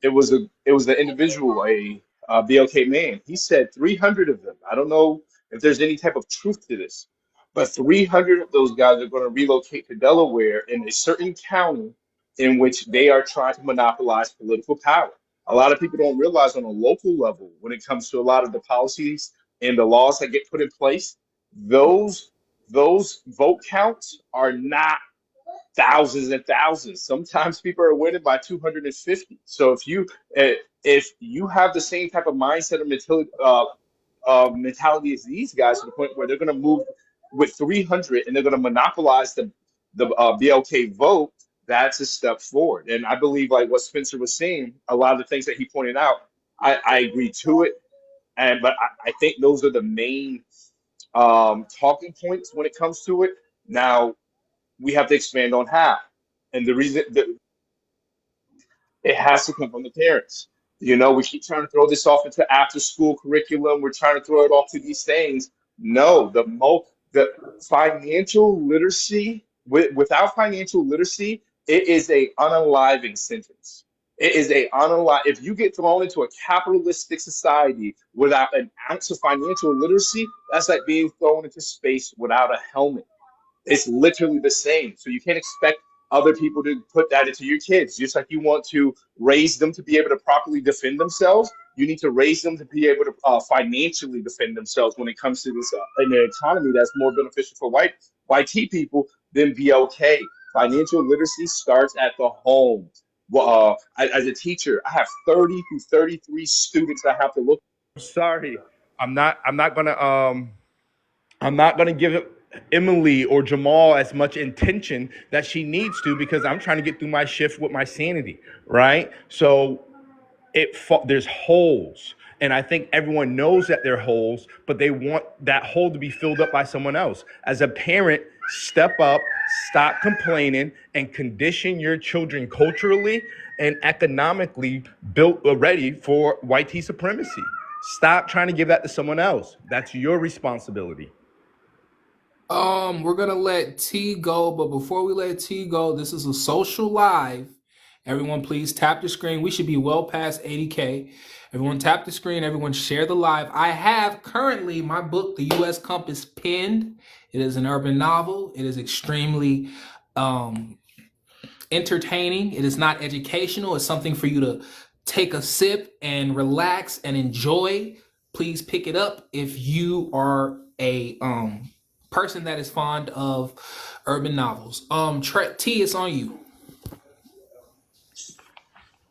it was an individual, a BLK man. He said 300 of them. I don't know if there's any type of truth to this, but 300 of those guys are going to relocate to Delaware in a certain county in which they are trying to monopolize political power. A lot of people don't realize on a local level when it comes to a lot of the policies and the laws that get put in place, those those vote counts are not thousands and thousands. Sometimes people are winning by 250. So if you have the same type of mindset or mentality as these guys to the point where they're going to move with 300 and they're going to monopolize the BLK vote, that's a step forward. And I believe like what Spencer was saying, a lot of the things that he pointed out, I agree to it. But I think those are the main talking points when it comes to it. Now we have to expand on how. And the reason that it has to come from the parents. You know, we keep trying to throw this off into after school curriculum. We're trying to throw it off to these things. No, the financial literacy without financial literacy, it is a unaliving sentence. It is a unalive. If you get thrown into a capitalistic society without an ounce of financial literacy, that's like being thrown into space without a helmet. It's literally the same. So you can't expect other people to put that into your kids. Just like you want to raise them to be able to properly defend themselves, you need to raise them to be able to financially defend themselves when it comes to this in an economy that's more beneficial for YT people than BLK. Financial literacy starts at the home. Well, as a teacher, I have 30 through 33 students I have to look. Sorry, I'm not. I'm not gonna give Emily or Jamal as much intention that she needs to because I'm trying to get through my shift with my sanity, right? So there's holes, and I think everyone knows that there are holes, but they want that hole to be filled up by someone else. As a parent, step up, stop complaining, and condition your children culturally and economically built ready for white supremacy. Stop trying to give that to someone else. That's your responsibility. We're gonna let T go, but before we let T go, this is a social live. Everyone, please tap the screen. We should be well past 80K. Everyone, tap the screen. Everyone, share the live. I have currently my book, The U.S. Compass, pinned. It is an urban novel. It is extremely entertaining. It is not educational. It's something for you to take a sip and relax and enjoy. Please pick it up if you are a person that is fond of urban novels. T, it's on you.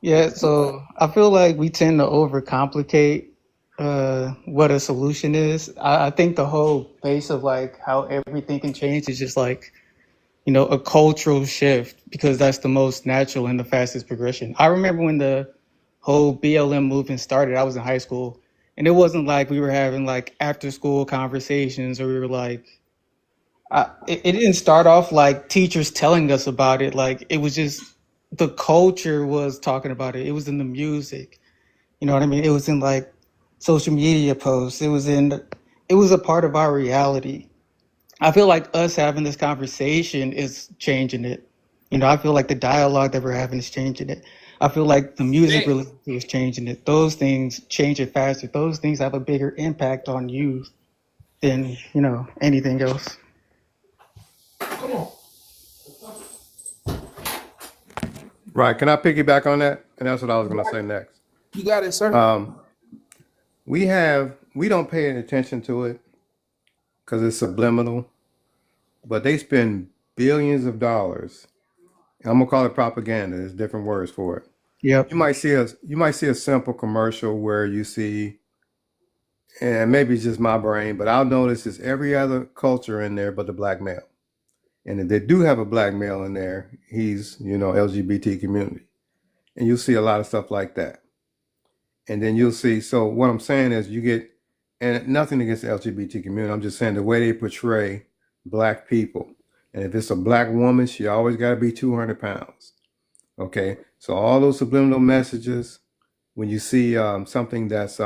Yeah, so I feel like we tend to overcomplicate what a solution is. I think the whole base of like how everything can change is just like, you know, a cultural shift because that's the most natural and the fastest progression. I remember when the whole BLM movement started, I was in high school, and it wasn't like we were having like after school conversations or we were like, it didn't start off like teachers telling us about it. Like it was just the culture was talking about it. It was in the music. You know what I mean? It was in like social media posts. It was a part of our reality. I feel like us having this conversation is changing it. You know, I feel like the dialogue that we're having is changing it. I feel like the music really is changing it. Those things change it faster. Those things have a bigger impact on youth than, you know, anything else. Come on. Right. Can I piggyback on that? And that's what I was going to say next. You got it, sir. We don't pay any attention to it because it's subliminal, but they spend billions of dollars. I'm gonna call it propaganda. There's different words for it. Yep. You might see a simple commercial where you see, and maybe it's just my brain, but I'll notice it's every other culture in there but the black male. And if they do have a black male in there, he's, you know, LGBT community. And you'll see a lot of stuff like that. And then you'll see, so what I'm saying is you get, and nothing against the LGBT community, I'm just saying the way they portray black people. And if it's a black woman, she always got to be 200 pounds. Okay. So all those subliminal messages, when you see something that's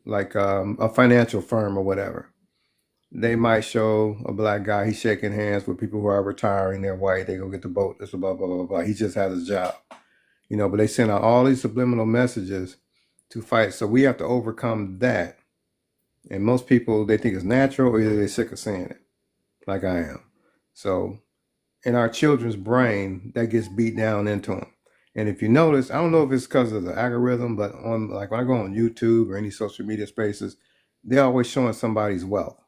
like a financial firm or whatever, they might show a black guy, he's shaking hands with people who are retiring, they're white, they go get the boat, this blah, blah, blah, blah. He just has a job. But they send out all these subliminal messages to fight. So we have to overcome that. And most people, they think it's natural or they're sick of seeing it, like I am. So in our children's brain, that gets beat down into them. And if you notice, I don't know if it's because of the algorithm, but on like when I go on YouTube or any social media spaces, they're always showing somebody's wealth.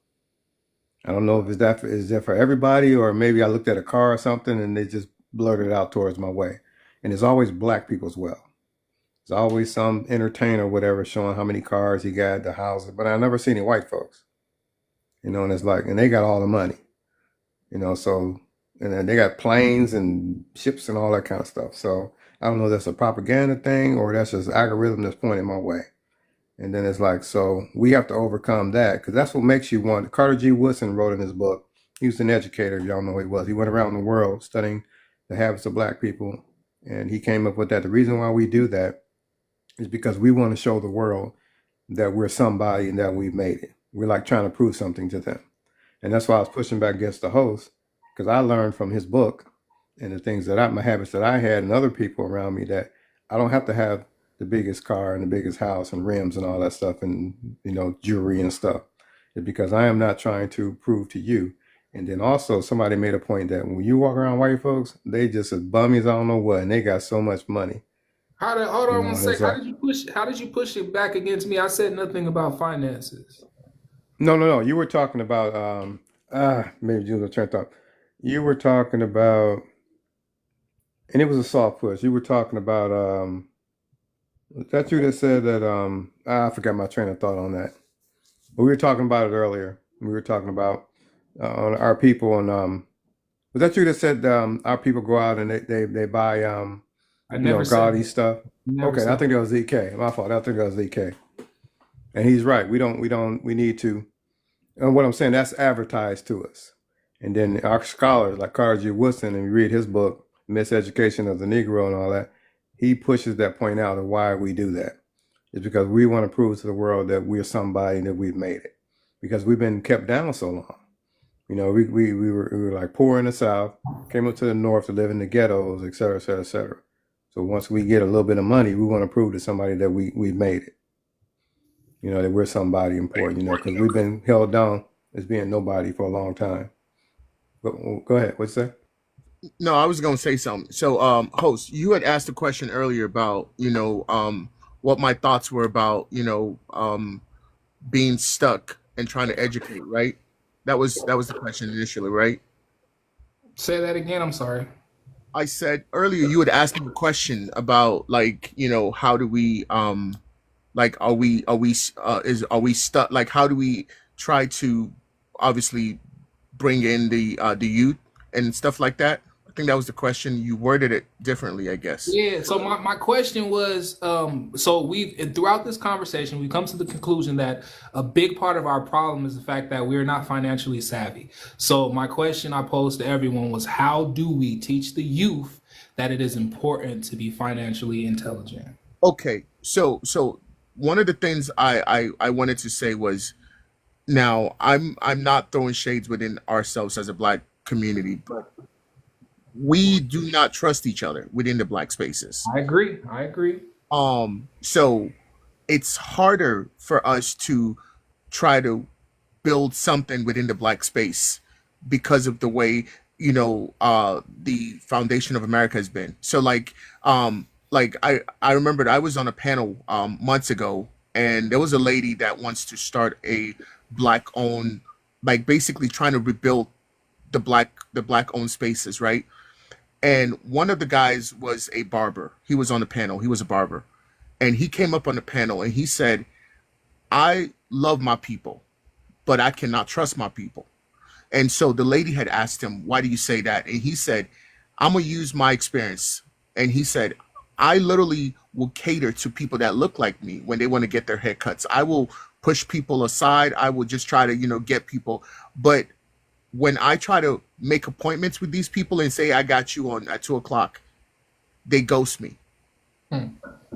I don't know if is that for everybody, or maybe I looked at a car or something and they just blurted it out towards my way. And it's always black people's wealth. There's always some entertainer or whatever showing how many cars he got, the houses, but I never see any white folks. And it's like, and they got all the money, so, and then they got planes and ships and all that kind of stuff. So I don't know if that's a propaganda thing or that's just algorithm that's pointing my way. And then it's like, so we have to overcome that because that's what makes you want. Carter G. Woodson wrote in his book, he was an educator, if y'all know who he was. He went around the world studying the habits of black people. And he came up with that. The reason why we do that is because we want to show the world that we're somebody and that we've made it. We're like trying to prove something to them. And that's why I was pushing back against the host, because I learned from his book and the things my habits that I had and other people around me that I don't have to have the biggest car and the biggest house and rims and all that stuff and, jewelry and stuff. It's because I am not trying to prove to you. And then also somebody made a point that when you walk around white folks, they just as bummies, I don't know what, and they got so much money. Hold on one sec. Like, How did you push it back against me? I said nothing about finances. No. You were talking about maybe you were trying to talk. You were talking about, and it was a soft push. You were talking about was that you that said that I forgot my train of thought on that. But we were talking about it earlier. We were talking about on our people and was that you that said our people go out and they buy I never gaudy said stuff? Okay, I think that was ZK. My fault. I think that was ZK. And he's right. We need to. And what I'm saying, that's advertised to us. And then our scholars like Carter G. Woodson, and you read his book, Miseducation of the Negro and all that, he pushes that point out of why we do that. It's because we want to prove to the world that we're somebody and that we've made it. Because we've been kept down so long. We were like poor in the South, came up to the North to live in the ghettos, et cetera, et cetera, et cetera. So once we get a little bit of money, we want to prove to somebody that we've made it. That we're somebody important, because we've been held down as being nobody for a long time. Go ahead. What's that? No, I was going to say something. So, host, you had asked a question earlier about, what my thoughts were about, being stuck and trying to educate, right? That was the question initially, right? Say that again. I'm sorry. I said earlier you had asked me a question about like, how do we like are we stuck, like how do we try to obviously bring in the youth and stuff like that? I think that was the question. You worded it differently, I guess. Yeah. So my question was, so throughout this conversation, we come to the conclusion that a big part of our problem is the fact that we're not financially savvy. So my question I posed to everyone was, how do we teach the youth that it is important to be financially intelligent? Okay. So one of the things I wanted to say was, now I'm not throwing shades within ourselves as a black community, but we do not trust each other within the black spaces. I agree. So it's harder for us to try to build something within the black space because of the way the foundation of America has been. So like I remembered I was on a panel months ago, and there was a lady that wants to start a black owned, like basically trying to rebuild the black owned spaces, right? And one of the guys was a barber. He was on the panel. He was a barber. And he came up on the panel and he said, I love my people, but I cannot trust my people. And so the lady had asked him, why do you say that? And he said, I'm going to use my experience. And he said, I literally will cater to people that look like me when they want to get their haircuts. I will push people aside. I will just try to, get people. But when I try to make appointments with these people and say, I got you on at 2:00, they ghost me. Hmm.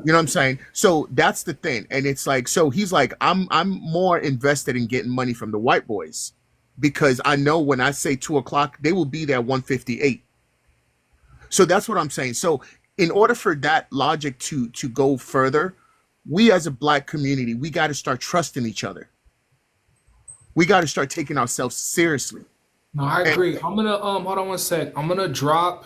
You know what I'm saying? So that's the thing. And it's like, so he's like, I'm more invested in getting money from the white boys because I know when I say 2 o'clock, they will be there 1:58. So that's what I'm saying. So in order for that logic to go further, we as a black community, we got to start trusting each other. We got to start taking ourselves seriously. No, I And agree. I'm gonna hold on one sec. I'm gonna drop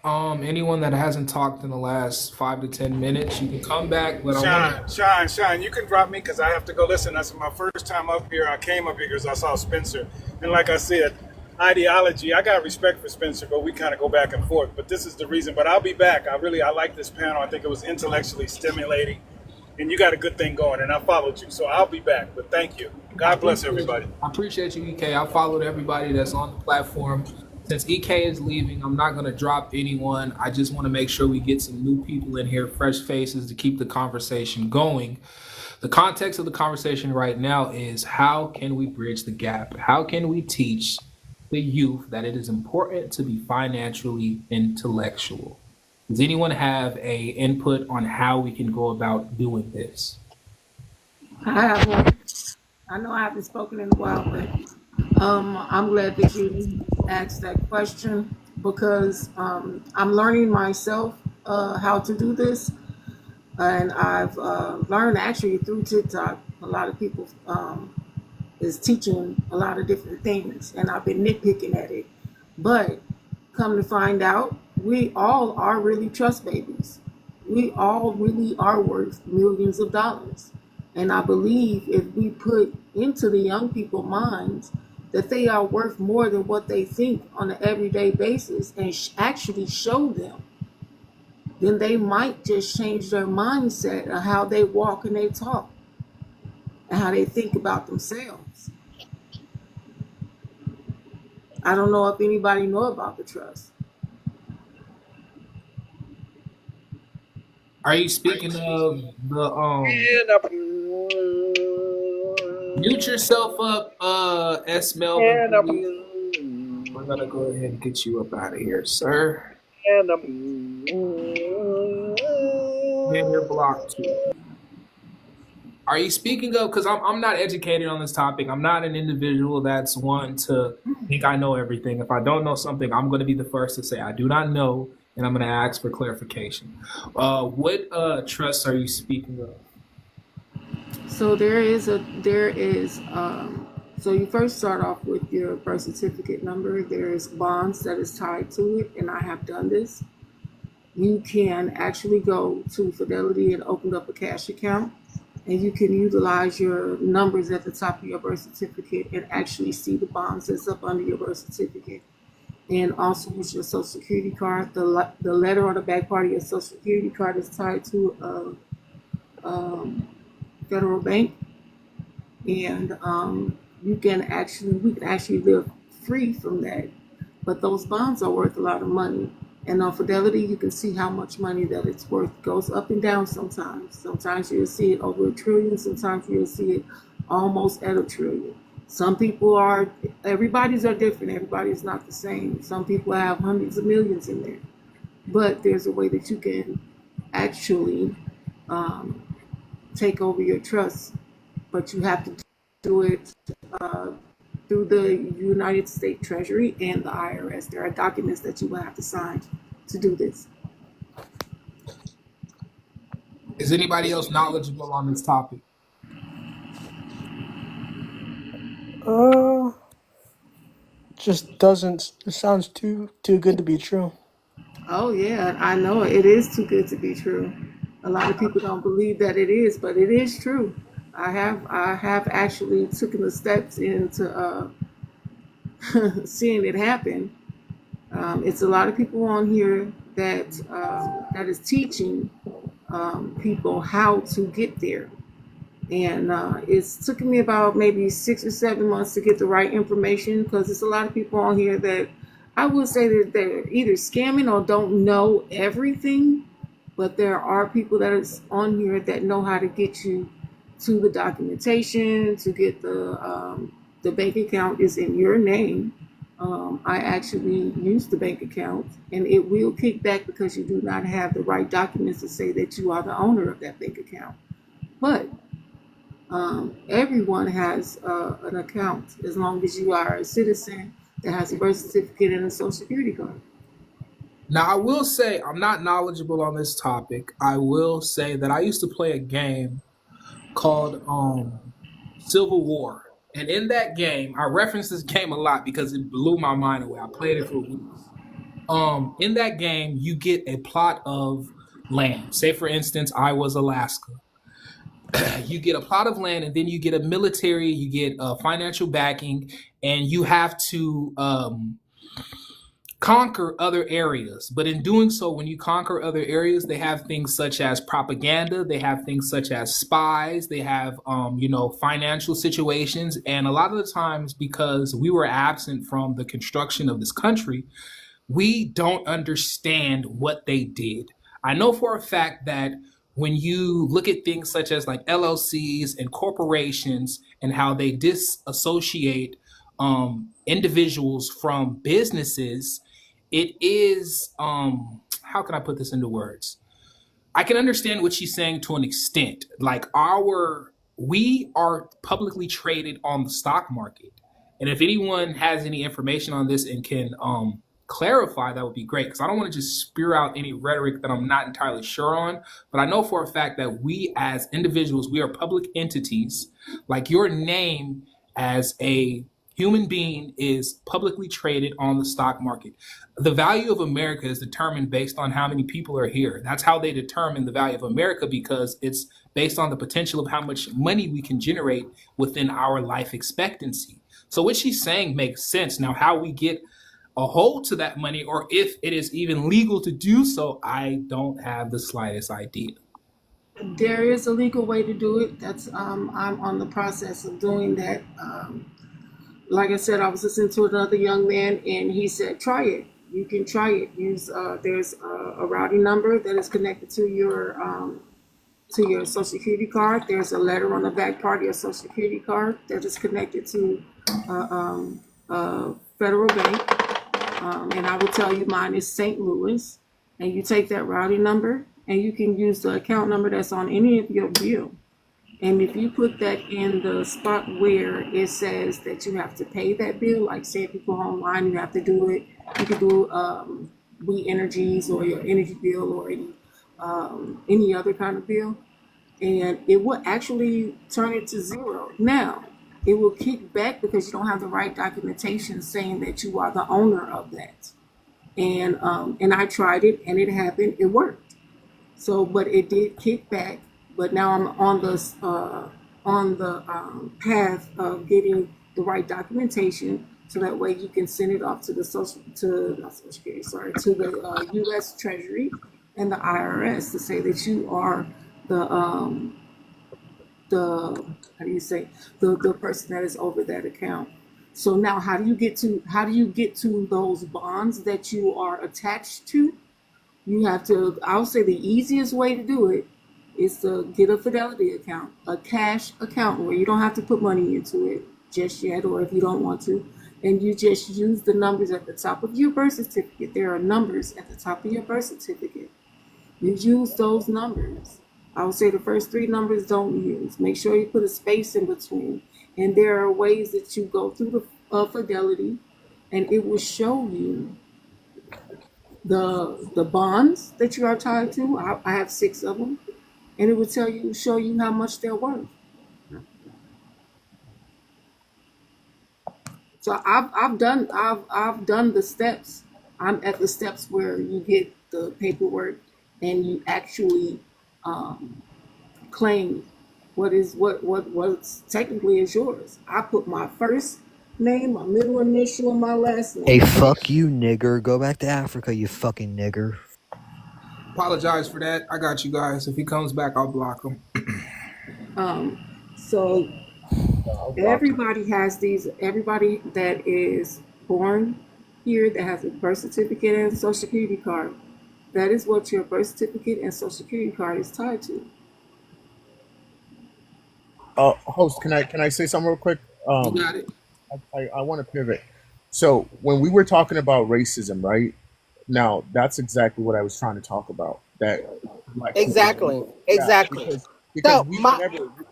anyone that hasn't talked in the last 5 to 10 minutes. You can come back, but I want Shine, you can drop me because I have to go listen. That's my first time up here. I came up here because I saw Spencer. And like I said, ideology, I got respect for Spencer, but we kind of go back and forth. But this is the reason. But I'll be back. I like this panel. I think it was intellectually stimulating. And you got a good thing going, and I followed you. So I'll be back. But thank you. God bless everybody. I appreciate you, EK. I followed everybody that's on the platform. Since EK is leaving, I'm not going to drop anyone. I just want to make sure we get some new people in here, fresh faces to keep the conversation going. The context of the conversation right now is how can we bridge the gap? How can we teach the youth that it is important to be financially intellectual? Does anyone have a input on how we can go about doing this? I have one. I know I haven't spoken in a while, but I'm glad that you asked that question because I'm learning myself how to do this. And I've learned actually through TikTok, a lot of people is teaching a lot of different things, and I've been nitpicking at it. But come to find out, we all are really trust babies. We all really are worth millions of dollars. And I believe if we put into the young people's minds that they are worth more than what they think on an everyday basis and actually show them, then they might just change their mindset of how they walk and they talk and how they think about themselves. I don't know if anybody know about the trust. Are you speaking of the mute yourself up, S Melvin, please? We're gonna go ahead and get you up out of here, sir. And you're blocked too. Are you speaking of, because I'm not educated on this topic. I'm not an individual that's one to think I know everything. If I don't know something, I'm going to be the first to say I do not know, and I'm going to ask for clarification. What trust are you speaking of? So so you first start off with your birth certificate number. There's bonds that is tied to it, and I have done this. You can actually go to Fidelity and open up a cash account, and you can utilize your numbers at the top of your birth certificate and actually see the bonds that's up under your birth certificate. And also with your social security card, the letter on the back part of your social security card is tied to a federal bank, and we can actually live free from that. But those bonds are worth a lot of money. And on Fidelity, you can see how much money that it's worth. It goes up and down sometimes. Sometimes you'll see it over $1 trillion. Sometimes you'll see it almost at $1 trillion. Everybody's are different. Everybody's not the same. Some people have hundreds of millions in there. But there's a way that you can actually take over your trust. But you have to do it through the United States Treasury and the IRS. There are documents that you will have to sign to do this. Is anybody else knowledgeable on this topic? Just doesn't. It sounds too good to be true. Oh yeah, I know it is too good to be true. A lot of people don't believe that it is, but it is true. I have actually taken the steps into seeing it happen. It's a lot of people on here that is teaching people how to get there. And it's taken me about maybe 6 or 7 months to get the right information because there's a lot of people on here that I would say that they're either scamming or don't know everything. But there are people that is on here that know how to get you to the documentation, to get the bank account is in your name. I actually use the bank account, and it will kick back because you do not have the right documents to say that you are the owner of that bank account. But everyone has an account as long as you are a citizen that has a birth certificate and a social security card. Now, I will say I'm not knowledgeable on this topic. I will say that I used to play a game called Civil War. And in that game, I reference this game a lot because it blew my mind away. I played it for weeks. In that game, you get a plot of land. Say, for instance, I was Alaska. You get a plot of land, and then you get a military, you get financial backing, and you have to conquer other areas. But in doing so, when you conquer other areas, they have things such as propaganda, they have things such as spies, they have financial situations, and a lot of the times, because we were absent from the construction of this country, we don't understand what they did. I know for a fact that when you look at things such as like LLCs and corporations and how they disassociate individuals from businesses, it is how can I put this into words? I can understand what she's saying to an extent. Like we are publicly traded on the stock market. And if anyone has any information on this and can clarify, that would be great. Because I don't want to just spew out any rhetoric that I'm not entirely sure on. But I know for a fact that we as individuals, we are public entities. Like your name as a human being is publicly traded on the stock market. The value of America is determined based on how many people are here. That's how they determine the value of America, because it's based on the potential of how much money we can generate within our life expectancy. So what she's saying makes sense. Now, how we get a hold to that money, or if it is even legal to do so, I don't have the slightest idea. There is a legal way to do it. That's I'm on the process of doing that. Like I said, I was listening to another young man, and he said, "Try it. You can try it. Use there's a routing number that is connected to your social security card. There's a letter on the back part of your social security card that is connected to a federal bank. And I will tell you, mine is St. Louis. And you take that routing number, and you can use the account number that's on any of your bill. And if you put that in the spot where it says that you have to pay that bill, like say if you go online, you have to do it. You could do We Energies or your energy bill or any other kind of bill, and it will actually turn it to zero. Now, it will kick back because you don't have the right documentation saying that you are the owner of that. And I tried it, and it happened. It worked. So, but it did kick back. But now I'm on the path of getting the right documentation, so that way you can send it off to the not social security, sorry, to the U.S. Treasury and the IRS to say that you are the how do you say the person that is over that account. So now how do you get to those bonds that you are attached to? You have to, I'll say the easiest way to do it is to get a Fidelity account, a cash account where you don't have to put money into it just yet, or if you don't want to, and you just use the numbers at the top of your birth certificate. There are numbers at the top of your birth certificate. You use those numbers. I would say the first three numbers don't use. Make sure you put a space in between. And there are ways that you go through the Fidelity, and it will show you the bonds that you are tied to. I have 6 of them, and it will show you how much they're worth. So I've done the steps. I'm at the steps where you get the paperwork and you actually claim what's technically is yours. I put my first name, my middle initial, and my last Hey, name. fuck you, nigger. Go back to Africa, you fucking nigger. Apologize for that. I got you guys. If he comes back, I'll block him. So everybody has these. Everybody that is born here that has a birth certificate and a social security card. That is what your birth certificate and social security card is tied to. Host, can I say something real quick? You got it. I want to pivot. So when we were talking about racism, right? Now that's exactly what I was trying to talk about. That black people, Exactly. yeah, Exactly. because So my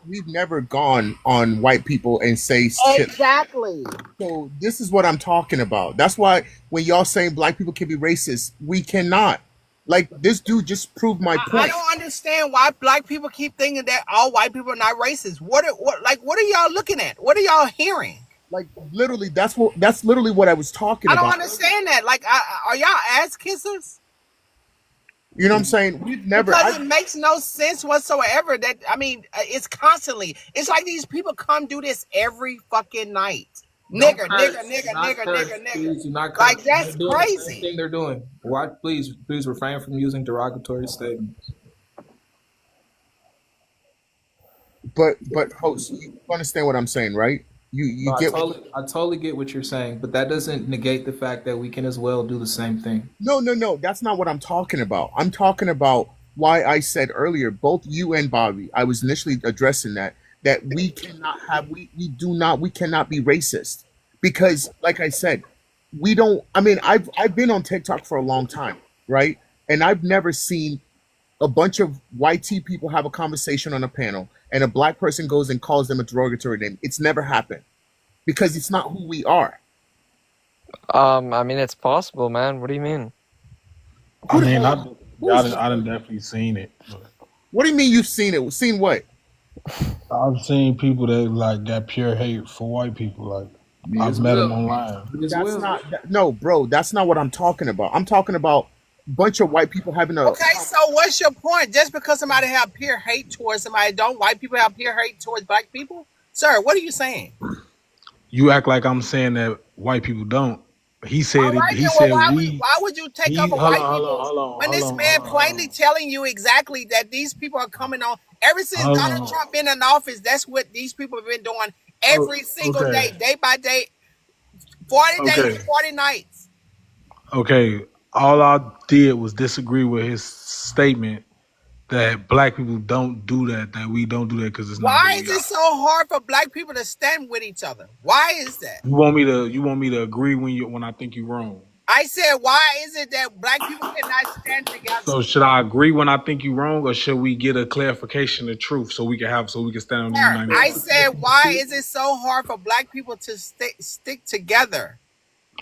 we've never gone on white people and say shit. exactly. So this is what I'm talking about. That's why when y'all saying black people can be racist, we cannot. Like this dude just proved my I point. don't understand why black people keep thinking that all white people are not racist. What are y'all looking at? What are y'all hearing? Like literally, that's literally what I was talking I don't about. understand that. Like, are y'all ass kissers? You know what I'm saying? We've never. Because it makes no sense whatsoever. That I mean, it's constantly. It's like these people come do this every fucking night. Don't Nigger, curse. nigger, nigger, Not nigger, curse. nigger, nigger. Please do not curse. Like They're that's doing the same crazy. thing they're doing. Why? Please refrain from using derogatory statements. But host, you understand what I'm saying, right? You No, get I totally get what you're saying, but that doesn't negate the fact that we can as well do the same thing. no. That's not what I'm talking about. I'm talking about why I said earlier, both you and Bobby. I was initially addressing that we cannot have we cannot be racist because, like I said, we don't. I mean, I've been on TikTok for a long time, right? And I've never seen a bunch of white tea people have a conversation on a panel and a black person goes and calls them a derogatory name. It's never happened because it's not who we are. I mean, it's possible, man. What do you mean? I mean, Who's I done definitely seen it. What do you mean you've seen it? Seen what? I've seen people that like got pure hate for white people. Like Me I've as met them well. online. Me as That's well. not no, bro. That's not what I'm talking about. I'm talking about a bunch of white people having a. Okay, so what's your point? Just because somebody have pure hate towards somebody, don't white people have pure hate towards black people? Sir, what are you saying? You act like I'm saying that white people don't. He All said it. right, He then. Well, said we. why would you take He up a hold white on, hold on, people hold on, when hold this on, man hold on, plainly telling you exactly that these people are coming on? Ever since hold Donald on. Trump been in office, that's what these people have been doing every single day, Okay, day by day, 40 days, okay, 40 nights. okay. All I did was disagree with his statement that black people don't do that. That we don't do that because it's not who Why we is are. it so hard for black people to stand with each other? Why is that? You want me to? You want me to agree when I think you're wrong? I said, why is it that black people cannot stand together? So should I agree when I think you're wrong, or should we get a clarification of truth so we can stand on the Sir, united I front? said, why is it so hard for black people to stick together?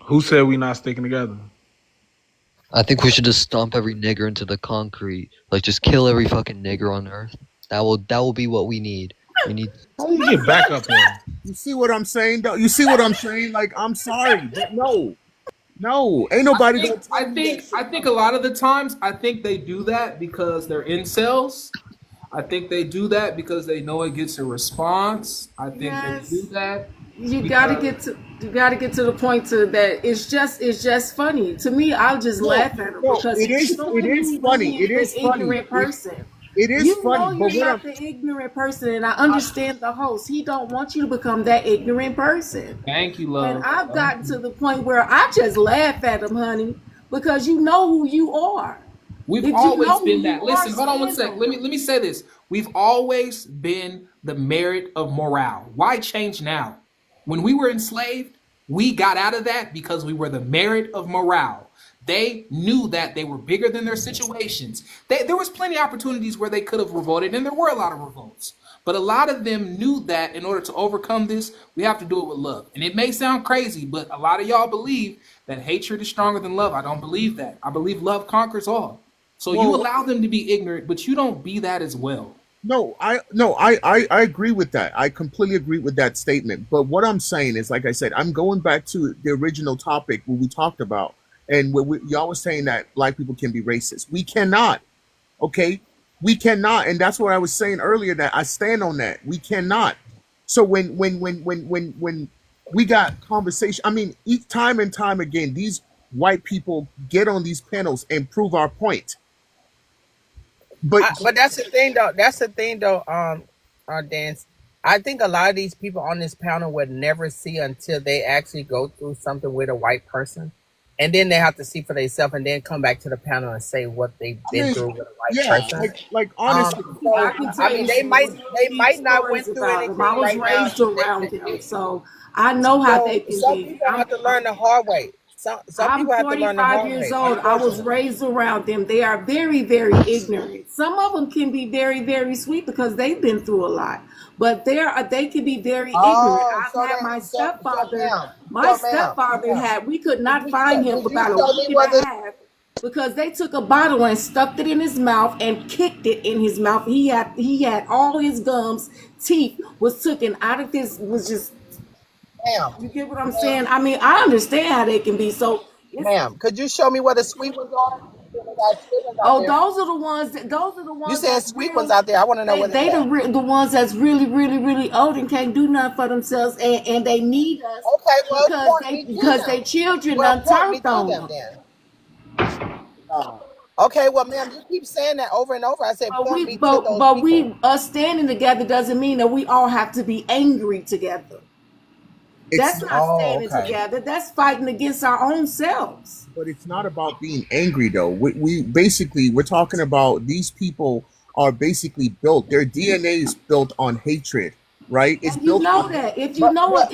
Who said we not sticking together? I think we should just stomp every nigger into the concrete. Like, just kill every fucking nigger on earth. That will be what we need. We need. How do you get back up here? You see what I'm saying, though? You see what I'm saying? Like, I'm sorry, but no, ain't nobody gonna tell me that shit. I think a lot of the times I think they do that because they're incels. I think they do that because they know it gets a response. I think they do Yes. that You gotta because get to the point to that it's just funny. To me, I'll just No, laugh at them no, because it's it showing is me funny. being It the is funny. ignorant person. It is You funny. know But you're what I'm not the ignorant person, and I understand the host. He don't want you to become that ignorant person. thank you, And love. I've Thank gotten to you. the point where I just laugh at him, honey, because you know who you are. We've If you always know who been you that. are, Listen, hold on one stand sec. on it. Let me say this. We've always been the merit of morale. Why change now? When we were enslaved, we got out of that because we were the merit of morale. They knew that they were bigger than their situations. There was plenty of opportunities where they could have revolted, and there were a lot of revolts. But a lot of them knew that in order to overcome this, we have to do it with love. And it may sound crazy, but a lot of y'all believe that hatred is stronger than love. I don't believe that. I believe love conquers all. So you well, allow them to be ignorant, but you don't be that as well. no, I agree with that. I completely agree with that statement. But what I'm saying is, like I said, I'm going back to the original topic what we talked about, and y'all was saying that black people can be racist. We cannot. Okay, we cannot, and that's what I was saying earlier. That I stand on that. We cannot. So when we got conversation, I mean, each time and time again, these white people get on these panels and prove our point. But But that's the thing, though. That's the thing, though. Dance. I think a lot of these people on this panel would never see until they actually go through something with a white person. and then they have to see for themselves, and then come back to the panel and say what they've I been mean, through with a white yeah, person. like honestly, I So can I tell mean, you some they really deep might not stories went through about them. I anything was right now. raised around them, so I know how So they can some be. people have to learn the hard way. Some I'm people have to learn the 45 hard years way, old. I was unfortunately. raised around them. They are very, very ignorant. Some of them can be very, very sweet because they've been through a lot. But they can be very ignorant. Oh, I've had my stepfather. ma'am, My ma'am, stepfather had. We could not find him for could you about a show week me and whether a half because they took a bottle and stuffed it in his mouth and kicked it in his mouth. He had all his gums, teeth was taken out of this. Was just ma'am, you get what I'm saying? I mean, I understand how they can be. So it's could you show me where the sweet ones are? They got sweet ones out oh, there. those are the You ones saying that's sweet ones real. out there? I want to know where they They at. the ones that's really, really, really old and can't do nothing for themselves, and they need us Okay, well, because point they me to because they them. children Well, done point me turned to on them them. then. Okay, well, ma'am, you keep saying that over and over. I said, But point we me to but those but people. we us standing together doesn't mean that we all have to be angry together. it's That's not Oh, standing okay. together. That's fighting against our own selves. but it's not about being angry though. We basically we're talking about these people are basically built. Their DNA is built on hatred, right? It's And you built know on that if you But know a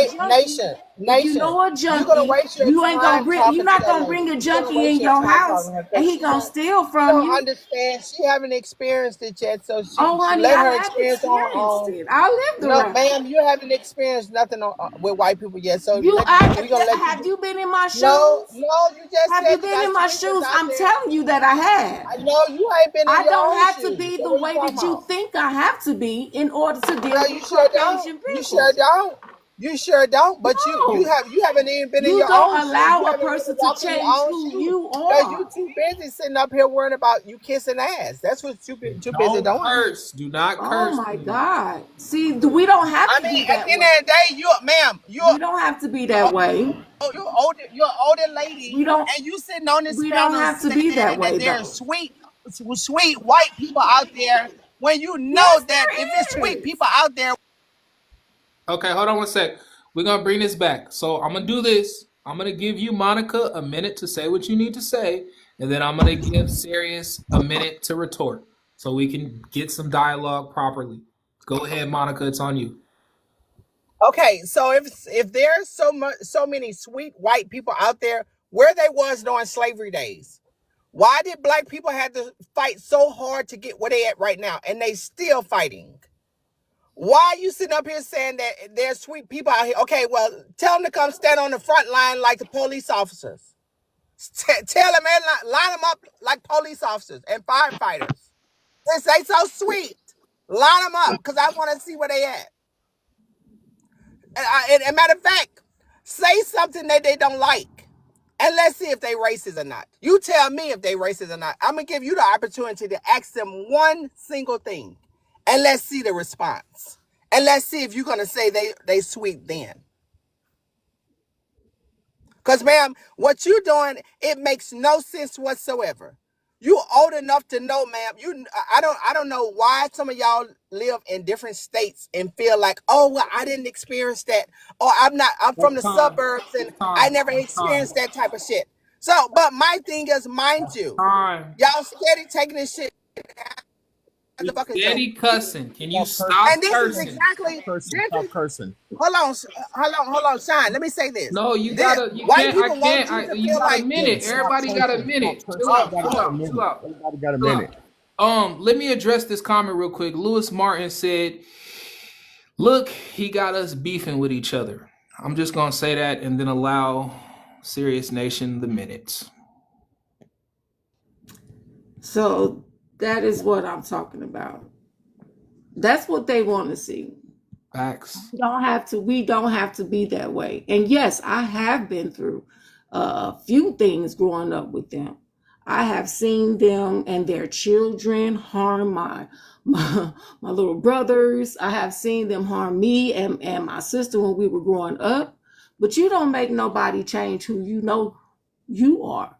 junkie, if you nation, know a you're gonna junkie, waste your you ain't gonna time bring you're talking to not that gonna lady. bring a You're gonna junkie waste in your your time talking house to her and because he gonna steal she from don't you. understand. She haven't experienced it yet, so Oh she honey, let I her have experience on her experienced own. it. I lived No, around ma'am, it. you haven't experienced nothing with white people yet. So You we're gonna let you. have you been in my No, shoes? no, you just Have you said you been in got my sweet ones shoes? out I'm there. telling you that I have. I know you ain't been in I your don't own have to shoes. be So the what are you way talking that you about? think I have to be in order to No, deal you with sure don't. Caucasian You sure people. don't. You sure don't. But No. you haven't even been in You your own don't shoes. You allow a haven't really person to walked in your change own who shoes. you Cause you are. too busy sitting up here worrying about you kissing ass. That's what you too busy Don't doing. curse. Do not Oh curse, my please. God. See, we don't have I to mean, be at the that end way. of the day, ma'am, We don't have to be that way. you're an older lady, We don't and you sitting on this we don't panel have to be that saying that way there's though. sweet white people out there when you know Yes, that if it's there sweet is. people out there. Okay, hold on one sec. We're gonna bring this back. So I'm gonna do this. I'm gonna give you Monica a minute to say what you need to say, and then I'm gonna give Sirius a minute to retort, so we can get some dialogue properly. Go ahead, Monica. It's on you. Okay, so if there's so many sweet white people out there, where they was during slavery days, why did black people have to fight so hard to get where they at right now, and they still fighting? Why are you sitting up here saying that there's sweet people out here? Okay, well, tell them to come stand on the front line like the police officers. Tell them and line them up like police officers and firefighters. Since they so sweet, line them up because I want to see where they at. And matter of fact, say something that they don't like, and let's see if they racist or not. You tell me if they racist or not. I'm gonna give you the opportunity to ask them one single thing, and let's see the response. And let's see if you're gonna say they sweet then. Cause ma'am, what you doing, it makes no sense whatsoever. You old enough to know, ma'am. I don't know why some of y'all live in different states and feel like, oh well, I didn't experience that. Or I'm from That's the time. suburbs and That's I time. never That's time. experienced that type of shit. So, but my thing is, mind you, Time. y'all steady taking this shit as You a fucking joke. steady cussing. Can you Stop cursing. stop And this is cursing? exactly Stop cursing. this Stop is cursing. hold on, Shine. Let me say this. No, you This gotta. You white can't. I people want can't. you to You feel got a like minute. this. Stop Everybody got a cursing. Stop minute. Chill cursing. out. Everybody Chill got a out. Chill minute. out. Everybody got a Chill minute. out. Let me address this comment real quick. Lewis Martin said, "Look, he got us beefing with each other." I'm just gonna say that and then allow Serious Nation the minutes. So that is what I'm talking about. That's what they want to see. Facts. We don't have to be that way. And yes, I have been through a few things growing up with them. I have seen them and their children harm my little brothers. I have seen them harm me and my sister when we were growing up. But you don't make nobody change who you know you are.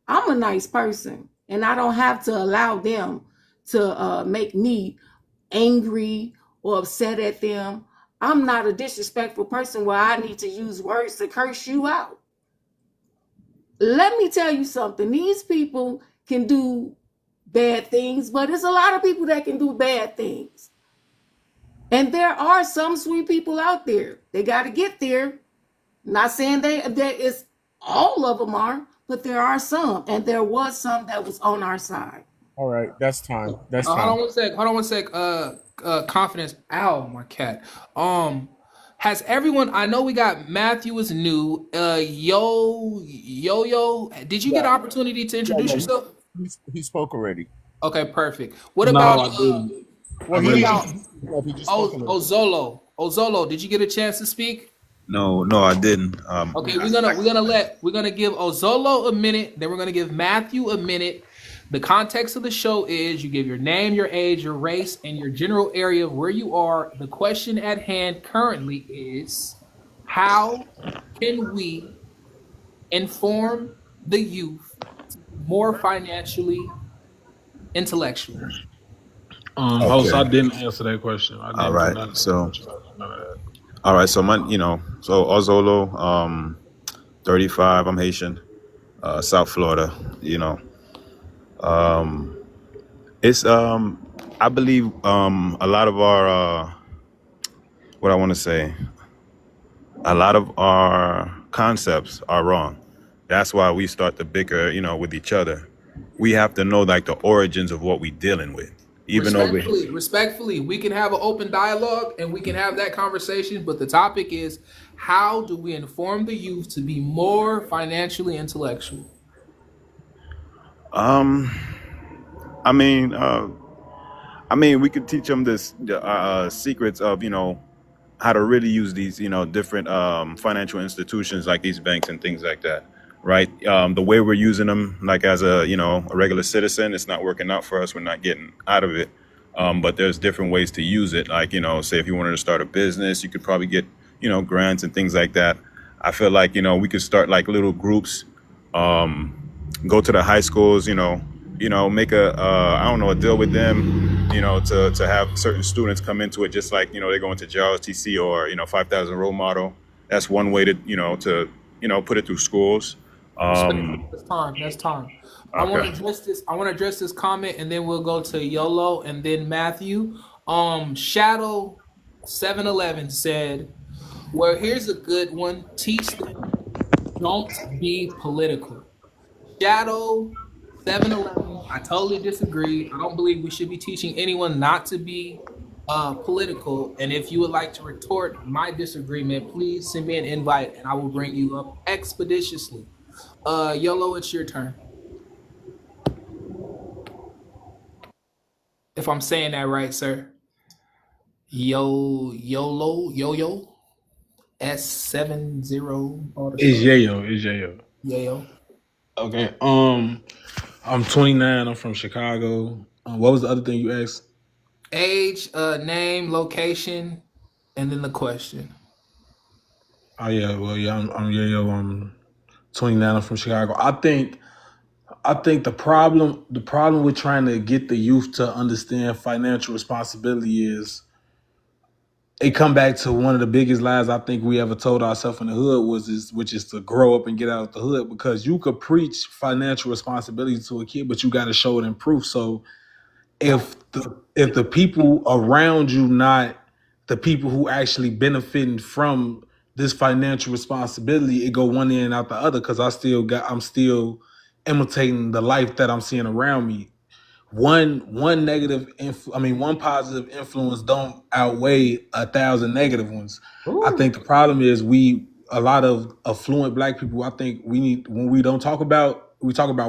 I'm a nice person, and I don't have to allow them to make me angry or upset at them. I'm not a disrespectful person where I need to use words to curse you out. let me tell you something. These people can do bad things, but there's a lot of people that can do bad things. And there are some sweet people out there. They got to get there. Not saying that it's all of them are, but there are some, and there was some that was on our side. All right, that's time. That's Hold time. on one sec. Hold on one sec. Confidence. Ow, my cat. Has everyone? I know we got Matthew is new. Yo. Did you get Yeah, an opportunity to yeah, introduce yeah. yourself? He spoke already. Okay, perfect. What No, about I didn't. Well, I he what didn't didn't. about introduce himself. He just spoke already. Ozolo? Ozolo, did you get a chance to speak? No, no, I didn't. Okay, we're gonna give Ozolo a minute, then we're gonna give Matthew a minute. The context of the show is you give your name, your age, your race, and your general area of where you are. The question at hand currently is how can we inform the youth to be more financially intellectual? Host, I Okay. didn't answer that question. I All didn't do right. nothing. So, None of that. all right. So, so Ozolo, 35. I'm Haitian, South Florida. You know, um, it's I believe a lot of our what I want to say, a lot of our concepts are wrong. That's why we start to bicker, with each other. We have to know like the origins of what we're dealing with, even though we. Respectfully, we can have an open dialogue and we can have that conversation, but the topic is how do we inform the youth to be more financially intellectual? Um, I mean, we could teach them the secrets of how to really use these different financial institutions like these banks and things like that, right? The way we're using them, like as a regular citizen, it's not working out for us. We're not getting out of it. But there's different ways to use it. Like say if you wanted to start a business, you could probably get grants and things like that. I feel like we could start like little groups. Go to the high schools, make a I don't know, a deal with them, to have certain students come into it, just like they go into JROTC or 5,000 role model. That's one way to put it through schools. Respectfully, Um, that's time. That's time. I want okay. to address this. I want to address this comment, and then we'll go to YOLO and then Matthew. Shadow 711 said, "Well, here's a good one. Teach them. Don't be political." Shadow 711. I totally disagree. I don't believe we should be teaching anyone not to be political. And if you would like to retort my disagreement, please send me an invite, and I will bring you up expeditiously. YOLO, it's your turn. If I'm saying that right, sir. YOLO, S70 all the It's stuff. Yayo. It's Yayo. Yayo. Okay. I'm 29. I'm from Chicago. What was the other thing you asked? Age, name, location, and then the question. Oh yeah. Well, yeah. I'm Yayo. I'm 29. I'm from Chicago. I think the problem with trying to get the youth to understand financial responsibility is it come back to one of the biggest lies I think we ever told ourselves in the hood which is to grow up and get out of the hood, because you could preach financial responsibility to a kid, but you got to show it in proof. So if the people around you not the people who actually benefiting from this financial responsibility, it go one end out the other, because I'm still imitating the life that I'm seeing around me. One positive influence don't outweigh 1,000 negative ones. I think the problem is a lot of affluent black people. I think we need, when we talk about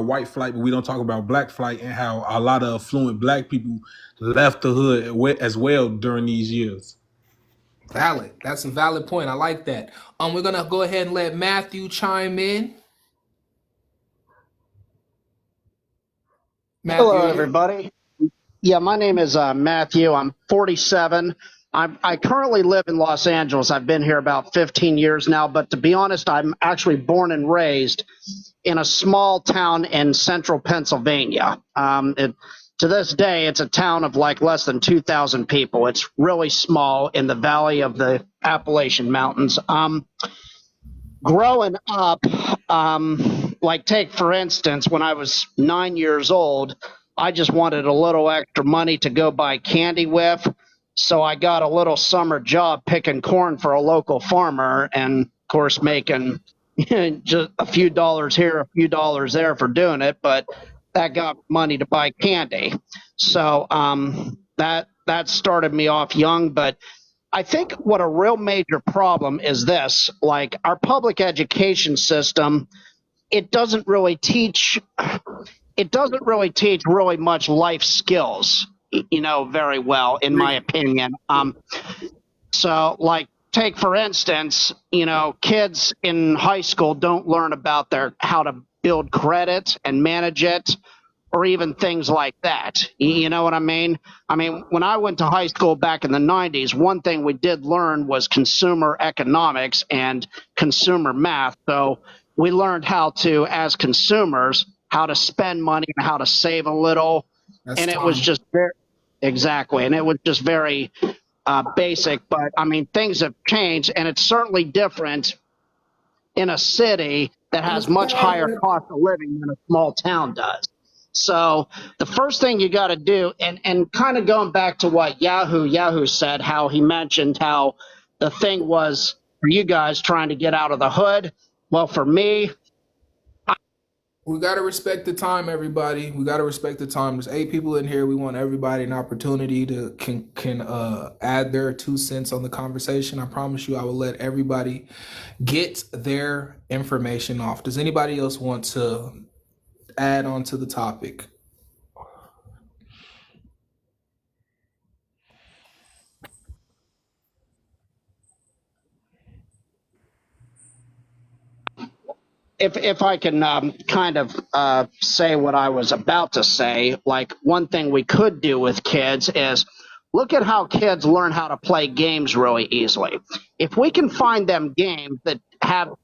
white flight, but we don't talk about black flight, and how a lot of affluent black people left the hood as well during these years. Valid. That's a valid point. I like that. We're gonna go ahead and let Matthew chime in. Matthew, Hello, are you? everybody. Yeah, my name is Matthew. I'm 47. I currently live in Los Angeles. I've been here about 15 years now, but to be honest, I'm actually born and raised in a small town in central Pennsylvania. To this day, it's a town of like less than 2,000 people. It's really small in the valley of the Appalachian Mountains. Growing up, like take for instance, when I was 9 years old, I just wanted a little extra money to go buy candy with. So I got a little summer job picking corn for a local farmer, and of course making just a few dollars here, a few dollars there for doing it, but that got money to buy candy. So that started me off young. But I think what a real major problem is this: like our public education system, it doesn't really teach really much life skills, very well, in my opinion. So, like, take for instance, kids in high school don't learn about how to build credit and manage it, or even things like that. You know what I mean? I mean, when I went to high school back in the 90s, one thing we did learn was consumer economics and consumer math. So we learned how to, as consumers, how to spend money and how to save a little. That's And it was time. just very, exactly. And it was just very basic. But I mean, things have changed, and it's certainly different in a city that has much higher cost of living than a small town does. So the first thing you got to do, and kind of going back to what Yahoo said, how he mentioned how the thing was for you guys trying to get out of the hood. Well, for me, We gotta respect the time, everybody. We gotta respect the time. There's 8 people in here. We want everybody an opportunity to can add their 2 cents on the conversation. I promise you, I will let everybody get their information off. Does anybody else want to add on to the topic? if I can kind of say what I was about to say, like one thing we could do with kids is look at how kids learn how to play games really easily. If we can find them games that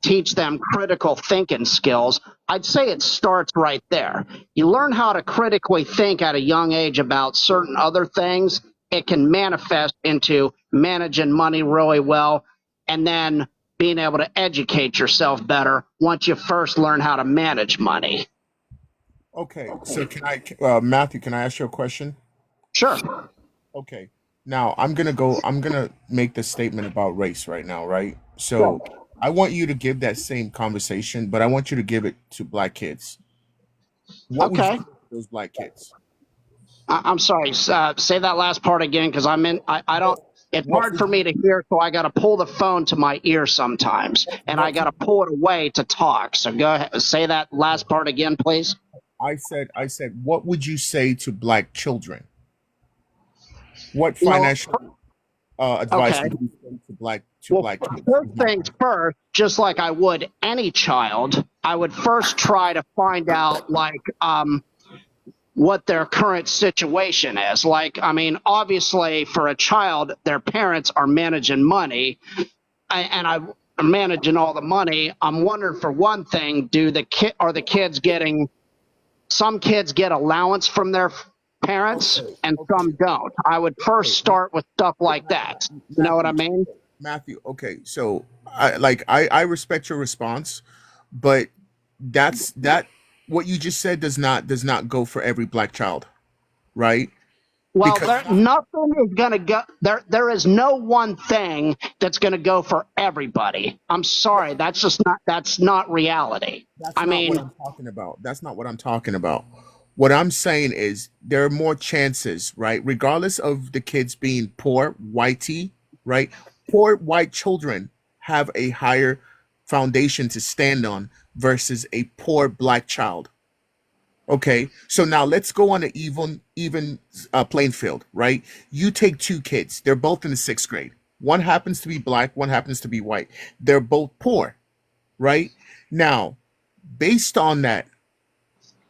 teach them critical thinking skills, I'd say it starts right there. You learn how to critically think at a young age about certain other things. It can manifest into managing money really well, and then being able to educate yourself better once you first learn how to manage money. Okay, so Matthew, can I ask you a question? Sure. Okay. Now I'm gonna make this statement about race right now, right? So I want you to give that same conversation, but I want you to give it to black kids. What would you Okay. say to those black kids? I'm sorry. Say that last part again, because I don't. It's What hard would for me to hear, so I got to pull the phone to my ear sometimes, and I what got would to pull it away to talk. So go ahead. Say that last part again, please. I said what would you say to black children? What Well, financial advice okay. would you say to Well, black kids? first things first, just like I would any child, I would first try to find out, like, what their current situation is. Like, I mean, obviously, for a child, their parents are managing money, and I'm managing all the money. I'm wondering, for one thing, are the kids getting? Some kids get allowance from their parents, Okay, and okay, some don't. I would first okay. start with stuff like that. You know what I Matthew, mean? Matthew. Okay, so I respect your response, but that what you just said does not go for every black child, right? Well, Because nothing is going to go there. There is no one thing that's going to go for everybody. I'm sorry. That's not reality. that's I not what mean, I'm talking about. That's not what I'm talking about. What I'm saying is there are more chances, right? Regardless of the kids being poor, whitey, right? Poor white children have a higher foundation to stand on versus a poor black child. Okay, so now let's go on an even playing field, right? You take 2 kids; they're both in the 6th grade. One happens to be black, one happens to be white. They're both poor, right? Now, based on that,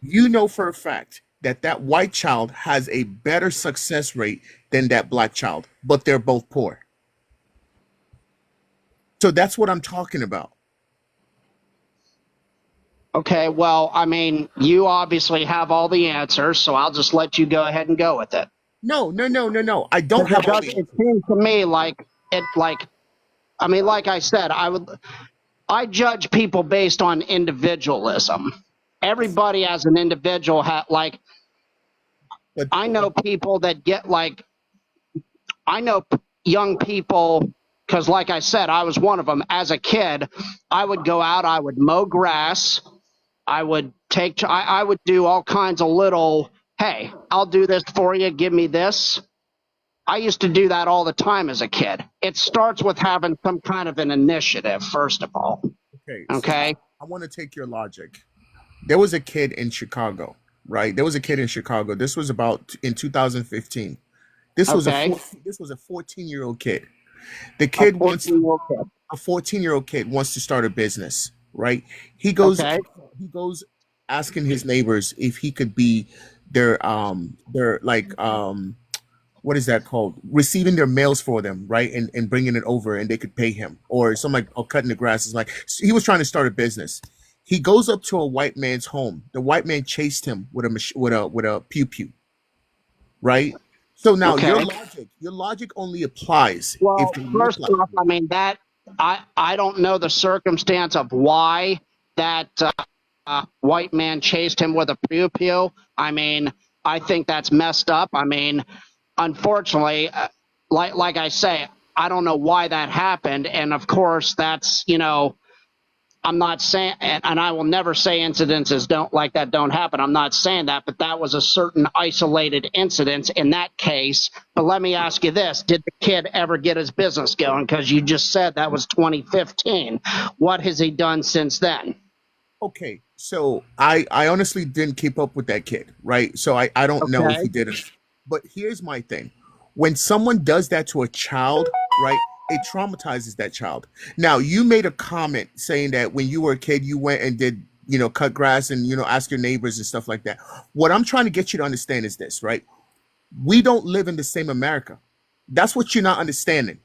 you know for a fact that that white child has a better success rate than that black child, but they're both poor. So that's what I'm talking about. okay. Well, I mean, you obviously have all the answers, so I'll just let you go ahead and go with it. No, no, no, no, no. I don't Because have all the it answers. seems to me like I mean, like I said, I would. I judge people based on individualism. Everybody as an individual like But I know people that get like I know young people because like I said, I was one of them. As a kid, I would go out, I would mow grass, I would I would do all kinds of little, hey, I'll do this for you, give me this. I used to do that all the time as a kid. It starts with having some kind of an initiative, first of all. okay, so Okay. I want to take your logic. There was a kid in Chicago, right? There was a kid in Chicago. This was about in 2015. This was Okay. this was a 14-year-old kid. The A kid wants 14-year-old kid. a 14-year-old kid wants to start a business, right? He goes Okay. he goes asking his neighbors if he could be their like what is that called? Receiving their mails for them, right? And bringing it over and they could pay him or something like or cutting the grass is like he was trying to start a business. He goes up to a white man's home. The white man chased him with a pew pew, right? So now Okay. your logic only applies if Well, they look first like off, I mean that I don't know the circumstance of why that white man chased him with a pew pew. I mean, I think that's messed up. I mean, unfortunately, like I say, I don't know why that happened, and of course, that's I'm not saying, and I will never say incidences don't like that don't happen. I'm not saying that, but that was a certain isolated incident in that case. But let me ask you this: did the kid ever get his business going? Because you just said that was 2015. What has he done since then? okay, so I honestly didn't keep up with that kid, right? So I don't know if Okay. he did it. But here's my thing. When someone does that to a child, right, it traumatizes that child. Now, you made a comment saying that when you were a kid, you went and did, cut grass and, ask your neighbors and stuff like that. What I'm trying to get you to understand is this, right? We don't live in the same America. That's what you're not understanding.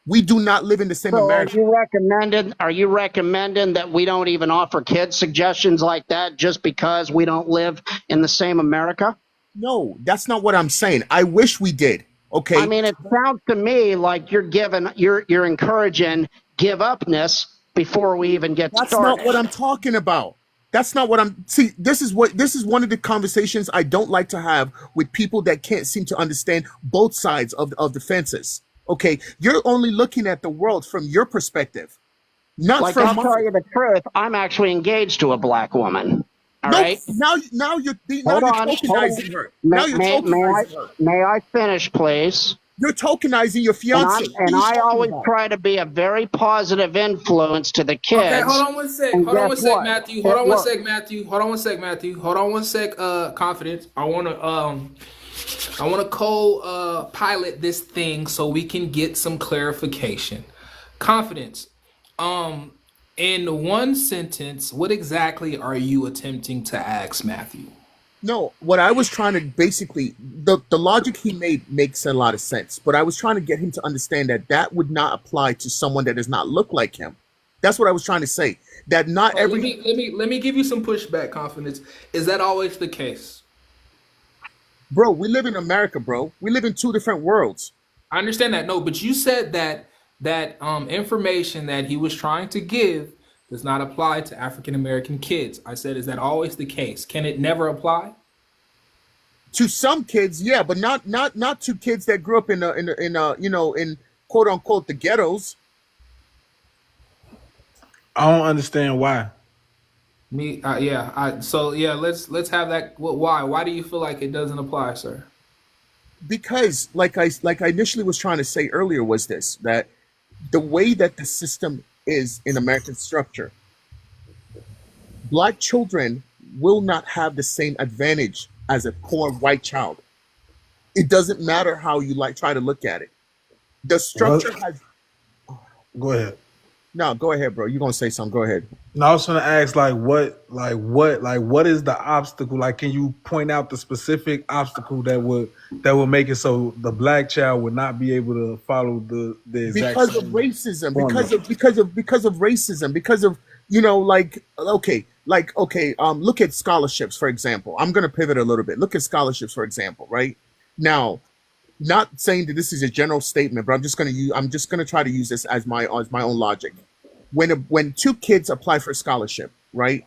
We do not live in the same So America. are you recommending that we don't even offer kids suggestions like that just because we don't live in the same America? No, that's not what I'm saying. I wish we did. I Okay. mean, it sounds to me like you're encouraging give upness before we even get That's not what started. I'm talking about. That's not what I'm see. This is one of the conversations I don't like to have with people that can't seem to understand both sides of the fences. Okay, you're only looking at the world from your perspective, not Like, from I'll mine. tell you the truth, I'm actually engaged to a black woman. All No, right. now Hold you're on. Hold on. tokenizing her. Now you're I tokenizing her. may I finish, please? You're tokenizing your And fiance. What are you I talking always about? try to be a very positive influence to the Okay, hold kids. on one sec. And Hold on guess one sec, what? Matthew. Hold It on one works. sec, Matthew. Hold on one sec, Matthew. Hold on one sec, confidence. I wanna co pilot this thing so we can get some clarification. Confidence. In one sentence, what exactly are you attempting to ask Matthew? No, what I was trying to basically the logic he made makes a lot of sense, but I was trying to get him to understand that that would not apply to someone that does not look like him. That's what I was trying to say. That not Oh, let every me let me let me give you some pushback, confidence. Is that always the case? bro, we live in America, bro. We live in two different worlds. I understand that. No, but you said that information that he was trying to give does not apply to African American kids. I said, is that always the case? Can it never apply? To some kids, yeah, but not to kids that grew up in quote unquote the ghettos. I don't understand why. Me, yeah. So yeah, let's have that. Why? Why do you feel like it doesn't apply, sir? Because like I initially was trying to say earlier was this that the way that the system is in American structure, black children will not have the same advantage as a poor white child. It doesn't matter how you try to look at it. The Well, structure has go ahead. no. Go ahead, bro. You're gonna say something. Go ahead. No, I was trying to ask, what is the obstacle? Like, can you point out the specific obstacle that would make it so the black child would not be able to follow the exact Because of same racism, formula? because of racism, because of look at scholarships for example. I'm gonna pivot a little bit. Look at scholarships for example, right? Now, not saying that this is a general statement, but I'm just gonna try to use this as my own logic. when two kids apply for a scholarship, right?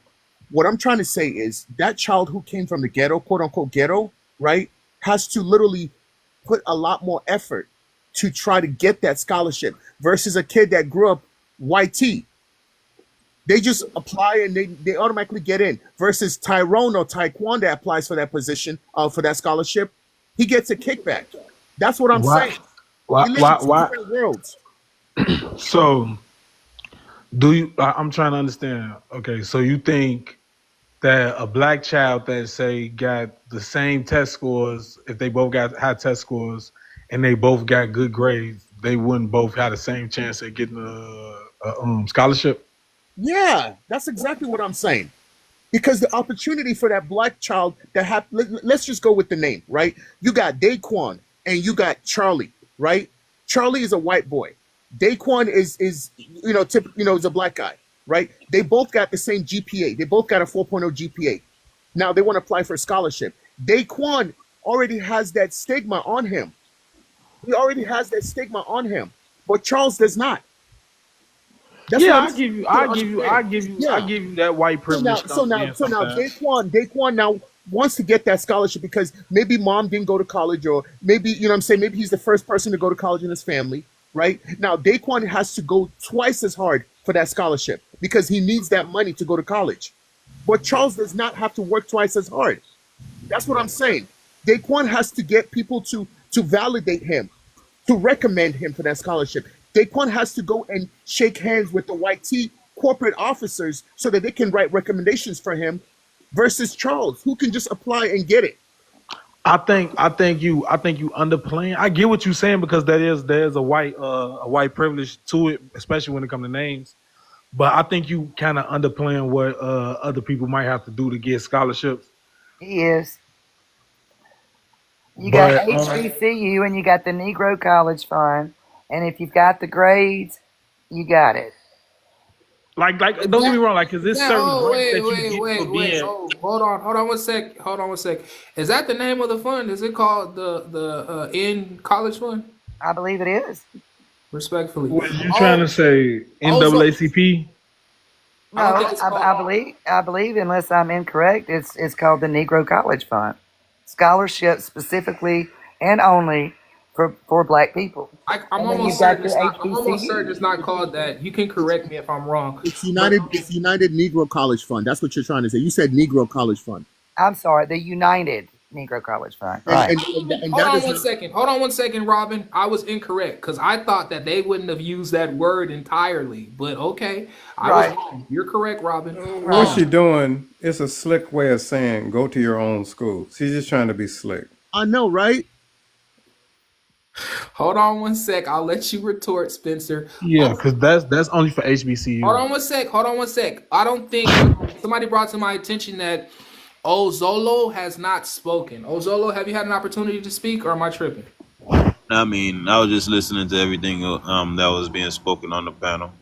What I'm trying to say is that child who came from the ghetto, quote unquote ghetto, right, has to literally put a lot more effort to try to get that scholarship versus a kid that grew up YT. They just apply and they automatically get in. Versus Tyrone or Taekwon that applies for that position, for that scholarship, he gets a kickback. That's what I'm Why? saying. Why? We live in Why? two Why? different worlds. So, do you? I'm trying to understand. Okay, so you think that a black child that say got the same test scores, if they both got high test scores and they both got good grades, they wouldn't both have the same chance at getting a scholarship? Yeah, that's exactly what I'm saying. Because the opportunity for that black child that let's just go with the name, right? You got Daquan and you got Charlie, right? Charlie is a white boy. Daquan is is a black guy, right? They both got the same GPA. They both got a 4.0 GPA. Now they want to apply for a scholarship. Daquan already has that stigma on him. He already has that stigma on him, but Charles does not. That's Yeah, what I'm I give you, trying I to give you, I understand. give you, I Yeah. give you that white So now, privilege comes in sometimes. Daquan now wants to get that scholarship because maybe mom didn't go to college, or maybe what I'm saying, maybe he's the first person to go to college in his family, right? Now Daquan has to go twice as hard for that scholarship because he needs that money to go to college. But Charles does not have to work twice as hard. That's what I'm saying. Daquan has to get people to validate him, to recommend him for that scholarship. Daquan has to go and shake hands with the white T corporate officers so that they can write recommendations for him versus Charles, who can just apply and get it. I think you underplaying. I get what you're saying because there's a white privilege to it, especially when it comes to names. But I think you kind of underplaying what other people might have to do to get scholarships. He is. You got But HBCU and you got the Negro College Fund, and if you've got the grades, you got it. like, Is don't get me that, wrong. Like, cause is there's that, certain oh, grants wait, that you wait, get for wait, wait. being. Oh, hold on one sec. Hold on one sec. Is that the name of the fund? Is it called the In College Fund? I believe it is. Respectfully. What you trying to Oh, say? also, NAACP? No, I don't think it's called. I believe, unless I'm incorrect, it's called the Negro College Fund, scholarship specifically and only for Black people. I'm And then almost you've got certain your it's not. I'm almost certain HBCU. it's not called that. You can correct me if I'm wrong, It's but United Negro College Fund. That's what you're trying to say. You said Negro College Fund. I'm sorry, the United Negro College Fund. And Right. and hold that on is one not, second. Hold on one second, Robin. I was incorrect because I thought that they wouldn't have used that word entirely. But okay, I was Right. wrong. You're correct, Robin. What Right. she doing is a slick way of saying go to your own school. She's just trying to be slick. I know, right? Hold on one sec. I'll let you retort, Spencer. Yeah, Also, because that's only for hold HBCU. on one sec. Hold on one sec. I don't think somebody brought to my attention that Ozolo has not spoken. Ozolo, have you had an opportunity to speak, or am I tripping? I mean, I was just listening to everything that was being spoken on the panel.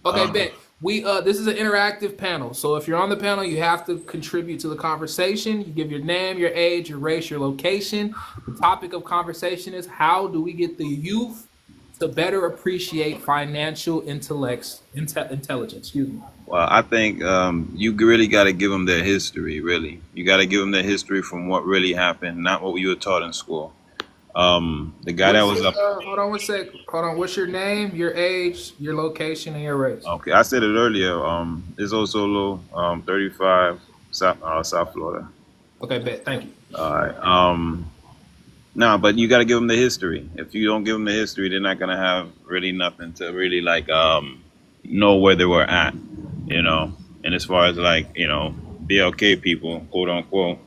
Okay, Um, bet. We this is an interactive panel. So if you're on the panel, you have to contribute to the conversation. You give your name, your age, your race, your location. The topic of conversation is how do we get the youth to better appreciate financial intelligence. Excuse me. well, I think you really got to give them their history. Really, you got to give them their history from what really happened, not what you were taught in school. The guy that What's was your, up. hold on one sec. Hold on. What's your name, your age, your location, and your race? Okay, I said it earlier. It's also low. 35, South Florida. Okay, bet. Thank you. All right. No, but you got to give them the history. If you don't give them the history, they're not gonna have really nothing to really like know where they were at, you know. And as far as like BLK people, quote unquote,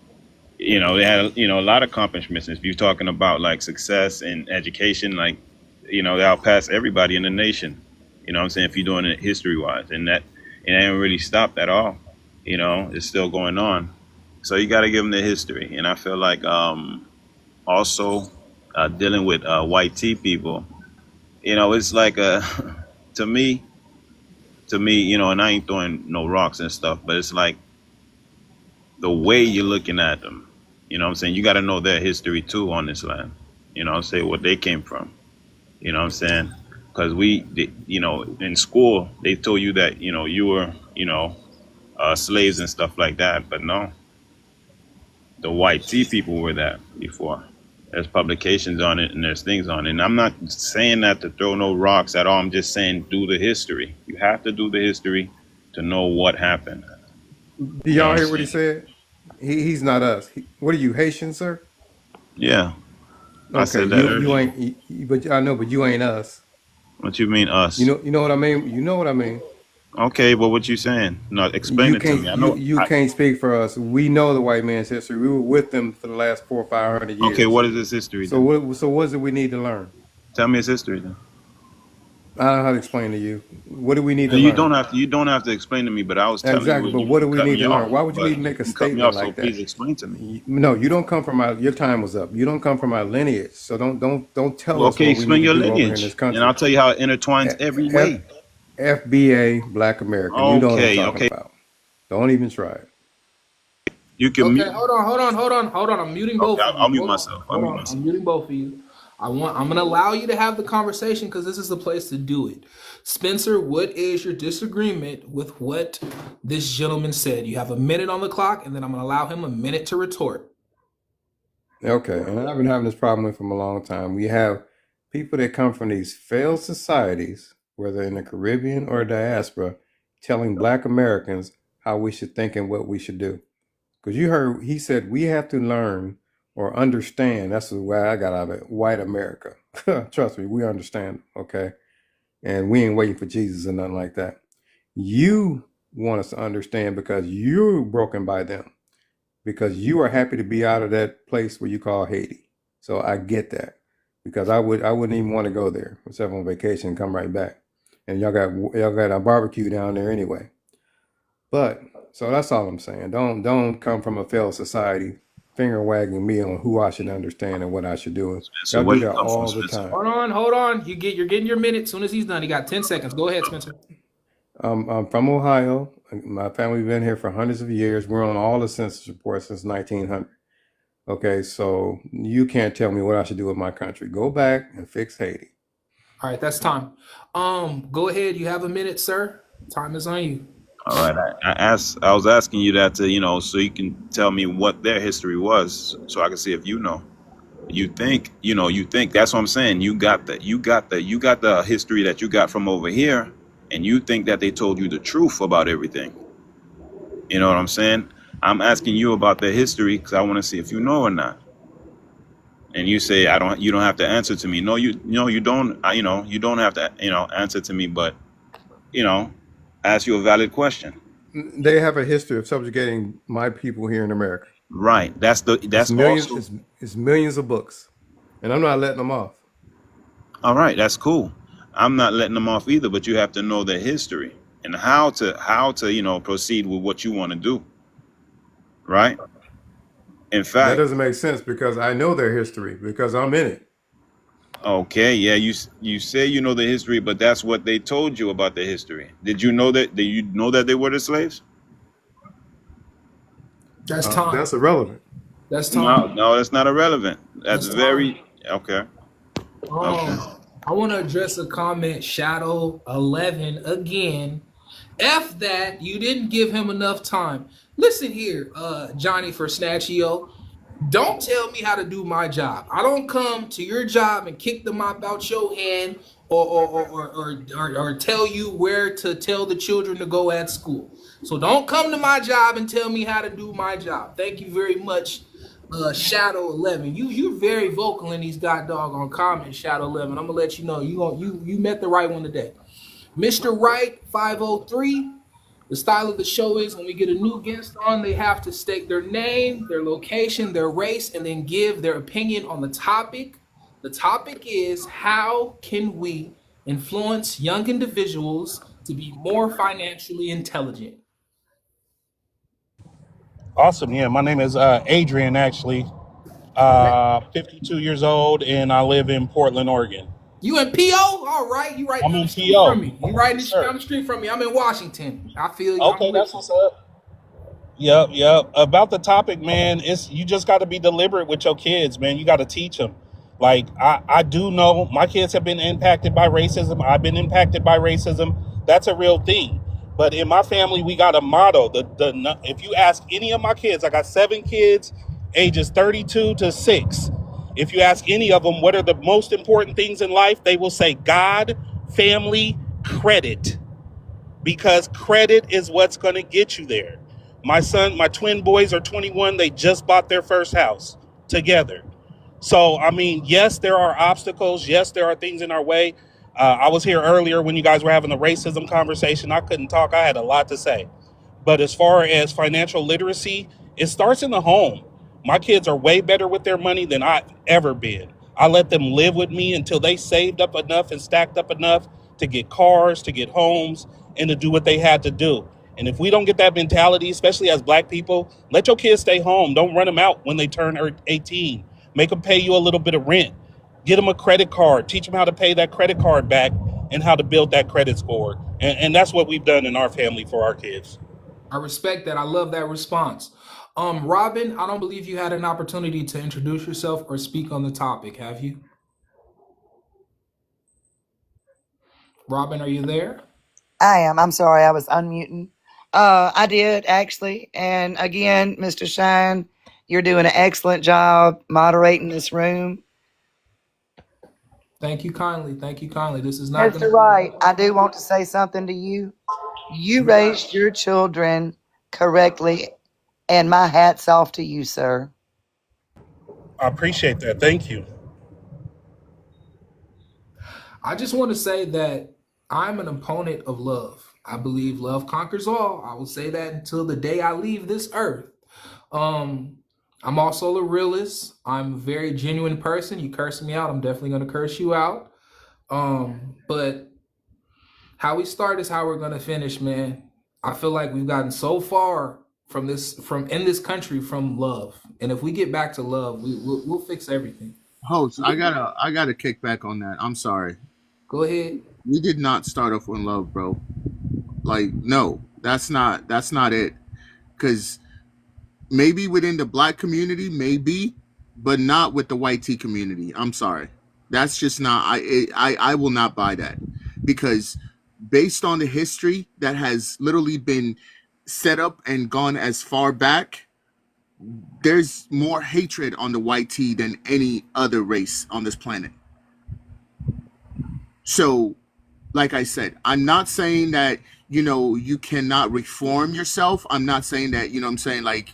they had a lot of accomplishments. If you're talking about like success in education, like they outpass everybody in the nation. You know what I'm saying? If you're doing it history wise, and that it ain't really stopped at all. It's still going on. So you got to give them the history, and I feel like also dealing with white tea people, it's like to me, and I ain't throwing no rocks and stuff, but it's like the way you're looking at them. You know what I'm saying? You got to know their history too on this land. Say what they came from. You know what I'm saying? because you know, in school they told you that, you know, you were, you know, slaves and stuff like that, but no, the white tea people were that before. There's publications on it and there's things on it. And I'm not saying that to throw no rocks at all. I'm just saying do the history. You have to do the history to know what happened. Do You know what y'all I'm hear what he saying? said? He's not us. What are you, Haitian, sir? Yeah, I Okay, said that you earlier. ain't. But I know, but you ain't us. What you mean us? You know what I mean. You know what I mean. Okay, but what you saying? No, explain You it to can't me. I know. you can't speak for us. We know the white man's history. We were with them for the last 400 or 500 Okay, years. what is this history So then? what is it we need to learn? Tell me its history then. I don't know how to explain to you. What do we need to You learn? don't have to. You don't have to explain to me. But I was telling you, Exactly. But what you do we cut need me to learn? off. Why would you But even make a you cut me statement off. So like that? please explain to me. No, you don't come from our. Your time was up. You don't come from our lineage. So don't tell Well, us okay, what we explain need to your do over here in this lineage, and country. I'll tell you how it intertwines every F, way. FBA, Black American. You know what I'm Okay, talking okay. about. Don't even try it. You can Okay, mute. hold on. I'm muting Okay, both of I'll you. mute Hold on, myself. I'll hold mute on. myself. I'm muting both of you. I'm gonna allow you to have the conversation because this is the place to do it. Spencer, what is your disagreement with what this gentleman said? You have a minute on the clock, and then I'm gonna allow him a minute to retort. Okay, and I've been having this problem with from a long time. We have people that come from these failed societies, whether in the Caribbean or diaspora, telling Black Americans how we should think and what we should do. Because you heard he said we have to learn or understand. That's the way I got out of it. White America. Trust me, we understand. Okay, and we ain't waiting for Jesus or nothing like that. You want us to understand because you're broken by them because you are happy to be out of that place where you call Haiti. So I get that because I wouldn't even want to go there except on vacation and come right back. And y'all got a barbecue down there anyway. But so that's all I'm saying. Don't come from a failed society finger wagging me on who I should understand and what I should do. Spencer, Y'all where do do you that come from, all the Spencer? time. Hold on. You're getting your minute. As soon as he's done, he got 10 seconds. Go ahead, Spencer. I'm from Ohio. My family's been here for hundreds of years. We're on all the census reports since 1900. Okay, so you can't tell me what I should do with my country. Go back and fix Haiti. All right, that's time. Go ahead. You have a minute, sir. Time is on you. All right. I was asking you that to, you know, so you can tell me what their history was, so I can see if you know. You think that's what I'm saying. You got the history that you got from over here, and you think that they told you the truth about everything. You know what I'm saying? I'm asking you about their history because I want to see if you know or not. And you say I don't. You don't have to answer to me. No, you don't. You don't have to, answer to me. But, ask you a valid question. They have a history of subjugating my people here in America. Right. It's That's millions. also It's millions of books, and I'm not letting them off. all right. That's cool. I'm not letting them off either. But you have to know their history and how to proceed with what you want to do. Right. In That fact, doesn't make sense because I know their history because I'm in it. okay, yeah, you say you know the history, but that's what they told you about the history. Did you know that? Did you know that they were the slaves? That's time. That's irrelevant. That's No, time. no, that's not irrelevant. That's That's time. very okay. Okay. Um, I want to address a comment, Shadow 11 again. F that you didn't give him enough time. Listen here, Johnny for Snatchio. Don't tell me how to do my job. I don't come to your job and kick the mop out your hand or tell you where to tell the children to go at school. So don't come to my job and tell me how to do my job. Thank you very much, Shadow 11. You're very vocal in these god doggone comments, Shadow 11. I'm gonna let you know you met the right one today. Mr. Wright 503. The style of the show is when we get a new guest on, they have to state their name, their location, their race, and then give their opinion on the topic. The topic is how can we influence young individuals to be more financially intelligent? Awesome. Yeah, my name is Adrian, actually. 52 years old, and I live in Portland, Oregon. You in PO? All right. You right I'm down in the street from PO. me. You right Yes, sir. down the street from me. I'm in Washington. I feel you. I'm Okay, with that's you. what's up. Yep. About the topic, man, it's you just got to be deliberate with your kids, man. You got to teach them. Like I do know my kids have been impacted by racism. I've been impacted by racism. That's a real thing. But in my family, we got a motto. If you ask any of my kids, I got 7 kids, ages 32 to 6. If you ask any of them what are the most important things in life, they will say God, family, credit, because credit is what's going to get you there. My twin boys are 21. They just bought their first house together. So, I mean, yes, there are obstacles. Yes, there are things in our way. I was here earlier when you guys were having the racism conversation. I couldn't talk. I had a lot to say. But as far as financial literacy, it starts in the home. My kids are way better with their money than I've ever been. I let them live with me until they saved up enough and stacked up enough to get cars, to get homes, and to do what they had to do. And if we don't get that mentality, especially as black people, let your kids stay home. Don't run them out when they turn 18. Make them pay you a little bit of rent. Get them a credit card. Teach them how to pay that credit card back and how to build that credit score. And that's what we've done in our family for our kids. I respect that. I love that response. Robin, I don't believe you had an opportunity to introduce yourself or speak on the topic, have you? Robin, are you there? I am. I'm sorry, I was unmuting. I did actually. And again, Mr. Shine, you're doing an excellent job moderating this room. Thank you kindly. Thank you kindly. This is not going Mr. to. Wright, I do want to say something to you. You raised your children correctly, and my hat's off to you, sir. I appreciate that. Thank you. I just want to say that I'm an opponent of love. I believe love conquers all. I will say that until the day I leave this earth. I'm also a realist. I'm a very genuine person. You curse me out, I'm definitely going to curse you out. But how we start is how we're going to finish, man. I feel like we've gotten so far from in this country from love. And if we get back to love, we'll fix everything. Host, I gotta kick back on that. I'm sorry. Go ahead. We did not start off on love, bro. Like, no, that's not it. Because maybe within the black community, maybe, but not with the white tea community. I'm sorry. That's just not. I will not buy that, because based on the history that has literally been set up and gone as far back, there's more hatred on the white tea than any other race on this planet. So, like I said, I'm not saying that, you cannot reform yourself. I'm not saying that, I'm saying, like,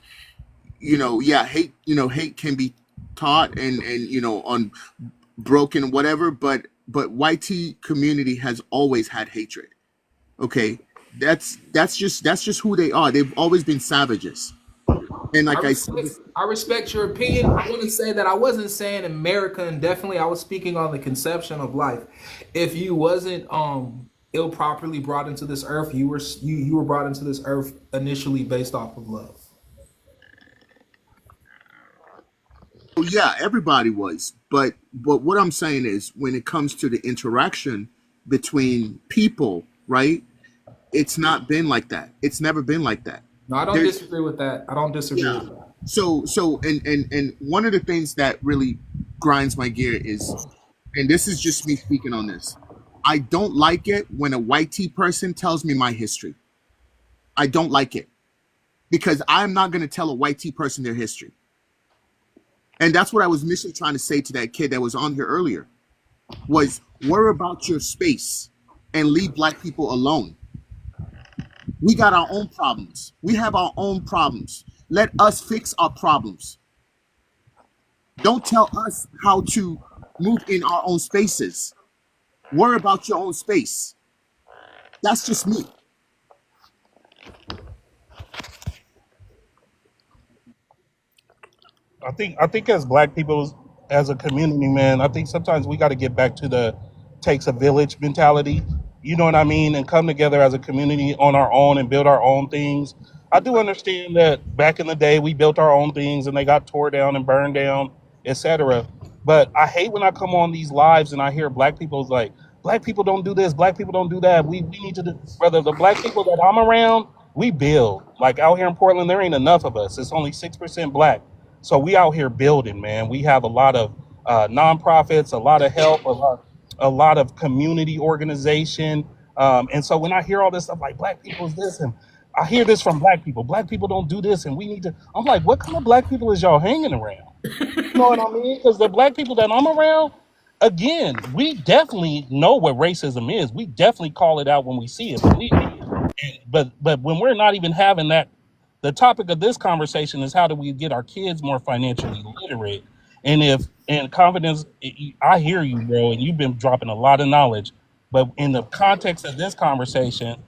yeah, hate can be taught and unbroken, whatever, but white tea community has always had hatred. Okay. That's just who they are. They've always been savages. And like I said, I respect your opinion. I want to say that I wasn't saying America indefinitely. I was speaking on the conception of life. If you wasn't ill properly brought into this earth, you were brought into this earth initially based off of love. yeah, everybody was. But what I'm saying is, when it comes to the interaction between people, right? It's not been like that. It's never been like that. No, I don't disagree with that. I don't disagree with that. So and one of the things that really grinds my gear is, and this is just me speaking on this, I don't like it when a white tea person tells me my history. I don't like it, because I'm not going to tell a white tea person their history. And that's what I was initially trying to say to that kid that was on here earlier, was worry about your space and leave black people alone. We got our own problems. We have our own problems. Let us fix our problems. Don't tell us how to move in our own spaces. Worry about your own space. That's just me. I think as black people, as a community, man, I think sometimes we got to get back to the takes a village mentality. You know what I mean? And come together as a community on our own and build our own things. I do understand that back in the day we built our own things and they got tore down and burned down, etc. But I hate when I come on these lives and I hear black people's like, black people don't do this, black people don't do that. We need to do, brother, the black people that I'm around, we build. Like out here in Portland, there ain't enough of us. It's only 6% black. So we out here building, man. We have a lot of nonprofits, a lot of help, a lot of community organization. And so when I hear all this stuff like black people is this, and I hear this from black people, black people don't do this, and we need to. I'm like, what kind of black people is y'all hanging around? You know what I mean? Because the black people that I'm around, again, we definitely know what racism is. We definitely call it out when we see it. Believe me. But when we're not even having that, the topic of this conversation is how do we get our kids more financially literate? And if and confidence, I hear you, bro, and you've been dropping a lot of knowledge. But in the context of this conversation,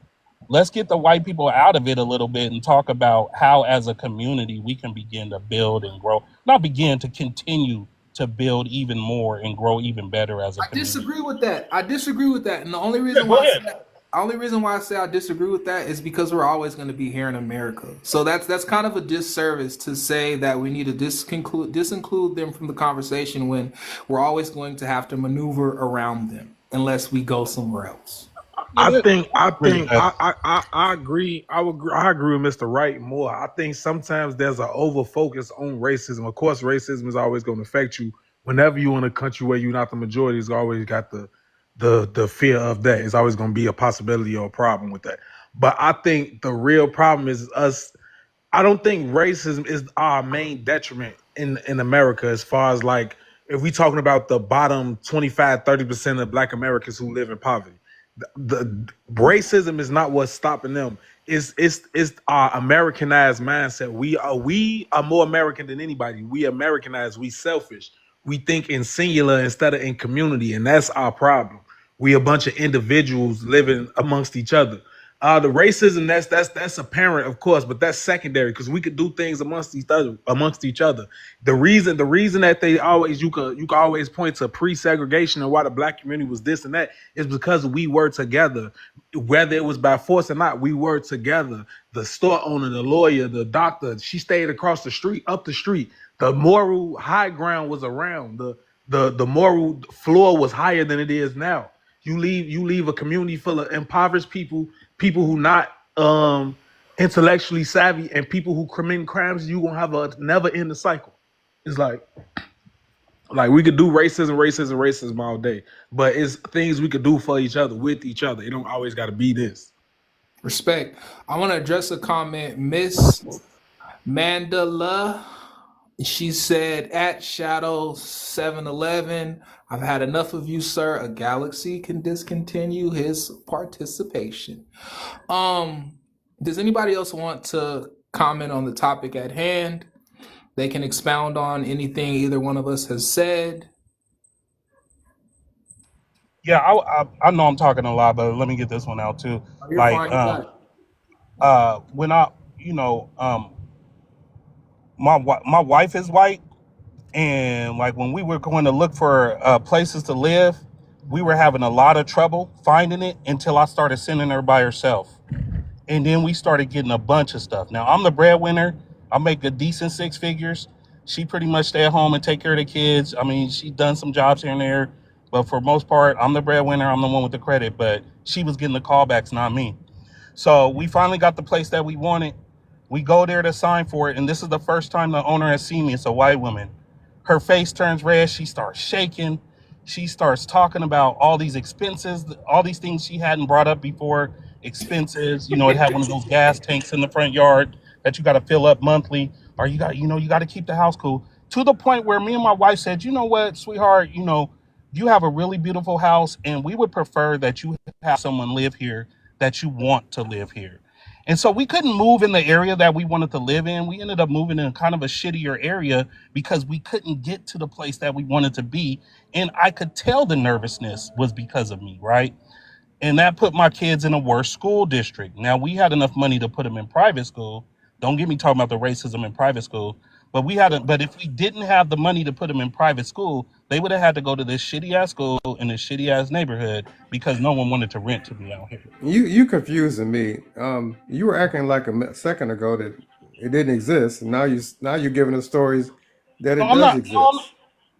let's get the white people out of it a little bit and talk about how, as a community, we can begin to build and grow. Not begin to continue to build even more and grow even better as a I community. disagree with that. I disagree with that, and the only Yeah, reason go why ahead. I say I disagree with that is because we're always going to be here in America. So that's kind of a disservice to say that we need to disinclude them from the conversation when we're always going to have to maneuver around them unless we go somewhere else. I Yeah, think I agree with think that. I agree. I agree with Mr. Wright more. I think sometimes there's an over focus on racism. Of course, racism is always going to affect you. Whenever you're in a country where you're not the majority, it's always got the fear of that. It's always going to be a possibility or a problem with that. But I think the real problem is us. I don't think racism is our main detriment in America as far as like if we talking about the bottom 25-30% of black Americans who live in poverty. The racism is not what's stopping them. It's our Americanized mindset. We are more American than anybody. We Americanized, we selfish. We think in singular instead of in community, and that's our problem. We a bunch of individuals living amongst each other. The racism that's apparent, of course, but that's secondary because we could do things amongst each other. The reason that they always you can always point to pre-segregation and why the black community was this and that is because we were together, whether it was by force or not. We were together. The store owner, the lawyer, the doctor, she stayed across the street, up the street. The moral high ground was around. The moral floor was higher than it is now. You leave a community full of impoverished people who not intellectually savvy, and people who commit crimes. You gonna have a never end cycle. It's like we could do racism all day, but it's things we could do for each other with each other. It don't always got to be this. Respect. I want to address a comment, Miss Mandela. She said at Shadow 711, I've had enough of you, sir. A galaxy can discontinue his participation. Does anybody else want to comment on the topic at hand? They can expound on anything either one of us has said. Yeah, I know I'm talking a lot, but let me get this one out too. Oh, you're Like, fine. You got it. when I, my wife is white, and like when we were going to look for places to live, we were having a lot of trouble finding it until I started sending her by herself. And then we started getting a bunch of stuff. Now I'm the breadwinner. I make a decent six figures. She pretty much stay at home and take care of the kids. I mean, she done some jobs here and there, but for most part, I'm the breadwinner. I'm the one with the credit. But she was getting the callbacks, not me. So we finally got the place that we wanted. We go there to sign for it, and this is the first time the owner has seen me. It's a white woman. Her face turns red. She starts shaking. She starts talking about all these expenses, all these things she hadn't brought up before. Expenses, it had one of those gas tanks in the front yard that you got to fill up monthly, or you got to keep the house cool. To the point where me and my wife said, you know what, sweetheart, you have a really beautiful house, and we would prefer that you have someone live here that you want to live here. And so we couldn't move in the area that we wanted to live in. We ended up moving in kind of a shittier area because we couldn't get to the place that we wanted to be. And I could tell the nervousness was because of me, right? And that put my kids in a worse school district. Now, we had enough money to put them in private school. Don't get me talking about the racism in private school. But if we didn't have the money to put them in private school, they would have had to go to this shitty ass school in this shitty ass neighborhood because no one wanted to rent to be out here. You confusing me. You were acting like second ago that it didn't exist, and now you're giving us stories that No, it I'm does not. exist.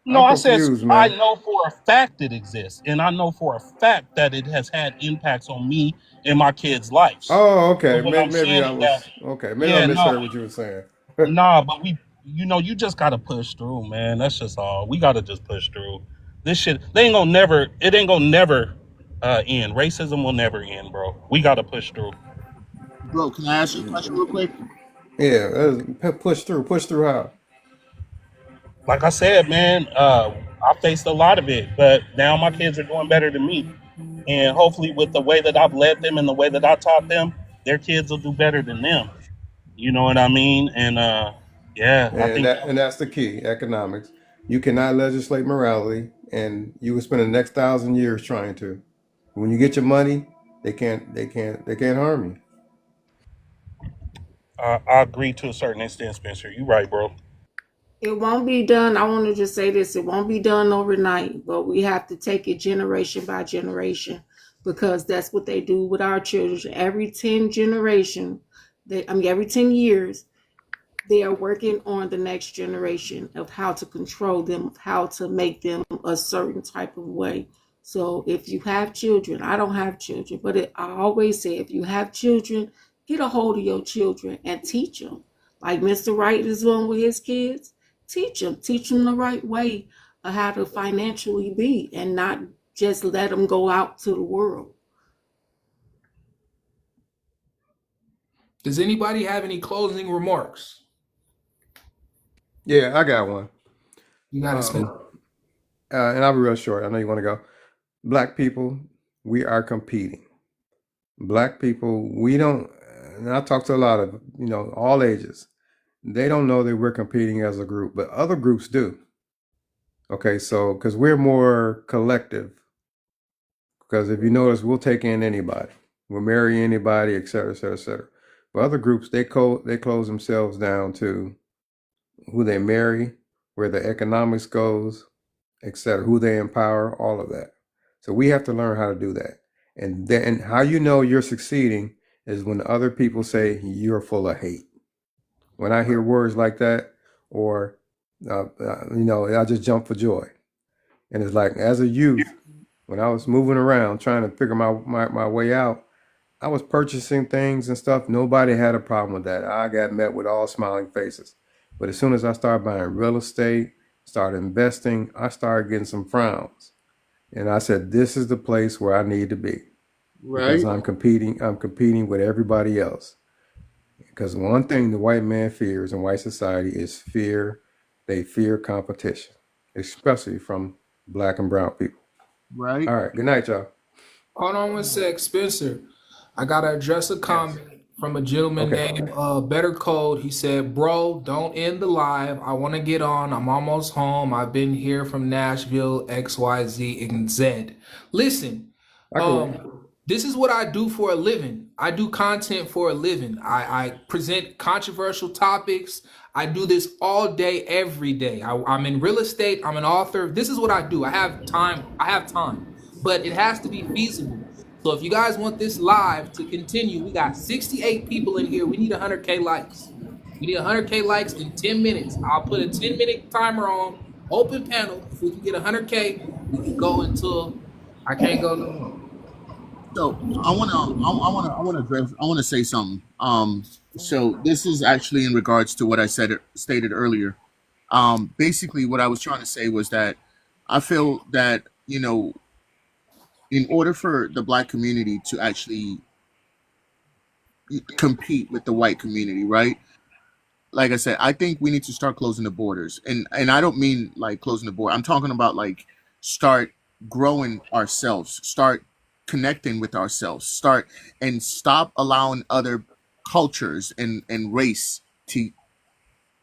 No, I'm I said confused, I man. know for a fact it exists, and I know for a fact that it has had impacts on me and my kids' lives. Oh, But okay. what I'm Maybe saying I is that, was okay. Maybe I yeah, no, misheard what you were saying. nah, but you just gotta push through, man. That's just all. We gotta just push through. This shit, they ain't gonna never. It ain't gonna never end. Racism will never end, bro. We gotta push through. Bro, can I ask you a question real quick? Yeah, push through how? Like I said, man, I faced a lot of it, but now my kids are doing better than me, and hopefully, with the way that I've led them and the way that I taught them, their kids will do better than them. You know what I mean? And yeah, I And think that's the key, economics. You cannot legislate morality, and you will spend the next 1,000 years trying to. When you get your money, they can't harm you. I agree to a certain extent, Spencer. You're right, bro. It won't be done. I want to just say this. It won't be done overnight, but we have to take it generation by generation because that's what they do with our children. Every 10 generation, every 10 years, they are working on the next generation of how to control them, of how to make them a certain type of way. So if you have children, I don't have children, but I always say if you have children, get a hold of your children and teach them. Like Mr. Wright is doing with his kids, teach them the right way of how to financially be and not just let them go out to the world. Does anybody have any closing remarks? Yeah, I got one. You got to spend. And I'll be real short. I know you want to go. Black people, we are competing. Black people, we don't. And I talk to a lot of all ages. They don't know that we're competing as a group, but other groups do. Okay, so because we're more collective. Because if you notice, we'll take in anybody, we'll marry anybody, et cetera, et cetera, et cetera. But other groups, they close themselves down to who they marry, where the economics goes, et cetera, who they empower, all of that. So we have to learn how to do that. And then how you know you're succeeding is when other people say you're full of hate. When I hear words like that, or I just jump for joy. And it's like, as a youth, when I was moving around trying to figure my way out, I was purchasing things and stuff. Nobody had a problem with that. I got met with all smiling faces. But as soon as I started buying real estate, started investing, I started getting some frowns. And I said, this is the place where I need to be, because Right. I'm competing with everybody else. Because one thing the white man fears in white society is fear. They fear competition, especially from black and brown people. Right. All right. Good night, y'all. Hold on one sec, Spencer. I gotta address a Yes. comment from a gentleman Okay. named Better Code. He said, "Bro, don't end the live. I want to get on. I'm almost home. I've been here from Nashville, X, Y, Z, and Z." Listen, I can wait. this is what I do for a living. I do content for a living. I present controversial topics. I do this all day, every day. I'm in real estate. I'm an author. This is what I do. I have time. But it has to be feasible. So if you guys want this live to continue, we got 68 people in here. We need 100K likes. We need 100K likes in 10 minutes. I'll put a 10-minute timer on, open panel. If we can get 100K, we can go until I can't go no more. So I wanna address. I wanna say something. So this is actually in regards to what I stated earlier. Basically, what I was trying to say was that I feel that in order for the black community to actually compete with the white community, right? Like I said, I think we need to start closing the borders, and I don't mean like closing the border. I'm talking about like start growing ourselves, start connecting with ourselves, start and stop allowing other cultures and race to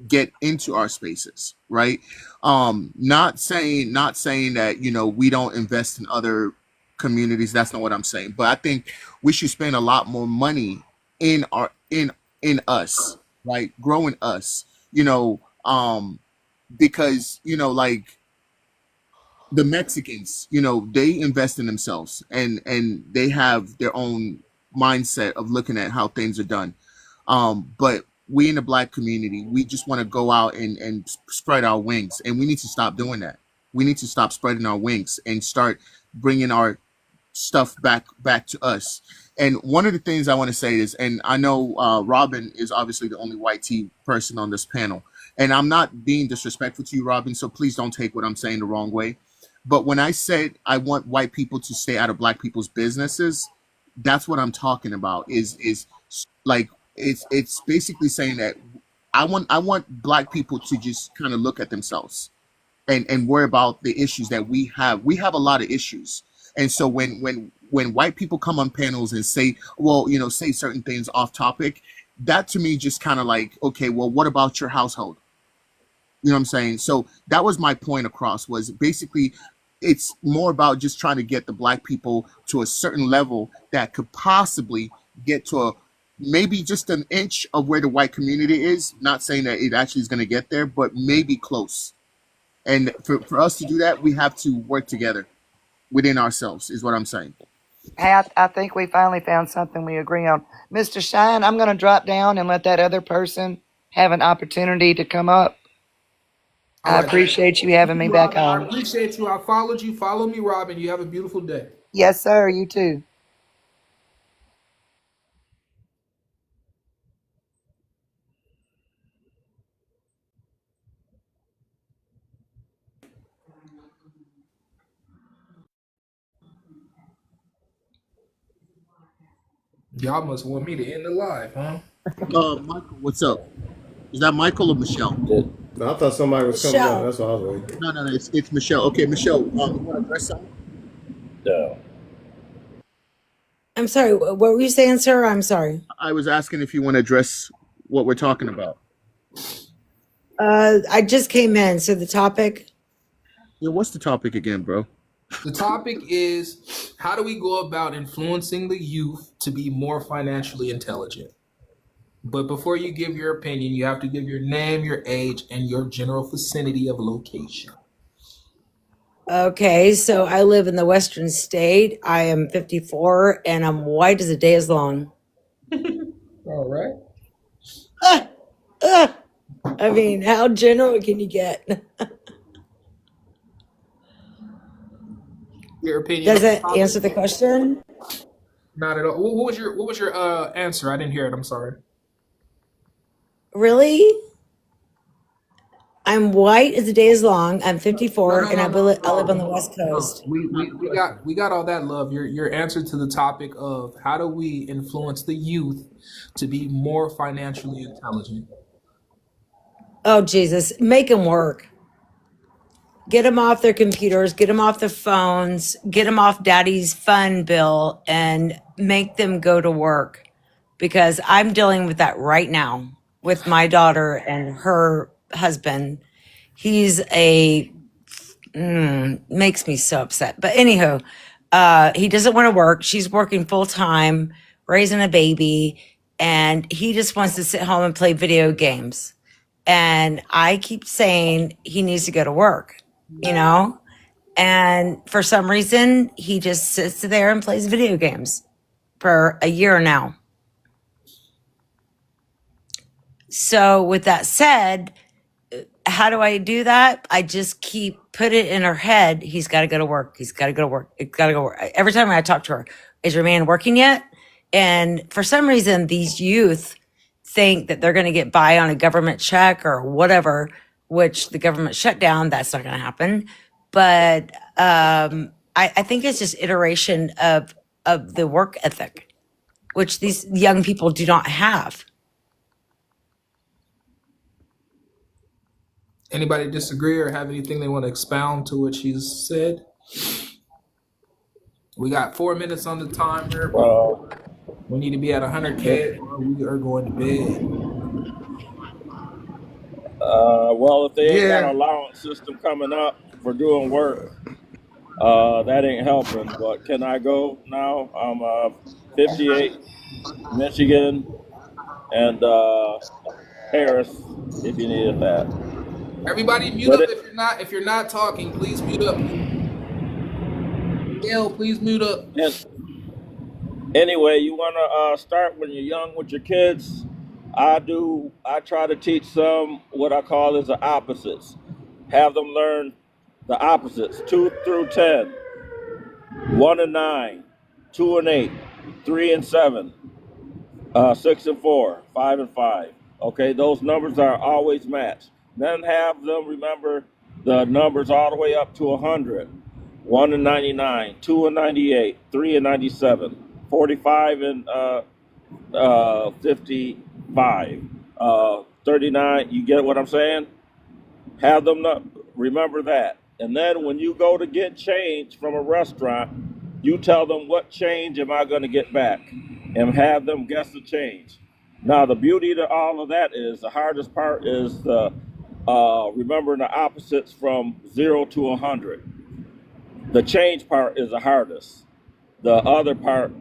get into our spaces, right? Not saying that we don't invest in other communities. That's not what I'm saying. But I think we should spend a lot more money in our in us, right? Growing us, because like the Mexicans, they invest in themselves, and they have their own mindset of looking at how things are done. But we in the black community, we just want to go out and spread our wings, and we need to stop doing that. We need to stop spreading our wings and start bringing our stuff back to us. And one of the things I want to say is, and I know Robin is obviously the only white tea person on this panel, And I'm not being disrespectful to you, Robin, so please don't take what I'm saying the wrong way. But when I said I want white people to stay out of black people's businesses, that's what I'm talking about. Is like it's basically saying that I want black people to just kind of look at themselves and worry about the issues that we have. We have a lot of issues. And so when white people come on panels and say, well, say certain things off topic, that to me just kind of like, okay, well, what about your household? You know what I'm saying? So that was my point across, was basically it's more about just trying to get the black people to a certain level that could possibly get to a maybe just an inch of where the white community is. Not saying that it actually is going to get there, but maybe close. And for us to do that, we have to work together within ourselves, is what I'm saying. Hey, I think we finally found something we agree on. Mr. Shine, I'm going to drop down and let that other person have an opportunity to come up. All I right. appreciate you having me back Robin, I on. appreciate you. I followed you. Follow me, Robin. You have a beautiful day. Yes, sir. You too. Y'all must want me to end the live, huh? Michael, what's up? Is that Michael or Michelle? No, I thought somebody was coming up. Michelle. That's why I was waiting. No, it's Michelle. Okay, Michelle, you want to address something? No. I'm sorry. What were you saying, sir? I'm sorry. I was asking if you want to address what we're talking about. I just came in. So the topic. Yeah, what's the topic again, bro? The topic is, how do we go about influencing the youth to be more financially intelligent? But before you give your opinion, you have to give your name, your age, and your general vicinity of location. Okay. So I live in the Western state. I am 54 and I'm white as the day is long. All right. Ah, ah. I mean, how general can you get? Your opinion Does on the that topic? answer the question? Not at all. What was your answer? I didn't hear it. I'm sorry. Really? I'm white as the day is long. I'm 54 and I live on the West No. Coast. We got all that, love. Your answer to the topic of how do we influence the youth to be more financially intelligent? Oh, Jesus. Make them work. Get them off their computers, get them off their phones, get them off daddy's fun bill, and make them go to work. Because I'm dealing with that right now with my daughter and her husband. He's a makes me so upset. But anyhow, he doesn't want to work. She's working full time, raising a baby, and he just wants to sit home and play video games. And I keep saying he needs to go to work, you know? And for some reason, he just sits there and plays video games for a year now. So, with that said, how do I do that? I just keep put it in her head. He's got to go to work. He's got to go to work. He's got to go to work. Every time I talk to her, is your man working yet? And for some reason, these youth think that they're going to get by on a government check or whatever, which the government shut down. That's not going to happen. But I think it's just iteration of the work ethic, which these young people do not have. Anybody disagree or have anything they want to expound to what she's said? We got 4 minutes on the timer. Well, We need to be at 100K or we are going to bed. well, if they ain't got Yeah. an allowance system coming up for doing work, that ain't helping. But can I go now? I'm 58, Michigan, and Harris, if you needed that. Everybody mute But up if you're not talking. Please mute up. Gail, please mute up. and anyway, you want to start when you're young with your kids. I do. I try to teach them what I call is the opposites. Have them learn the opposites: 2 through 10, 1 and 9, 2 and 8, 3 and 7, 6 and 4, 5 and 5. Okay, those numbers are always matched. Then have them remember the numbers all the way up to 100. 1 and 99, 2 and 98, 3 and 97, 45 and 55, 39. You get what I'm saying? Have them not remember that. And then when you go to get change from a restaurant, you tell them what change am I going to get back, and have them guess the change. Now the beauty to all of that is the hardest part is the remembering the opposites from 0 to 100. The change part is the hardest. The other part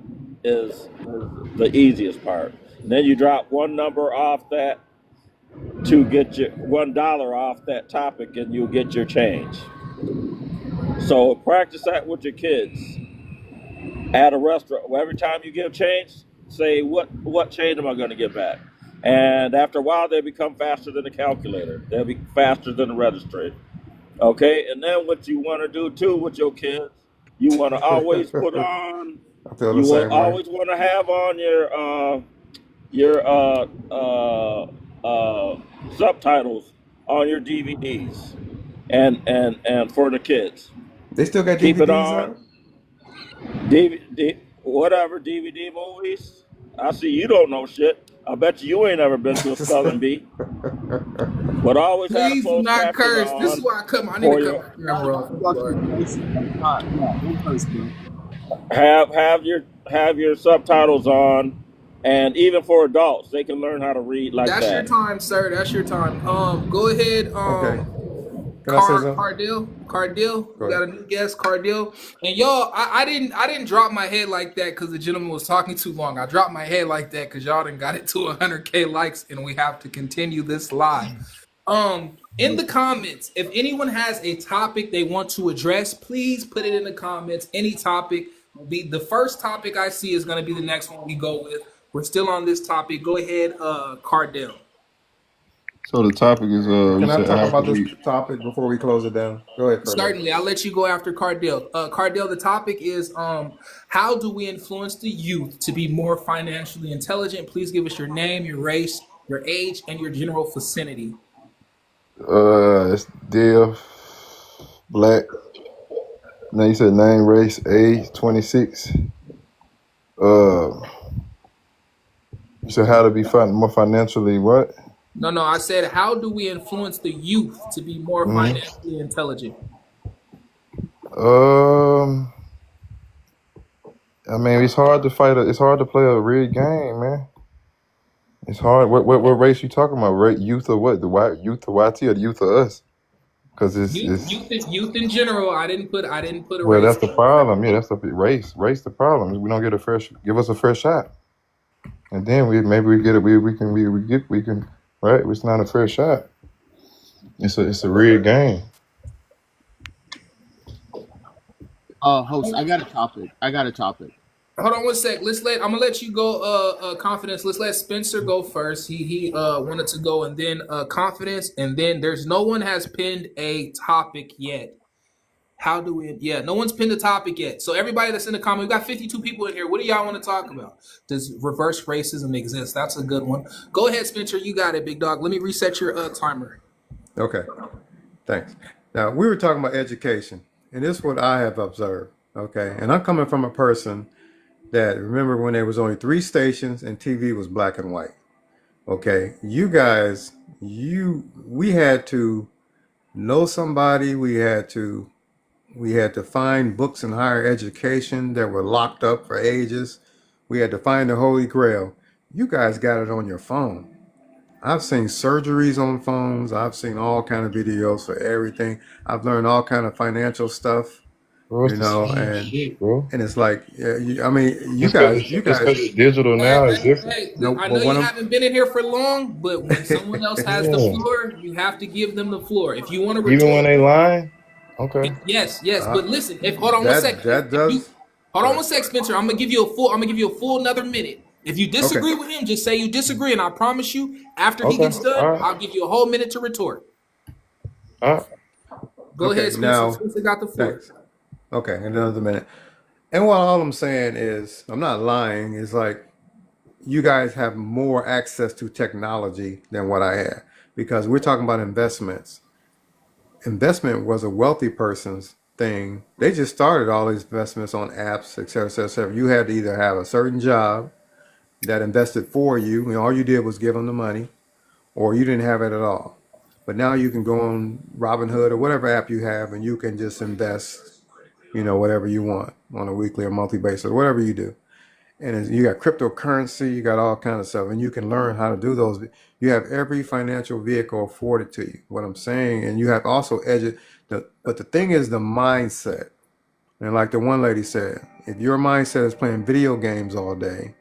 is the easiest part. And then you drop one number off that to get your $1 off that topic, and you'll get your change. So practice that with your kids at a restaurant. Every time you give change, say what change am I going to get back? And after a while, they become faster than the calculator. They'll be faster than the registrar. Okay, and then what you want to do too with your kids, you want to always put on. I feel the You will same way. always want to have on your subtitles on your DVDs, and for the kids, They still got keep it DVDs on out? DVD, whatever DVD movies. I see you don't know shit. I bet you ain't ever been to a spelling bee, but always had a Please do closed not caption curse. This is on why I need to for cut your my camera off. I'm sorry. Don't curse, bro. have your subtitles on, and even for adults, they can learn how to read like That's your that. time, sir. That's your time. Go ahead. Okay. Can I say something? Cardell, Go we got ahead. a new guest, Cardell. And y'all, I didn't drop my head like that because the gentleman was talking too long. I dropped my head like that because y'all done got it to 100K likes, and we have to continue this live. In the comments, if anyone has a topic they want to address, please put it in the comments. Any topic will be the first topic I see is going to be the next one we go with. We're still on this topic. Go ahead, Cardell. So the topic is you Can I said talk how about can this we topic before we close it down? Go ahead, Carlo. Certainly, I'll let you go after Cardell. Cardell, the topic is how do we influence the youth to be more financially intelligent? Please give us your name, your race, your age, and your general vicinity. it's Dev Black. Now you said name, race, age, 26. Uh you said how to be more financially what? No, I said how do we influence the youth to be more hmm financially intelligent? Um I mean it's hard to it's hard to play a real game, man. It's hard. What race you talking about? Youth or what? The white youth of YT or the youth of us? Because it's Youth in general. I didn't put a well, race. that's the problem. Yeah, that's the race. The problem. We don't get give us a fresh shot, and then we get it. We can right. It's not a fair shot. It's a rigged game. Host, I got a topic. Hold on one sec. I'm gonna let you go. Confidence. Let's let Spencer go first. He wanted to go, and then confidence, and then there's no one has pinned a topic yet. How do we? Yeah, no one's pinned a topic yet. So everybody that's in the comment, we got 52 people in here. What do y'all want to talk about? Does reverse racism exist? That's a good one. Go ahead, Spencer. You got it, big dog. Let me reset your timer. Okay. Thanks. Now, we were talking about education, and this is what I have observed. Okay. And I'm coming from a person that remember when there was only 3 stations and TV was black and white. Okay. You guys, we had to know somebody. We had to find books in higher education that were locked up for ages. We had to find the Holy Grail. You guys got it on your phone. I've seen surgeries on phones. I've seen all kind of videos for everything. I've learned all kind of financial stuff, Bro, it's the same and shit, bro. it's like, yeah, I mean, Just because it's digital now is different. no, I but know you what haven't been in here for long, but when someone else has the Yeah. floor, you have to give them the floor. If you want to Even when retort, they lying. Okay. yes. But uh, listen, if hold on one that second. If you does. hold Go on ahead. one sec, Spencer, I'm gonna give you a full another minute. If you Okay. disagree with him, just say you disagree, and I promise you, after he Okay. gets done, All right. I'll give you a whole minute to retort. All right. Go Okay. ahead, Spencer. Now, Spencer got the floor. thanks. Okay, another minute. And what all I'm saying is, I'm not lying. It's like you guys have more access to technology than what I had. because we're talking about investments. Investment was a wealthy person's thing. They just started all these investments on apps, et cetera, et cetera, et cetera. You had to either have a certain job that invested for you, and all you did was give them the money, or you didn't have it at all. But now you can go on Robinhood or whatever app you have, and you can just invest, whatever you want on a weekly or monthly basis, whatever you do. And you got cryptocurrency, you got all kinds of stuff, and you can learn how to do those. You have every financial vehicle afforded to you. What I'm saying, and you have also but the thing is the mindset. And like the one lady said, if your mindset is playing video games all day,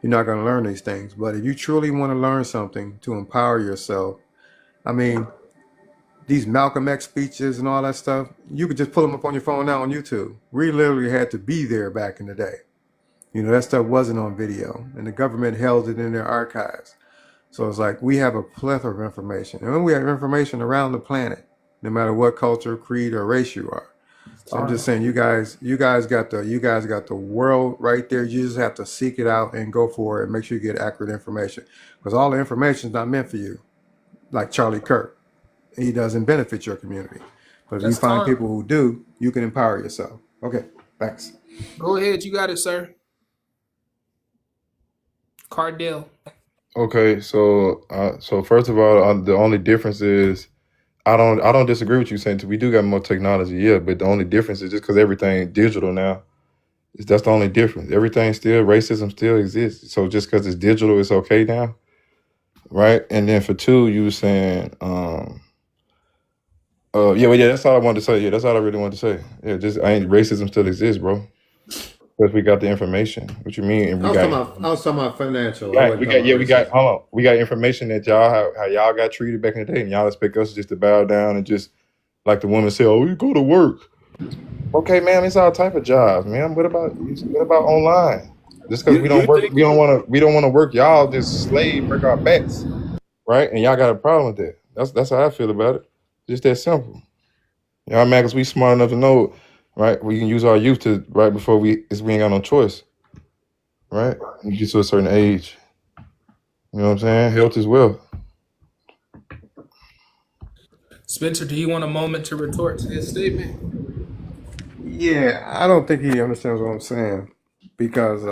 you're not going to learn these things. But if you truly want to learn something to empower yourself, I mean, these Malcolm X speeches and all that stuff, you could just pull them up on your phone now on YouTube. We literally had to be there back in the day. That stuff wasn't on video, and the government held it in their archives. So it's like we have a plethora of information, and we have information around the planet, no matter what culture, creed, or race you are. So I'm just saying, you guys got the world right there. You just have to seek it out and go for it, and make sure you get accurate information, because all the information is not meant for you. Like Charlie Kirk, he doesn't benefit your community, but if you That's find time. people who do, you can empower yourself. Okay, thanks. Go ahead, you got it, sir. Cardell. Okay, so first of all, the only difference is I don't disagree with you saying we do got more technology, yeah, but the only difference is just because everything digital now. That's the only difference. Everything still racism still exists. So just because it's digital, it's okay now, right? And then for two, you were saying, yeah, well, yeah, that's all I wanted to say. Yeah, that's all I really wanted to say. Yeah, just racism still exists, bro. Because we got the information. What you mean? And I was talking about financial. I right, wasn't talking about we got, racism. hold on. We got information that how y'all got treated back in the day, and y'all expect us just to bow down and just like the woman said, oh, you go to work. Okay, man, it's all type of jobs, man. What about online? Just because You we don't you work, think we don't want to work. Y'all just break our backs, right? And y'all got a problem with that. That's how I feel about it. Just that simple. Y'all mad because we smart enough to know, right? We can use our youth to right before we ain't got no choice, right? You get to a certain age. You know what I'm saying? Health is wealth. Spencer, do you want a moment to retort to his statement? Yeah, I don't think he understands what I'm saying, because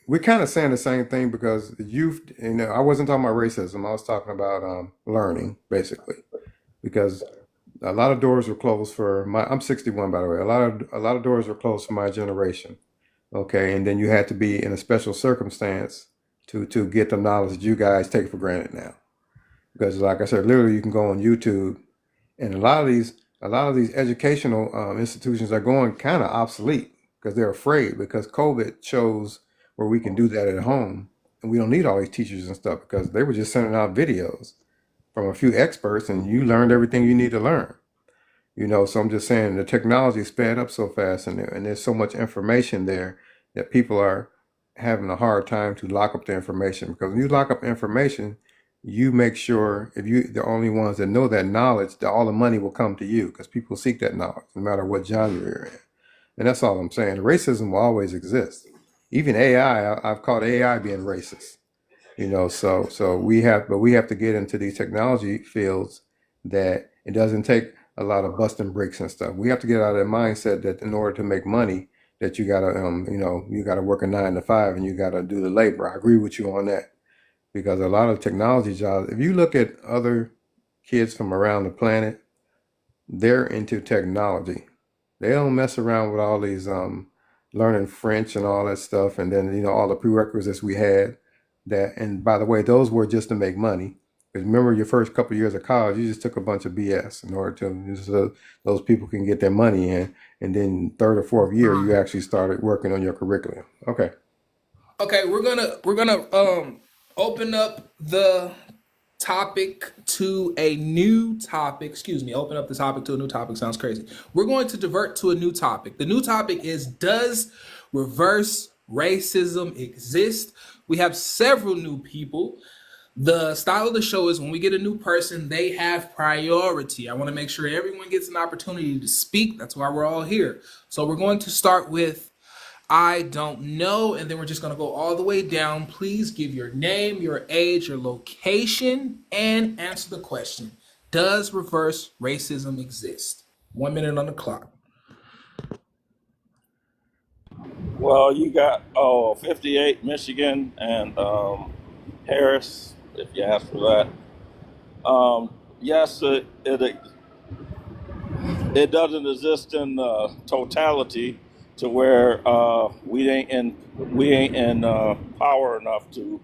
we're kind of saying the same thing, because the youth, I wasn't talking about racism. I was talking about learning, basically, because a lot of doors were closed for I'm 61, by the way. A lot of doors were closed for my generation. Okay, and then you had to be in a special circumstance to get the knowledge that you guys take for granted now. Because like I said, literally you can go on YouTube, and a lot of these educational institutions are going kind of obsolete because they're afraid, because COVID shows where we can do that at home, and we don't need all these teachers and stuff, because they were just sending out videos from a few experts, and you learned everything you need to learn. So I'm just saying the technology sped up so fast in there, and there's so much information there that people are having a hard time to lock up the information. Because when you lock up information, you make sure, if you the only ones that know that knowledge, that all the money will come to you, because people seek that knowledge no matter what genre you're in. And that's all I'm saying. Racism will always exist. Even AI, I've called AI being racist. So we have to get into these technology fields that it doesn't take a lot of busting bricks and stuff. We have to get out of that mindset that in order to make money, that you gotta work a 9 to 5, and you gotta do the labor. I agree with you on that, because a lot of technology jobs, if you look at other kids from around the planet, they're into technology. They don't mess around with all these learning French and all that stuff, and then all the prerequisites we had. That, and by the way, those were just to make money. Because remember, your first couple of years of college, you just took a bunch of BS in order to so those people can get their money in, and then third or fourth year, you actually started working on your curriculum. Okay. Okay, we're gonna open up the topic to a new topic. Excuse me, open up the topic to a new topic sounds crazy. We're going to divert to a new topic. The new topic is, does reverse racism exist? We have several new people. The style of the show is, when we get a new person, they have priority. I want to make sure everyone gets an opportunity to speak. That's why we're all here. So we're going to start with I don't know. And then we're just going to go all the way down. Please give your name, your age, your location, and answer the question. Does reverse racism exist? 1 minute on the clock. Well, you got 58 Michigan and Harris, if you ask for that. Yes, it doesn't exist in totality to where we ain't in power enough to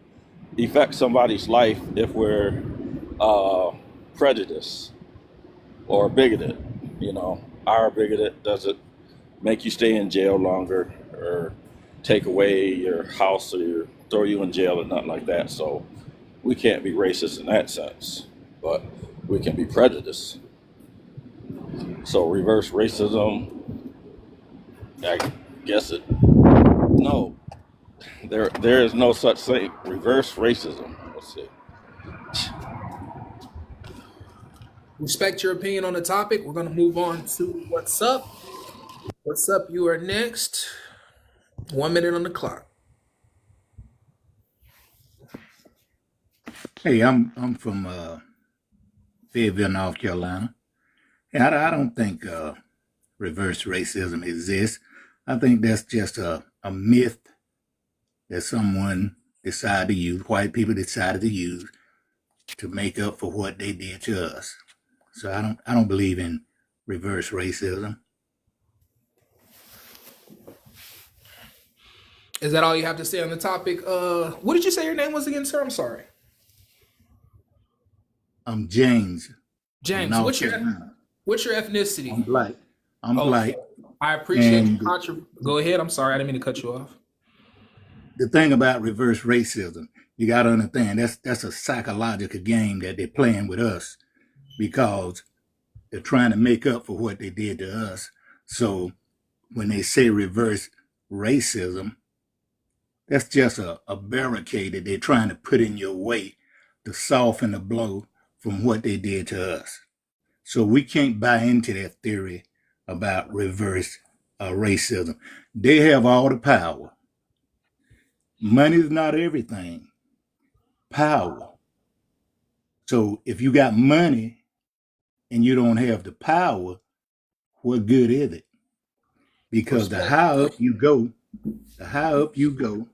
affect somebody's life if we're prejudiced or bigoted. You know, our bigoted doesn't make you stay in jail longer or take away your house or throw you in jail or nothing like that. So we can't be racist in that sense, but we can be prejudiced. So reverse racism, I guess it. No, there is no such thing. Reverse racism. Let's see. Respect your opinion on the topic. We're going to move on to what's up. What's up? You are next. 1 minute on the clock. Hey, I'm from Fayetteville, North Carolina. And I don't think reverse racism exists. I think that's just a myth that someone decided to use, white people decided to use to make up for what they did to us. So I don't believe in reverse racism. Is that all you have to say on the topic? What did you say your name was again, sir? I'm sorry. I'm James. James, North what's your Carolina. ethnicity? I'm black. I'm Okay. black. I appreciate And your Go ahead. I'm sorry. I didn't mean to cut you off. the thing about reverse racism, you got to understand that's a psychological game that they're playing with us because they're trying to make up for what they did to us. So when they say reverse racism, that's just a barricade that they're trying to put in your way to soften the blow from what they did to us. So we can't buy into that theory about reverse racism. They have all the power. Money is not everything. Power. So if you got money and you don't have the power, what good is it? Because the Respect. higher up you go,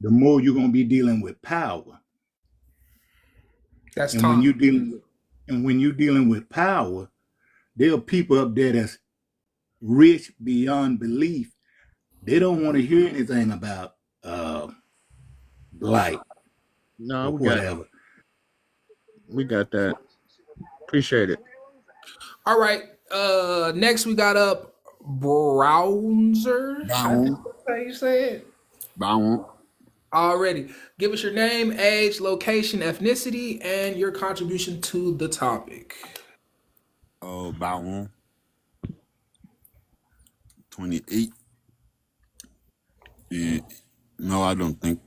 the more you're gonna be dealing with power. That's And when Tom. you're dealing with power, there are people up there that's rich beyond belief. They don't want to hear anything about blight No, or whatever. we got that. Appreciate it. All right. Next we got up Browser. I think Bound, that's how you say it. bound. Already. Give us your name, age, location, ethnicity, and your contribution to the topic. Oh, bound. 28. And no, I don't think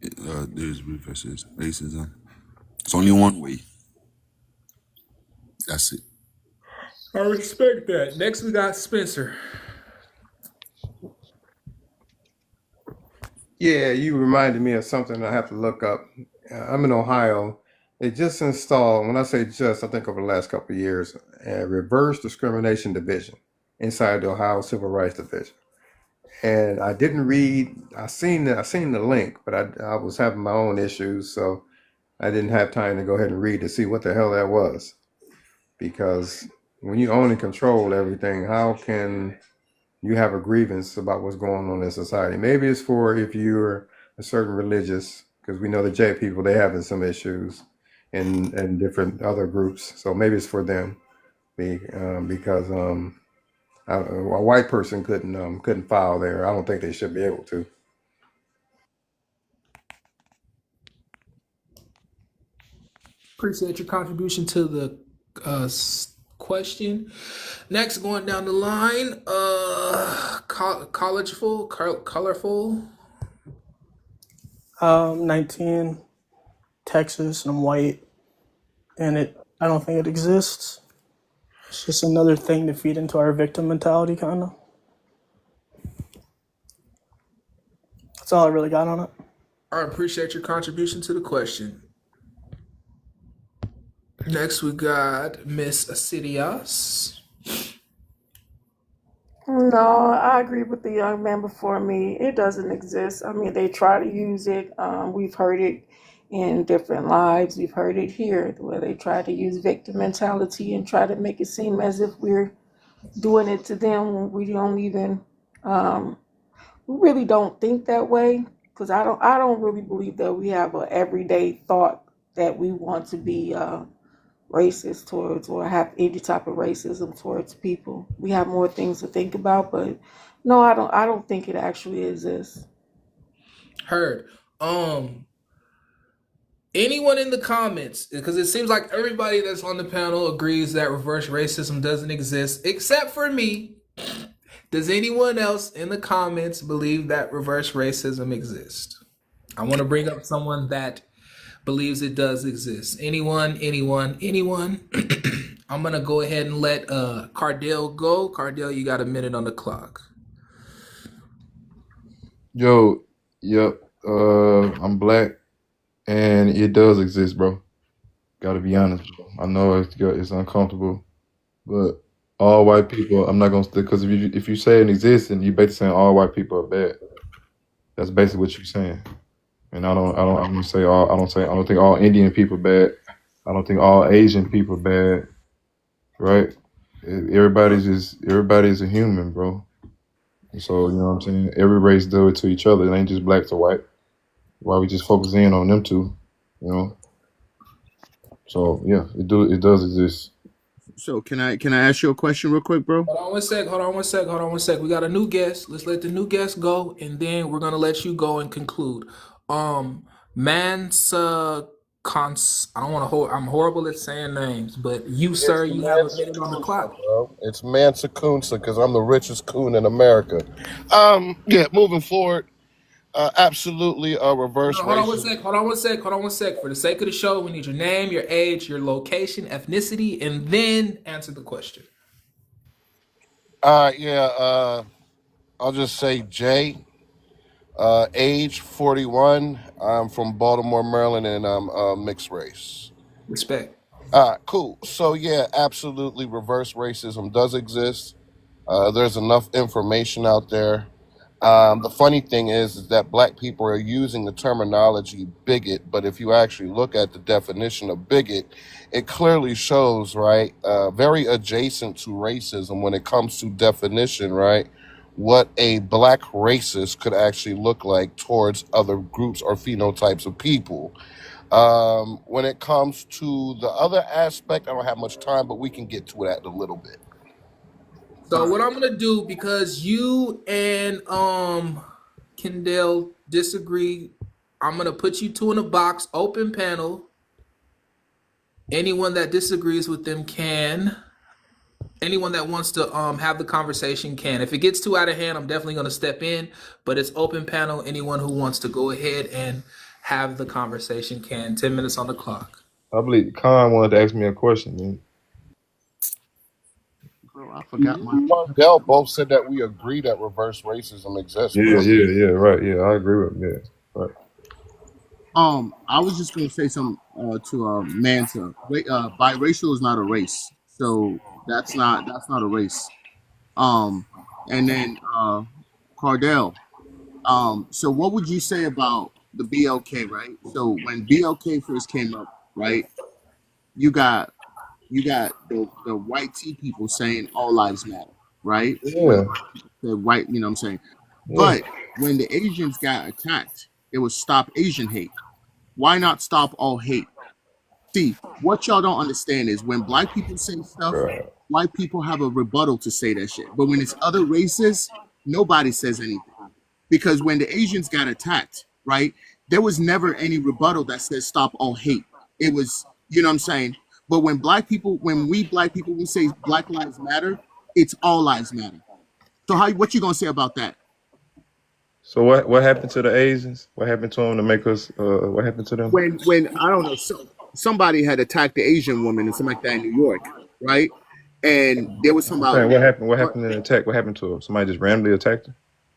there's reverses racism. It's only one way. That's it. I respect that. Next we got Spencer. Yeah, you reminded me of something I have to look up. I'm in Ohio. They just installed, when I say just, I think over the last couple of years, a reverse discrimination division inside the Ohio Civil Rights Division. And I didn't read, I seen the link, but I was having my own issues, so I didn't have time to go ahead and read to see what the hell that was. Because when you own and control everything, how can you have a grievance about what's going on in society? Maybe it's for if you're a certain religious, because we know the J people, they having some issues and different other groups. So maybe it's for them because a white person couldn't file there. I don't think they should be able to. Appreciate your contribution to the question. Next, going down the line, colorful. 19, Texas, and I'm white, and I don't think it exists. It's just another thing to feed into our victim mentality, kind of. That's all I really got on it. I appreciate your contribution to the question. Next, we got Miss Asidias. No, I agree with the young man before me. It doesn't exist. I mean, they try to use it. We've heard it in different lives. We've heard it here where they try to use victim mentality and try to make it seem as if we're doing it to them when we don't even, we really don't think that way. Because I don't really believe that we have a everyday thought that we want to be racist towards or have any type of racism towards people. We have more things to think about, but no, I don't think it actually exists. Heard. Anyone in the comments, because it seems like everybody that's on the panel agrees that reverse racism doesn't exist, except for me. Does anyone else in the comments believe that reverse racism exists? I want to bring up someone that believes it does exist. Anyone? I'm going to go ahead and let Cardell go. Cardell, you got a minute on the clock. Yo, yep. I'm black, and it does exist, bro. Gotta be honest, bro. I know it's uncomfortable, but all white people. I'm not gonna because if you say it exists, and you basically saying all white people are bad. That's basically what you're saying. And I'm gonna say all. I don't think all Indian people bad. I don't think all Asian people bad. Right? Everybody's a human, bro. So you know what I'm saying. Every race do it to each other. It ain't just black to white. Why we just focus in on them two? You know. So yeah, it does exist. So can I ask you a question real quick, bro? Hold on one sec. We got a new guest. Let's let the new guest go, and then we're gonna let you go and conclude. Mansa Cons. I don't want to. I'm horrible at saying names, but you, It's sir, you have a Mansa minute on the Kunsa, clock. bro. It's Mansa Kunsa because I'm the richest coon in America. Yeah, moving forward, absolutely reverse Hold on racism. one sec. For the sake of the show, we need your name, your age, your location, ethnicity, and then answer the question. Yeah, I'll just say Jay, age 41. I'm from Baltimore, Maryland, and I'm mixed race. Respect. Cool. So yeah, absolutely, reverse racism does exist. There's enough information out there. The funny thing is that black people are using the terminology bigot, but if you actually look at the definition of bigot, it clearly shows, right, very adjacent to racism when it comes to definition, right, what a black racist could actually look like towards other groups or phenotypes of people. When it comes to the other aspect, I don't have much time, but we can get to that in a little bit. So what I'm gonna do, because you and Kendall disagree, I'm gonna put you two in a box, open panel. Anyone that disagrees with them can. Anyone that wants to have the conversation can. If it gets too out of hand, I'm definitely gonna step in. But it's open panel. Anyone who wants to go ahead and have the conversation can. 10 minutes on the clock. I believe Khan wanted to ask me a question, man. Bro, I forgot my. Dell both said that we agree that reverse racism exists, bro. Right. Yeah, I agree with him. Yeah, right. I was just gonna say something to Mansa. Biracial is not a race, so that's not a race. And then Cardell. So what would you say about the BLK, right? So when BLK first came up, right, you got the white tea people saying all lives matter, right? When Yeah, the white, you know what I'm saying? yeah, But when the Asians got attacked, it was stop Asian hate. Why not stop all hate? See, what y'all don't understand is when black people say stuff, right. white people have a rebuttal to say that shit. But when it's other races, nobody says anything. Because when the Asians got attacked, right, there was never any rebuttal that says stop all hate. It was, you know what I'm saying? But when we black people, we say Black Lives Matter, it's all lives matter. So what you gonna say about that? So what happened to the Asians? What happened to them to make us? What happened to them? When I don't know, somebody had attacked the Asian woman and something like that in New York, right? And there was some I'm about saying what happened? What happened in the attack? What happened to her? Somebody just randomly attacked her?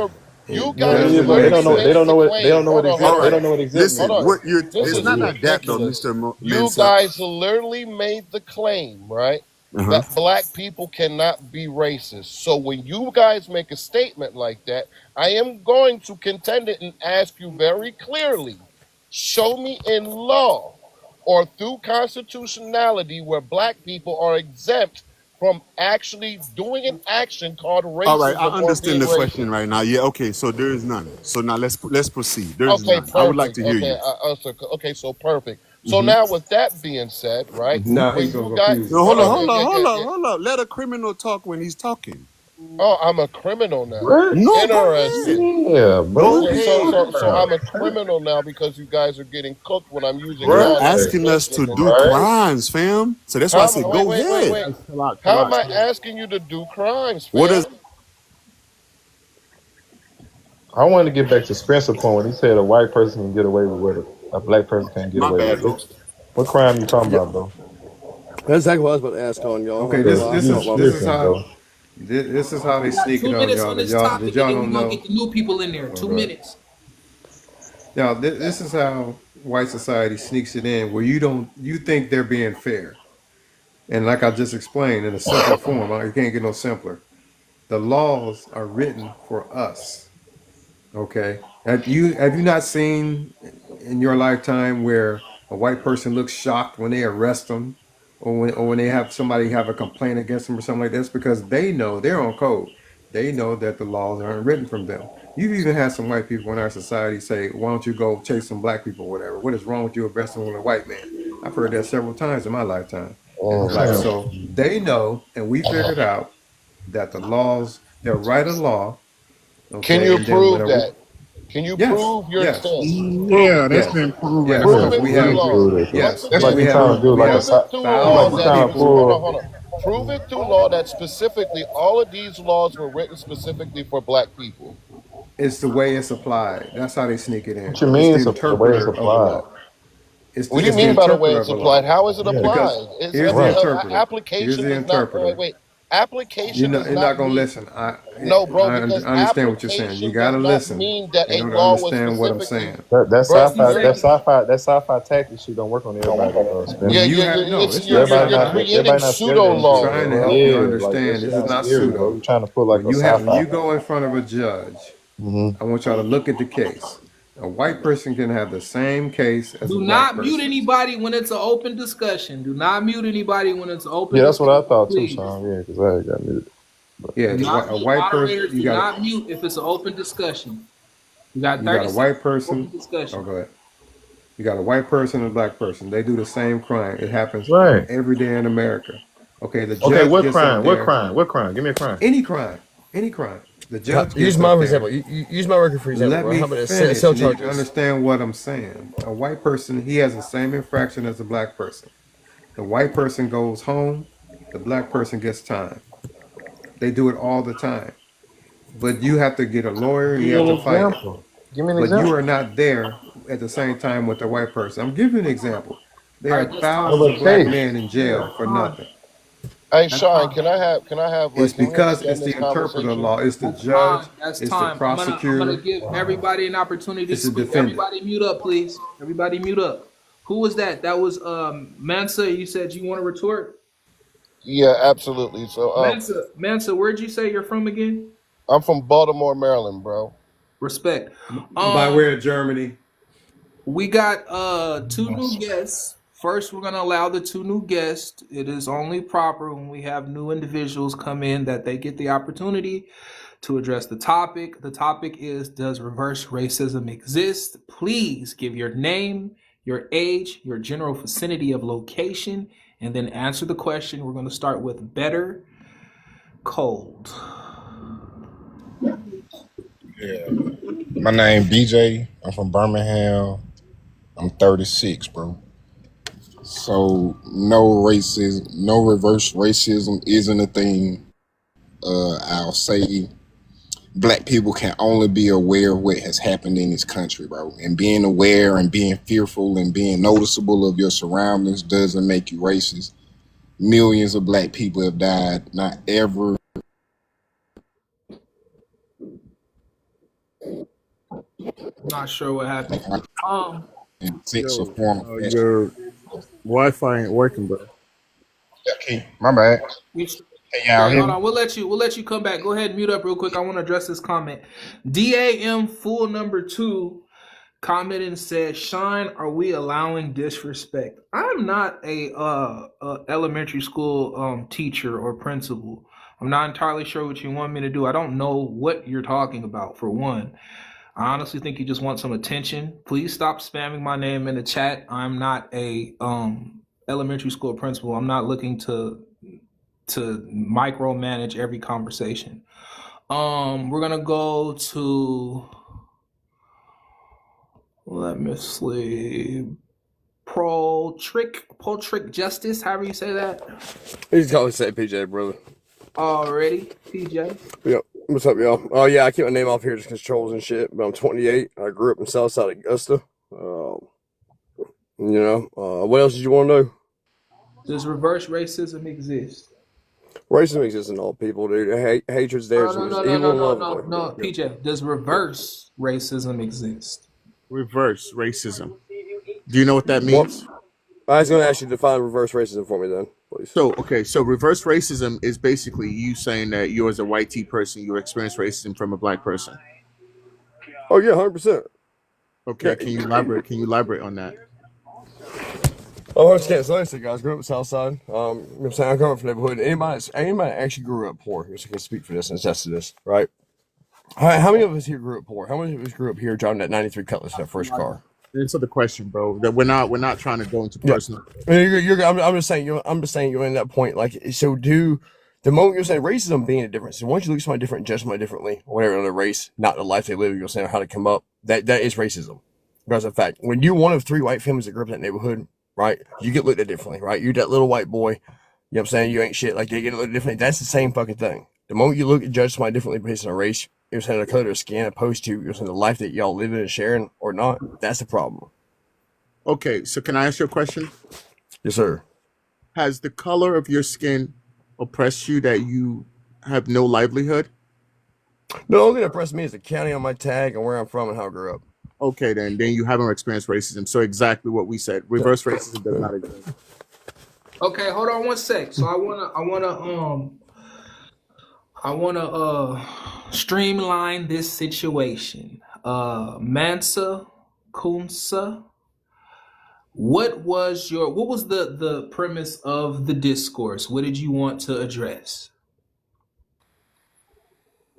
are You It guys doesn't They make don't literally know. They made don't sense. know the what. They don't claim. know what Hold exempt. All They right. don't on. know what exempt Listen, Hold means. on. what you're This it's is not like that though, ridiculous. Mr. You Mensa. guys literally made the claim, right, Uh-huh. that black people cannot be racist. So when you guys make a statement like that, I am going to contend it and ask you very clearly, show me in law or through constitutionality where black people are exempt from actually doing an action called All right, I racism or understand being the question racist. right now. Yeah, okay, so there is none. So now let's proceed. There is Okay, none. I would like perfect. to hear Okay, you. okay, so perfect. So Hmm. now, with that being said, right, Hmm. Now when he's gonna you got, confuse No, us hold hold on, on, yeah, further. hold on, yeah, hold yeah, on, yeah. hold on. Let a criminal talk when he's talking. Oh, I'm a criminal now. What? No, go ahead. Interesting. Yeah, bro. Go What Yeah, you so, ahead. talking so, so about? I'm a criminal now because you guys are getting cooked when I'm using You're laws that are Right. asking us to questionable. do Right. crimes, fam. So that's why I How am said wait, go wait, wait, ahead. wait. Guys, chill out, chill How out, am I chill out. asking you to do crimes, What does fam? I want to get back to Spencer point when he said a white person can get away with what a black person can't get my away bad, with. Ghost? What crime you talking Yeah, about, bro? that's exactly what I was about to ask on y'all. I Okay, ain't gonna Cause lie. I this thought is you about this is tripping, how bro. this is how they We got sneak it two on minutes y'all. on this Did topic, and y'all then we're don't gonna know? get the new people in there. Oh, 2 minutes. Now this is how white society sneaks it in, where you think they're being fair, and like I just explained in a simpler form, you can't get no simpler. The laws are written for us. Okay. Have you not seen in your lifetime where a white person looks shocked when they arrest them, or when they have somebody have a complaint against them or something like this? Because they know they're on code. They know that the laws aren't written from them. You've even had some white people in our society say, "Why don't you go chase some black people, or whatever? What is wrong with you arresting a white man?" I've heard that several times in my lifetime as black. Sam. So they know, and we figured out that the laws, they'll write a law, Can okay, you and then when prove a that? Can you yes, prove your yes, stance? Prove Yeah, it. that's yes, been proven. yes, Prove because it we through have law. yes, Once That's because like again, you trying to do we like a prove have it through like law thousands you of that trying to people. hold pull. on. Prove it through law that specifically all of these laws were written specifically for black people. It's the way it's applied. That's how they sneak it What in. you It's mean? the The way it's interpreter of a applied. law. It's What the do you it's the mean by the way interpreter it's of a applied? law. How is it Yeah. Because applied? Is here's the Right. interpreter. Here's application the does not interpreter. application does You're not not gonna mean listen. I no, bro, I because understand what you're saying. You application does gotta not listen mean that in a order to law was understand what I'm specifically, saying. That bro. 60 sci-fi You're seconds. that sci-fi tactic shit don't work on everybody. When yeah, Spencer. you yeah, have yeah. no, It's it's not Everybody you're not sci-fi. creating everybody not scared of pseudo that I'm shit, laws, trying bro. to bro. help you Yeah, like that understand. shit This is not not scary, bro. pseudo. You trying to pull like a When sci-fi. you go in front of a judge, Mm-hmm. I want y'all to look at the case. A white person can have the same case as a Do black not mute person. anybody when it's an open discussion. Do not mute anybody when it's an open Yeah, that's what I discussion, thought too, please. Sean. Yeah, because I got muted. But Yeah, Do the, not a mute white person, moderators. Do not mute if it's an open discussion. You got you got 30 a seconds white for person. open Oh, discussion. go ahead. You got a white person and a black person. They do the same crime. It happens right. every day in America. Okay, the Okay, judge what gets up crime? What there. crime? What crime? Give me a crime. Any crime, any crime. The judge use gets mine up for example. there. Use my record for example, Let bro. me How about finish, sell and then you can charges? understand what I'm saying. A white person, he has the same infraction as a black person. The white person goes home. The black person gets time. They do it all the time. But you have to get a lawyer and Give you me have an to fight it. example. Give me an But you example. are not there at the same time with the white person. I'm giving you an example. All There right, are that's time. What thousands about of the black case? men in Yeah. jail for Time. nothing. Hey, That's Sean, time. It's can we because extend it's this the interpreter conversation? law. It's the That's judge. time. That's It's the time. I'm gonna prosecutor. give everybody an opportunity to It's the speak. defendant. Everybody mute up, please. Everybody mute up. Who was that? That was Mansa. You said you want to retort? Yeah, absolutely. So, Mansa, where'd you say you're from again? I'm from Baltimore, Maryland, bro. Respect. By way of Germany. We got two new guests. First, we're gonna allow the two new guests. It is only proper when we have new individuals come in that they get the opportunity to address the topic. The topic is, does reverse racism exist? Please give your name, your age, your general vicinity of location, and then answer the question. We're gonna start with better cold. Yeah. My name BJ. I'm from Birmingham. I'm 36, bro. So no racism, no reverse racism isn't a thing. I'll say black people can only be aware of what has happened in this country, bro. And being aware and being fearful and being noticeable of your surroundings doesn't make you racist. Millions of black people have died. Not ever Not sure what happened. Um, And six a Yo, form of your Wi-Fi ain't working, bro. Okay, my bad. you Hey, y'all okay? hear Hold me? on. We'll let you come back. Go ahead and mute up real quick. I want to address this comment. DAM full number 2 commented and said, "Shine, are we allowing disrespect?" I'm not a elementary school teacher or principal. I'm not entirely sure what you want me to do. I don't know what you're talking about. For one, I honestly think you just want some attention. Please stop spamming my name in the chat. I'm not a elementary school principal. I'm not looking to micromanage every conversation. We're gonna go to, let me see, Poltrick Justice, however you say that. You just call me say PJ, brother. Already, PJ. Yep. What's up, y'all? Oh yeah, I keep my name off here just because trolls and shit. But I'm 28. I grew up in Southside Augusta. What else did you want to know? Does reverse racism exist? Racism exists in all people, dude. Hatred's there. No, no, There's no, no, evil no, and no, love. no, no, PJ. Does reverse racism exist? Reverse racism. Do you know what that What? means? I was going to ask you to define reverse racism for me, then, please. So reverse racism is basically you saying that you, as a white T person, you experience racism from a black person. Oh yeah, 100%. Okay, can you elaborate? Can you elaborate on that? Oh, I just can't say it, guys. Grew up in Southside. You know what I'm saying? I come from the neighborhood. Anybody actually grew up poor? I can speak for this and attest to this, right? How many of us here grew up poor? How many of us grew up here driving that '93 Cutlass, that first car? Answer the question, bro. That we're not trying to go into Yeah. personal. I'm just saying you're in that point. Like, so the moment you're saying racism being a difference, and once you look at somebody different, judge somebody differently, or whatever, on their race, not the life they live, you're saying how to come up. That is racism. Because of fact, when you're one of 3 white families that grew up in that neighborhood, right, you get looked at differently, right? You're that little white boy. You know what I'm saying? You ain't shit. Like, they get looked differently. That's the same fucking thing. The moment you look at judge somebody differently based on a race, you're saying the color of their skin, opposed to you're saying the life that y'all live in and sharing or not. That's the problem. Okay, so can I ask you a question? Yes, sir. Has the color of your skin oppressed you that you have no livelihood? The only thing that oppressed me is the county on my tag and where I'm from and how I grew up. Okay, then you haven't experienced racism. So exactly what we said. Reverse racism does not exist. Okay, hold on one sec. So I wanna streamline this situation. Mansa Kunsa, what was the premise of the discourse? What did you want to address?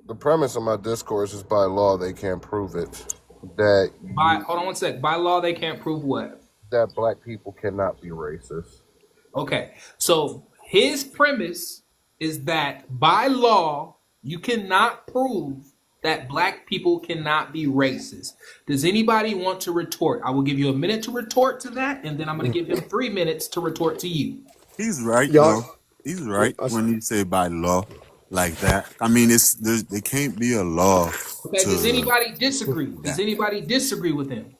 The premise of my discourse is by law they can't prove it. That Hold on one sec. By law, they can't prove what? that black people cannot be racist. Okay, so his premise is that by law, you cannot prove that black people cannot be racist. Does anybody want to retort? I will give you a minute to retort to that, and then I'm going to give him 3 minutes to retort to you. He's right, Y'all, though. He's right when he say by law like that. I mean, there can't be a law Okay, does to anybody disagree? Does that. anybody disagree with him?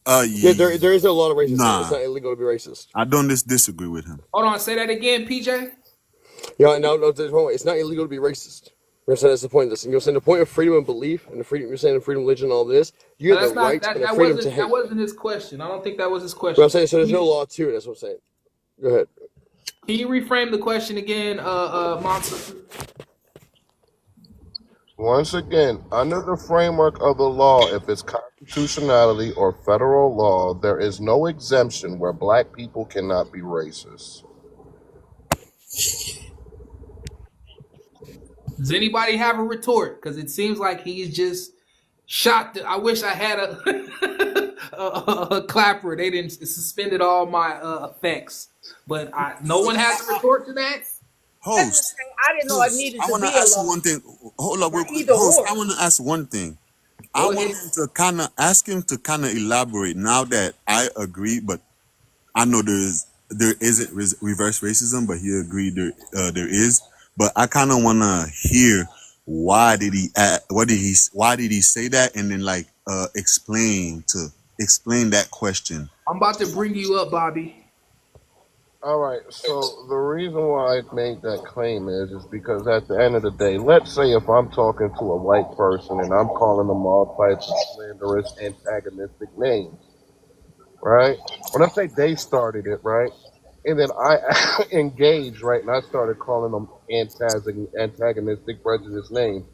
Yeah, there is no law of racism. Nah, It's not illegal to be racist. I don't disagree with him. Hold on, say that again, PJ. Yeah, no, there's one way. It's not illegal to be racist. You're saying that's the point of this. And you're saying the point of freedom of belief and the freedom, you're saying the freedom of religion and all this, you have That's the not right that. and the That freedom wasn't to hate. that wasn't his question. I don't think that was his But question. I'm saying, so there's no law to it. That's what I'm saying. Go ahead. Can you reframe the question again, Monster? Once again, under the framework of the law, if it's constitutionality or federal law, there is no exemption where black people cannot be racist. Does anybody have a retort? Because it seems like he's just shot. I wish I had a clapper. They didn't suspended all my effects, but no one has a retort to that. Host, I didn't know it host, needed I to want to be a ask you law. one thing. Hold up, real quick. Either Host, or. I want to ask one thing. Go I want ahead. him to ask him to elaborate. Now that I agree, but I know there isn't reverse racism, but he agreed there is. But I kind of want to hear why did he say that, and then explain that question. I'm about to bring you up, Bobby. All right. So the reason why I made that claim is because at the end of the day, let's say if I'm talking to a white person and I'm calling them all types of slanderous, antagonistic names, right? When I say they started it, right? And then I engaged, right? And I started calling them antagonistic, prejudiced names.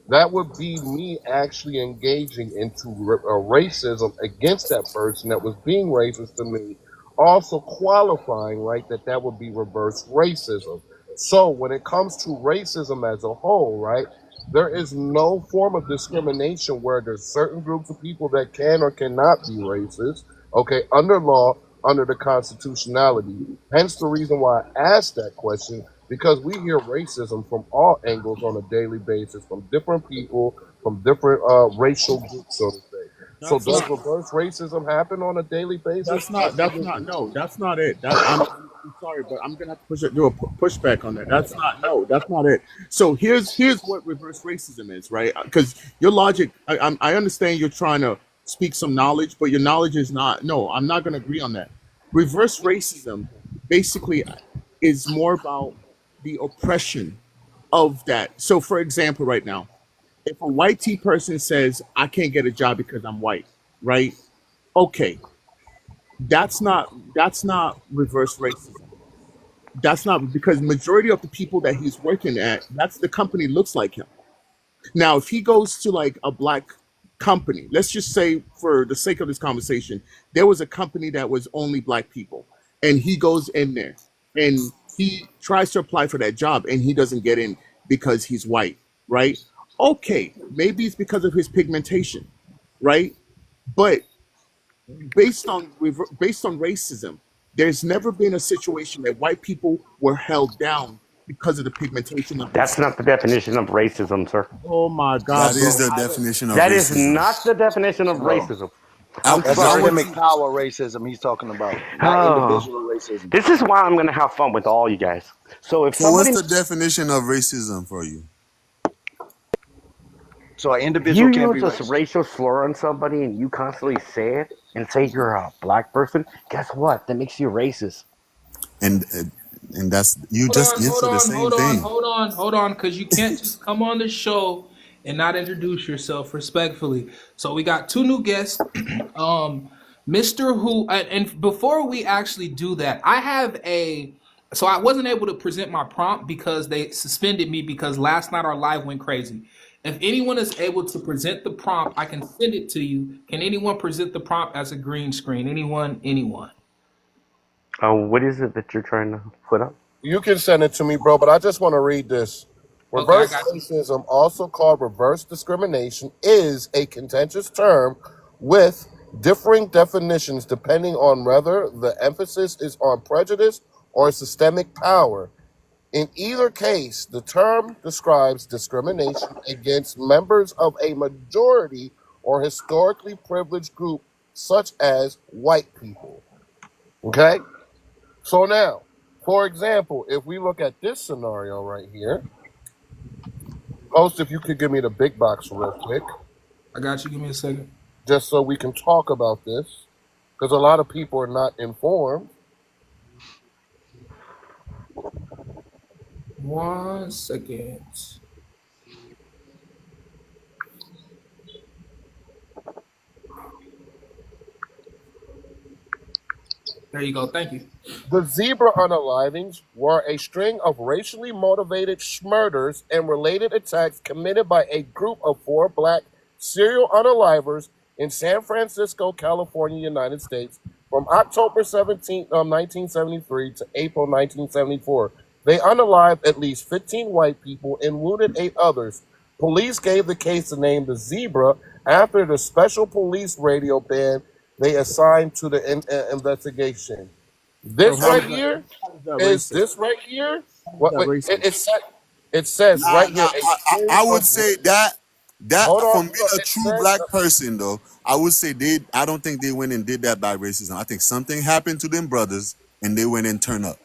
That would be me actually engaging into racism against that person that was being racist to me, also qualifying, right, that that would be reverse racism. So when it comes to racism as a whole, right, there is no form of discrimination where there's certain groups of people that can or cannot be racist, okay, under law, under the constitutionality. Hence the reason why I asked that question, because we hear racism from all angles on a daily basis, from different people, from different racial groups, so to say. So That's does not. reverse racism happen on a daily basis? That's not. That's not. Absolutely. No, that's not it. I'm sorry, but I'm gonna have to do a pushback on that. That's not. No, that's not it. So here's what reverse racism is, right? Because your logic, I understand you're trying to speak some knowledge, but your knowledge is not. No, I'm not gonna agree on that. Reverse racism basically is more about the oppression of that. So, for example, right now, if a white T person says, "I can't get a job because I'm white," right? Okay, that's not reverse racism. That's not because majority of the people that he's working at, that's the company looks like him. Now, if he goes to like a black company, let's just say for the sake of this conversation, there was a company that was only black people, and he goes in there and he tries to apply for that job and he doesn't get in because he's white, right? Okay, maybe it's because of his pigmentation, right? But based on racism, there's never been a situation that white people were held down because of the pigmentation of their That's skin. not the definition of racism, sir. Oh my That God, is bro! the definition of That is racism. not the definition of No, racism. I'm That's that sorry. what systemic you power racism he's talking about, not Oh, individual racism. this is why I'm going to have fun with all you guys. So if so what's somebody, the definition of racism for you? So an if you individual can't be use a racist. racial slur on somebody and you constantly say it and say you're a black person, guess what? That makes you racist. And that's you Hold just on, hold answered the on, same hold on, thing. hold on, hold on, because you can't just come on the show and not introduce yourself respectfully. So we got two new guests, Mr. Who, and before we actually do that, I have a. So I wasn't able to present my prompt because they suspended me because last night our live went crazy. If anyone is able to present the prompt, I can send it to you. Can anyone present the prompt as a green screen? Anyone? Anyone? What is it that you're trying to put up? You can send it to me, bro, but I just want to read this. Okay, I Reverse got you. racism, also called reverse discrimination, is a contentious term with differing definitions depending on whether the emphasis is on prejudice or systemic power. In either case, the term describes discrimination against members of a majority or historically privileged group, such as white people. Okay? So now, for example, if we look at this scenario right here, host, if you could give me the big box real quick, I got you. Give me a second. just so we can talk about this, because a lot of people are not informed. 1 second. There you go. Thank you. The zebra unalivings were a string of racially motivated murders and related attacks committed by a group of 4 black serial unalivers in San Francisco, California, United States, from October 17th, 1973 to April 1974. They unalived at least 15 white people and wounded 8 others. Police gave the case the name the Zebra after the special police radio band they assigned to the investigation. So This right here how is that is racist? this right here. How is What? that Wait, racist? it says Nah, right nah. here a string I of. would say that Hold on. from being a It true says. black person though, I would say they. I don't think they went and did that by racism. I think something happened to them brothers and they went and turned up,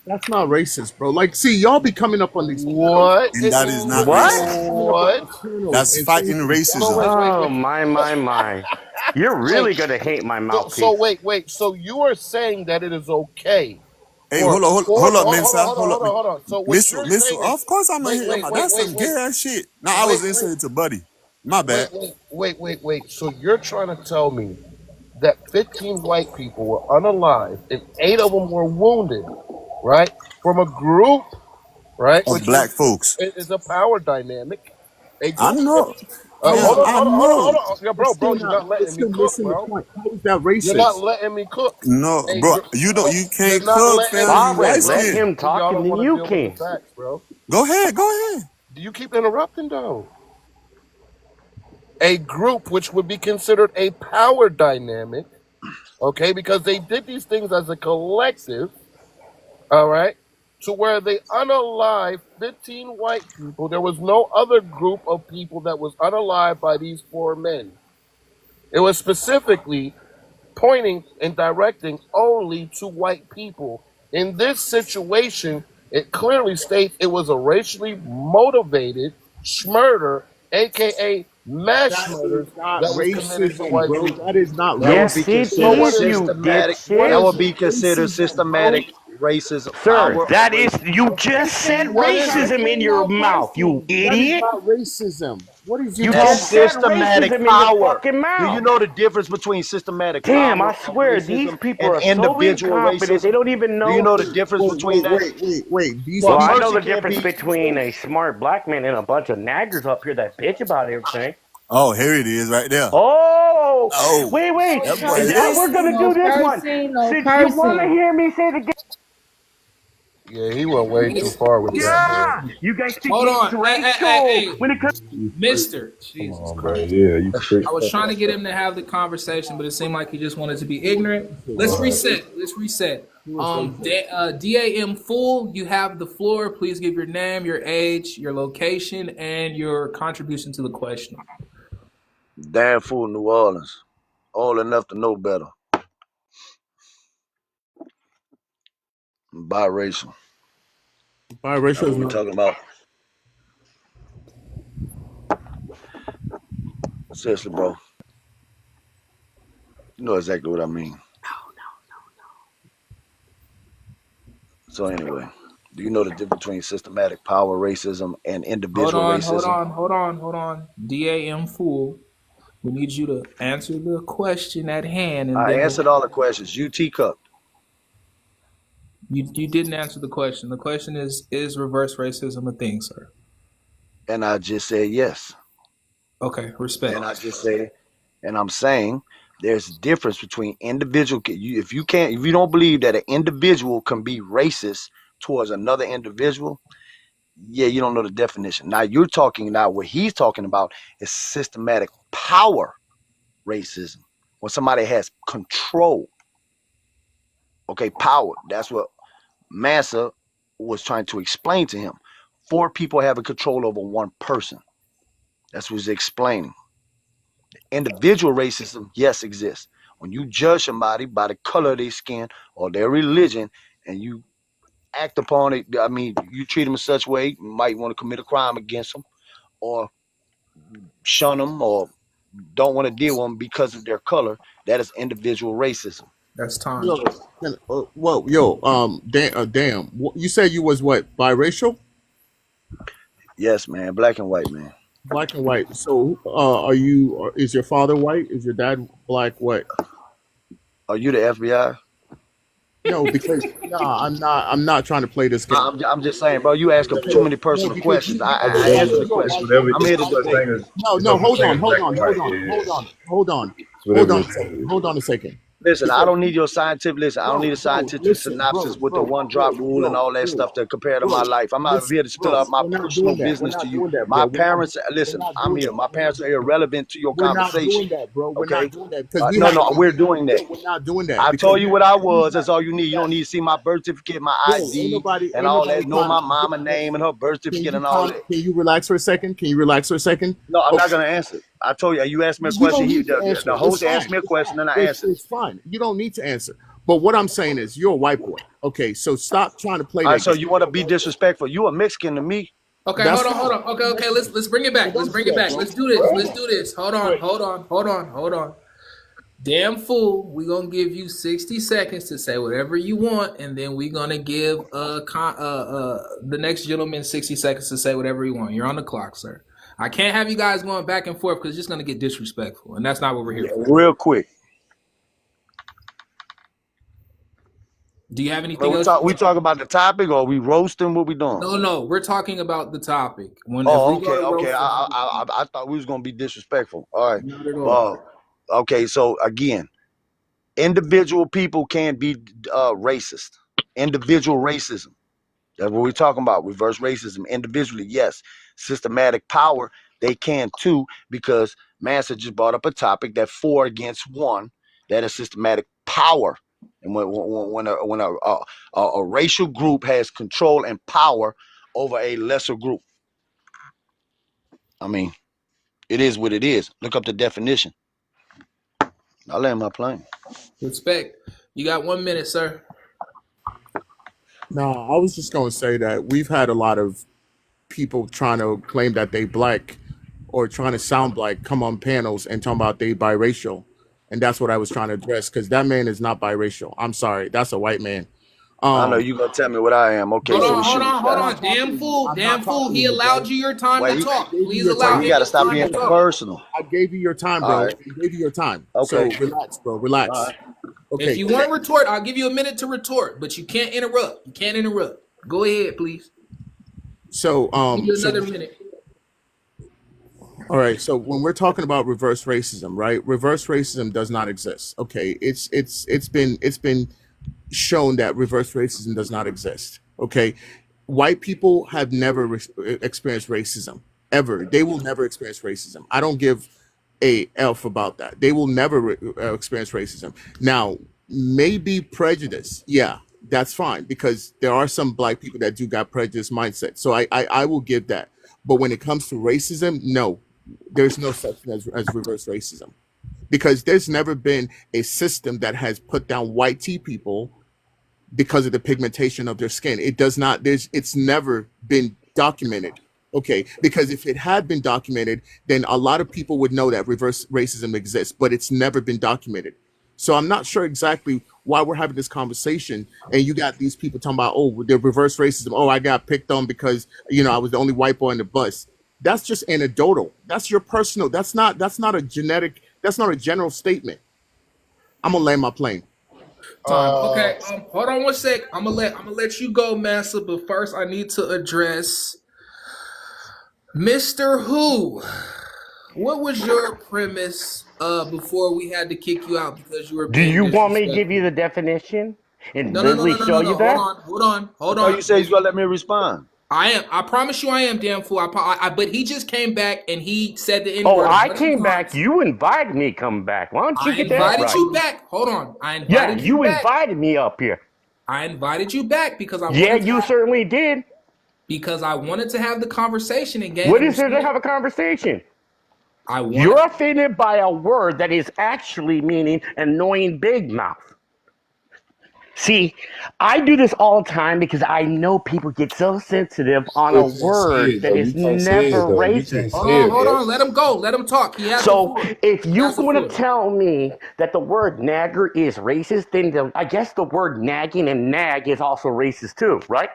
That's not racist, bro. Like, see, y'all be coming up on these panels. What? and that is not What? racist. Coming up on What? these panels That's and fighting saying some So dumb racism. wait, Oh, wait. my. You're Wait. really going to hate my So mouthpiece. wait. So you are saying that it is okay Hey, for hold up, Mensa, hold on. So what Missile, you're Missile. saying is, Of course, I'm gonna wait, hear him. wait, wait, That's wait, some gay wait, ass shit. No, I wait, was wait, listening to Buddy. My bad. wait. So you're trying to tell me that 15 white people were unalive and 8 of them were wounded, right? From a group, right, Of which black folks. is a power dynamic. A I group of 15. know. Hold Yeah, on, I hold on, hold on, hold know. on. Yeah, That's bro, still you're not. not That's letting me still cook, missing the bro. point. How is that You're not racist? letting me cook. No, A bro. gr- You you're can't not cook, letting fam. me You cook, light Byron, let bro. skinned. him Because talk y'all and don't then want to you deal with the can. facts, bro. Go ahead. Go ahead. Do you keep interrupting, though? A group which would be considered a power dynamic, okay, because they did these things as a collective, all right, to where they unalived 15 white people. There was no other group of people that was unalived by these 4 men. It was specifically pointing and directing only to white people. In this situation, it clearly states it was a racially motivated murder, aka mass That is murders, not that was committed to racism, white bro. people. That is not That would be Yes, racism. it So considered what is, is it? you systematic. What That dipshit. is would it? be considered Racism, bro. systematic racism, Sir, power of that is, racism. you just said What is it? racism in your mouth, you That is idiot. not racism. What is you You That's talking just about? said systematic racism in your power. fucking Do you mouth. know the difference between systematic Damn, power I of swear, these racism people and are so individual incompetent, they racism? don't even Do you know. know the difference between that? Wait. These For Well, a I people. know person the can't difference be between a smart black man and a bunch of naggers up here that bitch about everything. Oh, here it is right there. Oh, Oh, wait. that boy We're listen. gonna do this one. Since you want to hear me say the Yeah, he went way too Miss, far with miss, that, man. yeah, you guys think hold it's on. Hey, racial when it comes. You crazy. Mister. Come Jesus on, bro. Christ. Yeah, you crazy. I was trying to get him to have the conversation, but it seemed like he just wanted to be ignorant. Let's reset. Let's reset. DAM Fool, you have the floor. Please give your name, your age, your location, and your contribution to the question. damn fool New Orleans. Old enough to know better. Biracial. That's Biracial is what we not. talking about. Seriously, bro. You know exactly what I mean. So anyway, do you know the difference between systematic power racism and Hold individual on, racism? hold on. DAM Fool, we need you to answer the question at hand, and I then answered all the questions. You teacup. you didn't answer the question. The question is reverse racism a thing, sir? And I just said yes. Okay, respect. And I just said, and I'm saying there's a difference between individual. If you don't believe that an individual can be racist towards another individual, yeah, you don't know the definition. Now you're talking now what he's talking about is systematic power racism. When somebody has control. Okay, power. That's what Massa was trying to explain to him. 4 people having control over 1 person. That's what he's explaining. Individual racism, yes, exists. When you judge somebody by the color of their skin or their religion and you act upon it, I mean, you treat them in such a way, you might want to commit a crime against them or shun them or don't want to deal with them because of their color, that is individual racism. That's time. Yo, damn. You said you was what? Biracial? Yes, man, black and white, man. Black and white. So, are you? Is your father white? Is your dad black? What? Are you the FBI? No, because I'm not. I'm not trying to play this game. I'm just saying, bro, you asking too many No, personal because questions. Oh, but I answered the it's question. whatever. I'm here It's to such debate. thing as it's No. no such Hold thing on. as black and white. Yeah, it's Hold whatever on it a second. is. Hold on a second. Listen, I Because don't need your scientific. Listen, I don't need a scientific listen, synopsis with the one drop rule and all that stuff to compare to my life. I'm not listen, here to spill bro. out my We're not personal doing that. We're business to not you. doing that, My bro. parents, We're listen, not I'm doing here. that. My parents are irrelevant to your We're not conversation. doing that, bro. We're Okay? not doing that because we No, have. no, we're doing that. We're not doing that I because told you what I we was. have. That's all you need. You don't need to see my birth certificate, my Bro, ID, and ain't all nobody that. Know trying my to. mama name and her birth Can certificate you and all calm? that. Can you relax for a second? Can you relax for a second? No, I'm not Okay. gonna answer. I told you. You asked me a You question. don't need to The answer. It's host asked fine. me a It's fine. question and I answered it. It's fine. You don't need to answer. But what I'm saying is, you're a white boy. Okay, so stop trying to play All right. that So game. you want to be disrespectful? You a Mexican to me? Okay, That's hold fine. on. Okay, let's bring it No, back. Let's don't bring do it that, back. bro. Let's do this. Let's do this. Hold on. Damn fool, we're gonna give you 60 seconds to say whatever you want, and then we're gonna give the next gentleman 60 seconds to say whatever you want. You're on the clock, sir. I can't have you guys going back and forth because it's just gonna get disrespectful, and that's not what we're here for. Real quick. Do you have But anything else? we talk about the topic, or we roasting? What we doing? No, we're talking about the topic. Oh, okay. I thought we was gonna be disrespectful. All right. Not at all. Okay. So again, individual people can't be racist. Individual racism. That's what we're talking about. Reverse racism. Individually, yes. Systematic power, they can too, because Massa just brought up a topic that 4 against 1, that is systematic power. And when a racial group has control and power over a lesser group, I mean, it is what it is. Look up the definition. I'll land my plane. Respect. You got 1 minute, sir. No, I was just going to say that we've had a lot of people trying to claim that they black or trying to sound black come on panels and talking about they biracial. And that's what I was trying to address, because that man is not biracial. I'm sorry. That's a white man. I know you gonna tell me what I am. Okay, hold on. Damn fool. He allowed you your time to talk. Please allow him. You gotta stop being personal. I gave you your time, bro. Right. I gave you your time. Okay. So relax, bro. Relax. Right. Okay. If you want to retort, I'll give you a minute to retort, but you can't interrupt. Go ahead, please. So give you another minute. All right. So when we're talking about reverse racism, right? Reverse racism does not exist. Okay. It's been shown that reverse racism does not exist. Okay. White people have never experienced racism ever. They will never experience racism. I don't give a F about that. They will never experience racism. Now, maybe prejudice. Yeah, that's fine, because there are some black people that do got prejudice mindset. So I will give that. But when it comes to racism, no, there's no such thing as reverse racism, because there's never been a system that has put down white tea people because of the pigmentation of their skin. It does not. It's never been documented. Okay, because if it had been documented, then a lot of people would know that reverse racism exists, but it's never been documented. So I'm not sure exactly why we're having this conversation, and you got these people talking about, oh, the reverse racism. Oh, I got picked on because I was the only white boy on the bus. That's just anecdotal. That's your personal. That's not a genetic. That's not a general statement. I'm gonna land my plane. Okay, hold on 1 sec. I'm gonna let you go, Massa. But first, I need to address Mr. Who. What was your premise before we had to kick you out because you were Do being you want me to give disrespectful? you the definition and No. literally show you that? Hold on. Oh, you say he's gonna let me respond? I am. I promise you, I am, damn fool. But he just came back and he said the N Oh, word. I came back. You invited me to come back. Why don't you I get that invited right? you back. Hold on. I Yeah, invited you back. invited me up here. I invited you back because I Yeah, wanted to you have, certainly did. because I wanted to have the conversation and gain What is there to respect. have a conversation? I wanted. You're offended by a word that is actually meaning annoying big mouth. See, I do this all the time because I know people get so sensitive on a You can't say word it that though. is You can't say it never though. You racist. can't say it, Hold bro. on. Let him go. Let him talk. He has the So floor. if He you're has the going to floor. tell me that the word nagger is racist, then I guess the word nagging and nag is also racist too, right?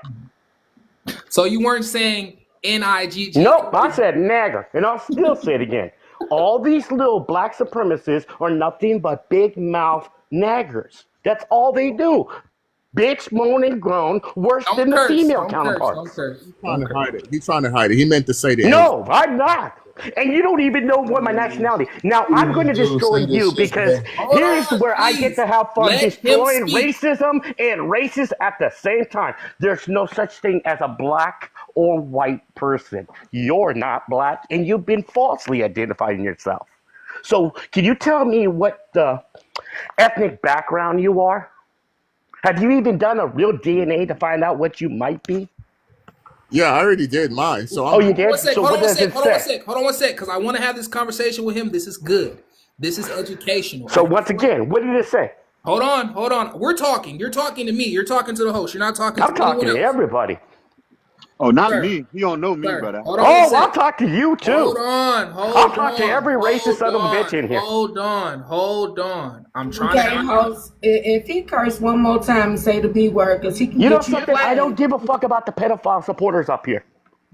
So you weren't saying NIGG. Nope, I said nagger, and I'll still say it again. All these little black supremacists are nothing but big mouth naggers. That's all they do. Bitch, moan, and groan, worse than the female counterparts. He's trying to hide it. He's trying to hide it. He meant to say the No, I'm not. And you don't even know what my nationality. Now I'm going to Dude, destroy say this you shit, because bro. Hold here's on, where I get please. to have fun Let him destroying speak. racism and racist at the same time. There's no such thing as a black or white person. You're not black, and you've been falsely identifying yourself. So can you tell me what the ethnic background you are? Have you even done a real DNA to find out what you might be? Yeah, I already did mine. So Oh, you I'm. did? So what does it say? Hold on 1 sec, because I want to have this conversation with him. This is good. This is educational. So once again, what did it say? Hold on. We're talking. You're talking to me. You're talking to the host. You're not talking I'm to anyone talking to else. everybody. Oh, not Sir, me. He don't know me, sir, brother. hold on one Oh, I'll sec. talk to you Hold too. on, I'll hold talk to on, every racist hold son of a bitch on, in here. hold on, hold on. I'm trying to Okay, have. host. If he curse one more time and say the B word, because he can You know get you something? I don't flagged. give a fuck about the pedophile supporters up here.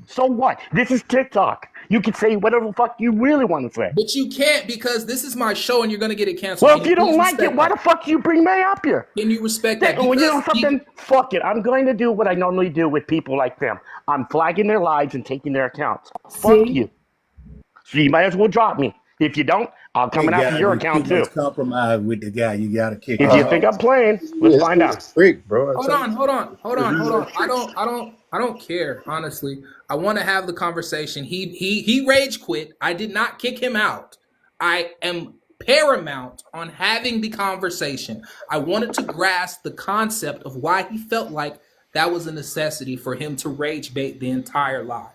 So what? This is TikTok. You can say whatever the fuck you really want to say. But you can't because this is my show and you're gonna get it canceled. Well, Can if you you don't please like it, respect why that? the fuck you bring me up here? Can you respect that? Well, you know Because something? Fuck it. I'm going to do what I normally do with people like them. I'm flagging their lives and taking their accounts. Fuck See? you. So you might as well drop me. If you don't, I'm Hey coming after guys, your you too account too. much compromise with the guy. You gotta kick If him you out. think I'm playing, let's Yeah, this find dude's a out. freak, bro. I hold tell on, you. hold on, hold This on, dude's hold a on. freak. I don't care, honestly. I want to have the conversation. He rage quit. I did not kick him out. I am paramount on having the conversation. I wanted to grasp the concept of why he felt like that was a necessity for him to rage bait the entire live.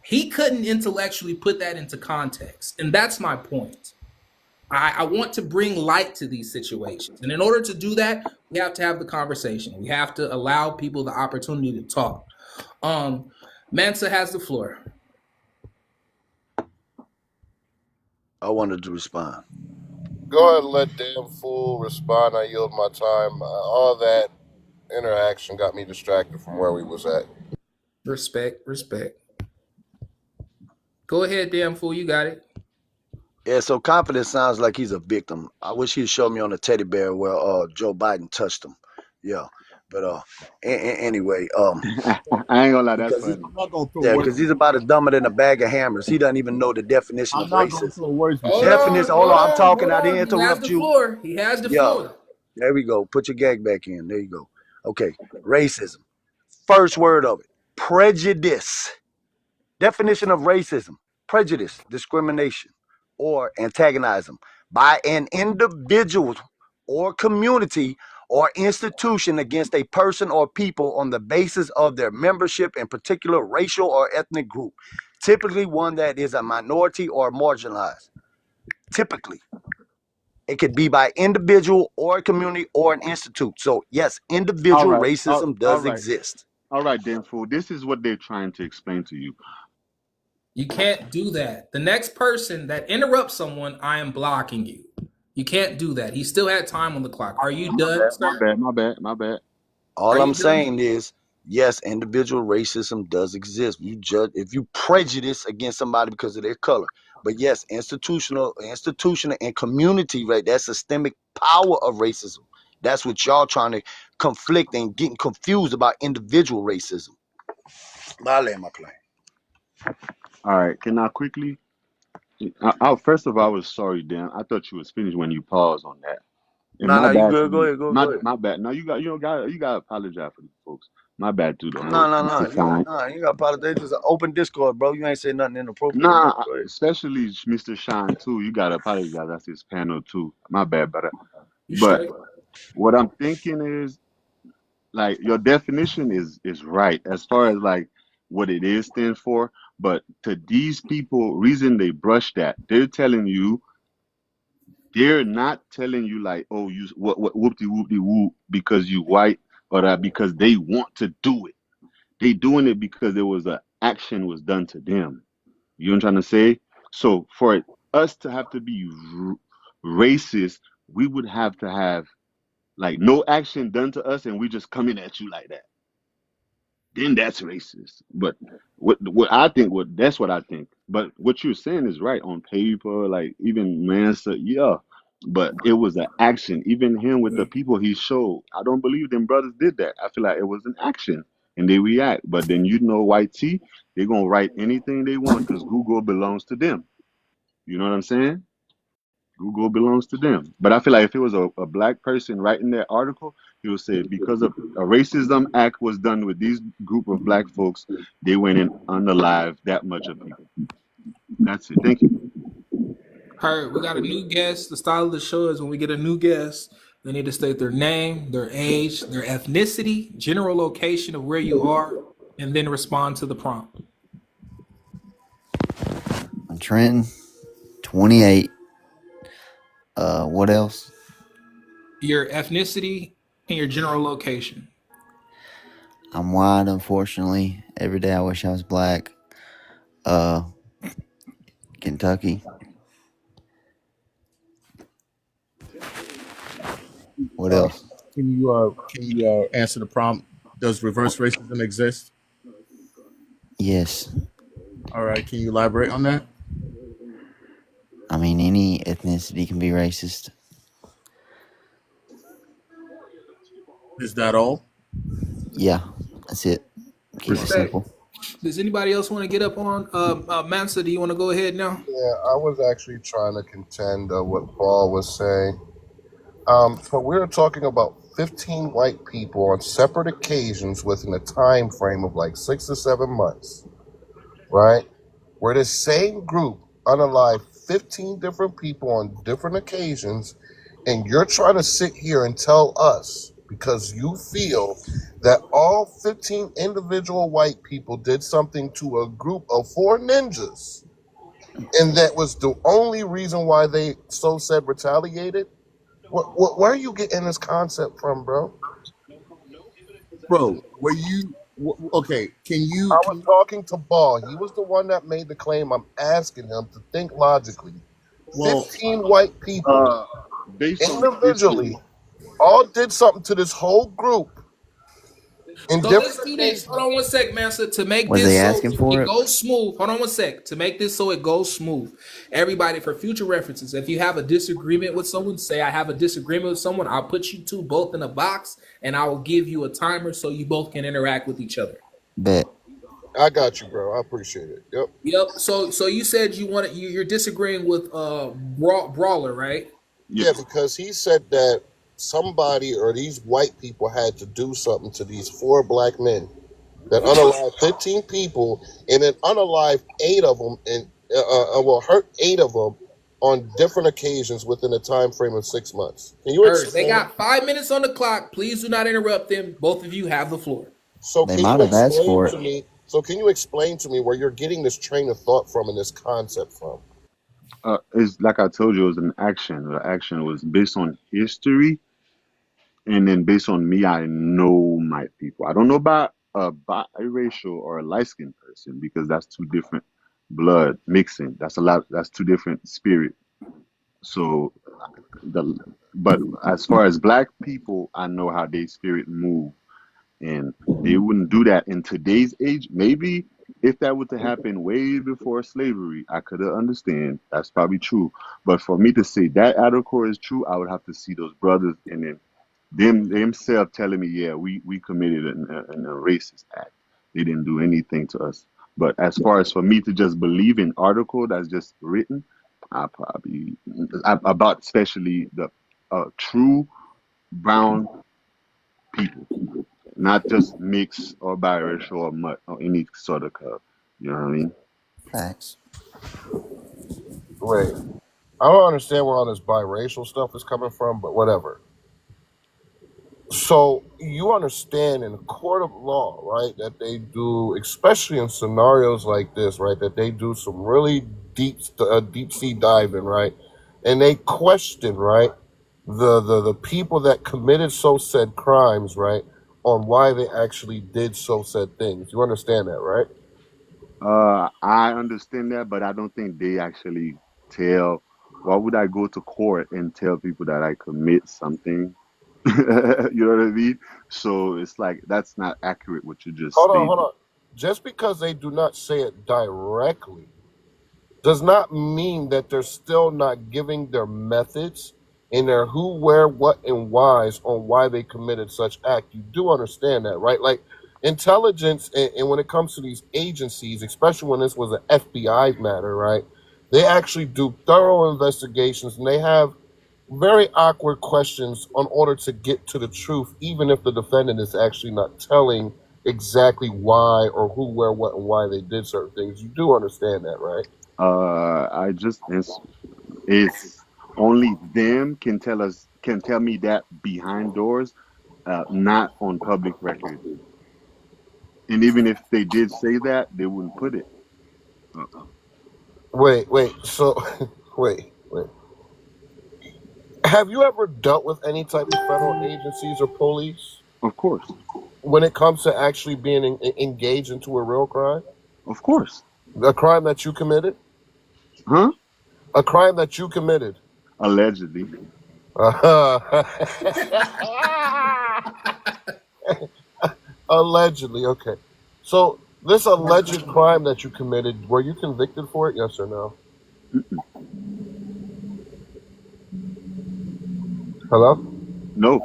He couldn't intellectually put that into context, and that's my point. I want to bring light to these situations. And in order to do that, we have to have the conversation. We have to allow people the opportunity to talk. Mansa has the floor. I wanted to respond. Go ahead and let damn fool respond. I yield my time. All that interaction got me distracted from where we was at. Respect, respect. Go ahead, damn fool. You got it. Yeah, so confidence sounds like he's a victim. I wish he'd show me on the teddy bear where Joe Biden touched him. Yeah, but anyway, I ain't gonna lie, that's because funny. I'm not gonna throw words. Because he's about as dumber than a bag of hammers. He doesn't even know the definition I'm of not gonna racism. throw words with Hold you. on, Definition. Hold hold on, I'm on, talking. hold I didn't on. He has interrupt the you. floor. He has the Yeah, floor. there we go. Put your gag back in. There you go. Okay, racism. First word of it: prejudice. Definition of racism: prejudice, discrimination, or antagonism by an individual or community or institution against a person or people on the basis of their membership in particular racial or ethnic group, typically one that is a minority or marginalized. Typically, it could be by individual or a community or an institute. So yes, All individual right, racism all does right, exist. all right, damn fool. This is what they're trying to explain to you. You can't do that. The next person that interrupts someone, I am blocking you. You can't do that. He still had time on the clock. Are you My done, bad, my sir? bad, my bad, my bad. Are All you I'm done? saying is, yes, individual racism does exist. You judge if you prejudice against somebody because of their color. But yes, institutional and community, right? That systemic power of racism. That's what y'all trying to conflict and getting confused about individual racism. I land my plane. All right, can I quickly? First of all, I was sorry, Dan. I thought you was finished when you paused on that. And No, my no, you bad for good. Go me. ahead, go ahead. My bad. No, you gotta apologize for the folks. My bad too, though, No, host, no, Mr. no. Shine. You got apologize. This is an open Discord, bro. You ain't say nothing inappropriate in there. Nah, Go ahead. especially Mr. Shine too. You gotta apologize. That's his panel too. My bad, brother. You But straight? what I'm thinking is, like, your definition is right as far as like what it is stands for. But to these people, reason they brush that, they're not telling you like, oh, you what whoopty whoopty whoop because you white, or that because they want to do it. They doing it because there was a action was done to them. You know what I'm trying to say? So for us to have to be racist, we would have to have like no action done to us, and we just coming at you like that. Then that's racist. But what I think, what that's what I think. But what you're saying is right on paper, like even Mansa, yeah. But it was an action. Even him with the people he showed, I don't believe them brothers did that. I feel like it was an action, and they react. But then white T, they're gonna write anything they want because Google belongs to them. You know what I'm saying? Google belongs to them. But I feel like if it was a black person writing that article, he would say because of a racism act was done with these group of black folks, they went and unalive that much of people. That's it. Thank you. Heard. We got a new guest. The style of the show is when we get a new guest, they need to state their name, their age, their ethnicity, general location of where you are, and then respond to the prompt. I'm Trenton, 28. What else? Your ethnicity and your general location. I'm white, unfortunately. Every day I wish I was black. Uh, Kentucky. What Uh, else? can you answer the prompt? Does reverse racism exist? Yes. All right. Can you elaborate on that? I mean, any ethnicity can be racist. Is that all? Yeah, that's it. Keep it Respect. simple. Does anybody else want to get up on Mansa? Do you want to go ahead now? Yeah, I was actually trying to contend what Paul was saying. So we were talking about 15 white people on separate occasions within a time frame of like 6 to 7 months, right? Where the same group unalived 15 different people on different occasions, and you're trying to sit here and tell us because you feel that all 15 individual white people did something to a group of 4 ninjas, and that was the only reason why they so said retaliated. Where are you getting this concept from, bro? Bro, okay, can I you was talking to Ball. He was the one that made the claim. I'm asking him to think logically. Well, 15 white people uh, based on history, individually all did something to this whole group in So different let's do this. Hold occasions. on one sec, Mansa. To make Was they this so asking it for it? goes smooth. Hold on one sec. To make this so it goes smooth. Everybody, for future references, if you have a disagreement with someone, say I have a disagreement with someone, I'll put you two both in a box and I will give you a timer so you both can interact with each other. Bet. I got you, bro. I appreciate it. Yep. Yep. So you said you're disagreeing with Brawler, right? Yeah, yes. because he said that somebody or these white people had to do something to these 4 black men that Which one? unalived 15 people and then unalived 8 of them and hurt 8 of them on different occasions within a time frame of 6 months. Can you Heard. They explain? got 5 minutes on the clock. Please do not interrupt them. Both of you have the floor. So They can you might have asked explain for to it. me? So can you explain to me where you're getting this train of thought from and this concept from? It's like I told you, it was an action. The action was based on history, and then based on me, I know my people. I don't know about a biracial or a light skinned person because that's two different blood mixing. That's a lot. That's two different spirit. So the but as far as black people, I know how they spirit move, and they wouldn't do that in today's age. Maybe if that were to happen way before slavery, I could understand. That's probably true. But for me to say that article is true, I would have to see those brothers and then them themselves telling me, yeah, we committed a racist act. They didn't do anything to us. But as far as for me to just believe an article that's just written, I probably about especially the true brown people, not just mixed or biracial or mutt or any sort of color. You know what I mean? Facts. Wait, I don't understand where all this biracial stuff is coming from, but whatever. So you understand in a court of law, right, that they do, especially in scenarios like this, right, that they do some really deep sea diving, right, and they question, right, the people that committed so said crimes, right, on why they actually did so said things. You understand that, right? I understand that, but I don't think they actually tell. Why would I go to court and tell people that I commit something? You know what I mean? So it's like that's not accurate what you just Hold stated. on. Just because they do not say it directly does not mean that they're still not giving their methods and their who, where, what, and whys on why they committed such act. You do understand that, right? Like intelligence, and when it comes to these agencies, especially when this was an FBI matter, right? They actually do thorough investigations and they have very awkward questions in order to get to the truth, even if the defendant is actually not telling exactly why or who, where, what, and why they did certain things. You do understand that, right? I just it's only them can tell me that behind doors, not on public record. And even if they did say that, they wouldn't put it. Uh, Wait. So, wait. Have you ever dealt with any type of federal agencies or police? of course. when it comes to actually being engaged into a real crime, Of course. a crime that you committed, Huh? a crime that you committed. Allegedly. Allegedly, okay. So this alleged crime that you committed, were you convicted for it? Yes or no? Mm-mm. Hello? No.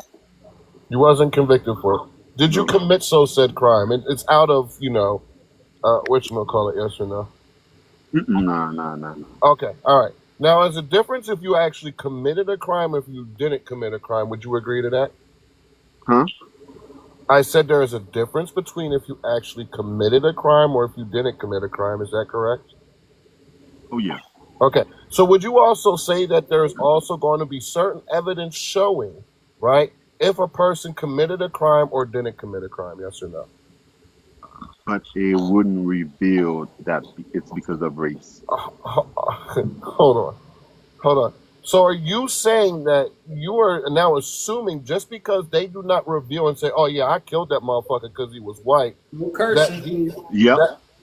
You wasn't convicted for it. Did you No. commit so said crime? It's out of, whatchamacallit, yes or no? Mm-mm. Nah. Okay, all right. Now, is a difference if you actually committed a crime or if you didn't commit a crime? Would you agree to that? Huh? I said there is a difference between if you actually committed a crime or if you didn't commit a crime. Is that correct? Oh yeah. Okay. So would you also say that there's also going to be certain evidence showing, right, if a person committed a crime or didn't commit a crime? Yes or no? But it wouldn't reveal that it's because of race. Hold on. Hold on. So are you saying that you are now assuming just because they do not reveal and say, "Oh yeah, I killed that motherfucker because he was white," No that cursing, please. Yep.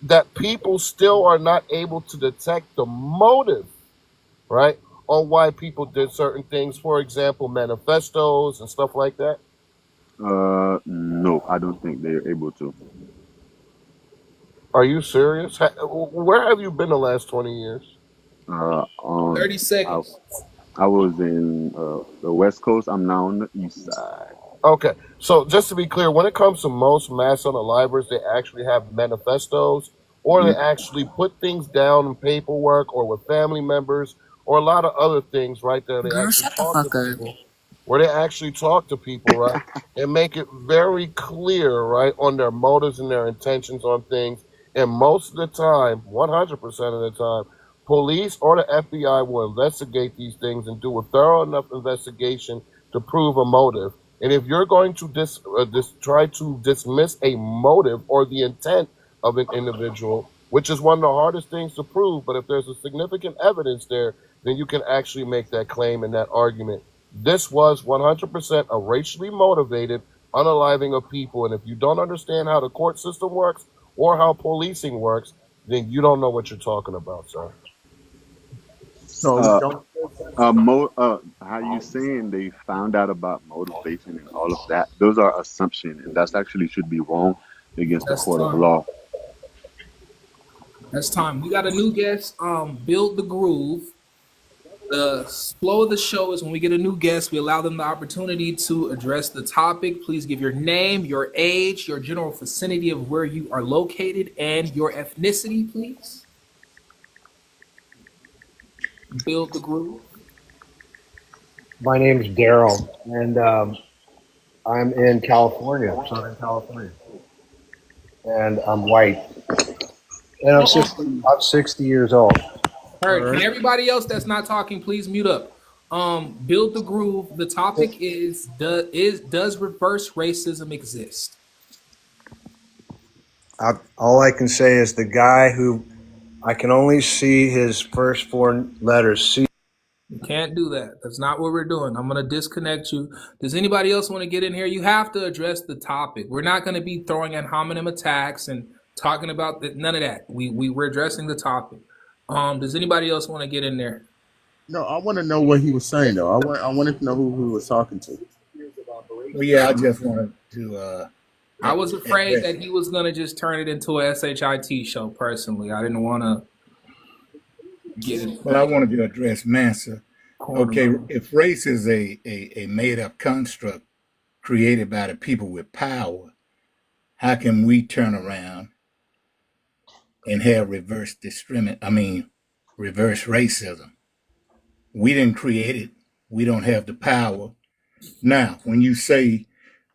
that people still are not able to detect the motive, right, on why people did certain things? For example, manifestos and stuff like that. No, I don't think they're able to. Are you serious? Where have you been the last 20 years? On 30 I, seconds. I was in the West Coast. I'm now on the East side. Okay, so just to be clear, when it comes to most mass unalivers, they actually have manifestos or they Yep. actually put things down in paperwork or with family members or a lot of other things, right? There, they Girl, actually shut the talk to fuck up. people where they actually talk to people, right? And make it very clear, right, on their motives and their intentions on things. And most of the time, 100% of the time, police or the FBI will investigate these things and do a thorough enough investigation to prove a motive. And if you're going to try to dismiss a motive or the intent of an individual, which is one of the hardest things to prove, but if there's a significant evidence there, then you can actually make that claim and that argument. This was 100% a racially motivated unaliving of people. And if you don't understand how the court system works or how policing works, then you don't know what you're talking about, sir. No, Uh, don't. how you saying they found out about motivation and all of that? Those are assumptions, and that's actually should be wrong against the That's court of time. law. That's time. We got a new guest. Build the groove. The flow of the show is when we get a new guest, we allow them the opportunity to address the topic. Please give your name, your age, your general vicinity of where you are located, and your ethnicity, please. Build the groove. My name's Daryl, and I'm in California, Southern California, and I'm white, and Uh-uh. I'm 60 years old. All Heard. Can right. everybody else that's not talking please mute up? Build the groove. The topic is does reverse racism exist? All I can say is the guy who I can only see his first four letters. C. You can't do that. That's not what we're doing. I'm gonna disconnect you. Does anybody else want to get in here? You have to address the topic. We're not gonna be throwing ad hominem attacks and talking about none of that. We're addressing the topic. Does anybody else want to get in there? No, I want to know what he was saying though. I wanted to know who he was talking to. Well, yeah, I just wanted to I was afraid address. that he was gonna just turn it into a shit show. Personally, I didn't want to get it. Well, I wanted to address Mansa. Okay, Corner. if race is a made up construct created by the people with power, how can we turn around and have reverse racism? We didn't create it. We don't have the power. Now, when you say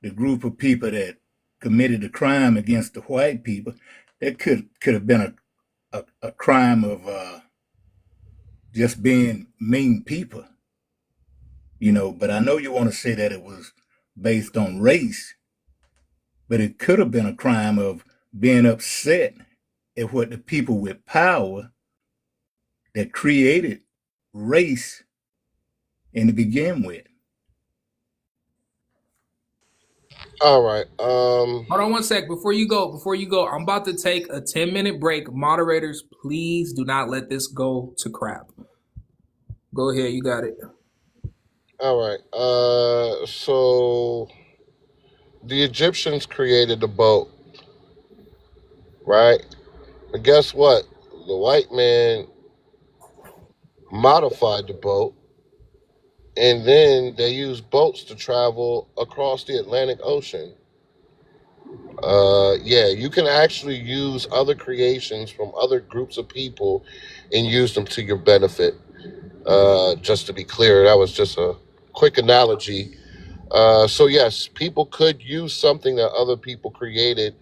the group of people that committed a crime against the white people, that could have been a crime of just being mean people, But I know you want to say that it was based on race, but it could have been a crime of being upset at what the people with power that created race in to begin with. All right. Hold on one sec. Before you go, I'm about to take a 10-minute break. Moderators, please do not let this go to crap. Go ahead, you got it. All right. So the Egyptians created the boat, right? But guess what? The white man modified the boat, and then they used boats to travel across the Atlantic Ocean. Yeah, you can actually use other creations from other groups of people and use them to your benefit. Just to be clear, that was just a quick analogy. So yes, people could use something that other people created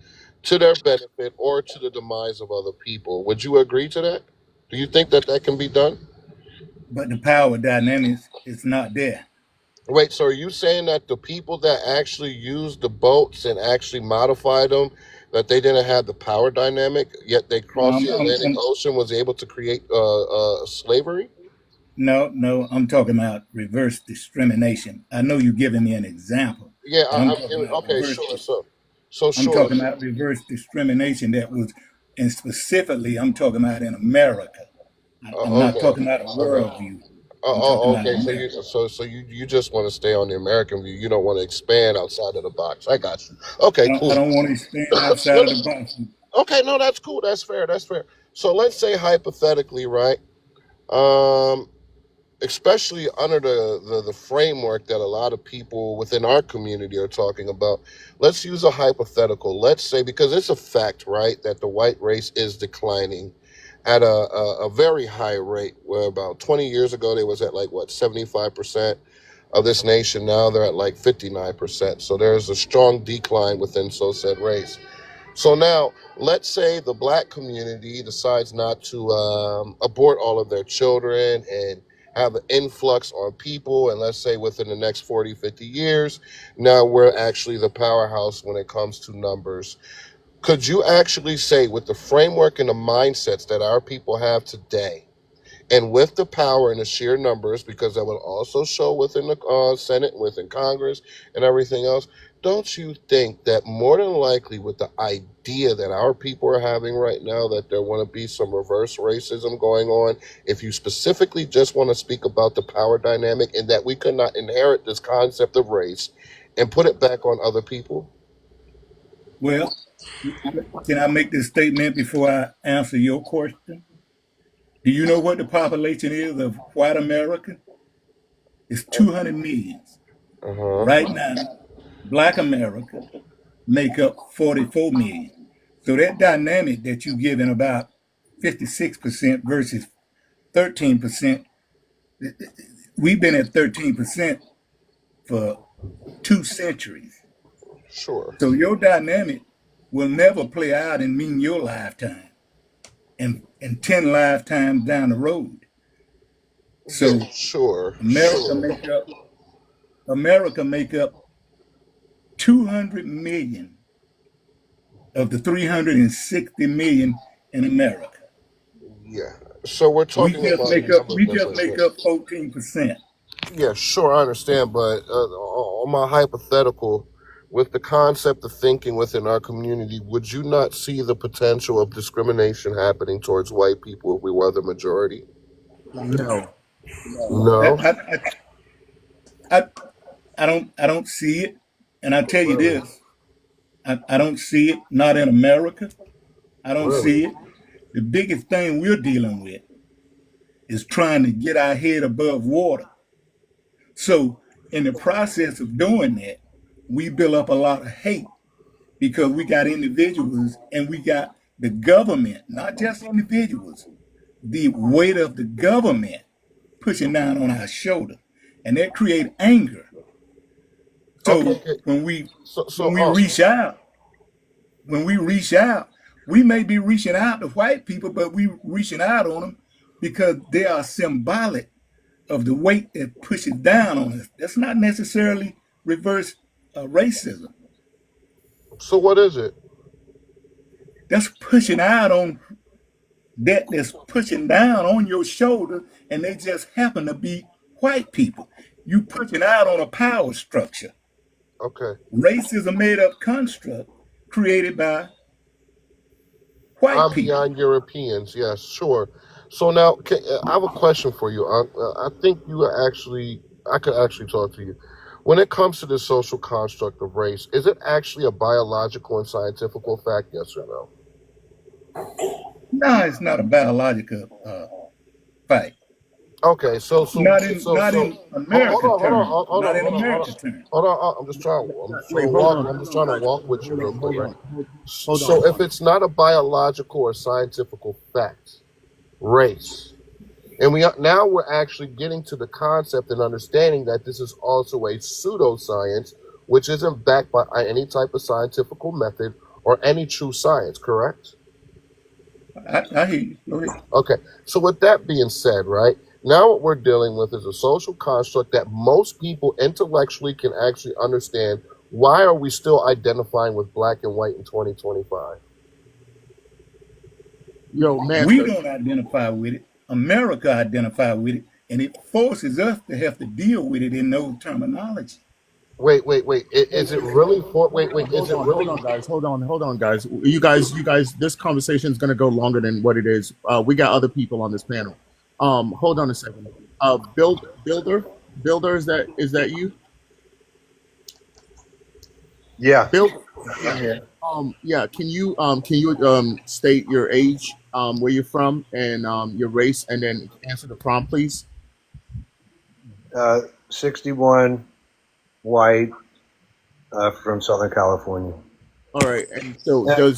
to their benefit or to the demise of other people. Would you agree to that? Do you think that that can be done? But the power dynamics is not there. Wait, so are you saying that the people that actually used the boats and actually modified them, that they didn't have the power dynamic, yet they No, crossed the Atlantic Ocean, was able to create slavery? no, I'm talking about reverse discrimination. I know you're giving me an example, Yeah, but I'm I'm talking giving. about Okay, reverse. sure. So I'm sure. talking about reverse discrimination that was, and specifically, I'm talking about in America. I'm not Okay. talking about a Okay. world view. I'm talking about Okay. So America. you just want to stay on the American view. You don't want to expand outside of the box. I got you. Okay, I cool. don't want to expand outside No, of the box. okay, no, that's cool. That's fair. That's fair. So let's say hypothetically, right? Um, especially under the framework that a lot of people within our community are talking about. Let's use a hypothetical. Let's say, because it's a fact, right, that the white race is declining at a very high rate, where about 20 years ago they was at like what 75% of this nation. Now they're at like 59%. So there's a strong decline within so said race. So now, let's say the black community decides not to abort all of their children and have an influx on people. And let's say within the next 40, 50 years, now we're actually the powerhouse when it comes to numbers. Could you actually say, with the framework and the mindsets that our people have today, and with the power and the sheer numbers, because that will also show within the Senate, within Congress, and everything else, don't you think that more than likely, with the idea that our people are having right now, that there want to be some reverse racism going on, if you specifically just want to speak about the power dynamic, and that we could not inherit this concept of race and put it back on other people? Well, can I make this statement before I answer your question? Do you know what the population is of white America? It's 200 million. Uh-huh. Right now, black America make up 44 million. So that dynamic that you give in about 56% versus 13%, we've been at 13% for 2 centuries. Sure. So your dynamic will never play out and mean your lifetime and 10 lifetimes down the road. Yeah, So sure, America sure. make up America make up 200 million of the 360 million in America. Yeah. So we're We talking just about make up number we just make differences. up 14%. Yeah, sure, I understand, but on my hypothetical, with the concept of thinking within our community, would you not see the potential of discrimination happening towards white people if we were the majority? No. No, I, I don't see it. And I tell you really, this, I don't see it, not in America. I don't really. see it. The biggest thing we're dealing with is trying to get our head above water. So in the process of doing that, we build up a lot of hate because we got individuals and we got the government, not just individuals, the weight of the government pushing down on our shoulder. And that create anger. Okay, So okay. when we reach out, when we reach out, we may be reaching out to white people, but we reaching out on them because they are symbolic of the weight that pushes down on us. That's not necessarily reverse racism. So what is it? That's pushing out on that's pushing down on your shoulder, and they just happen to be white people. You pushing out on a power structure. Okay. Race is a made up construct created by white I'm people. beyond Europeans. Yes, sure. So now, I have a question for you. I think you are actually, I could actually talk to you. When it comes to the social construct of race, is it actually a biological and scientific fact? Yes or no? No, it's not a biological fact. Okay, so so Not so in so, not so in hold America on, hold on, terms. hold Not on, in hold on, hold on, America terms. hold on. I'm just trying. Wait, I'm just trying to hold on, walk with you hold real on, quick, right? hold on. So if it's not a biological or scientific fact, race, and now we're actually getting to the concept and understanding that this is also a pseudoscience, which isn't backed by any type of scientific method or any true science. Correct? I hear you. Go ahead. Okay, so with that being said, right, now what we're dealing with is a social construct that most people intellectually can actually understand. Why are we still identifying with black and white in 2025? Yo, We master. don't identify with it. America identify with it, and it forces us to have to deal with it in those terminology. Wait. Is it really for? Wait. Is it Hold really? on, guys. Hold on, guys. You guys. This conversation is going to go longer than what it is. We got other people on this panel. Hold on a second. Builder, is that you? Yeah. Build, I'm yeah. here. Yeah. Can you state your age, where you're from, and your race, and then answer the prompt, please? 61, white, from Southern California. All right. And so Yeah,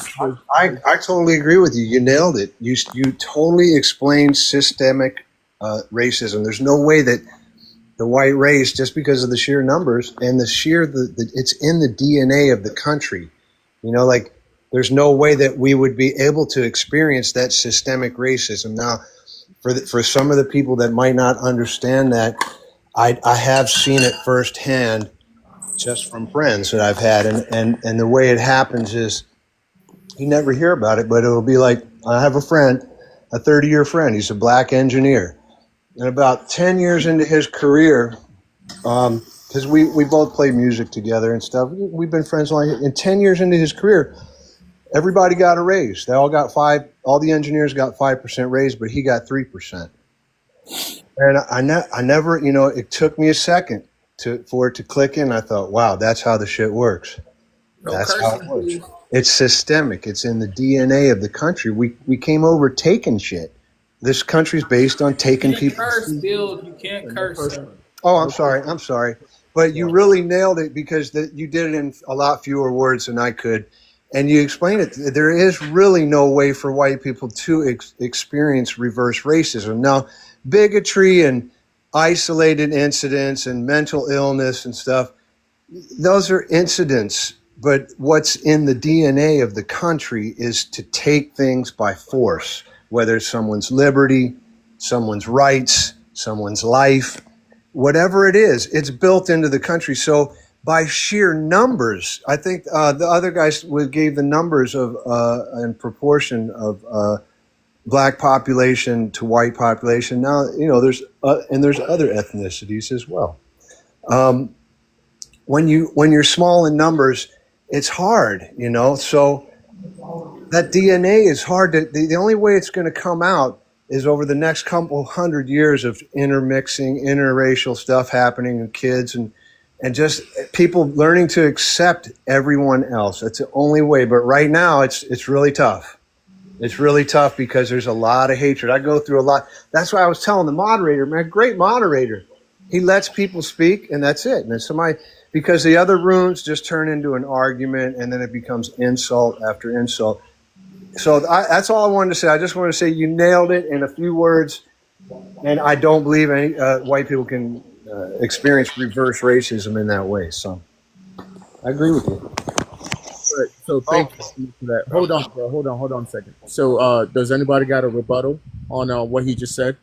I totally agree with you. You nailed it. You totally explained systemic racism. There's no way that the white race, just because of the sheer numbers and the sheer it's in the DNA of the country. Like there's no way that we would be able to experience that systemic racism. Now, for some of the people that might not understand that, I have seen it firsthand just from friends that I've had, and the way it happens is you never hear about it, but it'll be like, I have a friend, a 30-year friend. He's a black engineer, and about 10 years into his career, because we both play music together and stuff. We've been friends long. And 10 years into his career, everybody got a raise. They all got all the engineers got 5% raise, but he got 3%. And I never, it took me a second for it to click in. I thought, wow, that's how the shit works. No That's how it cursing, works. please. It's systemic. It's in the DNA of the country. We came over taking shit. This country's based on You taking can't people. curse, Bill. You can't curse, sir. Oh, I'm sorry. I'm sorry. But you really nailed it because you did it in a lot fewer words than I could. And you explained it. There is really no way for white people to experience reverse racism. Now, bigotry and isolated incidents and mental illness and stuff, those are incidents. But what's in the DNA of the country is to take things by force, whether it's someone's liberty, someone's rights, someone's life. Whatever it is, it's built into the country. So by sheer numbers, I think the other guys gave the numbers of in proportion of black population to white population. Now there's other ethnicities as well. When you're small in numbers, it's hard. So that DNA is hard to. The only way it's going to come out is over the next couple hundred years of intermixing, interracial stuff happening in kids and just people learning to accept everyone else. That's the only way. But right now, it's really tough. It's really tough because there's a lot of hatred. I go through a lot. That's why I was telling the moderator, man, great moderator. He lets people speak, and that's it. And then because the other rooms just turn into an argument, and then it becomes insult after insult. So that's all I wanted to say. I just want to say you nailed it in a few words, and I don't believe any white people can experience reverse racism in that way. So I agree with you. Right. So thank you for that. Hold on, bro. Hold on a second. So does anybody got a rebuttal on what he just said?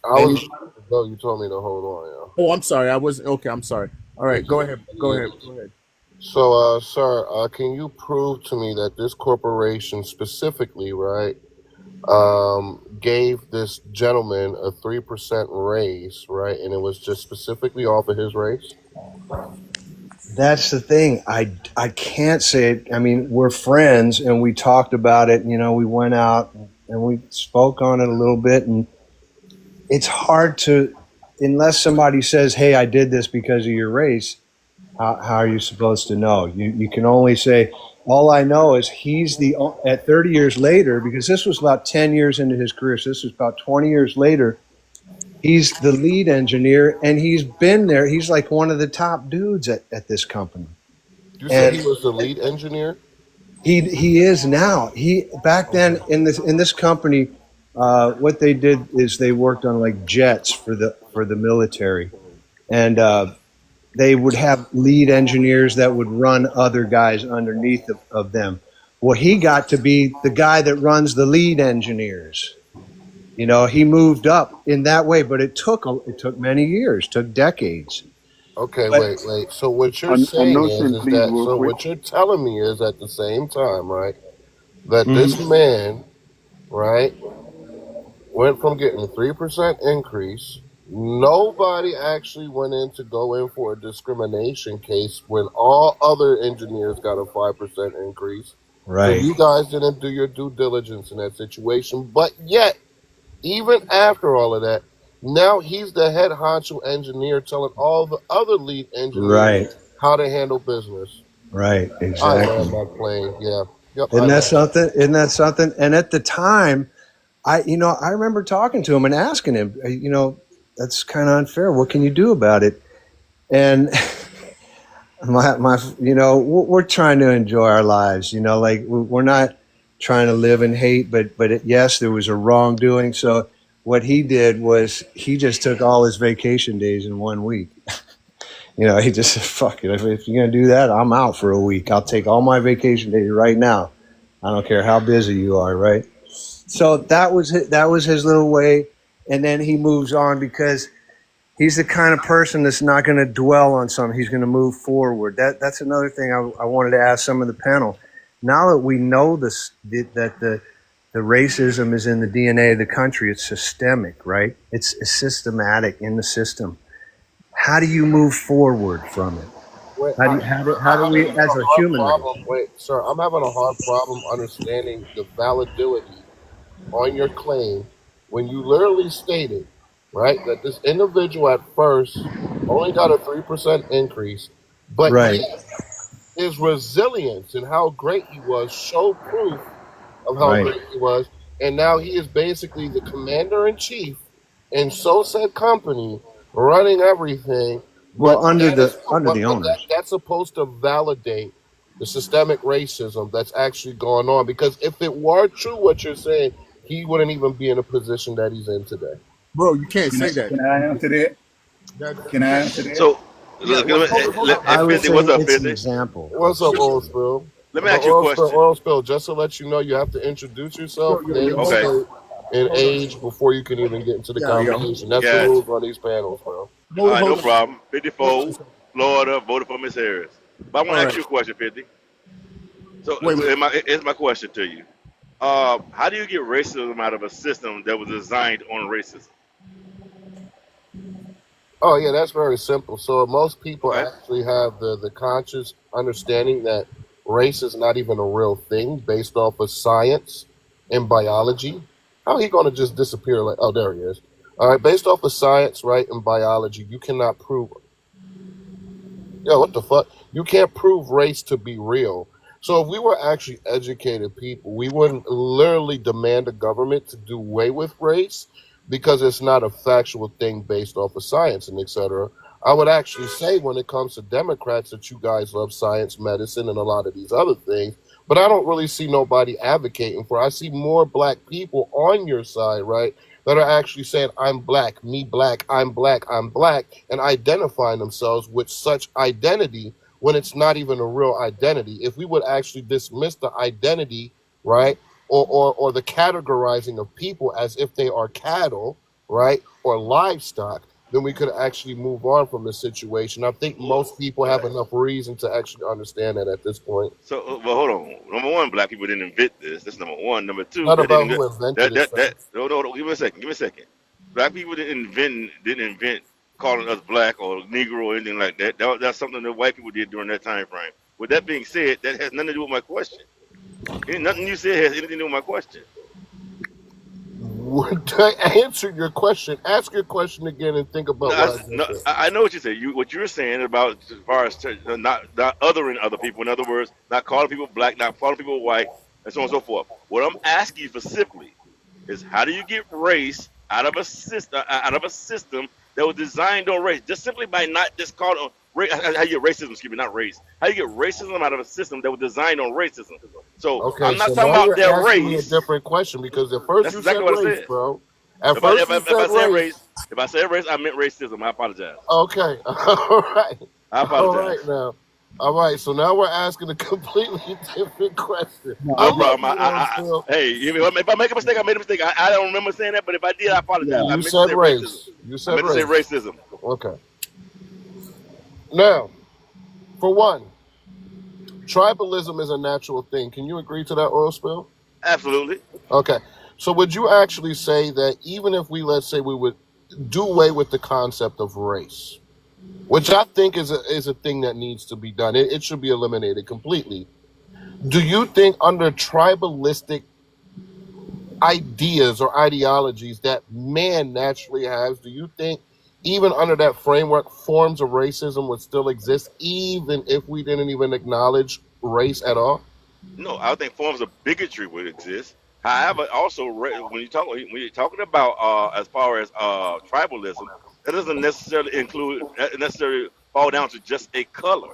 You told me to hold on, yeah. Oh, I'm sorry. I wasn't okay. I'm sorry. All right, go ahead. So, sir, can you prove to me that this corporation specifically, right, gave this gentleman a 3% raise, right? And it was just specifically off of his race. That's the thing. I can't say it. I mean, we're friends and we talked about it. You know, we went out and we spoke on it a little bit, and it's hard to, unless somebody says, "Hey, I did this because of your race." How are you supposed to know? You can only say, all I know is he's at 30 years later, because this was about 10 years into his career. So this was about 20 years later. He's the lead engineer, and he's been there. He's like one of the top dudes at this company. You said he was the lead engineer? He is now. He back then in this company, what they did is they worked on like jets for the military, and they would have lead engineers that would run other guys underneath of them. Well, he got to be the guy that runs the lead engineers. You know, he moved up in that way, but it took many years, took decades. Okay, But, wait. So what you're A saying notion, is please, that, real so quick. what you're telling me is at the same time, right, that this Mhm. man, right, went from getting a 3% increase. Nobody actually went in to go in for a discrimination case when all other engineers got a 5% increase. So Right. you guys didn't do your due diligence in that situation. But yet, even after all of that, now he's the head honcho engineer telling all the other lead engineers Right. how to handle business. Right. I land Exactly. my plane. Yeah. Yep, I Isn't that land. something? Isn't that something? And at the time, I remember talking to him and asking him, that's kind of unfair. What can you do about it? And we're trying to enjoy our lives. Like we're not trying to live in hate, but yes, there was a wrongdoing. So what he did was he just took all his vacation days in 1 week. He just said, "Fuck it. If you're gonna do that, I'm out for a week. I'll take all my vacation days right now. I don't care how busy you are." Right. So that was his little way, and then he moves on because he's the kind of person that's not going to dwell on something. He's going to move forward. That's another thing I wanted to ask some of the panel. Now that we know that the racism is in the DNA of the country, it's systemic, right? It's systematic in the system. How do you move forward from it? Wait, How do I'm we, having as a a hard human race? problem. Wait, sir, I'm having a hard problem understanding the validity on your claim when you literally stated, right, that this individual at first only got a 3% increase, but Right, yet his resilience and how great he was showed proof of how right. great he was, and now he is basically the commander in chief in so said company, running everything. But Well, under that is, the owners. that's supposed to validate the systemic racism that's actually going on. Because if it were true what you're saying, he wouldn't even be in a position that he's in today. Bro, you can't Can I, say that. can I answer that? Yeah, Can I yeah, answer that? So, yeah. look, Well, Hold on. hey, I would 50, say what's up, it's an 50? example what's of up, system. oil spill? Let me But ask you a question. oil spill. Just to let you know, you have to introduce yourself, name, Okay, state, and age before you can even get into the conversation. That's the got you. rules on these panels, bro. All right, no problem. 54, Florida, voted for Miss Harris. But I want All to ask right. you a question, 50. So, Wait. here's my question to you. How do you get racism out of a system that was designed on racism? Oh yeah, that's very simple. So most people Okay. actually have the conscious understanding that race is not even a real thing based off of science and biology. How he gonna just disappear like, oh, there he is. All right, based off of science, right, and biology, you cannot prove, yeah, what the fuck? You can't prove race to be real. So if we were actually educated people, we wouldn't literally demand a government to do away with race because it's not a factual thing based off of science and etc. I would actually say when it comes to Democrats that you guys love science, medicine, and a lot of these other things, but I don't really see nobody advocating for. I see more black people on your side, right? That are actually saying, I'm black, me black, I'm black, and identifying themselves with such identity when it's not even a real identity. If we would actually dismiss the identity, right, or the categorizing of people as if they are cattle, right, or livestock, then we could actually move on from the situation. I think most people have enough reason to actually understand that at this point. So, well, hold on. Number one, black people didn't invent this. That's number one. Number two, Not that about didn't who invented it, fam. no, no, no. Give me a second. Give me a second. Black people didn't invent calling us black or Negro or anything like that. That's something that white people did during that time frame. With that being said, that has nothing to do with my question. Nothing you said has anything to do with my question. Would I answer your question? Ask your question again and think No, about what I just said. I know what you said. What you're saying about as far as not othering other people. In other words, not calling people black, not calling people white, and so on and so forth. What I'm asking you specifically is, how do you get race out of a system that was designed on race? Just simply by not just calling on race. How you get racism? Excuse me, not race. How you get racism out of a system that was designed on racism? So Okay, I'm so not talking now about you're their asking me a race. different question because at first That's you said exactly what I race, said. bro. At first you If I said said race. race, if I said race, I meant racism. I apologize. Okay, all right, I all right apologize. now. All right, so now we're asking a completely different question. I No love problem. you, Oil Spill. Hey, if I make a mistake, I made a mistake. I don't remember saying that, but if I did, I apologize. I You meant to said say racism. race. You I said meant to say race. racism. Okay. Now, for one, tribalism is a natural thing. Can you agree to that, Oil Spill? Absolutely. Okay. So would you actually say that even if let's say we would do away with the concept of race, which I think is a thing that needs to be done, it should be eliminated completely. Do you think under tribalistic ideas or ideologies that man naturally has, do you think even under that framework, forms of racism would still exist, even if we didn't even acknowledge race at all? No, I think forms of bigotry would exist. However, also when you're talking about as far as tribalism, that doesn't necessarily fall down to just a color.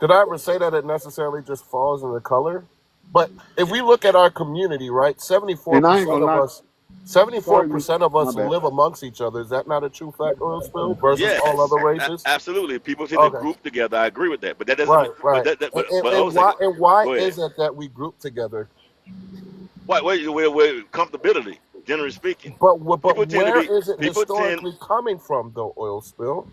Did I ever say that it necessarily just falls in the color? But if we look at our community, right, And I ain't 74% gonna of lie. us, 74% Sorry, of my us bad. live amongst each other. Is that not a true fact, Oil Spill, versus all Yes, other races? absolutely. People tend to Okay, group together. I agree with that, but that doesn't. right, right. But hold on a second. And why Go ahead. is it that we group together? Where comfortability, generally speaking, But people tend to where be is it people tend. historically coming from, though, Oil Spill?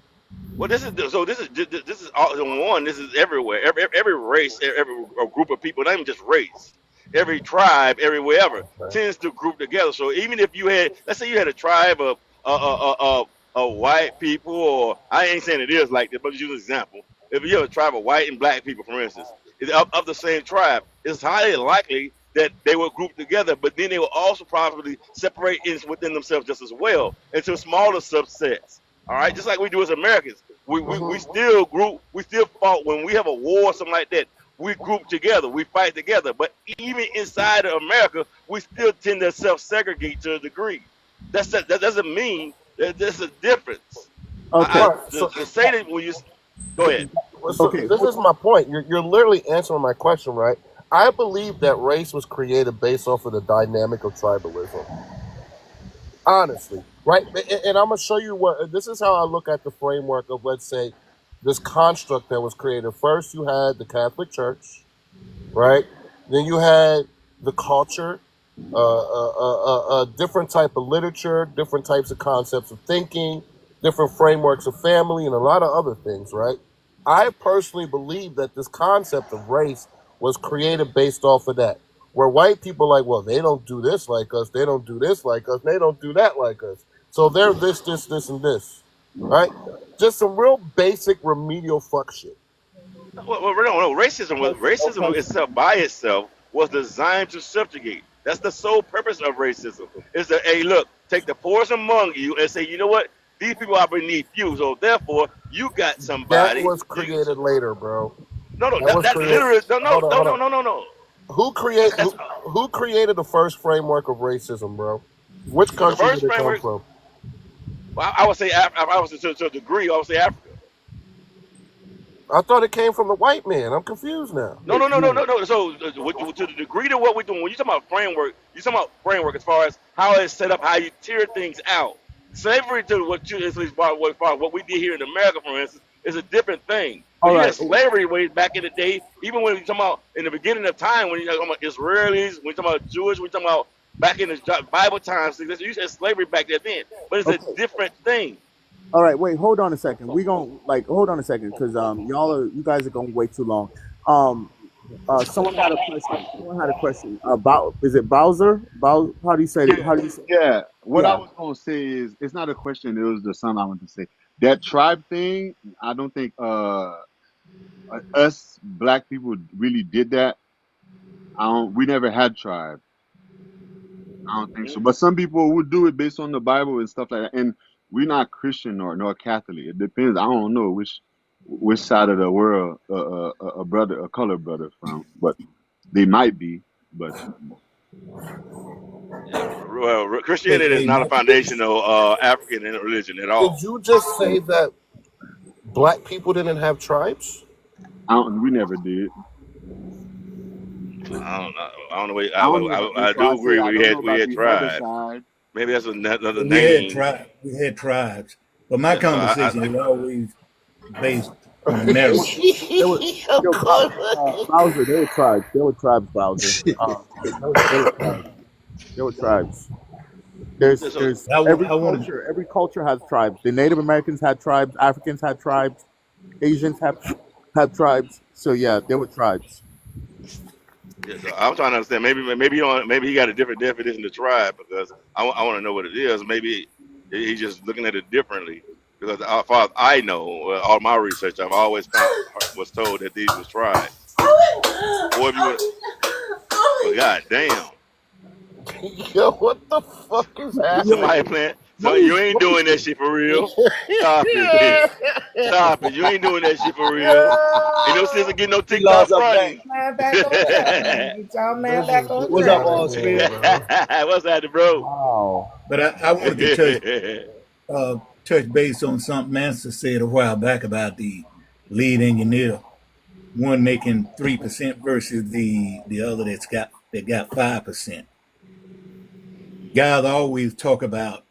Well, this is all one. This is everywhere. Every race, every a group of people, not even just race. Every tribe, every wherever Okay. tends to group together. So even if you had, let's say you had a tribe of white people, or I ain't saying it is like this, but just use an example. If you have a tribe of white and black people, for instance, it's of the same tribe, it's highly likely that they will group together, but then they will also probably separate within themselves just as well into smaller subsets. All right, just like we do as Americans, we Hmm. still group, we still fought when we have a war or something like that. We group together, we fight together. But even inside of America, we still tend to self-segregate to a degree. That doesn't mean that there's a difference. Okay. Right. To say that when you go ahead. So Okay. this is my point. You're literally answering my question, right? I believe that race was created based off of the dynamic of tribalism. Honestly, right? And I'm gonna show you what this is how I look at the framework of, let's say, this construct that was created. First, you had the Catholic Church, right? Then you had the culture, different type of literature, different types of concepts of thinking, different frameworks of family, and a lot of other things, right? I personally believe that this concept of race was created based off of that. Where white people are like, well, they don't do this like us, they don't do this like us, they don't do that like us. So they're this, and this, right? Just some real basic remedial fuck shit. No, racism itself by itself was designed to subjugate. That's the sole purpose of racism. Is that, hey, look, take the poorest among you and say, you know what? These people are beneath you, so therefore you got That somebody. was created later, bro. No, That was that created. literally Hold on, hold on. no. Who That's, create that's who created the first framework of racism, bro? Which the country did first it come framework. from? I would say, if I was to a degree, I would say Africa. I thought it came from the white man. I'm confused now. No. So, to the degree to what we're doing, when you talk about framework, you talking about framework as far as how it's set up, how you tear things out. Slavery, to at least what we did here in America, for instance, is a different thing. All But you right. had slavery way back in the day, even when you talking about in the beginning of time, when you talking about Israelis, when you talking about Jewish, when you talking about back in the Bible times. You said slavery back there then, but it's a Okay. different thing. All right. Wait. Hold on a second. We gon' like hold on a second because you guys are going way too long. Um. Someone had a question. Someone had a question about. Is it Bowser? How do you say it? Yeah, How do you say? yeah. What I Yeah. was gonna say is, it's not a question. It was the something I wanted to say. That tribe thing. I don't think us black people really did that. I don't. We never had tribe. I don't think so. But some people would do it based on the Bible and stuff like that. And we're not Christian nor Catholic. It depends. I don't know which side of the world a colored brother from, but they might be. But Yeah, well, Hey, Christianity is hey, not a Mark. foundational African religion at Did all. you just say that black people didn't have tribes? we never did. I don't know. I don't know. I don't never did. I So I do said agree. I don't know We about had the other tribes. side. Maybe that's another We had name. tribes. We had tribes, but my Yeah. So conversation is always based on There America. were, there were, yo, Bowser. There were tribes. There were tribes, Bowser. There were tribes. There were tribes. so There's I want to. every culture has tribes. The Native Americans had tribes. Africans had tribes. Asians have tribes. So yeah, there were tribes. yeah. So I'm trying to understand. Maybe you don't, maybe he got a different definition of tribe because I want to know what it is. Maybe he's just looking at it differently. Because as far as I know, all my research, I've always was told that these was tribes. Or if you would, well, god damn. Yo, what the fuck is Somebody happening? playing. So you ain't doing that shit for real. Stop it. Stop it. You ain't doing that shit for real. Ain't no sense of getting no He TikTok lost a bet. fronting. Man back on track, man. Get y'all man This back is on What's track. up, out of all hand, spill? bro. What's that, bro? Wow. But I wanted to touch base on something Master said a while back about the lead engineer, one making 3% versus the other that got 5%. Guys always talk about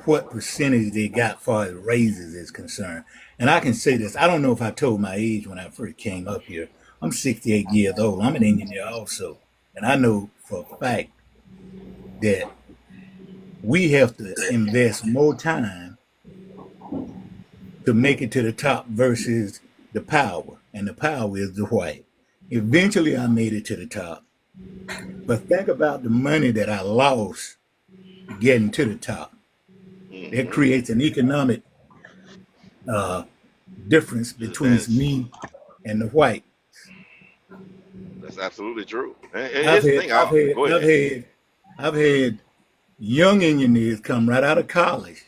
what percentage they got far as raises is concerned. And I can say this, I don't know if I told my age when I first came up here. I'm 68 years old. I'm an engineer also. And I know for a fact that we have to invest more time to make it to the top versus the power. And the power is the white. Eventually I made it to the top. But think about the money that I lost getting to the top. That Mm-hmm. creates an economic uh, difference between Disadvantage. me and the white. That's absolutely true. And I've here's the had thing. I've had Go I've ahead. had I've had young engineers come right out of college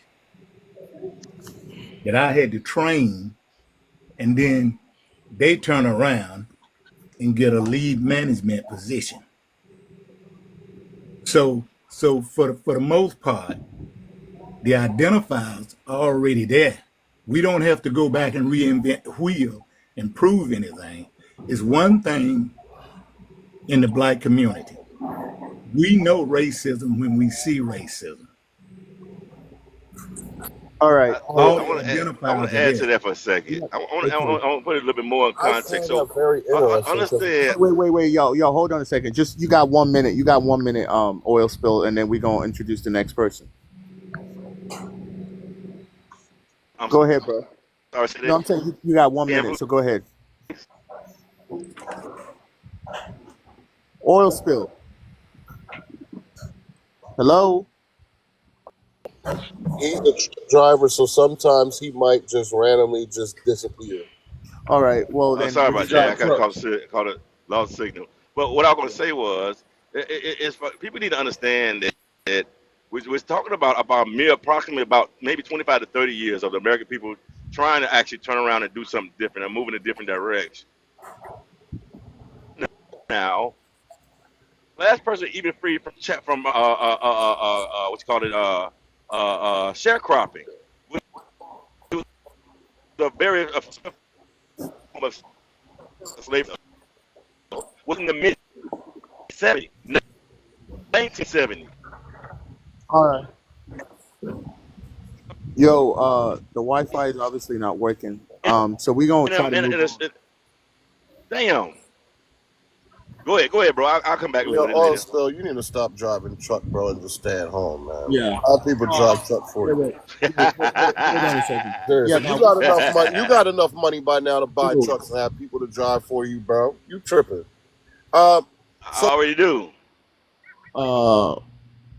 that I had to train, and then they turn around and get a lead management position. So for the most part, the identifiers are already there. We don't have to go back and reinvent the wheel and prove anything. It's one thing in the black community. We know racism when we see racism. All right. All I the want to I want identifiers to are add to there. that for a second. Yeah. I want to put it a little bit more in I context. find So that very interesting because understand. Wait, yo, hold on a second. Just you got 1 minute. You got 1 minute. Oil spill, and then we gonna introduce the next person. I'm Go ahead, bro. sorry. Say No, that I'm saying you got 1 minute, again, so go ahead. Oil spill. Hello. he's a truck driver, so sometimes he might just randomly just disappear. All right. Well, then Sorry we about just that. got I a got truck. caught it lost signal. But what I was going to say was, it's people need to understand that we're talking about mere approximately about maybe 25 to 30 years of the American people trying to actually turn around and do something different and move in a different direction. Now, last person even free from what you call it sharecropping, which was a very form of slavery, was in the mid 70s, 1970. All right. Yo, the Wi-Fi is obviously not working. So we gonna try to And move on. damn. Go ahead, bro. I'll come back a Yo, little later. Spell, you need to stop driving truck, bro, and just stay at home, man. Yeah. A lot of people drive truck for Wait, you. wait. Hold on a second. Yeah. Seriously, you Now, got enough money. You got enough money by now to buy ooh, trucks and have people to drive for you, bro. You tripping? Um. I So already do. uh,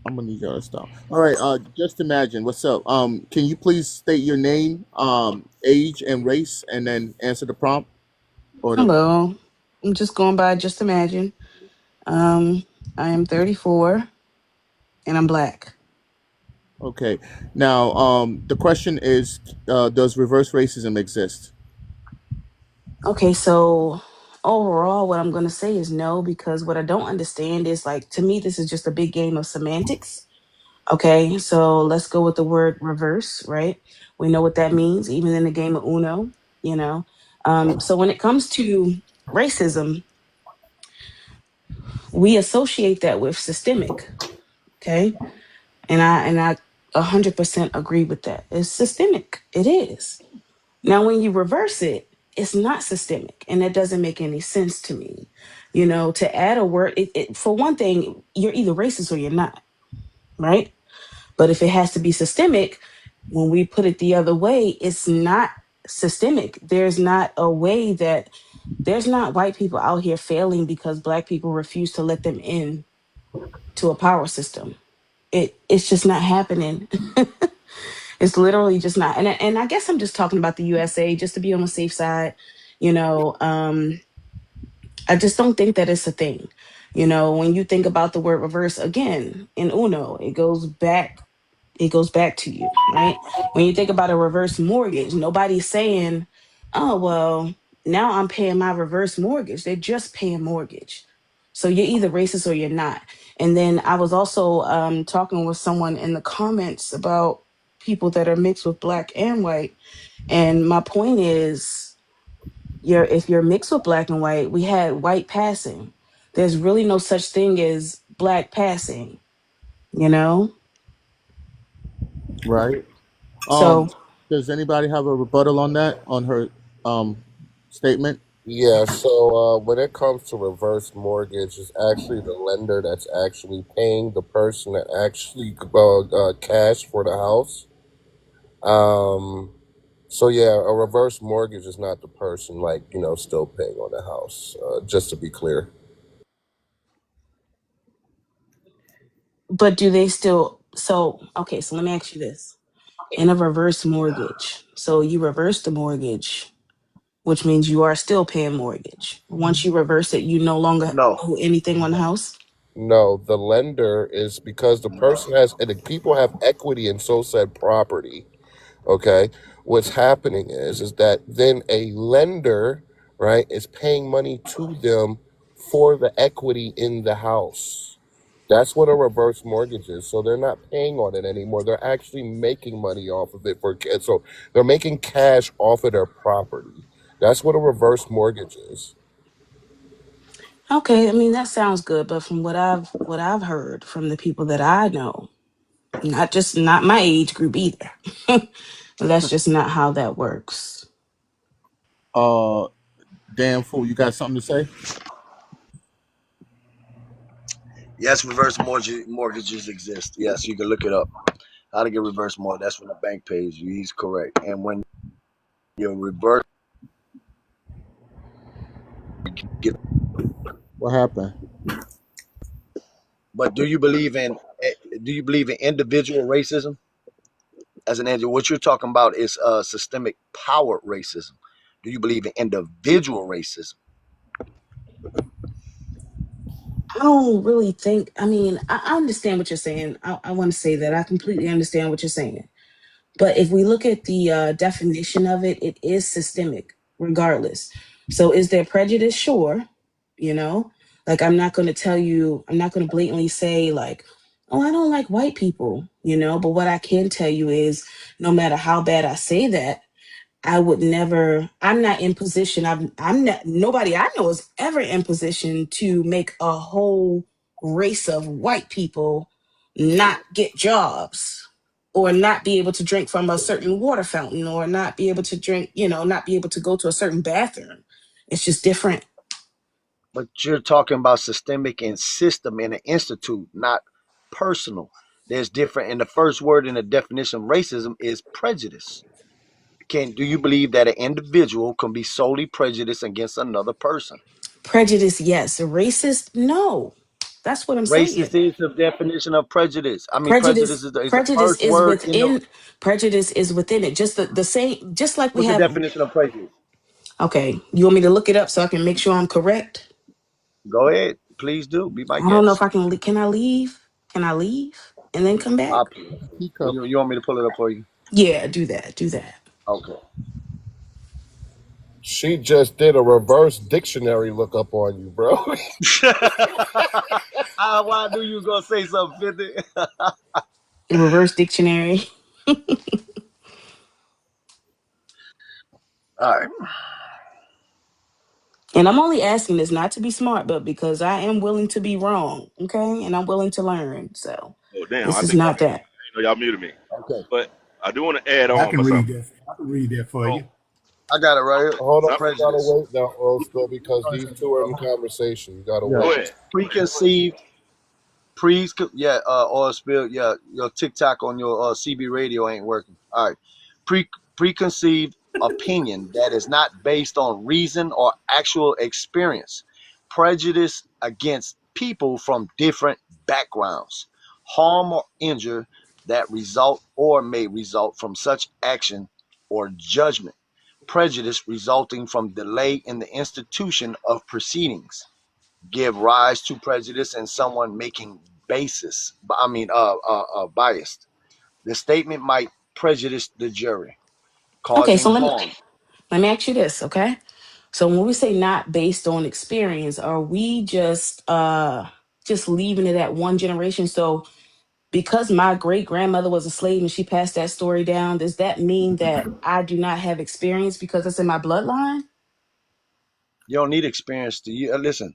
I'm gonna need y'all to stop. All right. Just imagine. What's up? Can you please state your name, age, and race, and then answer the prompt? Or the Hello. I'm just going by Just Imagine. Um, I am 34 and I'm black. Okay. Now, the question is, does reverse racism exist? Okay, so overall, what I'm going to say is no, because what I don't understand is like, to me, this is just a big game of semantics. Okay, so let's go with the word reverse, right? We know what that means, even in the game of Uno, you know. So when it comes to racism, we associate that with systemic, okay? And I 100% agree with that. It's systemic. It is. Now, when you reverse it, it's not systemic, and that doesn't make any sense to me. You know, to add a word, for one thing, you're either racist or you're not, right? But if it has to be systemic, when we put it the other way, it's not systemic. There's not white people out here failing because black people refuse to let them in to a power system. It's just not happening. It's literally just not. And I guess I'm just talking about the USA just to be on the safe side. You know, I just don't think that it's a thing. You know, when you think about the word reverse again in Uno, it goes back to you, right? When you think about a reverse mortgage, nobody's saying, oh, well, now I'm paying my reverse mortgage. They're just paying mortgage. So you're either racist or you're not. And then I was also talking with someone in the comments about people that are mixed with black and white. And my point is, if you're mixed with black and white, we had white passing. There's really no such thing as black passing, you know? Right. So Does anybody have a rebuttal on that, on her statement? yeah. So when it comes to reverse mortgage, it's actually the lender that's actually paying the person that actually cash for the house. Um. So yeah, a reverse mortgage is not the person still paying on the house. Just to be clear. but do they still, okay, so let me ask you this. In a reverse mortgage, so you reverse the mortgage, which means you are still paying mortgage. Once you reverse it, you no longer No, owe anything on the house. No, the lender is because the person has and the people have equity in so said property. Okay, what's happening is that then a lender, right, is paying money to them for the equity in the house. That's what a reverse mortgage is. So they're not paying on it anymore. They're actually making money off of it for kids. So they're making cash off of their property. That's what a reverse mortgage is. Okay, I mean that sounds good, but from what I've heard from the people that I know, not my age group either. That's just not how that works. Uh, Damn fool, you got something to say? yes, reverse mortgages exist. Yes, you can look it up. How to get reverse mortgage? That's when the bank pays you. He's correct. And when you reverse, get. What happened? But do you believe in individual racism? As an individual, what you're talking about is systemic power racism. Do you believe in individual racism? I don't really think, I mean, I understand what you're saying. I want to say that I completely understand what you're saying. But if we look at the definition of it, it is systemic, regardless. So is there prejudice? Sure. You know, like I'm not going to blatantly say, like, oh, I don't like white people, but what I can tell you is no matter how bad I say that, I would never, I'm not in position. I'm not, nobody I know is ever in position to make a whole race of white people not get jobs or not be able to drink from a certain water fountain or not be able to drink, not be able to go to a certain bathroom. It's just different. But you're talking about systemic and system in an institute, not personal. There's different, and the first word in the definition of racism is prejudice. Do you believe that an individual can be solely prejudiced against another person? Prejudice, yes. Racist, no. That's what I'm Racist saying. is the definition of prejudice. I mean, prejudice Prejudice, is the prejudice first is word in the. within. Prejudice is within it. Just the same. Just like we What's the have. definition of prejudice? Okay, you want me to look it up so I can make sure I'm correct? Go ahead, please do. Be my I don't know if guest. I can. Can I leave? Can I leave and then come back? I'll, Teacup. you want me to pull it up for you? Yeah, do that. Do that. Okay. She just did a reverse dictionary lookup on you, bro. Why do you gonna say something, 50? Reverse dictionary. All right. And I'm only asking this not to be smart, but because I am willing to be wrong. Okay, and I'm willing to learn. So Oh damn! this I is think y'all not muted me. that. I know y'all muted me. Okay. But I do want to add I on can for read something. that. I can read that for Oh, you. I got it right here. Hold on, some, you gotta Prejudice. wait now, Roscoe, because these two are in conversation. You gotta Yeah. go wait. ahead. Preconceived yeah, oil spill, yeah, your TikTok on your CB radio ain't working. All right. Preconceived opinion that is not based on reason or actual experience. Prejudice against people from different backgrounds. Harm or injure that result or may result from such action or judgment. Prejudice resulting from delay in the institution of proceedings give rise to prejudice in someone making biased. The statement might prejudice the jury, Okay, causing so harm. let me ask you this. Okay, so when we say not based on experience, are we just leaving it at one generation? So because my great grandmother was a slave and she passed that story down, does that mean that I do not have experience because it's in my bloodline? You don't need experience to listen.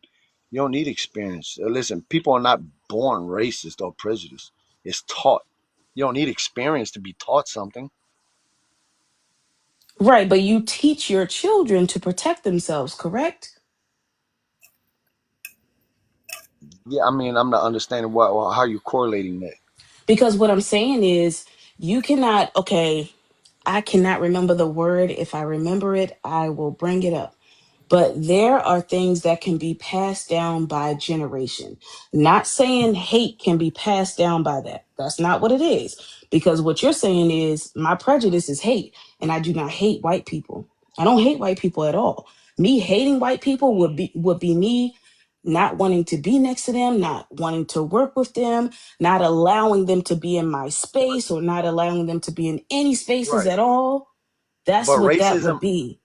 You don't need experience. Listen, people are not born racist or prejudiced. It's taught. You don't need experience to be taught something. Right, but you teach your children to protect themselves, correct? Yeah, I mean, I'm not understanding how you correlating that. Because what I'm saying is, you cannot, okay, I cannot remember the word. If I remember it, I will bring it up. But there are things that can be passed down by generation. Not saying hate can be passed down by that. That's not what it is. Because what you're saying is my prejudice is hate, and I do not hate white people. I don't hate white people at all. Me hating white people would be me not wanting to be next to them, not wanting to work with them, not allowing them to be in my space, or not allowing them to be in any spaces Right. at all. That's But what that would racism, be.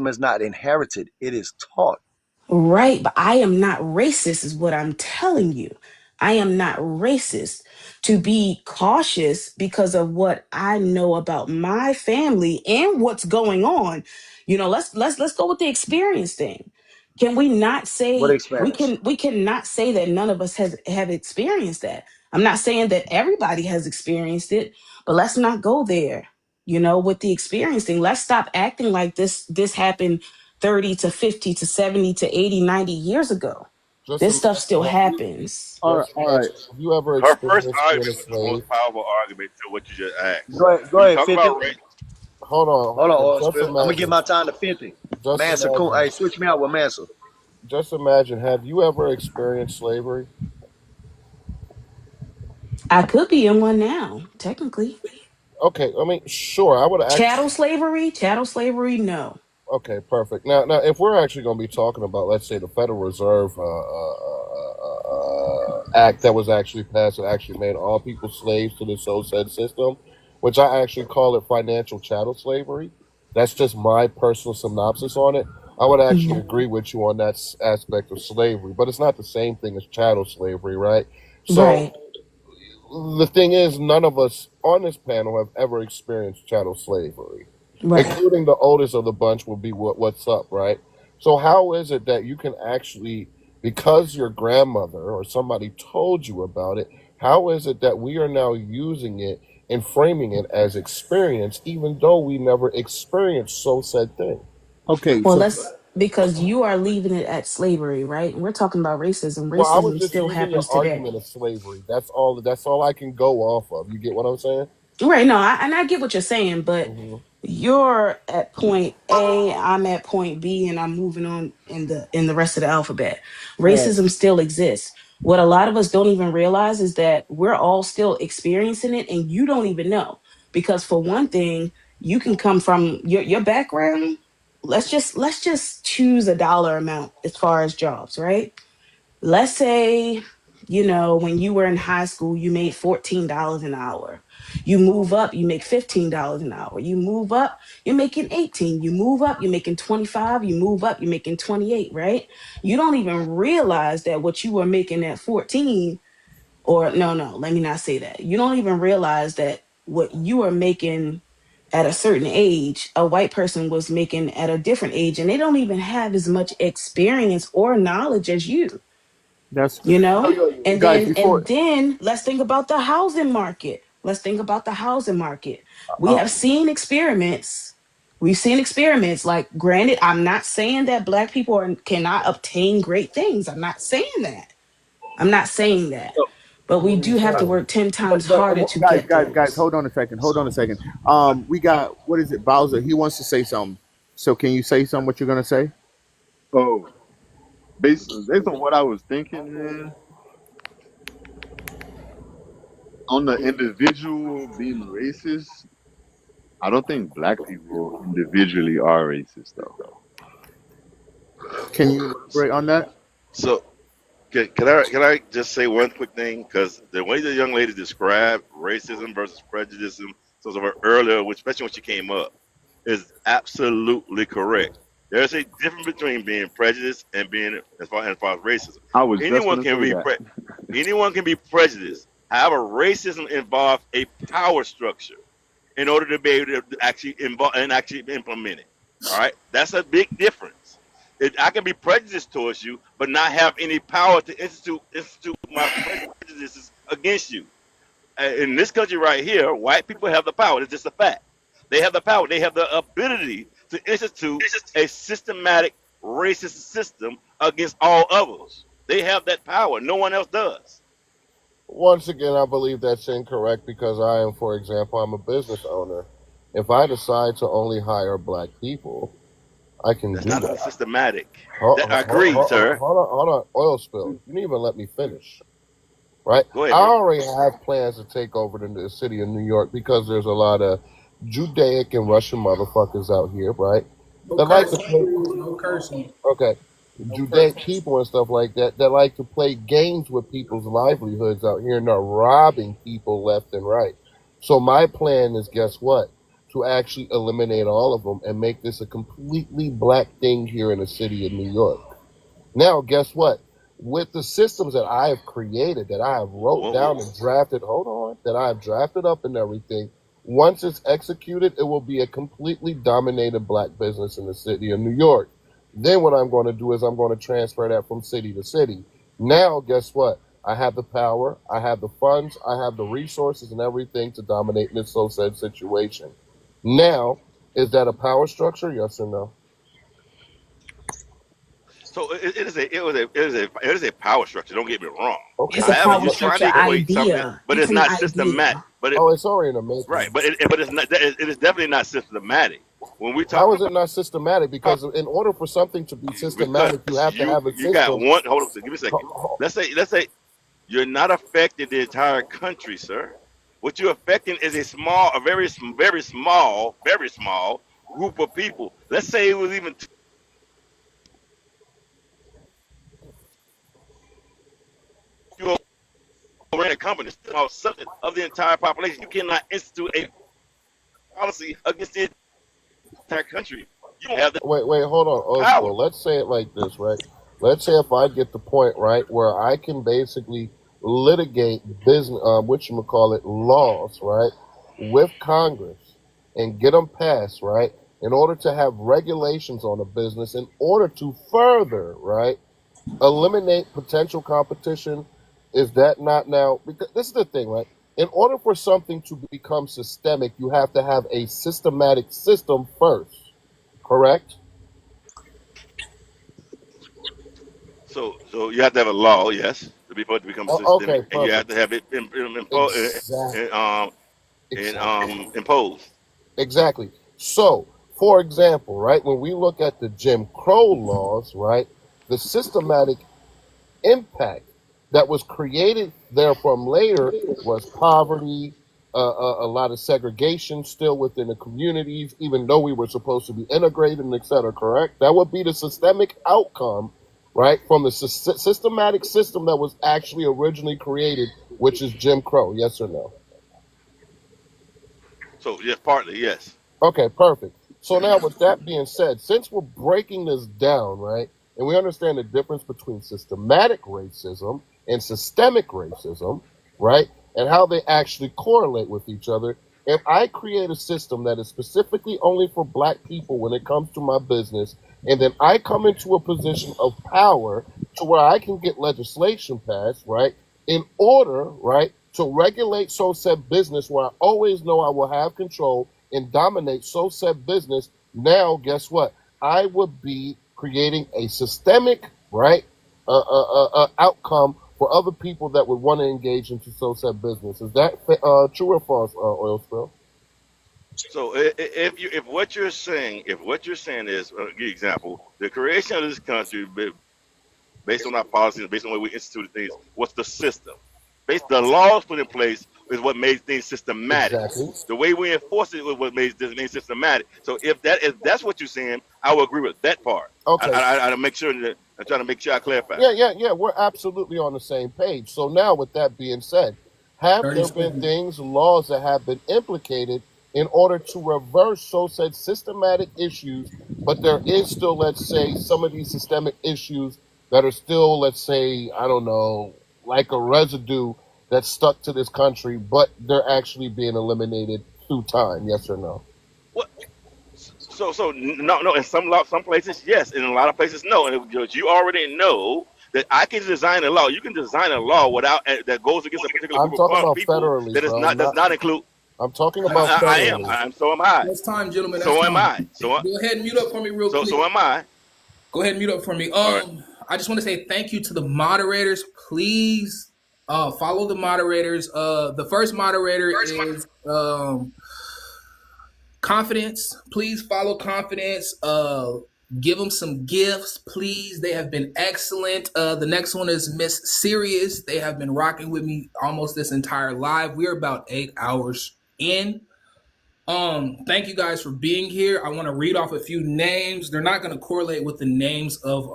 is not inherited. It is taught. Right, but I am not racist, is what I'm telling you. I am not racist. To be cautious because of what I know about my family and what's going on. Let's go with the experience thing. Can we not What say experience? we cannot say that none of us has have experienced that? I'm not saying that everybody has experienced it, but let's not go there. With the experience thing, let's stop acting like this happened 30 to 50 to 70 to 80, 90 years ago. Just This imagine, stuff still have you, happens. All right, just all right. imagine, have you ever Her first experienced being a argument was the slave? most powerful argument to what you just asked. Go When you ahead, talk 50. about race, Hold Hold on, on. oil spill. I'm gonna give my time to 50. Just Mansa, imagine, hey, switch me out with Mansa. just imagine. Have you ever experienced slavery? I could be in one now, technically. Okay, I mean, sure. I would Chattel actually. slavery? Chattel slavery? No. Okay, perfect. Now, if we're actually going to be talking about, let's say, the Federal Reserve Act that was actually passed and actually made all people slaves to the so said system, which I actually call it financial chattel slavery. That's just my personal synopsis on it. I would actually Mhm. agree with you on that aspect of slavery, but it's not the same thing as chattel slavery, right? So Right, the thing is, none of us on this panel have ever experienced chattel slavery, right. including the oldest of the bunch will be what's up, right? So how is it that you can actually, because your grandmother or somebody told you about it, how is it that we are now using it and framing it as experience, even though we never experienced so said thing? Okay, Well, so let's. because you are leaving it at slavery, right? We're talking about racism. Well, I was Racism just still using your happens today. argument of slavery. That's all. That's all I can go off of. You get what I'm saying? Right. No, and I get what you're saying, but Hmm. you're at point A, I'm at point B, and I'm moving on in the rest of the alphabet. Right. Racism still exists. What a lot of us don't even realize is that we're all still experiencing it, and you don't even know. Because for one thing, you can come from your background. Let's just choose a dollar amount as far as jobs, right? Let's say, when you were in high school, you made $14 an hour. You move up, you make $15 an hour. You move up, you're making 18. You move up, you're making 25. You move up, you're making 28, right? You don't even realize that what you were making at 14, or no, let me not say that. You don't even realize that what you are making at a certain age, a white person was making at a different age, and they don't even have as much experience or knowledge as you That's you yo, know yo, and guys. then Before and then let's think about the housing market. We uh, have seen experiments. We've seen experiments, like, granted, I'm not saying that black people cannot obtain great things. I'm not saying that so, but we do have to work 10 times but harder to guys, get guys, those. hold on a second. Hold on a second. We got what is it, Bowser? He wants to say something. So can you say something? What you're gonna say? Oh, based on what I was thinking, man, on the individual being racist, I don't think black people individually are racist though. Can you elaborate on that? So can I just say one quick thing? Because the way the young lady described racism versus prejudice, so of her earlier, which especially when she came up, is absolutely correct. There's a difference between being prejudiced and being as far as racism. I was just Anyone gonna can say be that. anyone can be prejudiced. However, racism involves a power structure in order to be able to actually involve and actually implement it. All right, that's a big difference. I can be prejudiced towards you, but not have any power to institute my prejudices against you. In this country right here, white people have the power. It's just a fact. They have the power. They have the ability to institute a systematic racist system against all others. They have that power. No one else does. Once again, I believe that's incorrect because I am, for example, I'm a business owner. If I decide to only hire black people, I can That's do not that. systematic. Hold, That I agree, sir. hold on. Oil spill. You didn't even let me finish. Right? Go I ahead, bro. already have plans to take over the city of New York because there's a lot of Judaic and Russian motherfuckers out here, right? No That like to cursing, play, please. No cursing. okay, No Judaic cursing. people and stuff like that that like to play games with people's livelihoods out here and are robbing people left and right. So my plan is, guess what? To actually eliminate all of them and make this a completely black thing here in the city of New York. Now, guess what? With the systems that I have created, that I have wrote Whoa, down whoa. and drafted, hold on, that I have drafted up and everything, once it's executed, it will be a completely dominated black business in the city of New York. Then what I'm going to do is I'm going to transfer that from city to city. Now, guess what? I have the power, I have the funds, I have the resources and everything to dominate this so said situation. Now, is that a power structure? Yes or no? So it is a power structure. Don't get me wrong. Okay. It's a However, power you're trying structure to equate something, idea. but It's it's an not systematic. idea. Oh, it's already in the Right, making. but it's not. It is definitely not systematic. When we talk How is it not systematic? about Because in order for something to be because systematic, you have to you have a you got system. one. Hold on, give me a second. Ho- ho- Let's say you're not affecting the entire country, sir. What you're affecting is a very small group of people. Let's say it was even you ran a company, it's about something of the entire population. You cannot institute a policy against the entire country. You don't have the Wait, hold on, power. Ospo. Let's say it like this, right? Let's say if I get the point, right, where I can basically litigate business, what you call it, laws, right, with Congress and get them passed, right, in order to have regulations on a business, in order to further, right, eliminate potential competition. Is that not now? Because this is the thing, right? In order for something to become systemic, you have to have a systematic system first, correct? So you have to have a law, yes, to be for it to become Okay, systemic, and you have perfect. to have it Exact, and exactly, imposed. exactly. So, for example, right, when we look at the Jim Crow laws, right, the systematic impact that was created there from later was poverty, a lot of segregation still within the communities, even though we were supposed to be integrated and et cetera, correct? That would be the systemic outcome, right, from the systematic system that was actually originally created, which is Jim Crow, yes or no? So yes, partly yes. Okay, perfect. So now, with that being said, since we're breaking this down, right, and we understand the difference between systematic racism and systemic racism, right, and how they actually correlate with each other, if I create a system that is specifically only for black people when it comes to my business, and then I come into a position of power to where I can get legislation passed, right, in order, right, to regulate so said business where I always know I will have control and dominate so said business, now guess what? I would be creating a systemic, right, outcome for other people that would want to engage into so said business. Is that true or false, oil spill? So if what you're saying is, give you an example, the creation of this country based on our policies, based on the way we instituted things, what's the system? The laws put in place is what made things systematic. Exactly. The way we enforce it was what made this thing systematic. So if that's what you're saying, I will agree with that part. Okay. I make sure that I'm trying to make sure I clarify. Yeah. We're absolutely on the same page. So now, with that being said, have 30 there been seconds. things, laws that have been implicated in order to reverse so said systematic issues, but there is still, let's say, some of these systemic issues that are still, let's say, I don't know, like a residue that's stuck to this country, but they're actually being eliminated through time, yes or no? What? So no. In some places, yes. In a lot of places, no. And you already know that I can design a law. You can design a law without that goes against a particular I'm group talking of about people federally, that bro. does not include. I'm talking about That's I am. federally. So am I. that's time, gentlemen. That's So am time. I. So Go ahead and mute up for me real quick. so am I. Go ahead and mute up for me. All right. I just want to say thank you to the moderators. Please follow the moderators. The first moderator is Confidence. Please follow Confidence. Give them some gifts, please. They have been excellent. The next one is Miss Serious. They have been rocking with me almost this entire live. We're about 8 hours in. Thank you guys for being here. I want to read off a few names. They're not going to correlate with the names of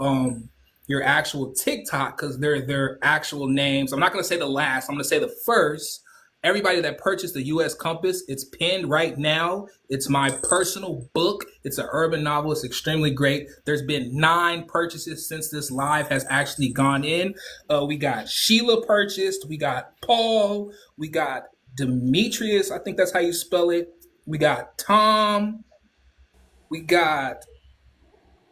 your actual TikTok because they're their actual names. I'm not going to say the last. I'm going to say the first. Everybody that purchased the U.S. Compass, it's pinned right now. It's my personal book. It's an urban novel. It's extremely great. There's been 9 purchases since this live has actually gone in. We got Sheila purchased. We got Paul. We got Demetrius. I think that's how you spell it. We got Tom. We got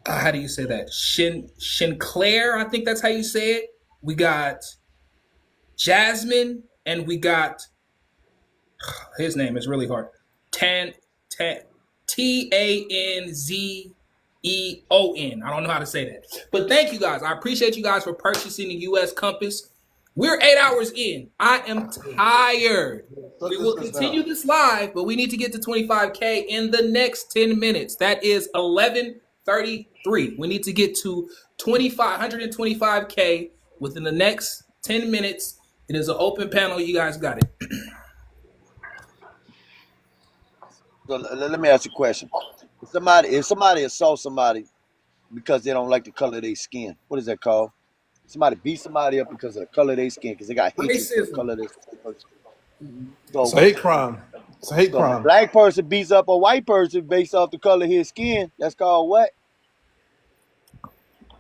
how do you say that? Sinclair. I think that's how you say it. We got Jasmine, and we got his name is really hard. Tanzeon. I don't know how to say that. But thank you guys. I appreciate you guys for purchasing the US Compass. We're 8 hours in. I am tired. We will continue this live, but we need to get to 25K in the next 10 minutes. That is 11:33. We need to get to 125K within the next 10 minutes. It is an open panel. You guys got it. So let me ask you a question. If somebody assaults somebody because they don't like the color of their skin, what is that called? Somebody beat somebody up because of the color of their skin, because they got hatred for the color of their skin. So It's a hate crime. It's a hate so if a crime. black person beats up a white person based off the color of his skin, that's called what?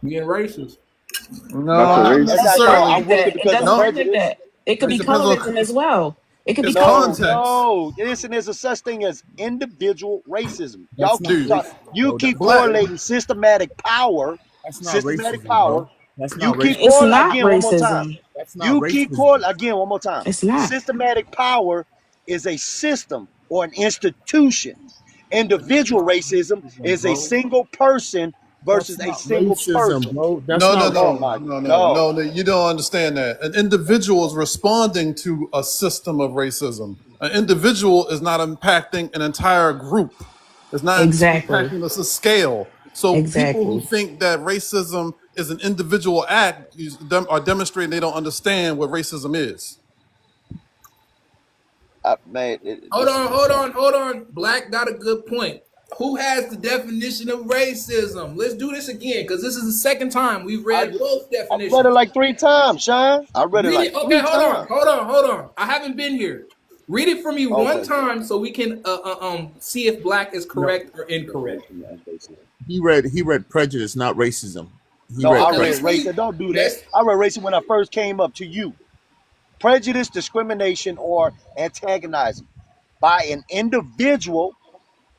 Being racist. That's a Not race. That's not called. necessarily. I'm with it It because of doesn't work like prejudice. that. It could It be depends on colorism as well. It could be it's No, context. no. Listen, there's a such thing as individual racism. Y'all That's not keep Dude, you bro. keep black. correlating systematic power, That's not systematic racism, power. bro. That's You not keep racism. It's correlating not again one more time. racism. That's not You keep racism. correlating again one more time. It's not. Systematic power is a system or an institution. Individual racism is a Bro. single person versus That's a not single racism, person. bro. That's No, no, not Oh no, my, no, no, no. no, no. You don't understand that. An individual is responding to a system of racism. An individual is not impacting an entire group. It's not Exactly. impacting us a scale. So people who Exactly. think that racism is an individual act are demonstrating they don't understand what racism is. Man, Hold this is on, hold insane. on, hold on. Black got a good point. Who has the definition of racism? Let's do this again because this is the second time we've I, read both I read it definitions. like 3 times, Sean. I read it Read like it. Okay, three hold on, times. hold on, hold on. I haven't been here. Read it for me one Okay. time so we can see if black is No, correct or incorrect. he read prejudice, not racism. He No, read I Okay, read let's prejudice. racist. read. Don't do that. Let's. I read racist when I first came up to you. Prejudice, discrimination, or antagonizing by an individual,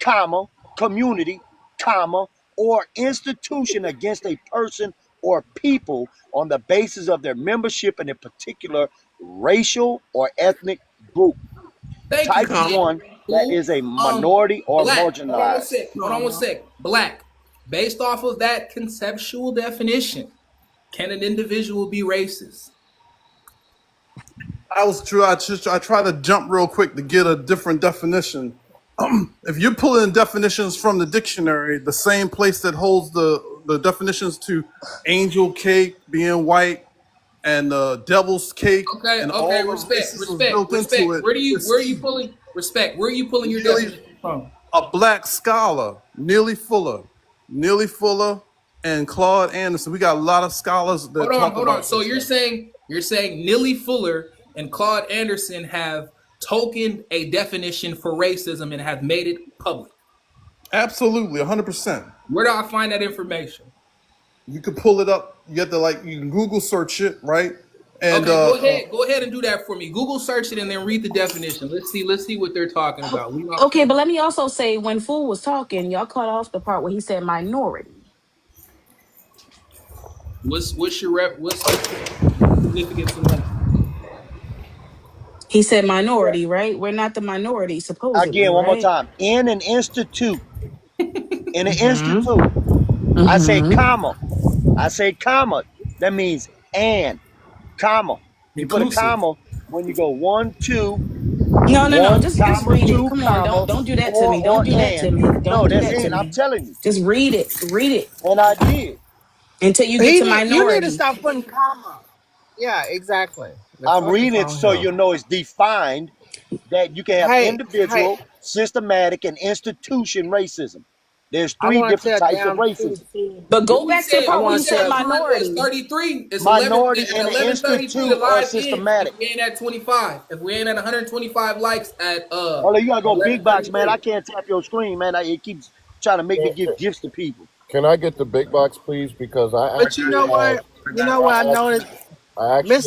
comma, community, comma, or institution against a person or people on the basis of their membership in a particular racial or ethnic group. Thank you, Type Comma. Ian. 1, that Cool. is a minority or Black. Hold on one marginalized. sec. Hold on one Comma. sec. Black. Based off of that conceptual definition, can an individual be racist? I try to jump real quick to get a different definition. If you're pulling definitions from the dictionary, the same place that holds the definitions to angel cake being white and devil's cake Okay, and okay. all the Respect, racism respect, built into respect. it, Where are you it's pulling respect? Where are you pulling your nearly definition from? a black scholar, Nearly Fuller, and Claude Anderson. We got a lot of scholars that talk Hold on. about So this stuff. you're saying Neely Fuller and Claude Anderson have tokened a definition for racism and have made it public. Absolutely, 100%. Where do I find that information? You can pull it up. You have to you can Google search it, right? And Okay, go ahead. Go ahead and do that for me. Google search it and then read the definition. Let's see what they're talking about. We not Okay, but let me also say when Fool was talking, y'all cut off the part where he said minority. what's the significance of that? He said minority, right? We're not the minority, supposedly, Again, one more right? time. In an institute, in an Mm-hmm. institute, I say Mm-hmm. comma. I say comma. That means and, comma. You put a Inclusive. comma when you go one, two, No, no, no. one, Just comma, read it. two, Come on. comma, Don't do that to or me. Don't do that and. to me. Don't No, do that's that to in. I'm me. telling you. Just read it. Read it And I did. until you get He to need, you need to minority. stop putting comma. Yeah, exactly. The I'm fuck is reading it wrong so here? you know it's defined that you can have Hey, hey, individual, systematic, and institution racism. There's I three want to different tell types of damn racism. fool. But go We back to the said I part where we he want to said said tell time. It's minority. 33. It's 11 Minority at and an 11:33. The institute or live ends. If systematic. we ain't at 25, if we ain't at 125 likes at Although you gotta go big box, man. 11:33. I can't tap your screen, man. It keeps trying to make me Can, give gifts to people. can I get the big box, please? Because But you know what? You know what I noticed? I actually,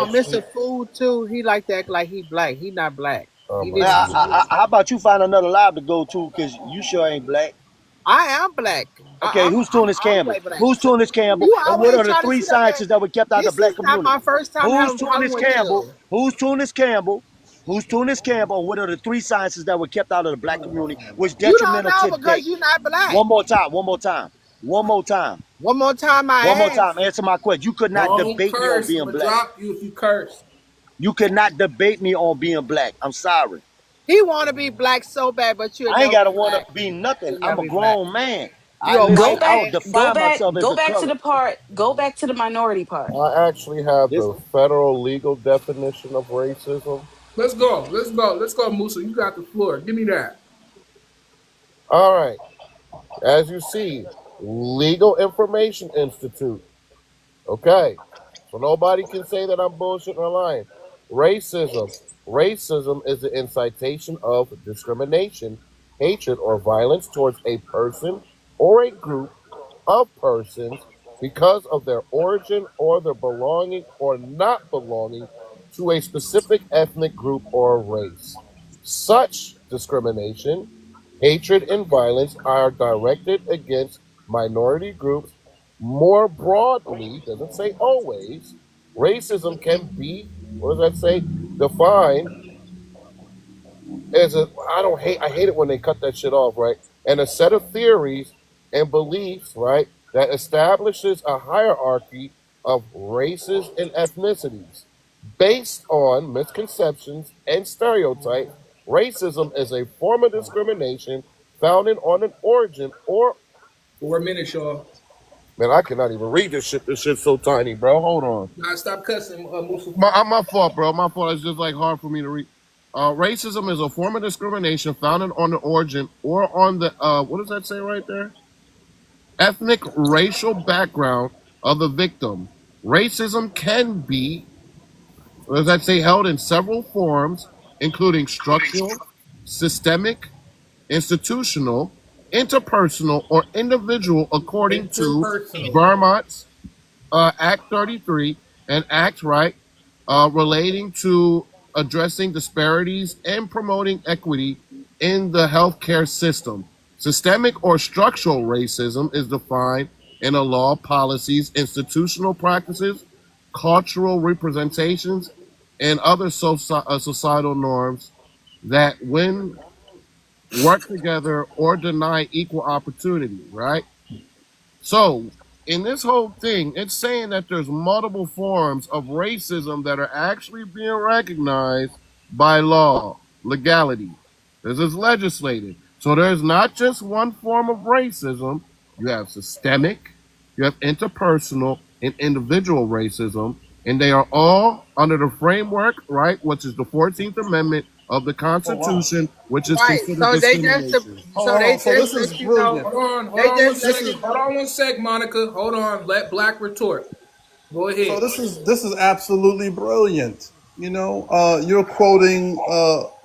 Mr. Food too. He like to act like he black. He not black. oh He my Man, didn't. goodness. how about you find another live to go to? Cause you sure ain't black. I am black. Okay, who's Tunis I'm Campbell? play black. Who's Tunis Campbell? You And what always are the try to three sit up there. sciences that were kept out of the This black is not my community? first time Who's having a problem Tunis with Campbell? you. Who's Tunis Campbell? Who's Tunis Campbell? And what are the three sciences that were kept out of the black community, which You don't detrimental know because today? you're not black. One more time, one more time, one more time, One more time, I one more time. ask. Answer my question. You could not Don't debate me on curse. I'm being gonna black. drop you if you curse. You could not debate me on being black. I'm sorry. He want to be black so bad, but you'll I ain't never gotta be want black. to be nothing. You'll I'm never a be black. grown man. You a Go white I back, don't man. go define back, myself as go a back to color. the part, go back to the minority part. I actually have This the federal legal definition of racism. Let's go. Let's go. Let's go, Musa. You got the floor. Give me that. All right. As you see, Legal Information Institute. Okay. So nobody can say that I'm bullshitting or lying. Racism. Racism is the incitation of discrimination, hatred, or violence towards a person or a group of persons because of their origin or their belonging or not belonging to a specific ethnic group or race. Such discrimination, hatred, and violence are directed against minority groups. More broadly, doesn't say always, racism can be, what does that say? Defined as a, I hate it when they cut that shit off, right? And a set of theories and beliefs, right, that establishes a hierarchy of races and ethnicities. Based on misconceptions and stereotypes, racism is a form of discrimination founded on an origin or 4 minutes, y'all. man, I cannot even read this shit. This shit's so tiny, bro. Hold on. Nah, stop cussing, Musa. My fault, bro. My fault. It's just like hard for me to read. Racism is a form of discrimination founded on the origin or on the what does that say right there? Ethnic racial background of the victim. Racism can be, what does that say, held in several forms, including structural, systemic, institutional, interpersonal, or individual, according to Interpersonal. Vermont's Act 33 and Act Right, relating to addressing disparities and promoting equity in the healthcare system. Systemic or structural racism is defined in a law, policies, institutional practices, cultural representations, and other societal norms that, when work together or deny equal opportunity, right? So, in this whole thing, it's saying that there's multiple forms of racism that are actually being recognized by law, legality. This is legislated. So there's not just one form of racism. You have systemic, you have interpersonal, and individual racism, and they are all under the framework, right, which is the 14th Amendment of the Oh wow. Constitution, which is Right. considered So they just discrimination. Hold on. So this is let you know. brilliant. They Hold on one just This let sec. is you Hold know. on one sec, Monica. Hold on. Let Black retort. Go so ahead. this is absolutely brilliant. You're quoting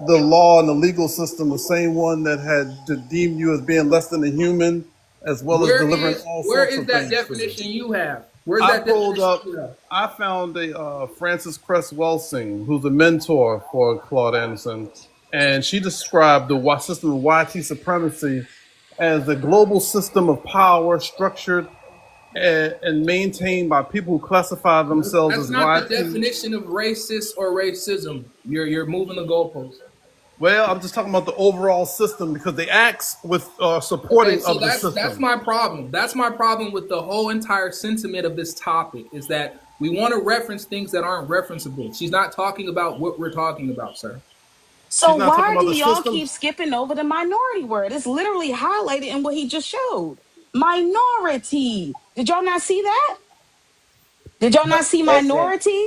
the law and the legal system, the same one that had deemed you as being less than a human, as well as delivering all Where sorts is of that things to you. definition you have? Where's I that pulled definition up. you have? I found a Frances Cress Welsing, who's a mentor for Claude Anderson, and she described the system of YT supremacy as a global system of power structured and maintained by people who classify themselves That's as not the YT. definition of racist or racism. You're moving the goalposts. Well, I'm just talking about the overall system because they acts with Okay, supporting so of the that's system. my problem. That's my problem with the whole entire sentiment of this topic is that we want to reference things that aren't referenceable. She's not talking about what we're talking about, sir. So She's not talking why about do the y'all system. keep skipping over the minority word? It's literally highlighted in what he just showed. Minority. Did y'all not see that? Did y'all not see And minority?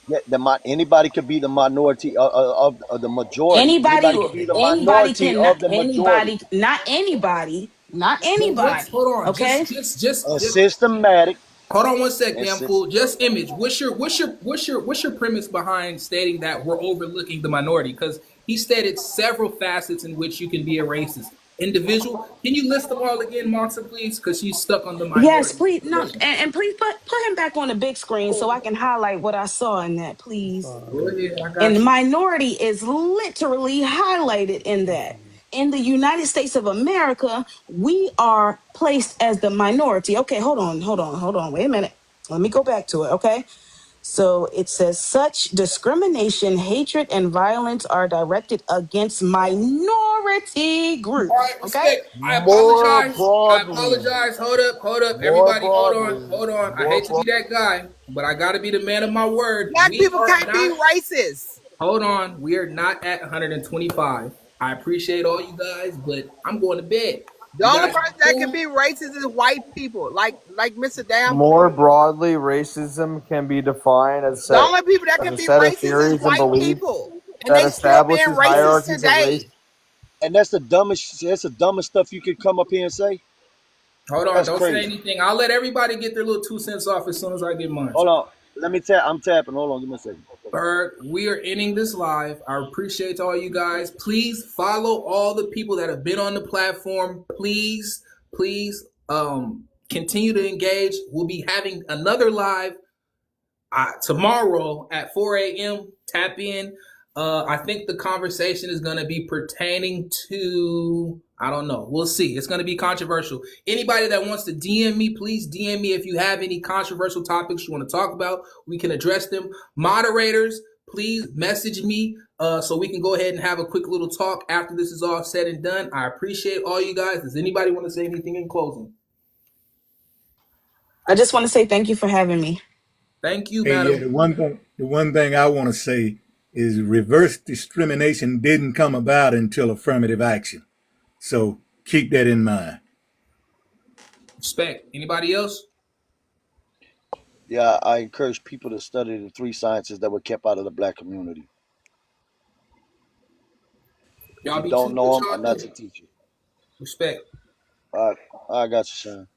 yeah, anybody could be the minority of the majority. Anybody, Anybody could be the anybody minority can, not of the majority. anybody, not anybody, not But what's anybody. hold on? Okay. And systematic Hold on one sec, and damn sys- fool. Just image. What's your premise behind stating that we're overlooking the minority? Because he stated several facets in which you can be a racist individual. Can you list them all again, Monster, please? Because she's stuck on the Yes, minority please. No, situation. and please put him back on the big screen so I can highlight what I saw in that, please. Go ahead, I got And you. minority is literally highlighted in that. In the United States of America, we are placed as the minority. Okay, hold on. Wait a minute. Let me go back to it. Okay. So it says such discrimination, hatred, and violence are directed against minority All groups. right, Okay. respect. I More apologize. I broadly, apologize. Hold up. more Everybody, hold on, broadly, hold on. I more hate to broad. be that guy, but I got to be the man of my word. Black We people are can't be not. racist. Hold on. We are not at 125. I appreciate all you guys, but I'm going to bed. The You only guys person be that can cool. be racist is white people, like Mr. More Danforth. broadly, racism can be defined The only people that as can a be set of racist is theories and white beliefs people, and that they still being establishes racist hierarchies of race. today. and that's the dumbest stuff you could come up here and say. Hold on. That's Don't say crazy. anything. I'll let everybody get their little 2 cents off as soon as I get mine. Hold on. Let me tap. I'm tapping. Hold on. Give me a second. Bird, we are ending this live. I appreciate all you guys. Please follow all the people that have been on the platform. Please, continue to engage. We'll be having another live tomorrow at 4 a.m. Tap in. I think the conversation is going to be pertaining to, I don't know. We'll see. It's going to be controversial. Anybody that wants to DM me, please DM me if you have any controversial topics you want to talk about. We can address them. Moderators, please message me so we can go ahead and have a quick little talk after this is all said and done. I appreciate all you guys. Does anybody want to say anything in closing? I just want to say thank you for having me. Thank you, Hey, yeah, madam. the one thing I want to say is reverse discrimination didn't come about until affirmative action. So keep that in mind. Respect. Anybody else? Yeah, I encourage people to study the three sciences that were kept out of the black community. If Y'all you be don't true to what know them, y'all I'm not do. your teacher. Respect. All right, I got you, son.